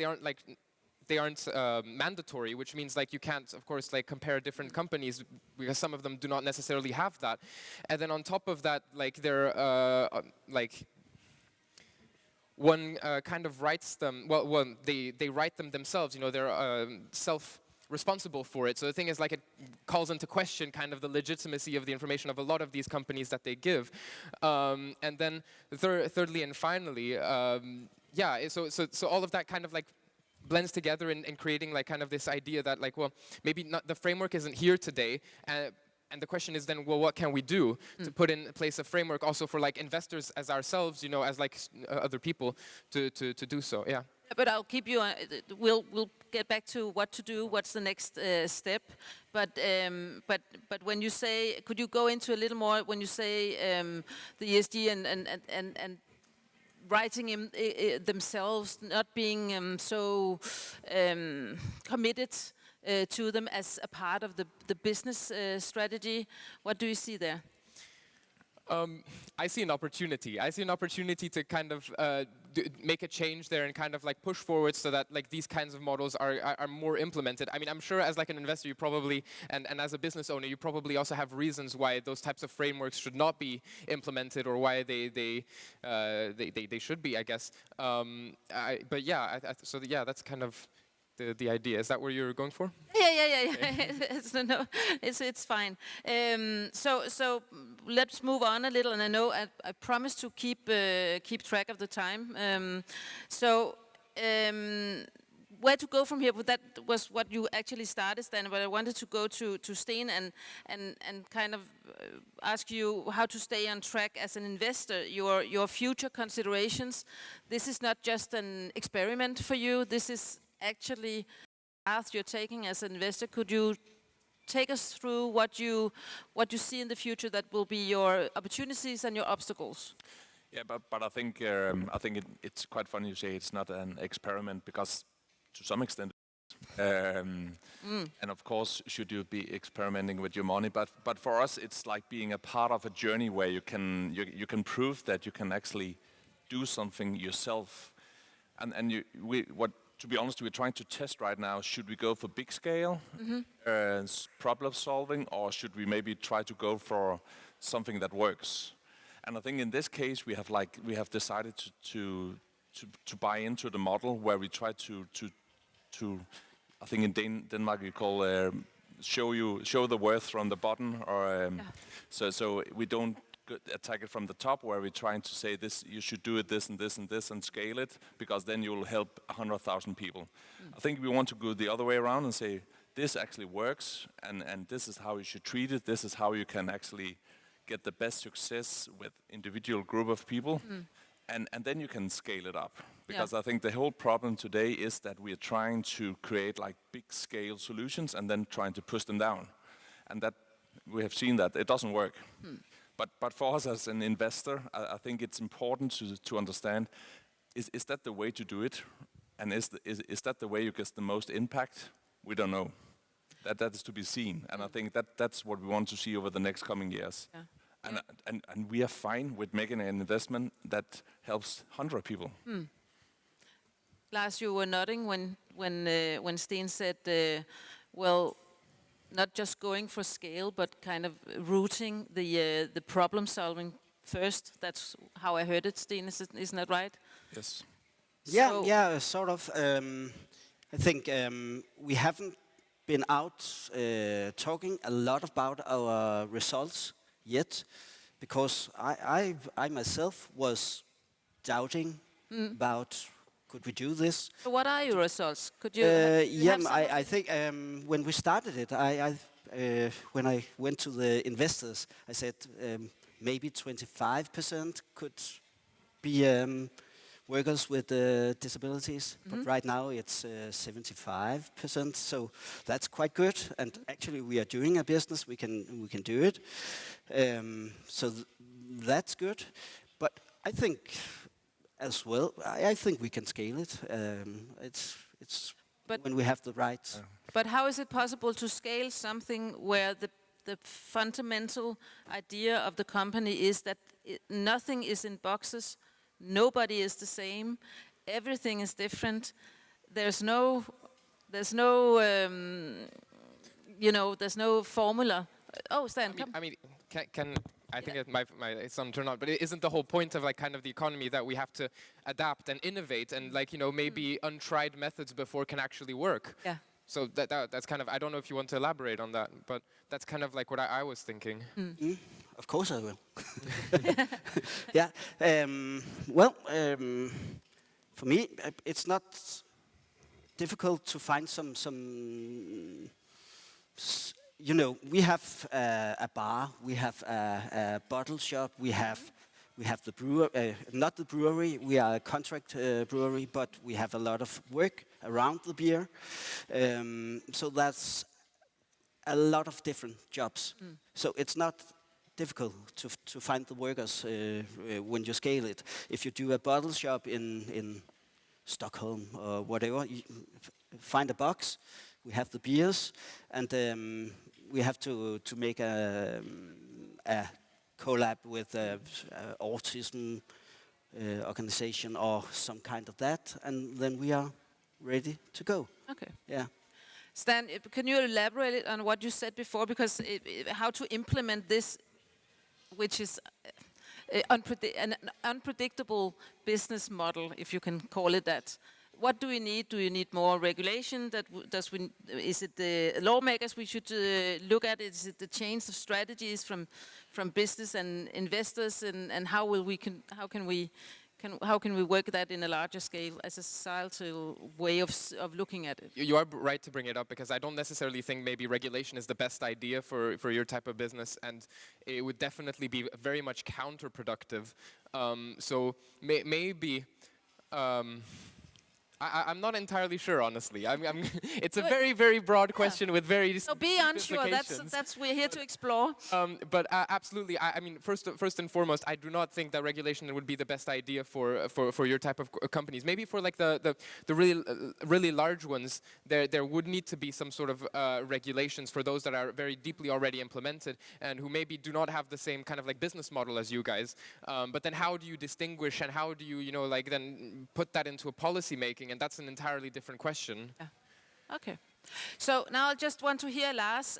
they aren't mandatory, which means like you can't, of course, like compare different companies because some of them do not necessarily have that. And then on top of that, like they're like one kind of writes them. Well, they write them themselves. You know, they're self-responsible for it. So the thing is, like, it calls into question kind of the legitimacy of the information of a lot of these companies that they give. And then thirdly and finally, yeah. So all of that kind of like blends together in creating like kind of this idea that like, well, maybe not, the framework isn't here today, and the question is then, well, what can we do to put in place a framework also for like investors as ourselves, you know, as like other people to do so, yeah. But I'll keep you. We'll get back to what to do. What's the next step? But when you say, could you go into a little more when you say the ESG and writing themselves, not being so committed to them as a part of the business strategy. What do you see there? I see an opportunity. I see an opportunity to kind of make a change there and kind of like push forward so that like these kinds of models are more implemented. I mean, I'm sure as like an investor, you probably, and as a business owner, you probably also have reasons why those types of frameworks should not be implemented or why they should be, I guess. But yeah, so yeah, that's kind of the idea. Is that where you're going for? Yeah. No, it's fine. So let's move on a little. And I know I promised to keep track of the time. Where to go from here? But that was what you actually started, Stan. But I wanted to go to Sten and kind of ask you how to stay on track as an investor. Your future considerations. This is not just an experiment for you. This is actually path you're taking as an investor. Could you take us through what you see in the future that will be your opportunities and your obstacles? Yeah, but I think it's quite funny you say it's not an experiment, because to some extent, and of course, should you be experimenting with your money? But for us, it's like being a part of a journey where you can prove that you can actually do something yourself, to be honest, we're trying to test right now, should we go for big scale problem solving, or should we maybe try to go for something that works? And I think in this case, we have decided to buy into the model where we try to I think in Denmark you call show the worth from the bottom, or so we don't attack it from the top, where we're trying to say this, you should do it this and this and this and scale it, because then you'll help 100,000 people. I think we want to go the other way around and say this actually works, and this is how you should treat it. This is how you can actually get the best success with individual group of people, and then you can scale it up. Because I think the whole problem today is that we are trying to create like big scale solutions and then trying to push them down, and that we have seen that it doesn't work. But for us as an investor, I think it's important to understand, is that the way to do it? And is that the way you get the most impact? We don't know. That is to be seen. And I think that's what we want to see over the next coming years. Yeah. And we are fine with making an investment that helps 100 people. Lars, you were nodding when Sten said, well, not just going for scale, but kind of rooting the problem solving first. That's how I heard it, Sten. Isn't that right? Yes. Yeah, sort of. I think we haven't been out talking a lot about our results yet. because I myself was doubting about could we do this. So what are your results? Could you? I think when we started it, when I went to the investors, I said maybe 25% could be workers with disabilities, but right now it's 75%. So that's quite good. And actually, we are doing a business. We can do it. So that's good. But I think as well, I think we can scale it. It's when we have the right. But how is it possible to scale something where the fundamental idea of the company is that nothing is in boxes, nobody is the same, everything is different. There's no formula. Oh, Stan, come. I mean, I think it's some turn on, but it isn't the whole point of like kind of the economy that we have to adapt and innovate and like maybe untried methods before can actually work. Yeah. So that's kind of, I don't know if you want to elaborate on that, but that's kind of like what I was thinking. Of course I will. For me, it's not difficult to find some we have a bar, we have a bottle shop, we have the brewer, not the brewery, we are a contract brewery, but we have a lot of work around the beer. So that's a lot of different jobs. So it's not difficult to find the workers when you scale it. If you do a bottle shop in Stockholm or whatever, you find a box, we have the beers, and we have to make a collab with autism organization or some kind of that, and then we are ready to go. Okay. Yeah. Stan, can you elaborate on what you said before? Because how to implement this, which is an unpredictable business model, if you can call it that. What do we need? Do you need more regulation? Is it the lawmakers we should look at? Is it the change of strategies from business and investors? And how can we work that in a larger scale as a societal way of looking at it? You are right to bring it up, because I don't necessarily think maybe regulation is the best idea for your type of business, and it would definitely be very much counterproductive. So maybe. I'm not entirely sure, honestly. It's a very, very broad question with very. So be unsure. That's we're here to explore. But absolutely, I mean, first and foremost, I do not think that regulation would be the best idea for your type of companies. Maybe for like the really large ones, there would need to be some sort of regulations for those that are very deeply already implemented and who maybe do not have the same kind of like business model as you guys. But then how do you distinguish, and how do you like then put that into a policy making? And that's an entirely different question. Yeah. Okay. So now I just want to hear, Lars,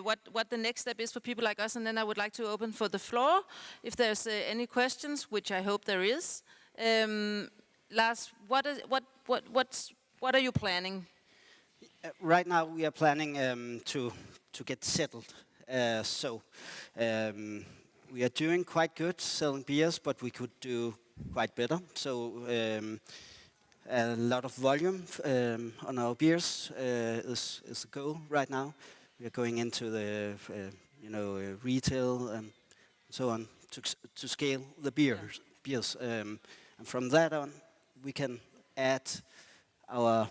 what the next step is for people like us, and then I would like to open for the floor if there's any questions, which I hope there is. Lars, what are you planning? Right now we are planning to get settled. We are doing quite good selling beers, but we could do quite better. So. A lot of volume on our beers is the goal right now. We are going into the retail and so on to scale the beers. And from that on, we can add our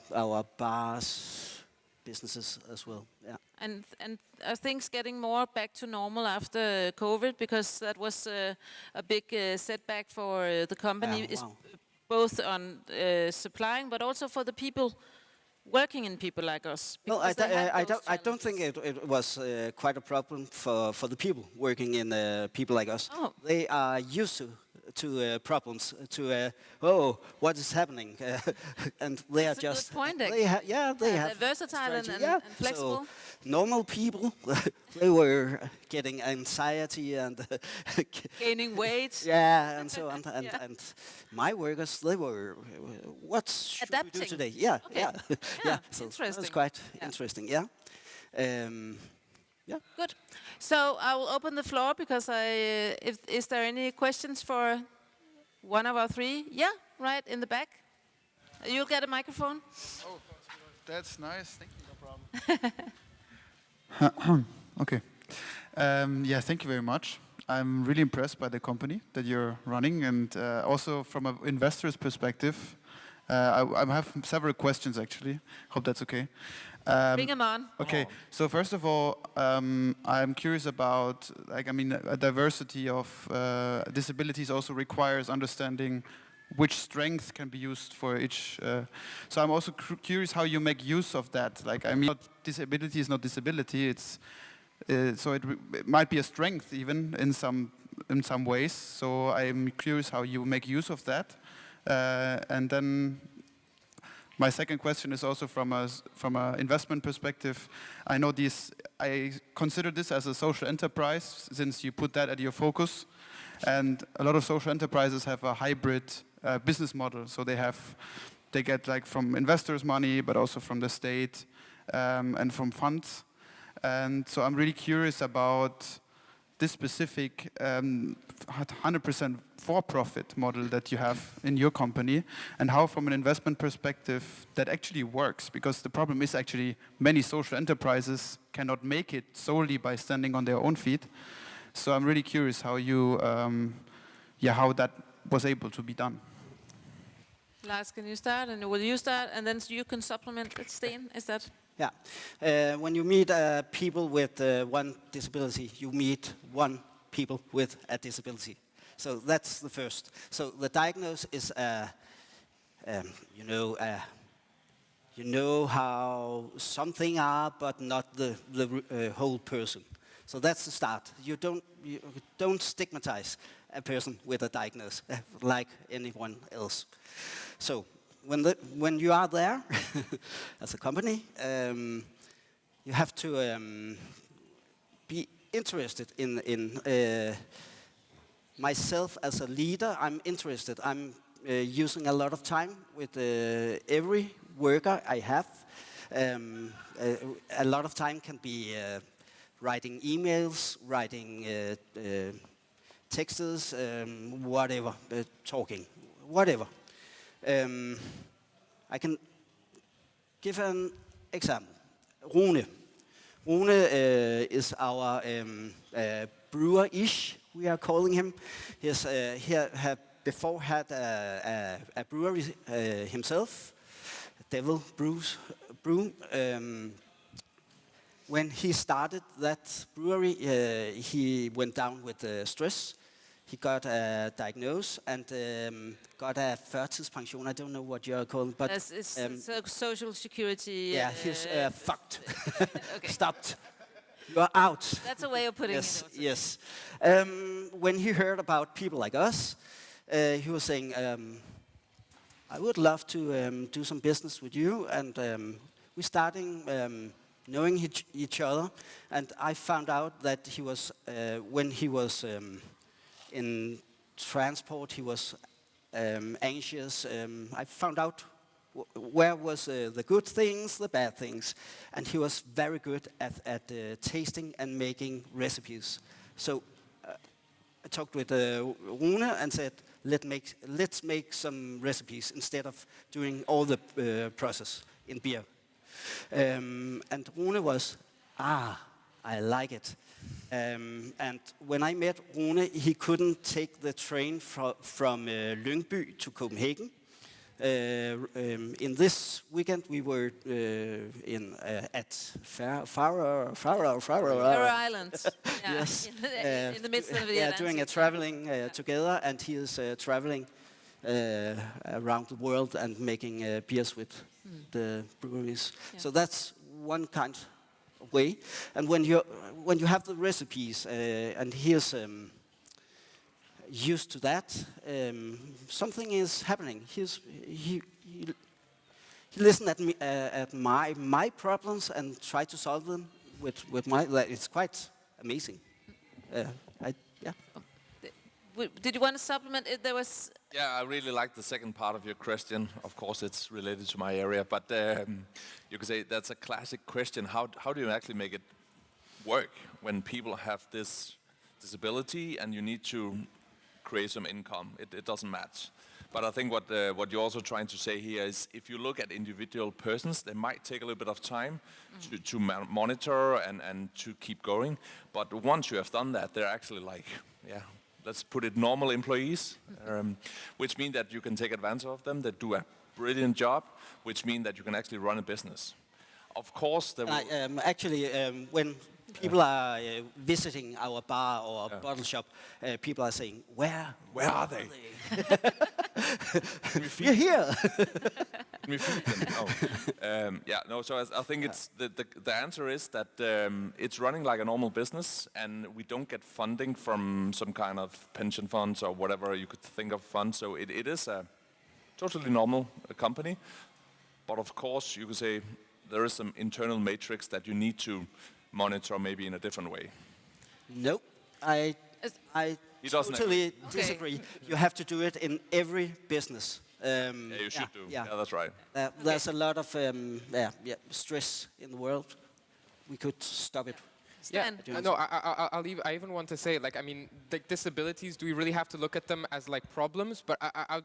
bars businesses as well. Yeah. And are things getting more back to normal after COVID? Because that was a big setback for the company. Wow. Both on supplying, but also for the people working in people like us. Well, I don't think it was quite a problem for the people working in people like us. Oh. They are used to problems, what is happening, and they That's are just. A good point, they have they're versatile and flexible. So normal people, they were getting anxiety and gaining weight. Yeah, and so on. And my workers, they were, what should adapting. we do today? Yeah, okay. yeah. Yeah, So interesting. that's quite interesting. Yeah. Yeah. Good. So I will open the floor because is there any questions for one of our three? Yeah, right in the back. You'll get a microphone. Oh, that's nice. Thank you. No problem. Okay. Yeah, thank you very much. I'm really impressed by the company that you're running, and also from an investor's perspective, I have several questions actually. Hope that's okay. Bring them on. Okay, so first of all, I'm curious about, like, I mean, a diversity of disabilities also requires understanding which strength can be used for each. So I'm also curious how you make use of that. Like, I mean, disability is not disability. It's so it might be a strength even in some ways. So I'm curious how you make use of that. And then my second question is also from an investment perspective. I know I consider this as a social enterprise since you put that at your focus. And a lot of social enterprises have a hybrid business model. So they get like from investors money, but also from the state and from funds. And so I'm really curious about this specific 100% for-profit model that you have in your company, and how from an investment perspective that actually works. Because the problem is actually many social enterprises cannot make it solely by standing on their own feet. So I'm really curious how you, how that was able to be done. Lars, can you start, and will you start, and then you can supplement it, Sten? Is that? Yeah. When you meet people with one disability, you meet one people with a disability. So that's the first. So the diagnosis is, you know how something are, but not the whole person. So that's the start. You don't stigmatize a person with a diagnosis like anyone else. So when you are there as a company, you have to be interested in myself as a leader. I'm interested. I'm using a lot of time with every worker I have. A lot of time can be writing emails, writing texts, whatever, talking, whatever. I can give an example. Rune. Rune is our brewer-ish, we are calling him. He had before had a brewery himself, Devil Brew. When he started that brewery, he went down with stress. He got a diagnosis and got a førtidspension. I don't know what you're calling, but It's social security. yeah, he's fucked. Stopped. You're out. That's a way of putting yes, it. Yes. When he heard about people like us, he was saying, "I would love to do some business with you," and we're starting. Knowing each other, and I found out that he was when he was in transport, he was anxious. I found out where was the good things, the bad things, and he was very good at tasting and making recipes. So I talked with Rune and said, let's make some recipes instead of doing all the process in beer. And Rune was, I like it. And when I met Rune, he couldn't take the train from Lyngby to Copenhagen. In this weekend, we were at Faroe Islands. Yeah. Yes. In the midst of the yeah, Atlantic. doing a traveling together, and he is traveling around the world and making beers with the breweries. Yeah. So that's one kind of way. And when you have the recipes, and he is used to that, something is happening. He listen at my problems and try to solve them with my. It's quite amazing. Did you want to supplement? There was. Yeah, I really like the second part of your question. Of course, it's related to my area, but you could say that's a classic question. How do you actually make it work when people have this disability and you need to create some income. It doesn't match. But I think what you're also trying to say here is if you look at individual persons, they might take a little bit of time to monitor and to keep going. But once you have done that, they're actually like, yeah, let's put it normal employees, which mean that you can take advantage of them, that do a brilliant job, which mean that you can actually run a business. Of course, there will... Actually, when people are visiting our bar or bottle shop, people are saying, where are they? You're here. Can we feed them? Oh. So I think it's the answer is that it's running like a normal business, and we don't get funding from some kind of pension funds or whatever you could think of funds. So it is a totally normal company, but of course you could say there is some internal matrix that you need to monitor maybe in a different way. Nope, I totally disagree. You have to do it in every business. Yeah, you should do. Yeah, that's right. There's a lot of stress in the world. We could stop it. Yeah, no, I even want to say, like, I mean, like disabilities, do we really have to look at them as like problems? But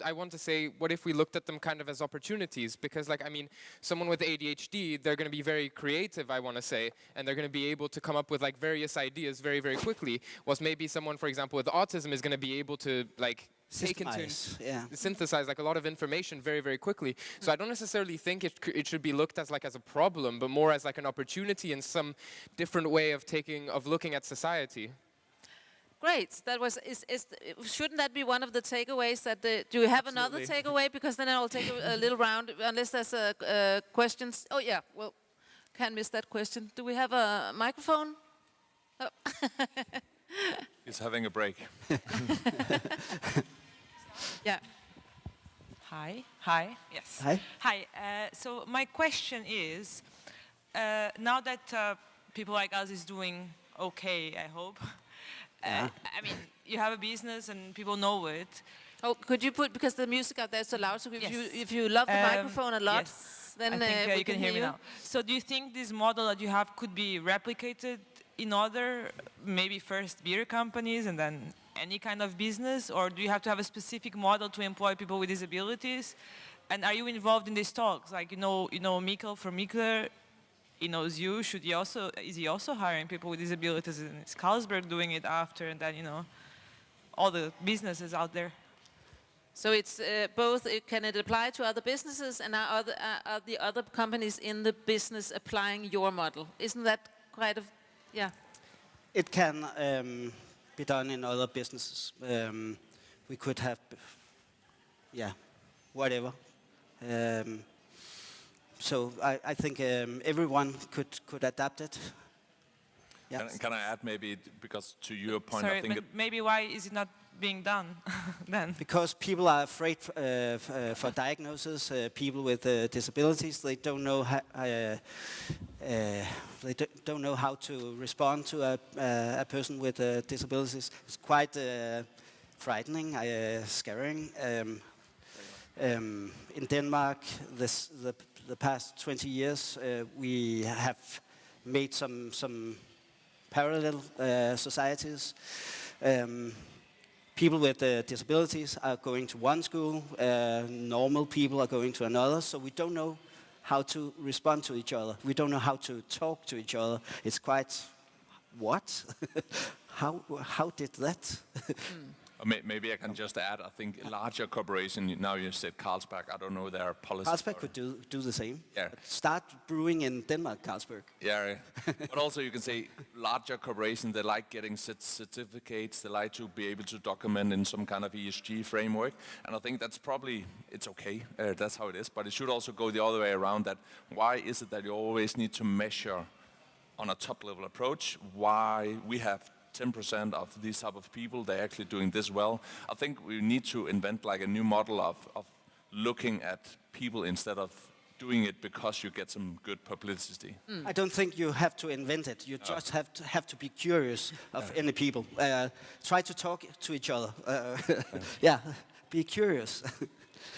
I want to say, what if we looked at them kind of as opportunities? Because, like, I mean, someone with ADHD, they're going to be very creative, I want to say, and they're going to be able to come up with like various ideas very, very quickly. Whilst maybe someone, for example, with autism is going to be able to like synthesize like a lot of information very, very quickly. So I don't necessarily think it should be looked as like as a problem, but more as like an opportunity and some different way of looking at society. Great. That was. Shouldn't that be one of the takeaways? Do you have another takeaway? Because then I'll take a little round. Unless there's questions. Oh yeah. Well, can't miss that question. Do we have a microphone? Oh. He's having a break. Yeah. Hi. Yes. Hi. So my question is, now that people like us is doing okay, I hope. I mean, you have a business and people know it. Oh, could you put, because the music out there is so loud, so if you love the microphone a lot, then I think you can hear me now. So do you think this model that you have could be replicated in other, maybe first beer companies and then any kind of business, or do you have to have a specific model to employ people with disabilities? And are you involved in these talks? Like, you know Mikkel from Mikkeler, he knows you. Is he also hiring people with disabilities? And is Carlsberg doing it after? And then, all the businesses out there. So it's both, can it apply to other businesses, and are the other companies in the business applying your model? Isn't that quite yeah? It can be done in other businesses. We could have, whatever. So I think everyone could adapt it. Yeah. Can I add maybe, because to your point, Sorry, I think but maybe why is it not being done then? Because people are afraid for diagnosis. People with disabilities, they don't know how, don't know how to respond to a person with disabilities. It's quite frightening, scaring. In Denmark, the past 20 years, we have made some parallel societies. People with disabilities are going to one school, normal people are going to another, so we don't know how to respond to each other. We don't know how to talk to each other. It's quite, what? How did that? Maybe I can just add, I think larger corporation, now you said Carlsberg, I don't know their policy. Carlsberg could do the same. Yeah. Start brewing in Denmark, Carlsberg. Yeah, but also you can say larger corporations, they like getting certificates, they like to be able to document in some kind of ESG framework, and I think that's probably, it's okay, that's how it is, but it should also go the other way around, that why is it that you always need to measure on a top level approach, why we have 10% of these type of people, they're actually doing this well. I think we need to invent like a new model of looking at people instead of doing it because you get some good publicity. I don't think you have to invent it. You just have to be curious of any people. Try to talk to each other. Yeah, be curious.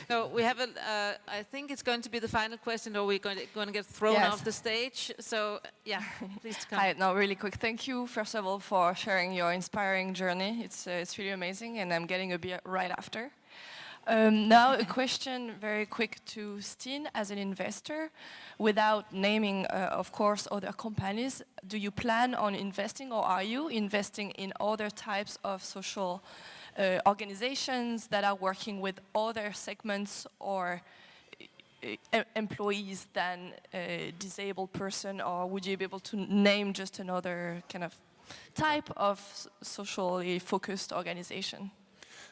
So we have I think it's going to be the final question, or we're going to get thrown Yes. off the stage. So yeah, please come. Hi, no, really quick. Thank you, first of all, for sharing your inspiring journey. It's really amazing, and I'm getting a beer right after. Now, a question very quick to Steen as an investor. Without naming, of course, other companies, do you plan on investing, or are you investing in other types of social organizations that are working with other segments or employees than a disabled person, or would you be able to name just another kind of type of socially focused organization?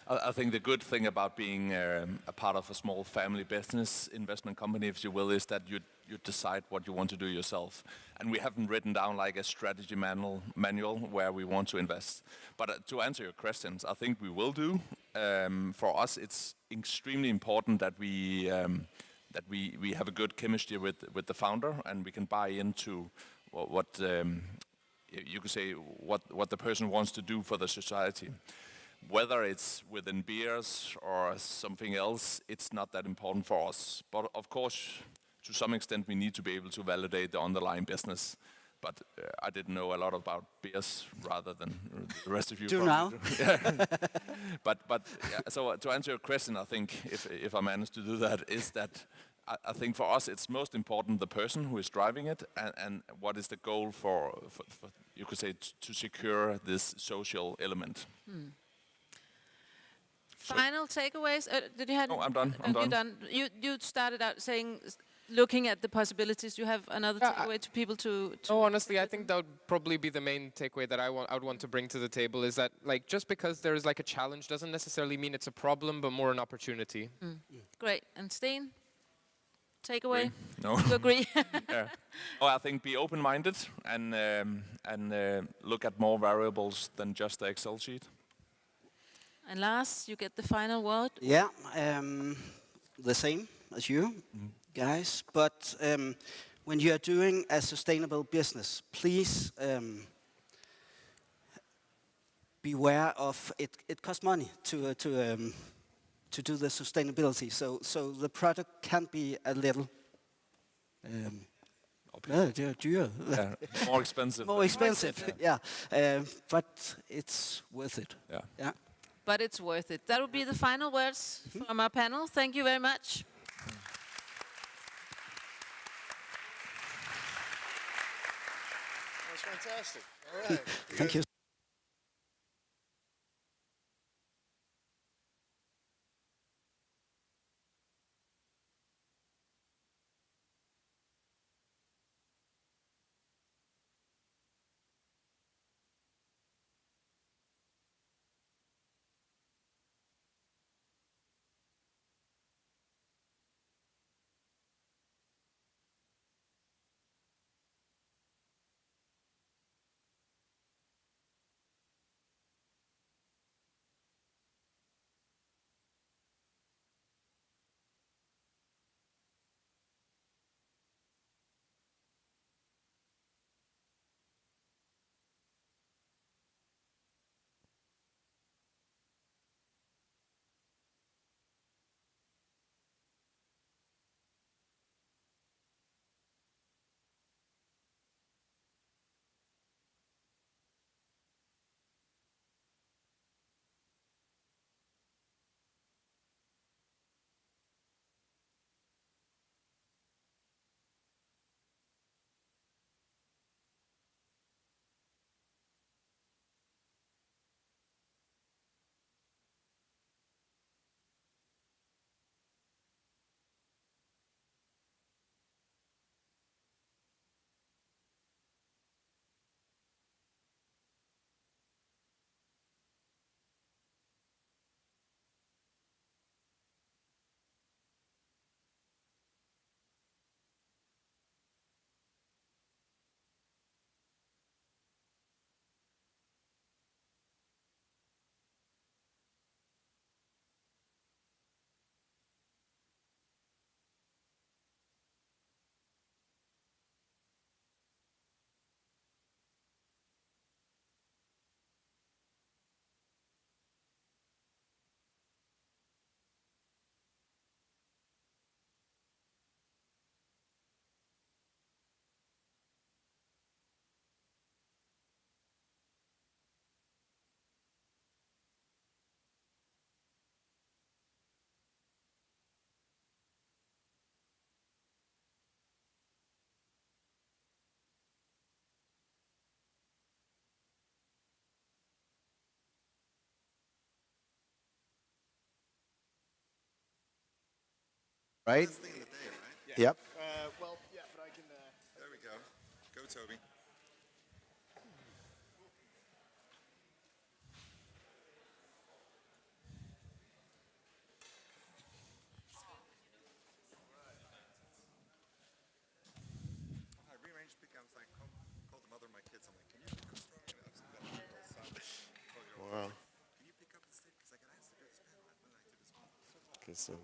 I think the good thing about being a part of a small family business investment company, if you will, is that you decide what you want to do yourself. And we haven't written down like a strategy manual where we want to invest. But to answer your questions, I think we will do. For us, it's extremely important that we have a good chemistry with the founder, and we can buy into what you could say what the person wants to do for the society. Whether it's within beers or something else, it's not that important for us. But of course, to some extent, we need to be able to validate the underlying business. But I didn't know a lot about beers rather than the rest of you. Do probably now. do. But yeah, so to answer your question, I think if I manage to do that, is that I think for us it's most important the person who is driving it and what is the goal for you could say to secure this social element. Final takeaways. Did you have? No, I'm done. You're done. You started out saying, looking at the possibilities. Do you have another takeaway to people to? No, honestly, I think that would probably be the main takeaway that I would want to bring to the table is that like just because there is like a challenge doesn't necessarily mean it's a problem, but more an opportunity. Great. And Steen, takeaway. No. You agree? Yeah. Oh, I think be open-minded and look at more variables than just the Excel sheet. And Lars, you get the final word. Yeah, the same as you guys. But when you are doing a sustainable business, please beware of it. It costs money to do the sustainability. So the product can be a little. Yeah, more expensive. More expensive, yeah. But it's worth it. Yeah. Yeah. But it's worth it. That will be the final words from our panel. Thank you very much. That was fantastic. All right. Thank you. right? Best thing in the day, right? Yep. Well, yeah, but I can. There we go. Go, Toby. I rearranged becomes like call the mother of my kids. I'm like, can you pick up strong enough? Wow. Can you pick up the stick? Because I can answer this pen. I would like to this one. Okay, so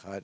right.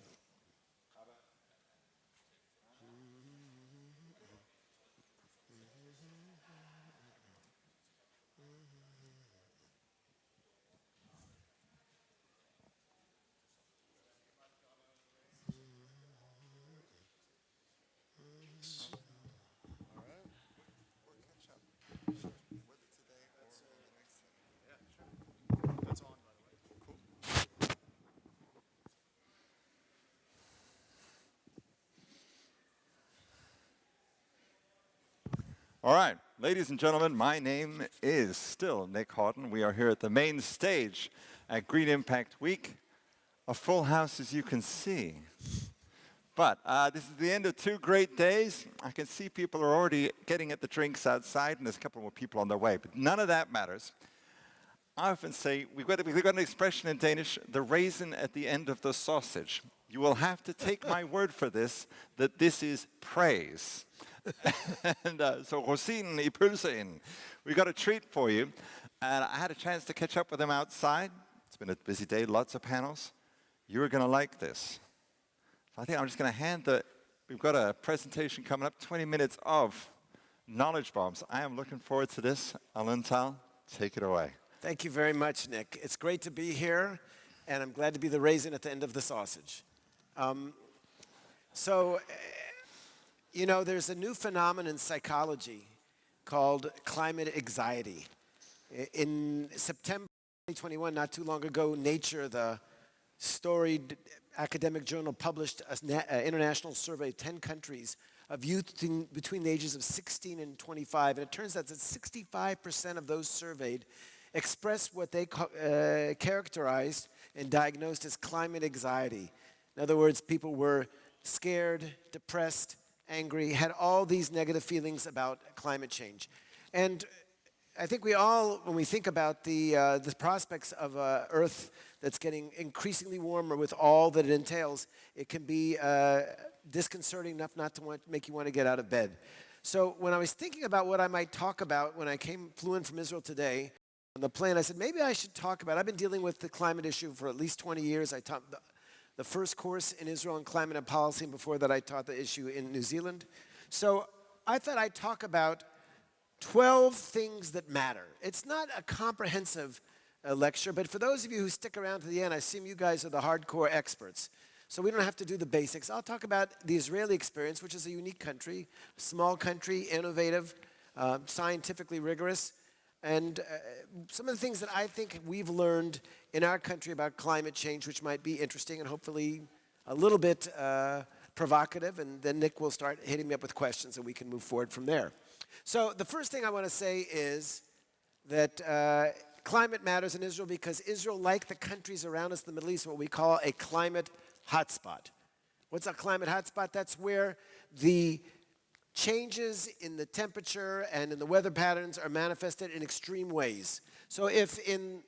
All right, ladies and gentlemen, my name is still Nick Horton. We are here at the main stage at Green Impact Week. A full house, as you can see. But this is the end of 2 great days. I can see people are already getting at the drinks outside, and there's a couple more people on their way. But none of that matters. I often say, we've got an expression in Danish, the raisin at the end of the sausage. You will have to take my word for this, that this is praise. And so rosinen i pølseenden. We got a treat for you. And I had a chance to catch up with them outside. It's been a busy day, lots of panels. You're going to like this. So I think I'm just going to we've got a presentation coming up, 20 minutes of knowledge bombs. I am looking forward to this. Alental, take it away. Thank you very much, Nick. It's great to be here, and I'm glad to be the raisin at the end of the sausage. You know, there's a new phenomenon in psychology called climate anxiety. In September 2021, not too long ago, Nature, the storied academic journal, published an international survey of 10 countries of youth between the ages of 16 and 25. And it turns out that 65% of those surveyed expressed what they characterized and diagnosed as climate anxiety. In other words, people were scared, depressed, angry, had all these negative feelings about climate change. And I think we all, when we think about the prospects of an Earth that's getting increasingly warmer with all that it entails, it can be disconcerting enough not to make you want to get out of bed. So when I was thinking about what I might talk about when I flew in from Israel today, on the plane, I said, maybe I should talk about, I've been dealing with the climate issue for at least 20 years. I taught the first course in Israel on climate and policy, and before that I taught the issue in New Zealand. So I thought I'd talk about 12 things that matter. It's not a comprehensive lecture, but for those of you who stick around to the end, I assume you guys are the hardcore experts. So we don't have to do the basics. I'll talk about the Israeli experience, which is a unique country, small country, innovative, scientifically rigorous, and some of the things that I think we've learned in our country about climate change, which might be interesting and hopefully a little bit provocative, and then Nick will start hitting me up with questions and we can move forward from there. So the first thing I want to say is that climate matters in Israel because Israel, like the countries around us in the Middle East, what we call a climate hotspot. What's a climate hotspot? That's where the changes in the temperature and in the weather patterns are manifested in extreme ways. So if in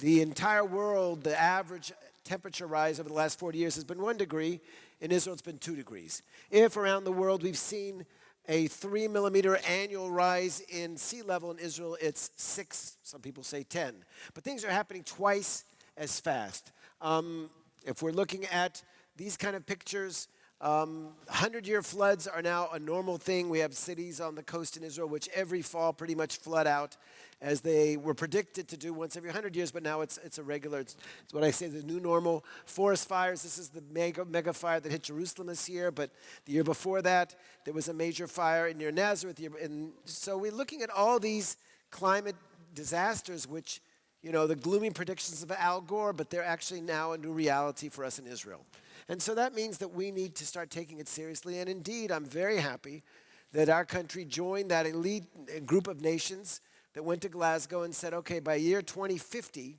the entire world the average temperature rise over the last 40 years has been 1 degree, in Israel it's been 2 degrees. If around the world we've seen a 3 millimeter annual rise in sea level, in Israel it's 6, some people say 10. But things are happening twice as fast. If we're looking at these kind of pictures, 100-year floods are now a normal thing. We have cities on the coast in Israel which every fall pretty much flood out, as they were predicted to do once every 100 years, but now it's a regular, it's what I say, the new normal. Forest fires, this is the mega fire that hit Jerusalem this year, but the year before that, there was a major fire near Nazareth. And so we're looking at all these climate disasters, which, you know, the gloomy predictions of Al Gore, but they're actually now a new reality for us in Israel. And so that means that we need to start taking it seriously. And indeed, I'm very happy that our country joined that elite group of nations that went to Glasgow and said, okay, by year 2050,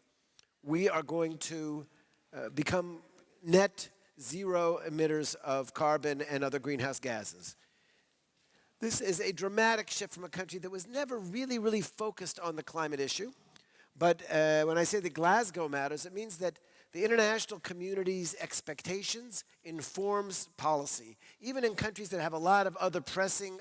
we are going to become net zero emitters of carbon and other greenhouse gases. This is a dramatic shift from a country that was never really focused on the climate issue. But when I say that Glasgow matters, it means that the international community's expectations informs policy, even in countries that have a lot of other pressing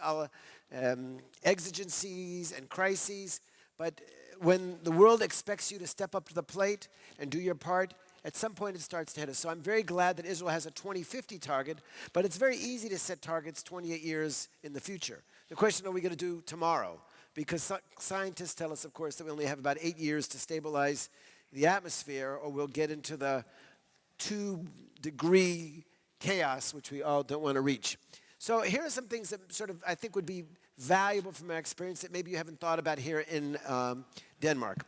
exigencies and crises. But when the world expects you to step up to the plate and do your part, at some point it starts to hit us. So I'm very glad that Israel has a 2050 target, but it's very easy to set targets 28 years in the future. The question, are we going to do tomorrow? Because scientists tell us, of course, that we only have about 8 years to stabilize the atmosphere, or we'll get into the 2-degree chaos, which we all don't want to reach. So here are some things that sort of I think would be valuable from my experience that maybe you haven't thought about here in Denmark.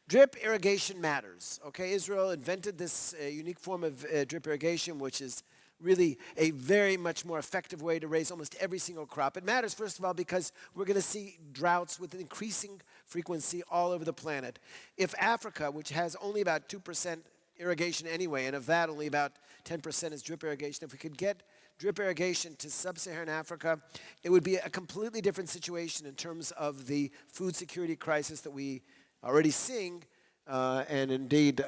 Drip irrigation matters. Okay, Israel invented this unique form of drip irrigation, which is really a very much more effective way to raise almost every single crop. It matters, first of all, because we're going to see droughts with increasing frequency all over the planet. If Africa, which has only about 2% irrigation anyway, and of that, only about 10% is drip irrigation. If we could get drip irrigation to sub-Saharan Africa, it would be a completely different situation in terms of the food security crisis that we are already seeing. And indeed,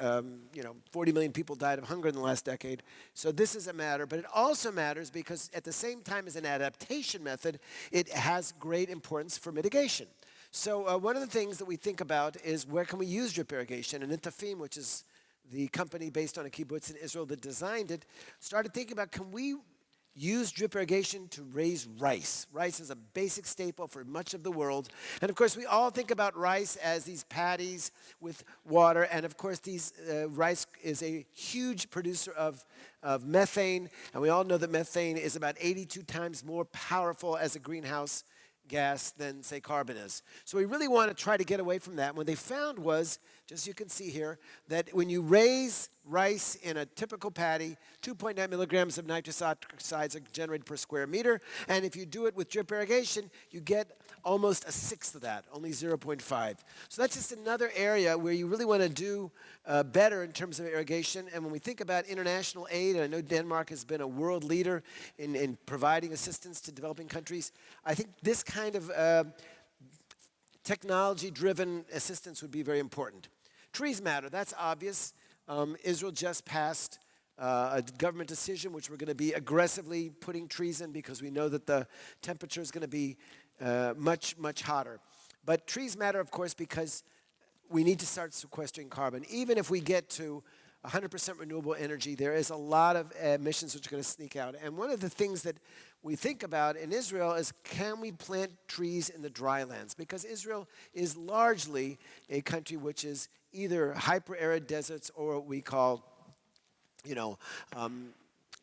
40 million people died of hunger in the last decade. So this is a matter, but it also matters because at the same time as an adaptation method, it has great importance for mitigation. So one of the things that we think about is where can we use drip irrigation? And Intafim, which is the company based on a kibbutz in Israel that designed it, started thinking about, can we use drip irrigation to raise rice? Rice is a basic staple for much of the world. And of course, we all think about rice as these paddies with water. And of course, rice is a huge producer of methane. And we all know that methane is about 82 times more powerful as a greenhouse gas than, say, carbon is. So we really want to try to get away from that. What they found was, just you can see here, that when you raise rice in a typical paddy, 2.9 milligrams of nitrous oxides are generated per square meter. And if you do it with drip irrigation, you get almost a sixth of that, only 0.5. So that's just another area where you really want to do better in terms of irrigation. And when we think about international aid, and I know Denmark has been a world leader in providing assistance to developing countries, I think this kind of technology-driven assistance would be very important. Trees matter, that's obvious. Israel just passed a government decision which we're going to be aggressively putting trees in because we know that the temperature is going to be much, much hotter. But trees matter, of course, because we need to start sequestering carbon. Even if we get to 100% renewable energy, there is a lot of emissions which are going to sneak out. And one of the things that we think about in Israel is, can we plant trees in the dry lands? Because Israel is largely a country which is either hyper-arid deserts or what we call,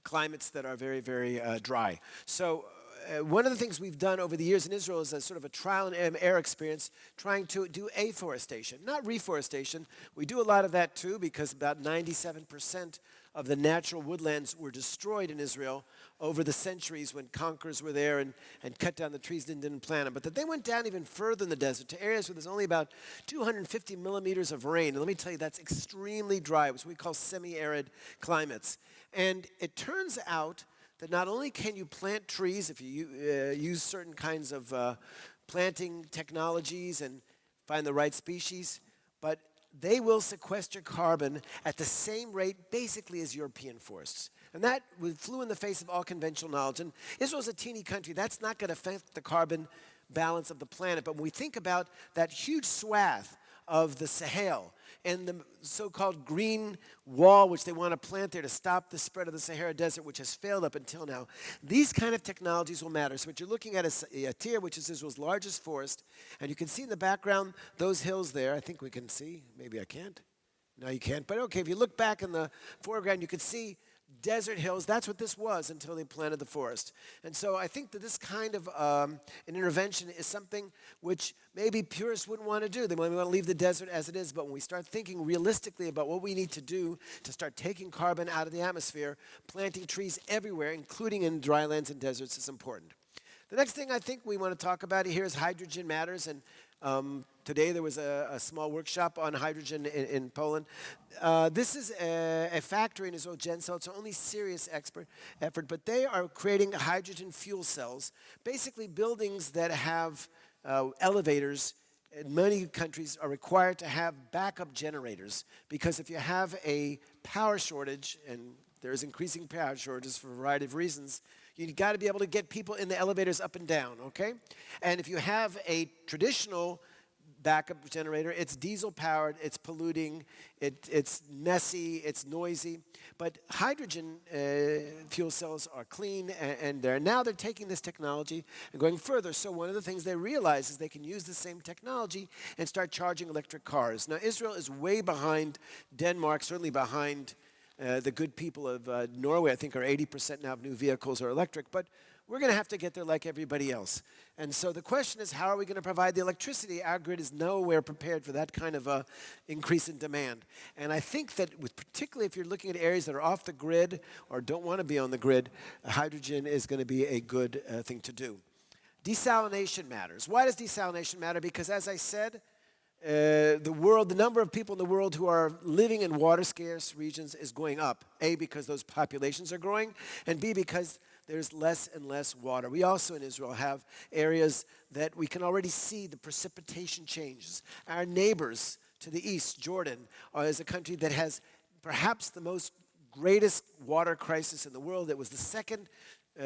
climates that are very, very dry. So one of the things we've done over the years in Israel is a sort of a trial and error experience trying to do afforestation, not reforestation. We do a lot of that too because about 97% of the natural woodlands were destroyed in Israel over the centuries when conquerors were there and cut down the trees and didn't plant them. But that they went down even further in the desert to areas where there's only about 250 millimeters of rain. And let me tell you, that's extremely dry, which we call semi-arid climates. And it turns out that not only can you plant trees if you use certain kinds of planting technologies and find the right species, but they will sequester carbon at the same rate basically as European forests. And that flew in the face of all conventional knowledge. And Israel's a teeny country. That's not going to affect the carbon balance of the planet. But when we think about that huge swath of the Sahel and the so-called green wall which they want to plant there to stop the spread of the Sahara Desert, which has failed up until now, these kind of technologies will matter. So what you're looking at is Yatir, which is Israel's largest forest, and you can see in the background those hills there. I think we can see. Maybe I can't. No, you can't. But okay, if you look back in the foreground, you can see desert hills. That's what this was until they planted the forest. And so I think that this kind of an intervention is something which maybe purists wouldn't want to do. They want to leave the desert as it is. But when we start thinking realistically about what we need to do to start taking carbon out of the atmosphere, planting trees everywhere, including in dry lands and deserts, is important. The next thing I think we want to talk about here is hydrogen matters. And today there was a small workshop on hydrogen in Poland. This is a factory in Israel, Gencell. It's our only serious effort, but they are creating hydrogen fuel cells, basically buildings that have elevators. In many countries are required to have backup generators because if you have a power shortage, and there's increasing power shortages for a variety of reasons, you've got to be able to get people in the elevators up and down, okay? And if you have a traditional backup generator, it's diesel powered, it's polluting, it's messy, it's noisy. But hydrogen fuel cells are clean, and now they're taking this technology and going further. So one of the things they realize is they can use the same technology and start charging electric cars. Now Israel is way behind Denmark, certainly behind the good people of Norway. I think are 80% now of new vehicles are electric, but we're going to have to get there like everybody else. And so the question is, how are we going to provide the electricity? Our grid is nowhere prepared for that kind of increase in demand. And I think that particularly if you're looking at areas that are off the grid or don't want to be on the grid, hydrogen is going to be a good thing to do. Desalination matters. Why does desalination matter? Because as I said, the number of people in the world who are living in water-scarce regions is going up. A, because those populations are growing, and B, because there's less and less water. We also in Israel have areas that we can already see the precipitation changes. Our neighbors to the east, Jordan, is a country that has perhaps the greatest water crisis in the world. It was the second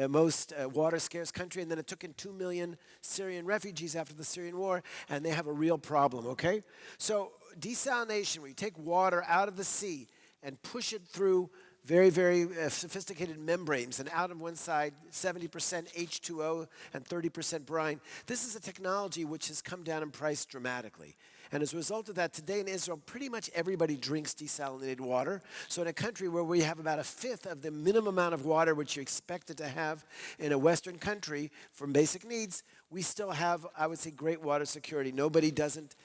most water-scarce country, and then it took in 2 million Syrian refugees after the Syrian war, and they have a real problem, okay? So desalination, where you take water out of the sea and push it through very, very sophisticated membranes, and out of one side, 70% H2O and 30% brine. This is a technology which has come down in price dramatically. And as a result of that, today in Israel, pretty much everybody drinks desalinated water. So in a country where we have about a fifth of the minimum amount of water which you're expected to have in a Western country for basic needs, we still have, I would say, great water security. Nobody doesn't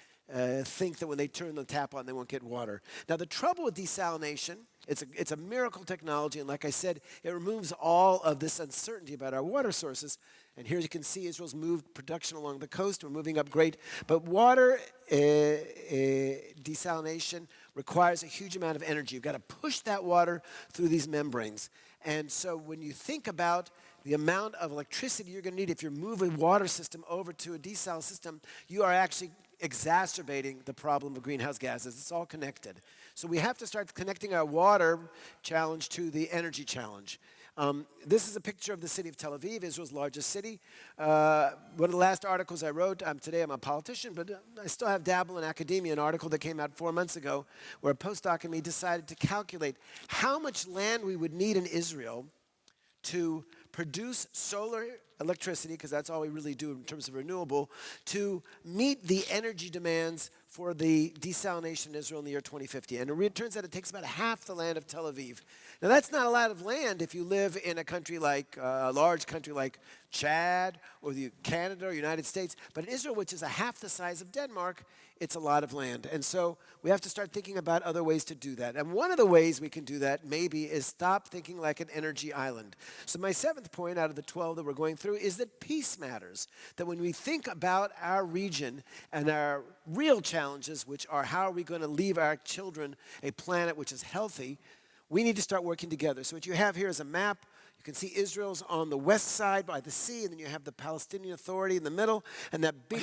think that when they turn the tap on, they won't get water. Now, the trouble with desalination, it's a miracle technology, and like I said, it removes all of this uncertainty about our water sources. And here you can see Israel's moved production along the coast. We're moving up great. But water desalination requires a huge amount of energy. You've got to push that water through these membranes. And so when you think about the amount of electricity you're going to need if you're moving water system over to a desal system, you are actually exacerbating the problem of greenhouse gases. It's all connected. So we have to start connecting our water challenge to the energy challenge. This is a picture of the city of Tel Aviv, Israel's largest city. One of the last articles I wrote, today I'm a politician, but I still have dabble in academia, an article that came out 4 months ago where a postdoc and me decided to calculate how much land we would need in Israel to produce solar electricity, because that's all we really do in terms of renewable, to meet the energy demands for the desalination in Israel in the year 2050. And it turns out it takes about half the land of Tel Aviv. Now, that's not a lot of land if you live in a country like, a large country like Chad or Canada or United States. But in Israel, which is half the size of Denmark, it's a lot of land. And so we have to start thinking about other ways to do that. And one of the ways we can do that, maybe, is stop thinking like an energy island. So my 7th point out of the 12 that we're going through is that peace matters. That when we think about our region and our real challenges, which are how are we going to leave our children a planet which is healthy, we need to start working together. So what you have here is a map. You can see Israel's on the west side by the sea, and then you have the Palestinian Authority in the middle, and that big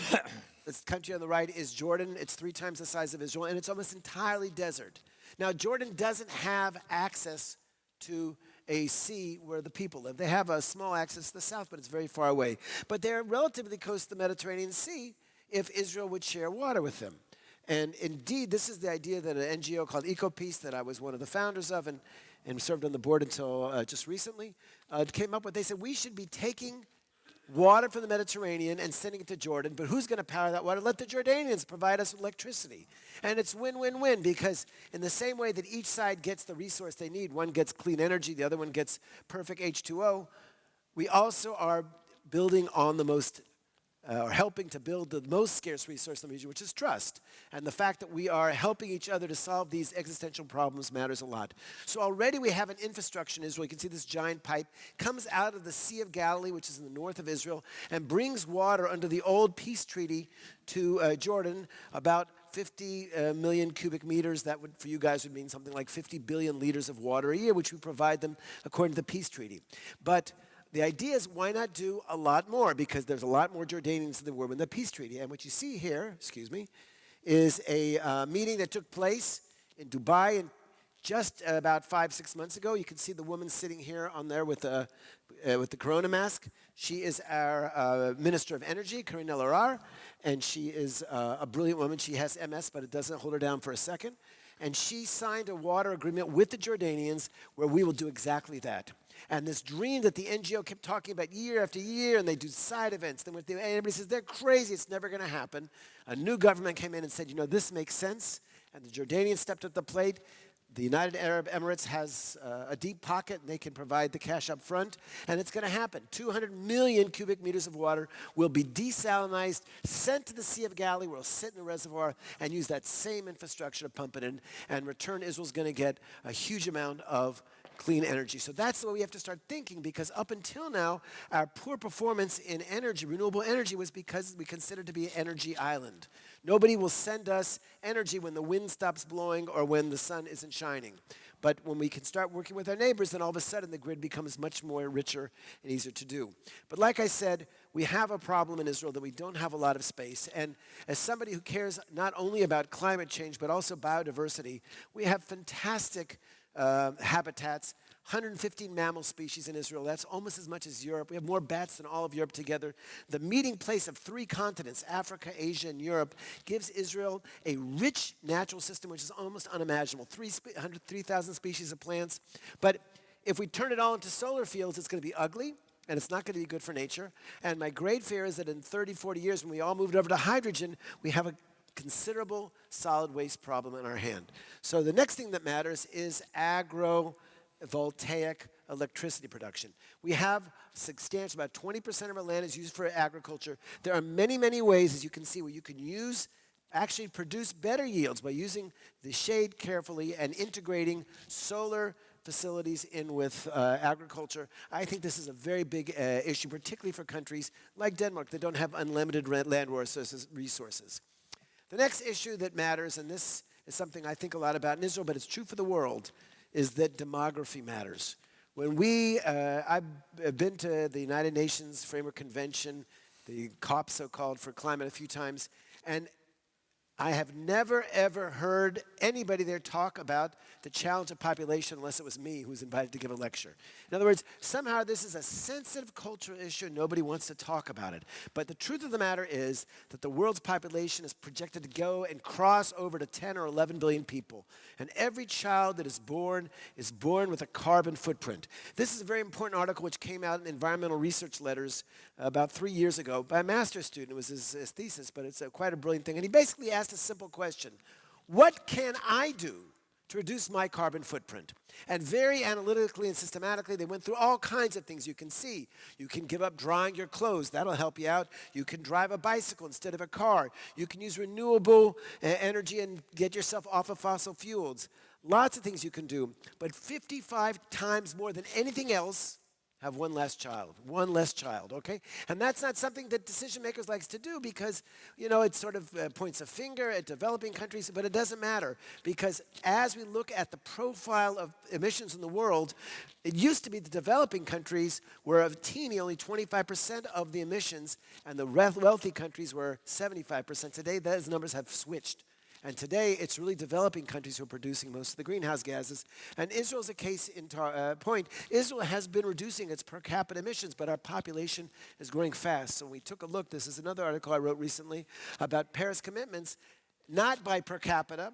this country on the right is Jordan. It's 3 times the size of Israel, and it's almost entirely desert. Now, Jordan doesn't have access to a sea where the people live. They have a small access to the south, but it's very far away. But they're relatively close to the Mediterranean Sea if Israel would share water with them. And indeed, this is the idea that an NGO called EcoPeace, that I was one of the founders of and served on the board until just recently, came up with. They said we should be taking water from the Mediterranean and sending it to Jordan, but who's going to power that water? Let the Jordanians provide us with electricity. And it's win-win-win, because in the same way that each side gets the resource they need, one gets clean energy, the other one gets perfect H2O, we also are building on the most or helping to build the most scarce resource in the region, which is trust. And the fact that we are helping each other to solve these existential problems matters a lot. So already we have an infrastructure in Israel. You can see this giant pipe comes out of the Sea of Galilee, which is in the north of Israel, and brings water under the old peace treaty to Jordan, about 50 million cubic meters. That would, for you guys, would mean something like 50 billion liters of water a year, which we provide them according to the peace treaty. But the idea is, why not do a lot more? Because there's a lot more Jordanians than there were in the peace treaty. And what you see here, is a meeting that took place in Dubai just about 5-6 months ago. You can see the woman sitting here on there with the corona mask. She is our Minister of Energy, Karine El-Arar, and she is a brilliant woman. She has MS, but it doesn't hold her down for a second. And she signed a water agreement with the Jordanians where we will do exactly that. And this dream that the NGO kept talking about year after year, and they do side events, then everybody says, they're crazy, it's never going to happen. A new government came in and said, you know, this makes sense. And the Jordanians stepped up the plate. The United Arab Emirates has a deep pocket, and they can provide the cash up front. And it's going to happen. 200 million cubic meters of water will be desalinized, sent to the Sea of Galilee, where it'll sit in a reservoir, and use that same infrastructure to pump it in. And in return, Israel's going to get a huge amount of clean energy. So that's the way we have to start thinking, because up until now, our poor performance in energy, renewable energy, was because we considered to be an energy island. Nobody will send us energy when the wind stops blowing or when the sun isn't shining. But when we can start working with our neighbors, then all of a sudden the grid becomes much more richer and easier to do. But like I said, we have a problem in Israel that we don't have a lot of space. And as somebody who cares not only about climate change, but also biodiversity, we have fantastic habitats, 115 mammal species in Israel. That's almost as much as Europe. We have more bats than all of Europe together. The meeting place of 3 continents, Africa, Asia, and Europe, gives Israel a rich natural system which is almost unimaginable. 3,000 species of plants. But if we turn it all into solar fields, it's going to be ugly, and it's not going to be good for nature. And my great fear is that in 30, 40 years, when we all moved over to hydrogen, we have a considerable solid waste problem in our hand. So the next thing that matters is voltaic electricity production. We have substantial, about 20% of our land is used for agriculture. There are many, many ways, as you can see, where you can actually produce better yields by using the shade carefully and integrating solar facilities in with agriculture. I think this is a very big issue, particularly for countries like Denmark that don't have unlimited land resources. The next issue that matters, and this is something I think a lot about in Israel, but it's true for the world, is that demography matters. When I've been to the United Nations Framework Convention, the COP so-called, for climate a few times, and I have never, ever heard anybody there talk about the challenge of population unless it was me who was invited to give a lecture. In other words, somehow this is a sensitive cultural issue and nobody wants to talk about it. But the truth of the matter is that the world's population is projected to go and cross over to 10 or 11 billion people. And every child that is born with a carbon footprint. This is a very important article which came out in Environmental Research Letters about 3 years ago by a master's student. It was his thesis, but it's quite a brilliant thing. And he basically asked a simple question: what can I do to reduce my carbon footprint? And very analytically and systematically, they went through all kinds of things you can see. You can give up drying your clothes. That'll help you out. You can drive a bicycle instead of a car. You can use renewable energy and get yourself off of fossil fuels. Lots of things you can do. But 55 times more than anything else, have one less child, okay? And that's not something that decision makers likes to do because, it sort of points a finger at developing countries, but it doesn't matter because as we look at the profile of emissions in the world, it used to be the developing countries were teeny, only 25% of the emissions, and the wealthy countries were 75%. Today, those numbers have switched. And today, it's really developing countries who are producing most of the greenhouse gases. And Israel's a case in point. Israel has been reducing its per capita emissions, but our population is growing fast. So we took a look. This is another article I wrote recently about Paris commitments, not by per capita,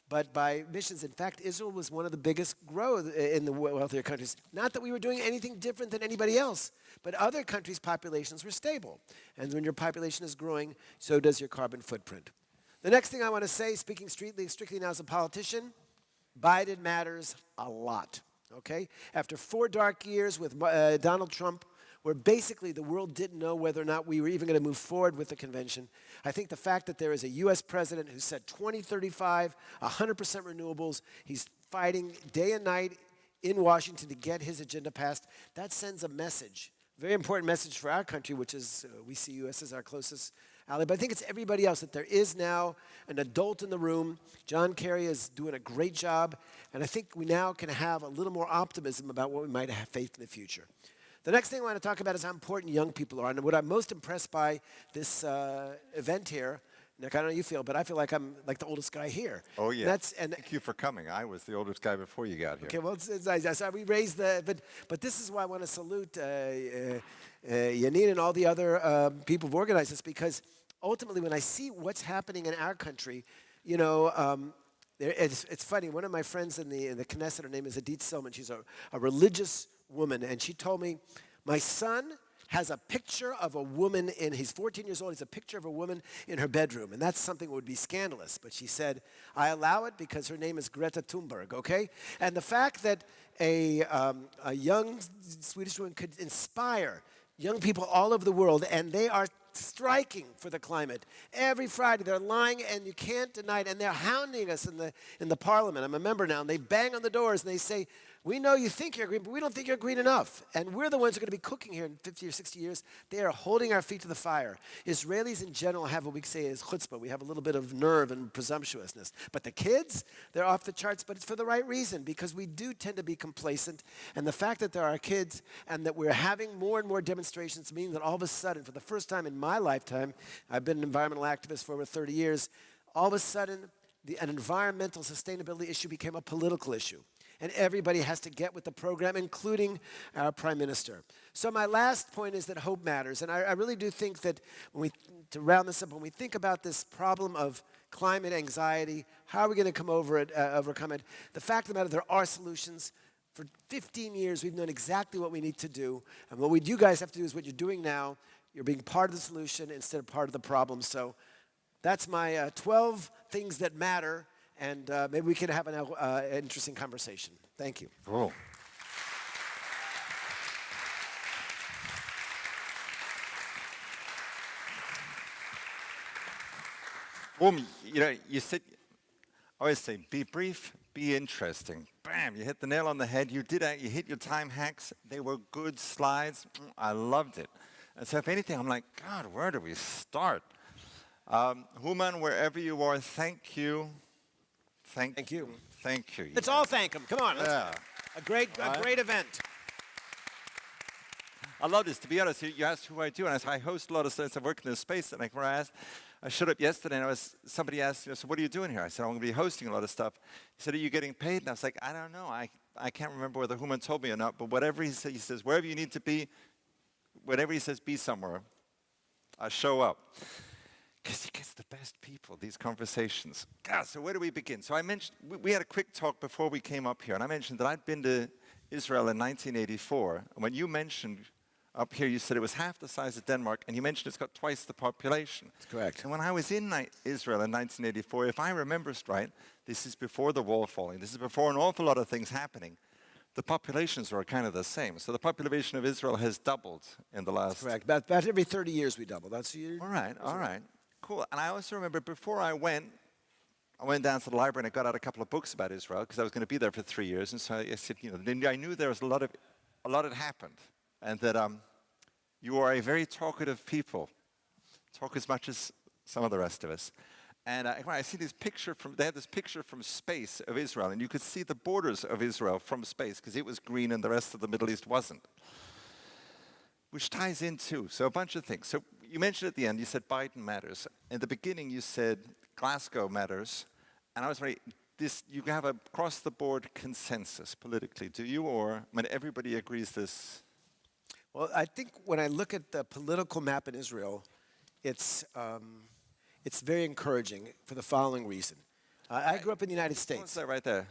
but by emissions. In fact, Israel was one of the biggest growth in the wealthier countries. Not that we were doing anything different than anybody else, but other countries' populations were stable. And when your population is growing, so does your carbon footprint. The next thing I want to say, speaking strictly now as a politician, Biden matters a lot, okay? After 4 dark years with Donald Trump, where basically the world didn't know whether or not we were even going to move forward with the convention, I think the fact that there is a U.S. president who said 2035, 100% renewables, he's fighting day and night in Washington to get his agenda passed, that sends a message, very important message for our country, which is we see U.S. as our closest ally, but I think it's everybody else, that there is now an adult in the room. John Kerry is doing a great job, and I think we now can have a little more optimism about what we might have faith in the future. The next thing I want to talk about is how important young people are, and what I'm most impressed by this event here, Nick, I don't know how you feel, but I feel like I'm like the oldest guy here. Oh, yeah. Thank you for coming. I was the oldest guy before you got here. Okay, well, we raised but this is why I want to salute Yanin and all the other people who've organized this, because ultimately when I see what's happening in our country, it's funny. One of my friends in the Knesset, her name is Edith Silman. She's a religious woman, and she told me, my son has a picture of a woman he's 14 years old, he's a picture of a woman in her bedroom, and that's something that would be scandalous. But she said, I allow it because her name is Greta Thunberg, okay? And the fact that a young Swedish woman could inspire young people all over the world, and they are striking for the climate. Every Friday they're lying, and you can't deny it, and they're hounding us in the parliament. I'm a member now, and they bang on the doors and they say, We know you think you're green, but we don't think you're green enough. And we're the ones who are going to be cooking here in 50 or 60 years. They are holding our feet to the fire. Israelis in general have what we say is chutzpah. We have a little bit of nerve and presumptuousness. But the kids, they're off the charts, but it's for the right reason, because we do tend to be complacent. And the fact that there are kids and that we're having more and more demonstrations means that all of a sudden, for the first time in my lifetime, I've been an environmental activist for over 30 years, all of a sudden, an environmental sustainability issue became a political issue. And everybody has to get with the program, including our Prime Minister. So my last point is that hope matters. And I really do think that, to round this up, when we think about this problem of climate anxiety, how are we going to overcome it? The fact of the matter, there are solutions. For 15 years, we've known exactly what we need to do. And what you guys have to do is what you're doing now. You're being part of the solution instead of part of the problem. So that's my 12 things that matter. And maybe we can have an interesting conversation. Thank you. Cool. You said, I always say, be brief, be interesting. Bam, you hit the nail on the head. You did it. You hit your time hacks. They were good slides. I loved it. And so if anything, I'm like, God, where do we start? Human, wherever you are, thank you. Thank you. Thank you. Let's all thank him. Come on. Yeah. A great event. I love this. To be honest, you asked who I do, and I host a lot of stuff. I work in this space, and I showed up yesterday, and somebody asked, so what are you doing here? I said, I'm going to be hosting a lot of stuff. He said, are you getting paid? And I was like, I don't know. I can't remember whether Human told me or not, but whatever he says, wherever you need to be, whatever he says, be somewhere, I show up. Because he gets the best people, these conversations. God, so where do we begin? So I mentioned, we had a quick talk before we came up here, and I mentioned that I'd been to Israel in 1984. And when you mentioned up here, you said it was half the size of Denmark, and you mentioned it's got twice the population. That's correct. And when I was in Israel in 1984, if I remember right, this is before the wall falling. This is before an awful lot of things happening. The populations were kind of the same. So the population of Israel has doubled in the last... That's correct. About every 30 years we double. That's All right. Cool. And I also remember before I went down to the library and I got out a couple of books about Israel because I was going to be there for 3 years. And so I said, then I knew there was a lot had happened, and that you are a very talkative people, talk as much as some of the rest of us. And I see this picture they had this picture from space of Israel, and you could see the borders of Israel from space because it was green and the rest of the Middle East wasn't. Which ties in too. So a bunch of things. So you mentioned at the end, you said Biden matters. In the beginning, you said Glasgow matters. And I was wondering, you have a across-the-board consensus politically, do you? Or everybody agrees this? Well, I think when I look at the political map in Israel, it's very encouraging for the following reason. I grew up in the United States. What's that right there?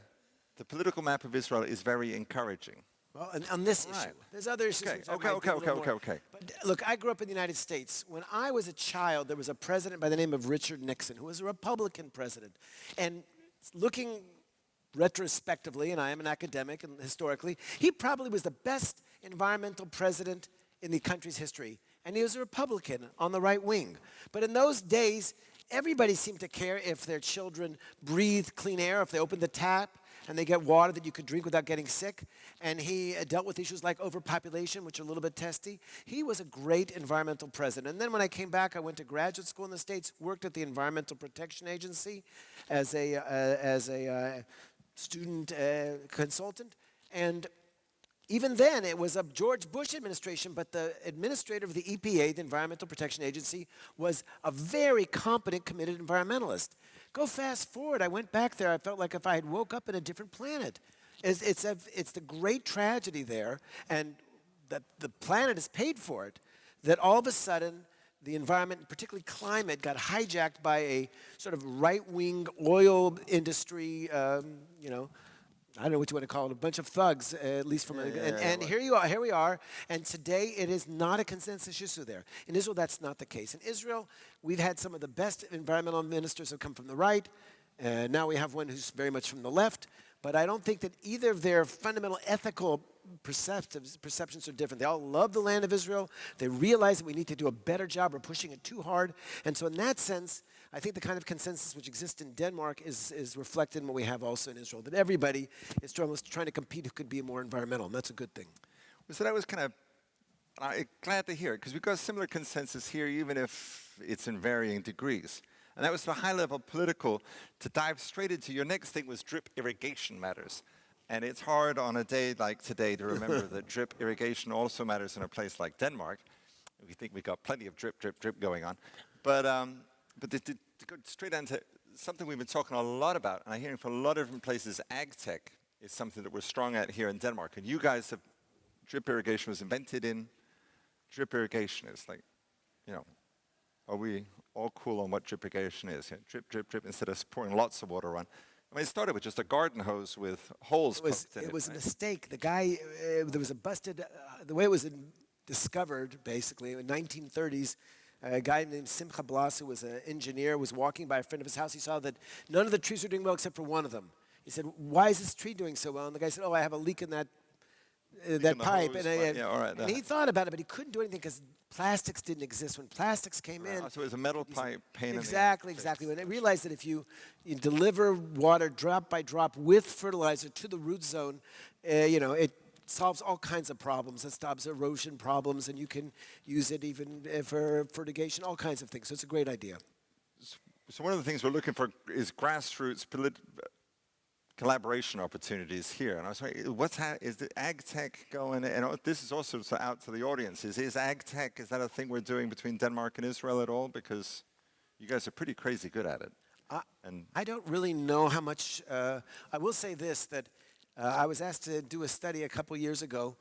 The political map of Israel is very encouraging. Well, on this issue. There's other issues. Okay. But look, I grew up in the United States. When I was a child, there was a president by the name of Richard Nixon, who was a Republican president. And looking retrospectively, and I am an academic and historically, he probably was the best environmental president in the country's history. And he was a Republican on the right wing. But in those days, everybody seemed to care if their children breathed clean air, if they opened the tap, and they get water that you could drink without getting sick. And he dealt with issues like overpopulation, which are a little bit testy. He was a great environmental president. And then when I came back, I went to graduate school in the States, worked at the Environmental Protection Agency as a student consultant. And even then, it was a George Bush administration, but the administrator of the EPA, the Environmental Protection Agency, was a very competent, committed environmentalist. Go fast forward. I went back there. I felt like if I had woke up in a different planet. It's the great tragedy there, and that the planet has paid for it, that all of a sudden the environment, particularly climate, got hijacked by a sort of right-wing oil industry, I don't know what you want to call it, a bunch of thugs, at least from here we are, and today it is not a consensus issue there. In Israel, that's not the case. In Israel, we've had some of the best environmental ministers who come from the right. Now we have one who's very much from the left. But I don't think that either of their fundamental ethical perceptions are different. They all love the land of Israel. They realize that we need to do a better job. We're pushing it too hard. And so in that sense, I think the kind of consensus which exists in Denmark is reflected in what we have also in Israel, that everybody is trying to compete who could be more environmental, and that's a good thing. So that was kind of glad to hear it, because we've got a similar consensus here, even if it's in varying degrees. And that was the high-level political. To dive straight into your next thing was drip irrigation matters. And it's hard on a day like today to remember that drip irrigation also matters in a place like Denmark. We think we've got plenty of drip, drip, drip going on. But to go straight into something we've been talking a lot about, and I'm hearing from a lot of different places, ag tech is something that we're strong at here in Denmark. And you guys have, drip irrigation was invented in drip irrigation. It's like, you know, are we all cool on what drip irrigation is? Yeah, drip, drip, drip, instead of pouring lots of water on. I mean, it started with just a garden hose with holes poked in it. It was a mistake. The guy, there was a busted, the way it was discovered, basically, in the 1930s, a guy named Simcha Blas, who was an engineer, was walking by a friend of his house. He saw that none of the trees were doing well except for one of them. He said, "Why is this tree doing so well?" And the guy said, "Oh, I have a leak in that pipe." And he thought about it, but he couldn't do anything because plastics didn't exist. When plastics came in... So it was a metal pipe painted. Exactly. When they realized that if you deliver water drop by drop with fertilizer to the root zone, it solves all kinds of problems. It stops erosion problems, and you can use it even for fertigation, all kinds of things. So it's a great idea. So one of the things we're looking for is grassroots collaboration opportunities here. And I was wondering, is the ag tech going, and this is also out to the audience, is ag tech, is that a thing we're doing between Denmark and Israel at all? Because you guys are pretty crazy good at it. I don't really know how much, I will say this, that I was asked to do a study a couple years ago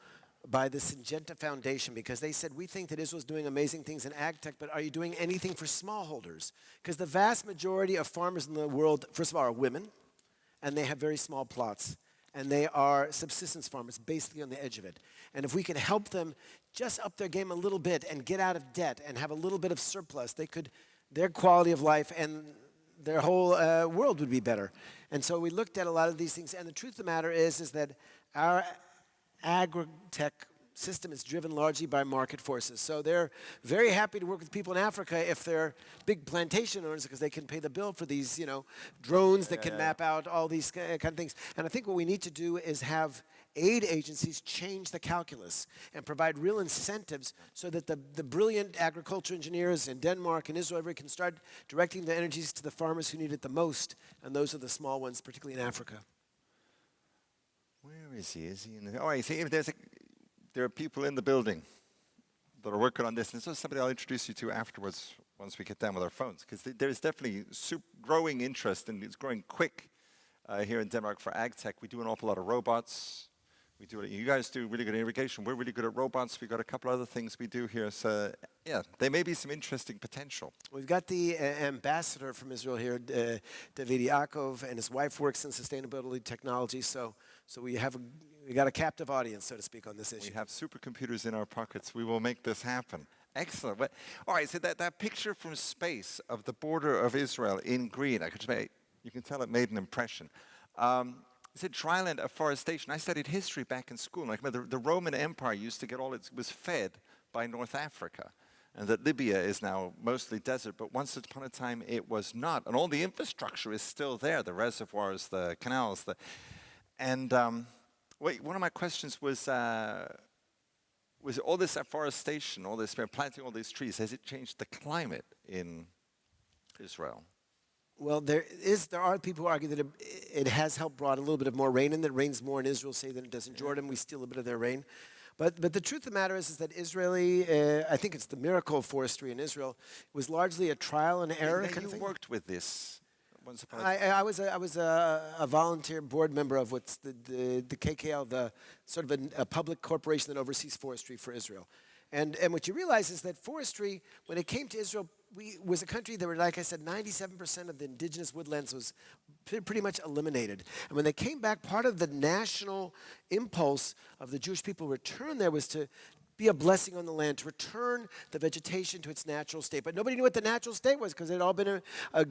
by the Syngenta Foundation, because they said, we think that Israel's doing amazing things in ag tech, but are you doing anything for smallholders? Because the vast majority of farmers in the world, first of all, are women, and they have very small plots. And they are subsistence farmers, basically on the edge of it. And if we can help them just up their game a little bit and get out of debt and have a little bit of surplus, their quality of life and their whole world would be better. And so we looked at a lot of these things. And the truth of the matter is that our agri-tech system is driven largely by market forces. So they're very happy to work with people in Africa if they're big plantation owners, because they can pay the bill for these, drones that can map out all these kind of things. And I think what we need to do is have aid agencies change the calculus and provide real incentives so that the brilliant agriculture engineers in Denmark and Israel can start directing the energies to the farmers who need it the most, and those are the small ones, particularly in Africa. Where is he? Is he in the... Oh, I see. There are people in the building that are working on this. And so somebody I'll introduce you to afterwards once we get done with our phones, because there's definitely growing interest, and it's growing quick here in Denmark for ag tech. We do an awful lot of robots. You guys do really good irrigation. We're really good at robots. We've got a couple other things we do here. So, yeah, there may be some interesting potential. We've got the ambassador from Israel here, David Yaakov, and his wife works in sustainability technology. So we got a captive audience, so to speak, on this issue. We have supercomputers in our pockets. We will make this happen. Excellent. But, all right, so that picture from space of the border of Israel in green, you can tell it made an impression. Is it dryland afforestation? I studied history back in school. Like the Roman Empire used to get was fed by North Africa, and that Libya is now mostly desert, but once upon a time it was not. And all the infrastructure is still there, the reservoirs, the canals. One of my questions was all this afforestation, all this planting all these trees, has it changed the climate in Israel? Well, there are people who argue that it has helped brought a little bit of more rain in. That it rains more in Israel, say, than it does in Jordan. We steal a bit of their rain. But the truth of the matter is that Israeli, I think it's the miracle of forestry in Israel, was largely a trial and error kind of thing. You worked with this once upon a time. I was a volunteer board member of what's the KKL, the sort of a public corporation that oversees forestry for Israel. And what you realize is that forestry, when it came to Israel, was a country that were, like I said, 97% of the indigenous woodlands was pretty much eliminated. And when they came back, part of the national impulse of the Jewish people return there was to be a blessing on the land, to return the vegetation to its natural state. But nobody knew what the natural state was because it had all been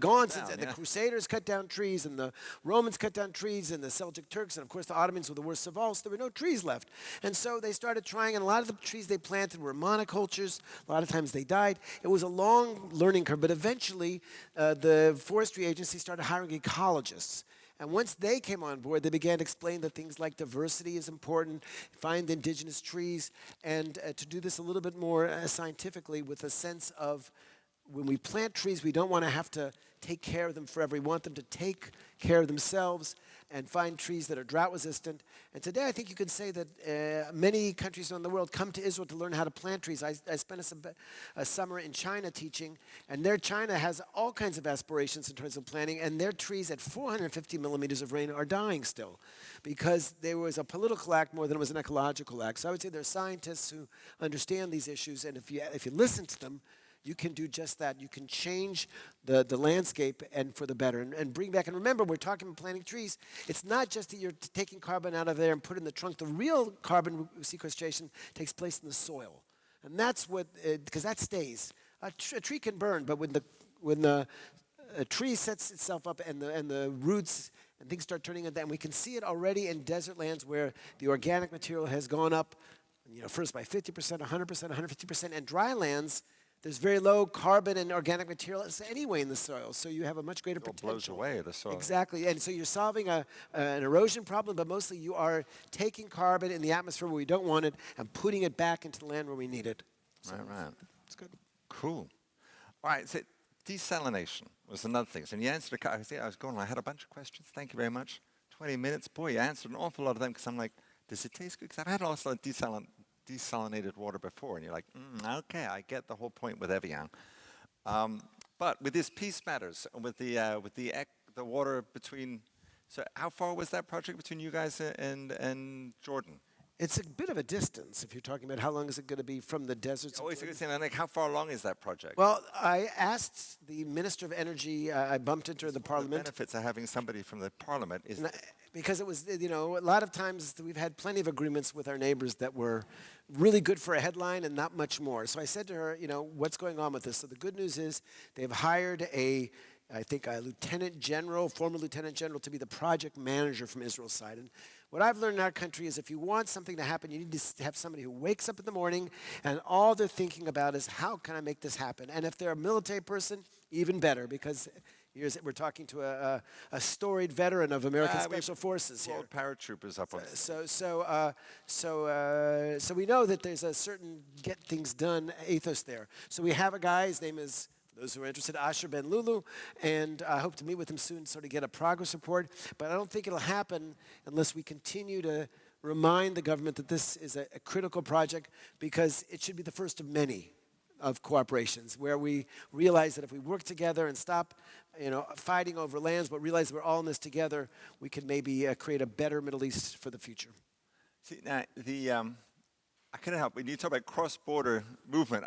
gone since the Crusaders cut down trees, and the Romans cut down trees, and the Seljuk Turks, and of course the Ottomans were the worst of all, so there were no trees left. And so they started trying, and a lot of the trees they planted were monocultures. A lot of times they died. It was a long learning curve, but eventually the forestry agency started hiring ecologists. And once they came on board, they began to explain that things like diversity is important, find indigenous trees, and to do this a little bit more scientifically with a sense of when we plant trees, we don't want to have to take care of them forever. We want them to take care of themselves and find trees that are drought resistant. And today I think you could say that many countries around the world come to Israel to learn how to plant trees. I spent a summer in China teaching, and China has all kinds of aspirations in terms of planting, and their trees at 450 millimeters of rain are dying still because there was a political act more than it was an ecological act. So I would say there are scientists who understand these issues, and if you listen to them, you can do just that. You can change the landscape and for the better and bring back. And remember, we're talking about planting trees. It's not just that you're taking carbon out of there and put it in the trunk. The real carbon sequestration takes place in the soil. And that's what, because that stays. A tree can burn, but when the tree sets itself up and the roots and things start turning into that, and we can see it already in desert lands where the organic material has gone up, first by 50%, 100%, 150%, and dry lands, there's very low carbon and organic material anyway in the soil, so you have a much greater potential. It blows away the soil. Exactly, and so you're solving an erosion problem, but mostly you are taking carbon in the atmosphere where we don't want it and putting it back into the land where we need it. So right. It's good. Cool. All right, so desalination was another thing. So you answered I was going, I had a bunch of questions. Thank you very much. 20 minutes. Boy, you answered an awful lot of them because I'm like, does it taste good? Because I've had also desalinated water before, and you're like, okay, I get the whole point with Evian. But with this Peace Matters, with the water between, so how far was that project between you guys and Jordan? It's a bit of a distance if you're talking about how long is it going to be from the deserts. Always a good thing. Like, how far along is that project? Well, I asked the Minister of Energy, I bumped into her in the Parliament. The benefits of having somebody from the Parliament is... Because it was, a lot of times we've had plenty of agreements with our neighbors that were really good for a headline and not much more. So I said to her, what's going on with this? So the good news is they've hired I think a lieutenant general, former lieutenant general, to be the project manager from Israel's side. And what I've learned in our country is if you want something to happen, you need to have somebody who wakes up in the morning and all they're thinking about is, how can I make this happen? And if they're a military person, even better, because we're talking to a storied veteran of American Special Forces here. Paratroopers up on. So we know that there's a certain get things done ethos there. So we have a guy, his name is, for those who are interested, Asher Ben Lulu, and I hope to meet with him soon sort of get a progress report. But I don't think it'll happen unless we continue to remind the government that this is a critical project, because it should be the first of many of cooperations where we realize that if we work together and stop fighting over lands, but realize we're all in this together, we can maybe create a better Middle East for the future. See, now, I couldn't help, when you talk about cross-border movement,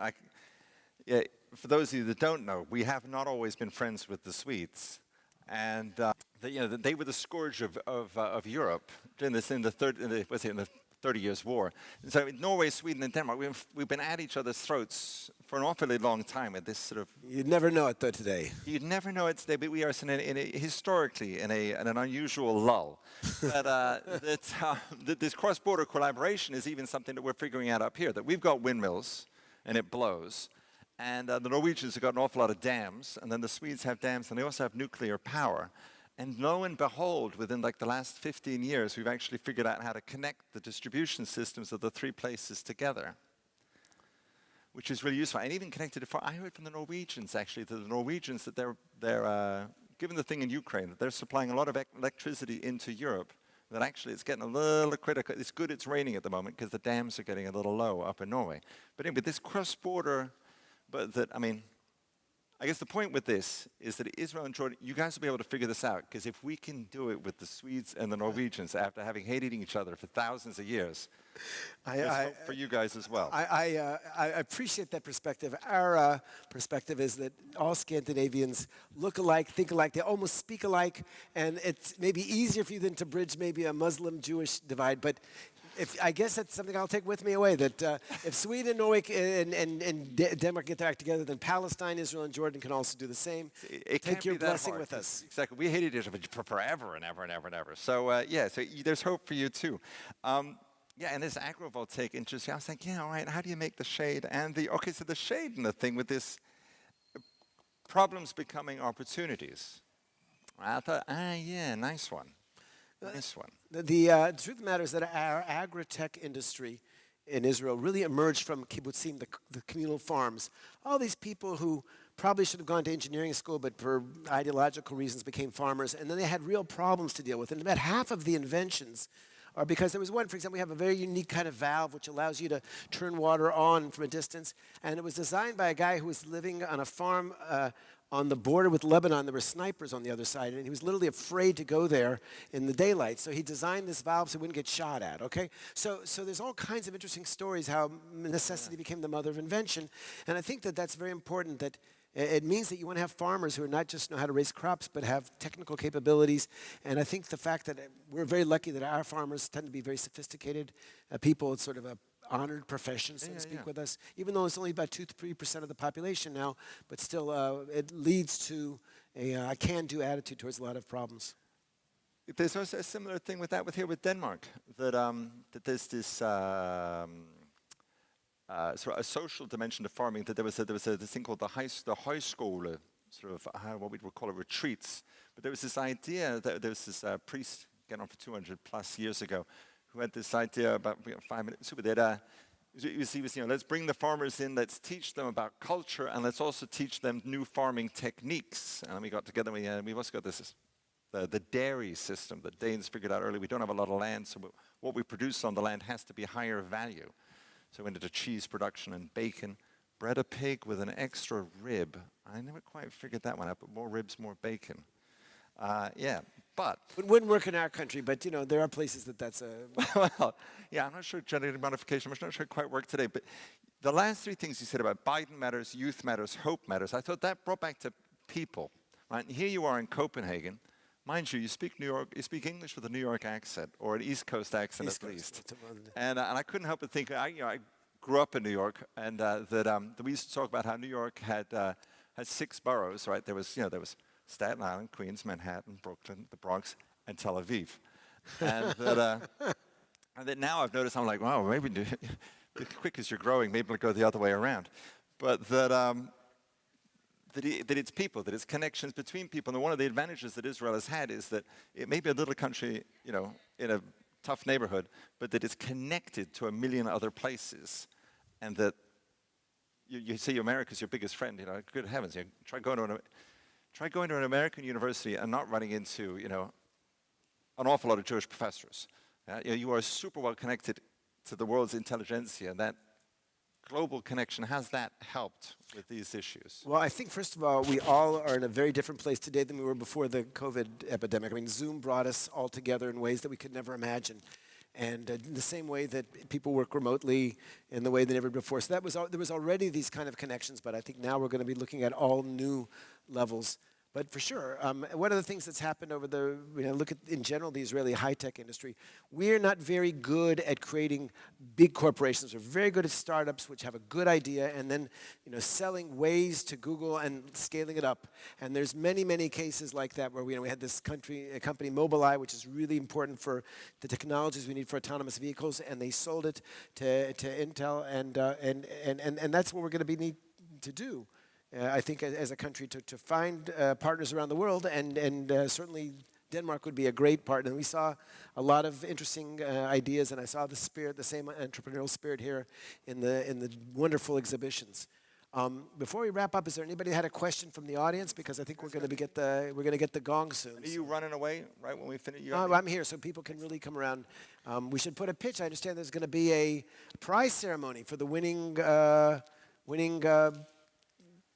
for those of you that don't know, we have not always been friends with the Swedes. And they were the scourge of Europe during this, in the 30 Years' War. And so in Norway, Sweden, and Denmark, we've been at each other's throats for an awfully long time at this sort of... You'd never know it, though, today. You'd never know it today, but we are historically in an unusual lull. that this cross-border collaboration is even something that we're figuring out up here, that we've got windmills, and it blows. And the Norwegians have got an awful lot of dams, and then the Swedes have dams, and they also have nuclear power. And lo and behold, within like the last 15 years, we've actually figured out how to connect the distribution systems of the three places together, which is really useful. And even connected to, I heard from the Norwegians, actually, that they're given the thing in Ukraine, that they're supplying a lot of electricity into Europe, that actually it's getting a little critical. It's good it's raining at the moment because the dams are getting a little low up in Norway. But anyway, this cross-border, I guess the point with this is that Israel and Jordan, you guys will be able to figure this out, because if we can do it with the Swedes and the Norwegians after having hated each other for thousands of years, there's hope for you guys as well. I appreciate that perspective. Our perspective is that all Scandinavians look alike, think alike, they almost speak alike, and it's maybe easier for you than to bridge maybe a Muslim-Jewish divide, but I guess that's something I'll take with me away, that if Sweden, Norway, and Denmark get their act together, then Palestine, Israel, and Jordan can also do the same. It Take can't your be that blessing hard. with us. Exactly. We hated each other for forever and ever and ever and ever. So, there's hope for you, too. And this agrivoltaic interesting. I was thinking, all right, how do you make the shade and so the shade and the thing with this problems becoming opportunities. I thought, nice one. Nice one. The truth of the matter is that our agri-tech industry in Israel really emerged from kibbutzim, the communal farms. All these people who probably should have gone to engineering school, but for ideological reasons became farmers, and then they had real problems to deal with. And about half of the inventions are because there was one, for example, we have a very unique kind of valve which allows you to turn water on from a distance, and it was designed by a guy who was living on a farm on the border with Lebanon. There were snipers on the other side, and he was literally afraid to go there in the daylight. So he designed this valve so he wouldn't get shot at, okay? So there's all kinds of interesting stories how necessity became the mother of invention. And I think that that's very important, that it means that you want to have farmers who are not just know how to raise crops, but have technical capabilities. And I think the fact that we're very lucky that our farmers tend to be very sophisticated people. It's sort of a honored profession, so to speak, with us, even though it's only about 2-3% of the population now, but still it leads to a can-do attitude towards a lot of problems. There's also a similar thing with Denmark, that there's this sort of a social dimension to farming, that there was this thing called the Højskole, sort of what we would call it retreats. But there was this idea, that there was this priest, getting on for 200 plus years ago, who had this idea about 5 minutes. He was, let's bring the farmers in, let's teach them about culture, and let's also teach them new farming techniques. And we got together, we've also got this, the dairy system that Danes figured out early. We don't have a lot of land, so what we produce on the land has to be higher value. So we went into cheese production and bacon, bred a pig with an extra rib. I never quite figured that one out, but more ribs, more bacon. But it wouldn't work in our country, but there are places that's a... Well, I'm not sure genetic modification, I'm not sure it quite worked today, but the last three things you said about Biden matters, youth matters, hope matters, I thought that brought back to people. Right? And here you are in Copenhagen. Mind you speak English with a New York accent, or an East Coast accent at least. And I couldn't help but think, I grew up in New York, and that we used to talk about how New York had 6 boroughs, right? There was Staten Island, Queens, Manhattan, Brooklyn, the Bronx, and Tel Aviv. And that now I've noticed, I'm like, wow, maybe as quick as you're growing, maybe it'll go the other way around. But that it's people, that it's connections between people. And one of the advantages that Israel has had is that it may be a little country, in a tough neighborhood, but that it's connected to a million other places. And that you say America's your biggest friend, good heavens, try going to an American university and not running into, an awful lot of Jewish professors. You are super well connected to the world's intelligentsia, and that global connection, has that helped with these issues? Well, I think, first of all, we all are in a very different place today than we were before the COVID epidemic. I mean, Zoom brought us all together in ways that we could never imagine. And in the same way that people work remotely in the way they never before. So there was already these kind of connections, but I think now we're going to be looking at all new levels. But for sure, one of the things that's happened over look at, in general, the Israeli high-tech industry, we're not very good at creating big corporations. We're very good at startups which have a good idea and then, selling ways to Google and scaling it up. And there's many, many cases like that where we had this company, Mobileye, which is really important for the technologies we need for autonomous vehicles, and they sold it to Intel, and that's what we're going to need to do. I think as a country to find partners around the world, and certainly Denmark would be a great partner. And we saw a lot of interesting ideas, and I saw the same entrepreneurial spirit here in the wonderful exhibitions. Before we wrap up, is there anybody who had a question from the audience? Because I think we're going to get the gong soon. Are you running away right when we finish? I'm here, so people can really come around. We should put a pitch. I understand there's going to be a prize ceremony for the winning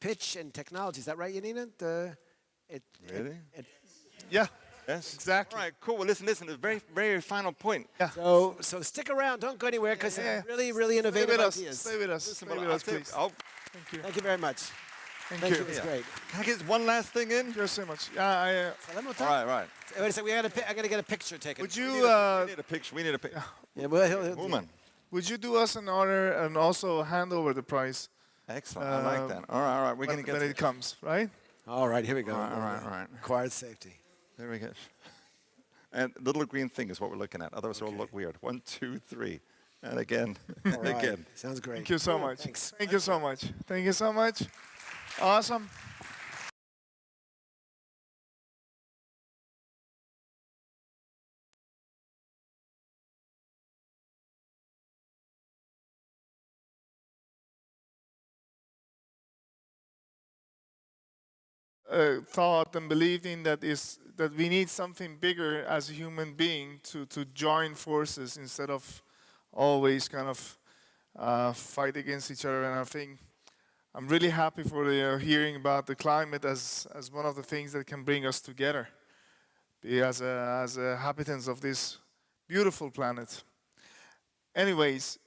pitch and technology. Is that right, Janina? Really? Yeah. Yes. Exactly. All right, cool. Well, listen, a very, very final point. Yeah. So stick around. Don't go anywhere, because really, really innovative ideas. Stay with us. Listen, Stay with us, please. Thank you. Thank you very much. Thank Thank you. you. It's great. Can I get one last thing in? Thank you so much. Yeah, Right. Wait a second. I got to get a picture taken. would you? We need a picture. We need a picture. Yeah, well, he'll Woman. Would you do us an honor and also hand over the prize? Excellent. I like that. All right. We're going to get when it comes, right? All right, here we go. All right. Required safety. There we go. And the little green thing is what we're looking at. Otherwise, it'll look weird. 1, 2, 3. And again. All right. Again. Sounds great. Thank you so much. Thanks. Thank you so much. Thank you so much. Awesome. Thought and believed in that we need something bigger as a human being to join forces instead of always kind of fight against each other. And I think I'm really happy for hearing about the climate as one of the things that can bring us together as inhabitants of this beautiful planet. Anyways,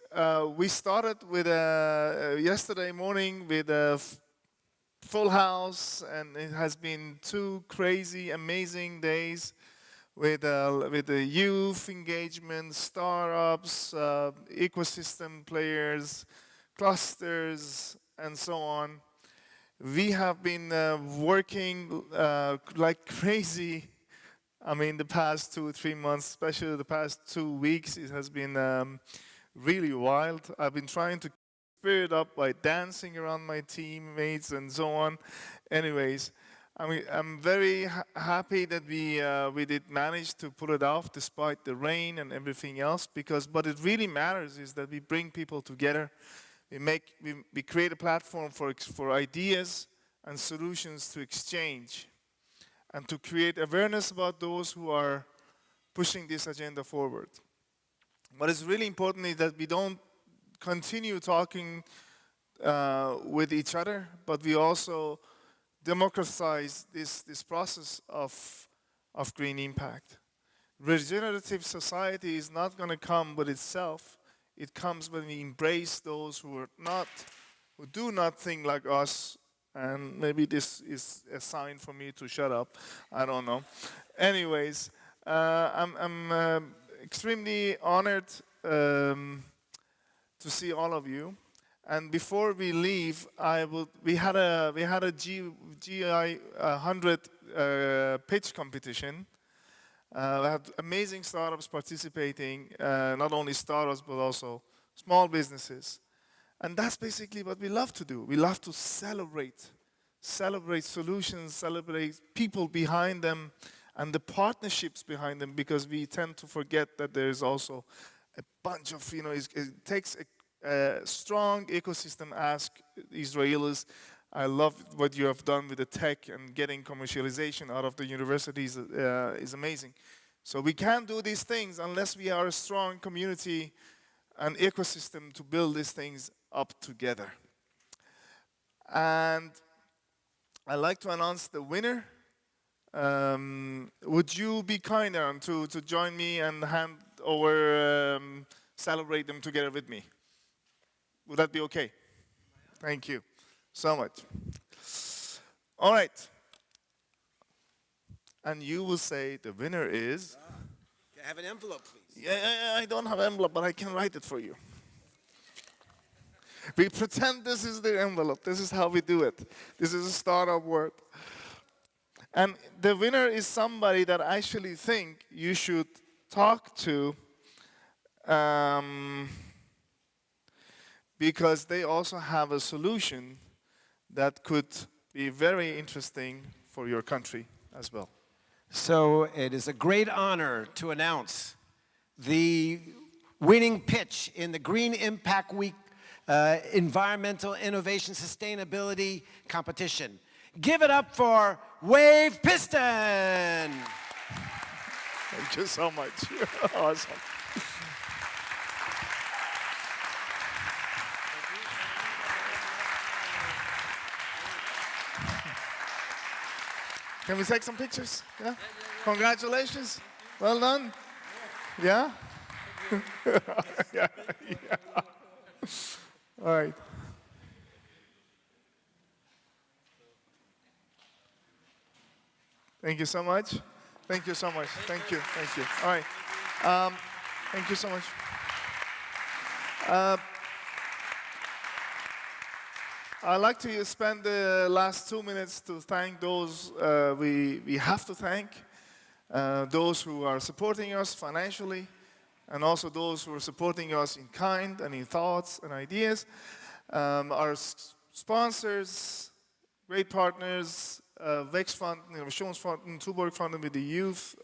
we started with yesterday morning with a full house, and it has been 2 crazy, amazing days with the youth engagement, startups, ecosystem players, clusters, and so on. We have been working like crazy. I mean, the past 2 or 3 months, especially the past 2 weeks, it has been really wild. I've been trying to spirit up by dancing around my teammates and so on. Anyways, I mean, I'm very happy that we did manage to pull it off despite the rain and everything else. Because what it really matters is that we bring people together. We create a platform for ideas and solutions to exchange, and to create awareness about those who are pushing this agenda forward. What is really important is that we don't continue talking with each other, but we also democratize this process of green impact. Regenerative society is not going to come with itself. It comes when we embrace those who do not think like us. And maybe this is a sign for me to shut up. I don't know. Anyways, I'm extremely honored to see all of you. And before we leave, we had a GI 100 pitch competition. We had amazing startups participating, not only startups but also small businesses. And that's basically what we love to do. We love to celebrate solutions, celebrate people behind them, and the partnerships behind them, because we tend to forget that there is also a bunch of, it takes a strong ecosystem. Ask Israelis. I love what you have done with the tech, and getting commercialization out of the universities is amazing. So we can't do these things unless we are a strong community and ecosystem to build these things up together. And I'd like to announce the winner. Would you be kind enough to join me and hand over, celebrate them together with me? Would that be okay? Thank you so much. All right. And you will say the winner is? Can I have an envelope, please? Yeah, I don't have an envelope, but I can write it for you. We pretend this is the envelope. This is how we do it. This is a startup word. And the winner is somebody that I actually think you should talk to, because they also have a solution that could be very interesting for your country as well. So it is a great honor to announce the winning pitch in the Green Impact Week Environmental Innovation Sustainability Competition. Give it up for Wave Piston. Thank you so much. Awesome. Can we take some pictures? Yeah? Congratulations. Well done. Yeah? Yeah. All right. Thank you so much. Thank you so much. Thank you. Thank you. All right. Thank you so much. I'd like to spend the last 2 minutes to thank those we have to thank, those who are supporting us financially, and also those who are supporting us in kind and in thoughts and ideas. Our sponsors, great partners, Vækstfonden, Innovationsfonden, Tuborgfonden with the youth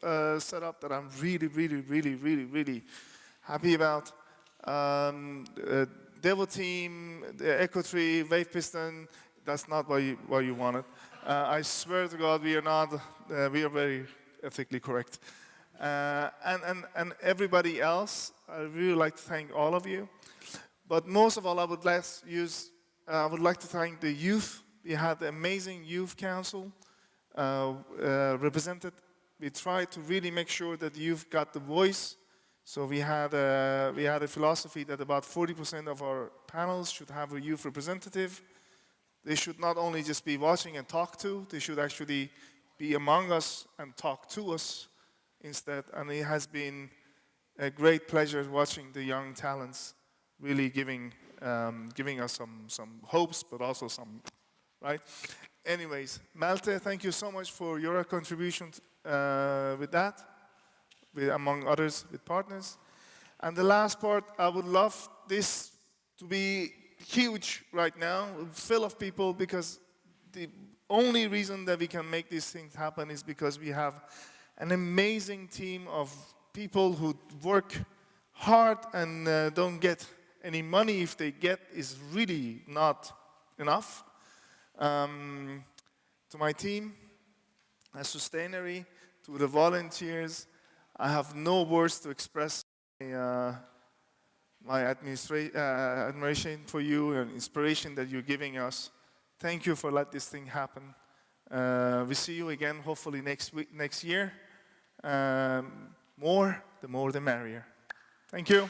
setup that I'm really happy about. Devo team, the Echo Tree, Wave Piston, that's not what you wanted. I swear to God, we are not, we are very ethically correct. And everybody else, I really like to thank all of you. But most of all, I would like to thank the youth. We had the amazing youth council represented. We tried to really make sure that the youth got the voice. So we had a philosophy that about 40% of our panels should have a youth representative. They should not only just be watching and talk to, they should actually be among us and talk to us instead. And it has been a great pleasure watching the young talents really giving us some hopes, but also some, right? Anyways, Malte, thank you so much for your contribution with that. Among others, with partners. And the last part, I would love this to be huge right now, full of people, because the only reason that we can make these things happen is because we have an amazing team of people who work hard and don't get any money. If they get, is really not enough. To my team, as Sustainery, to the volunteers, I have no words to express my admiration for you and inspiration that you're giving us. Thank you for letting this thing happen. We see you again, hopefully next year. The more the merrier. Thank you.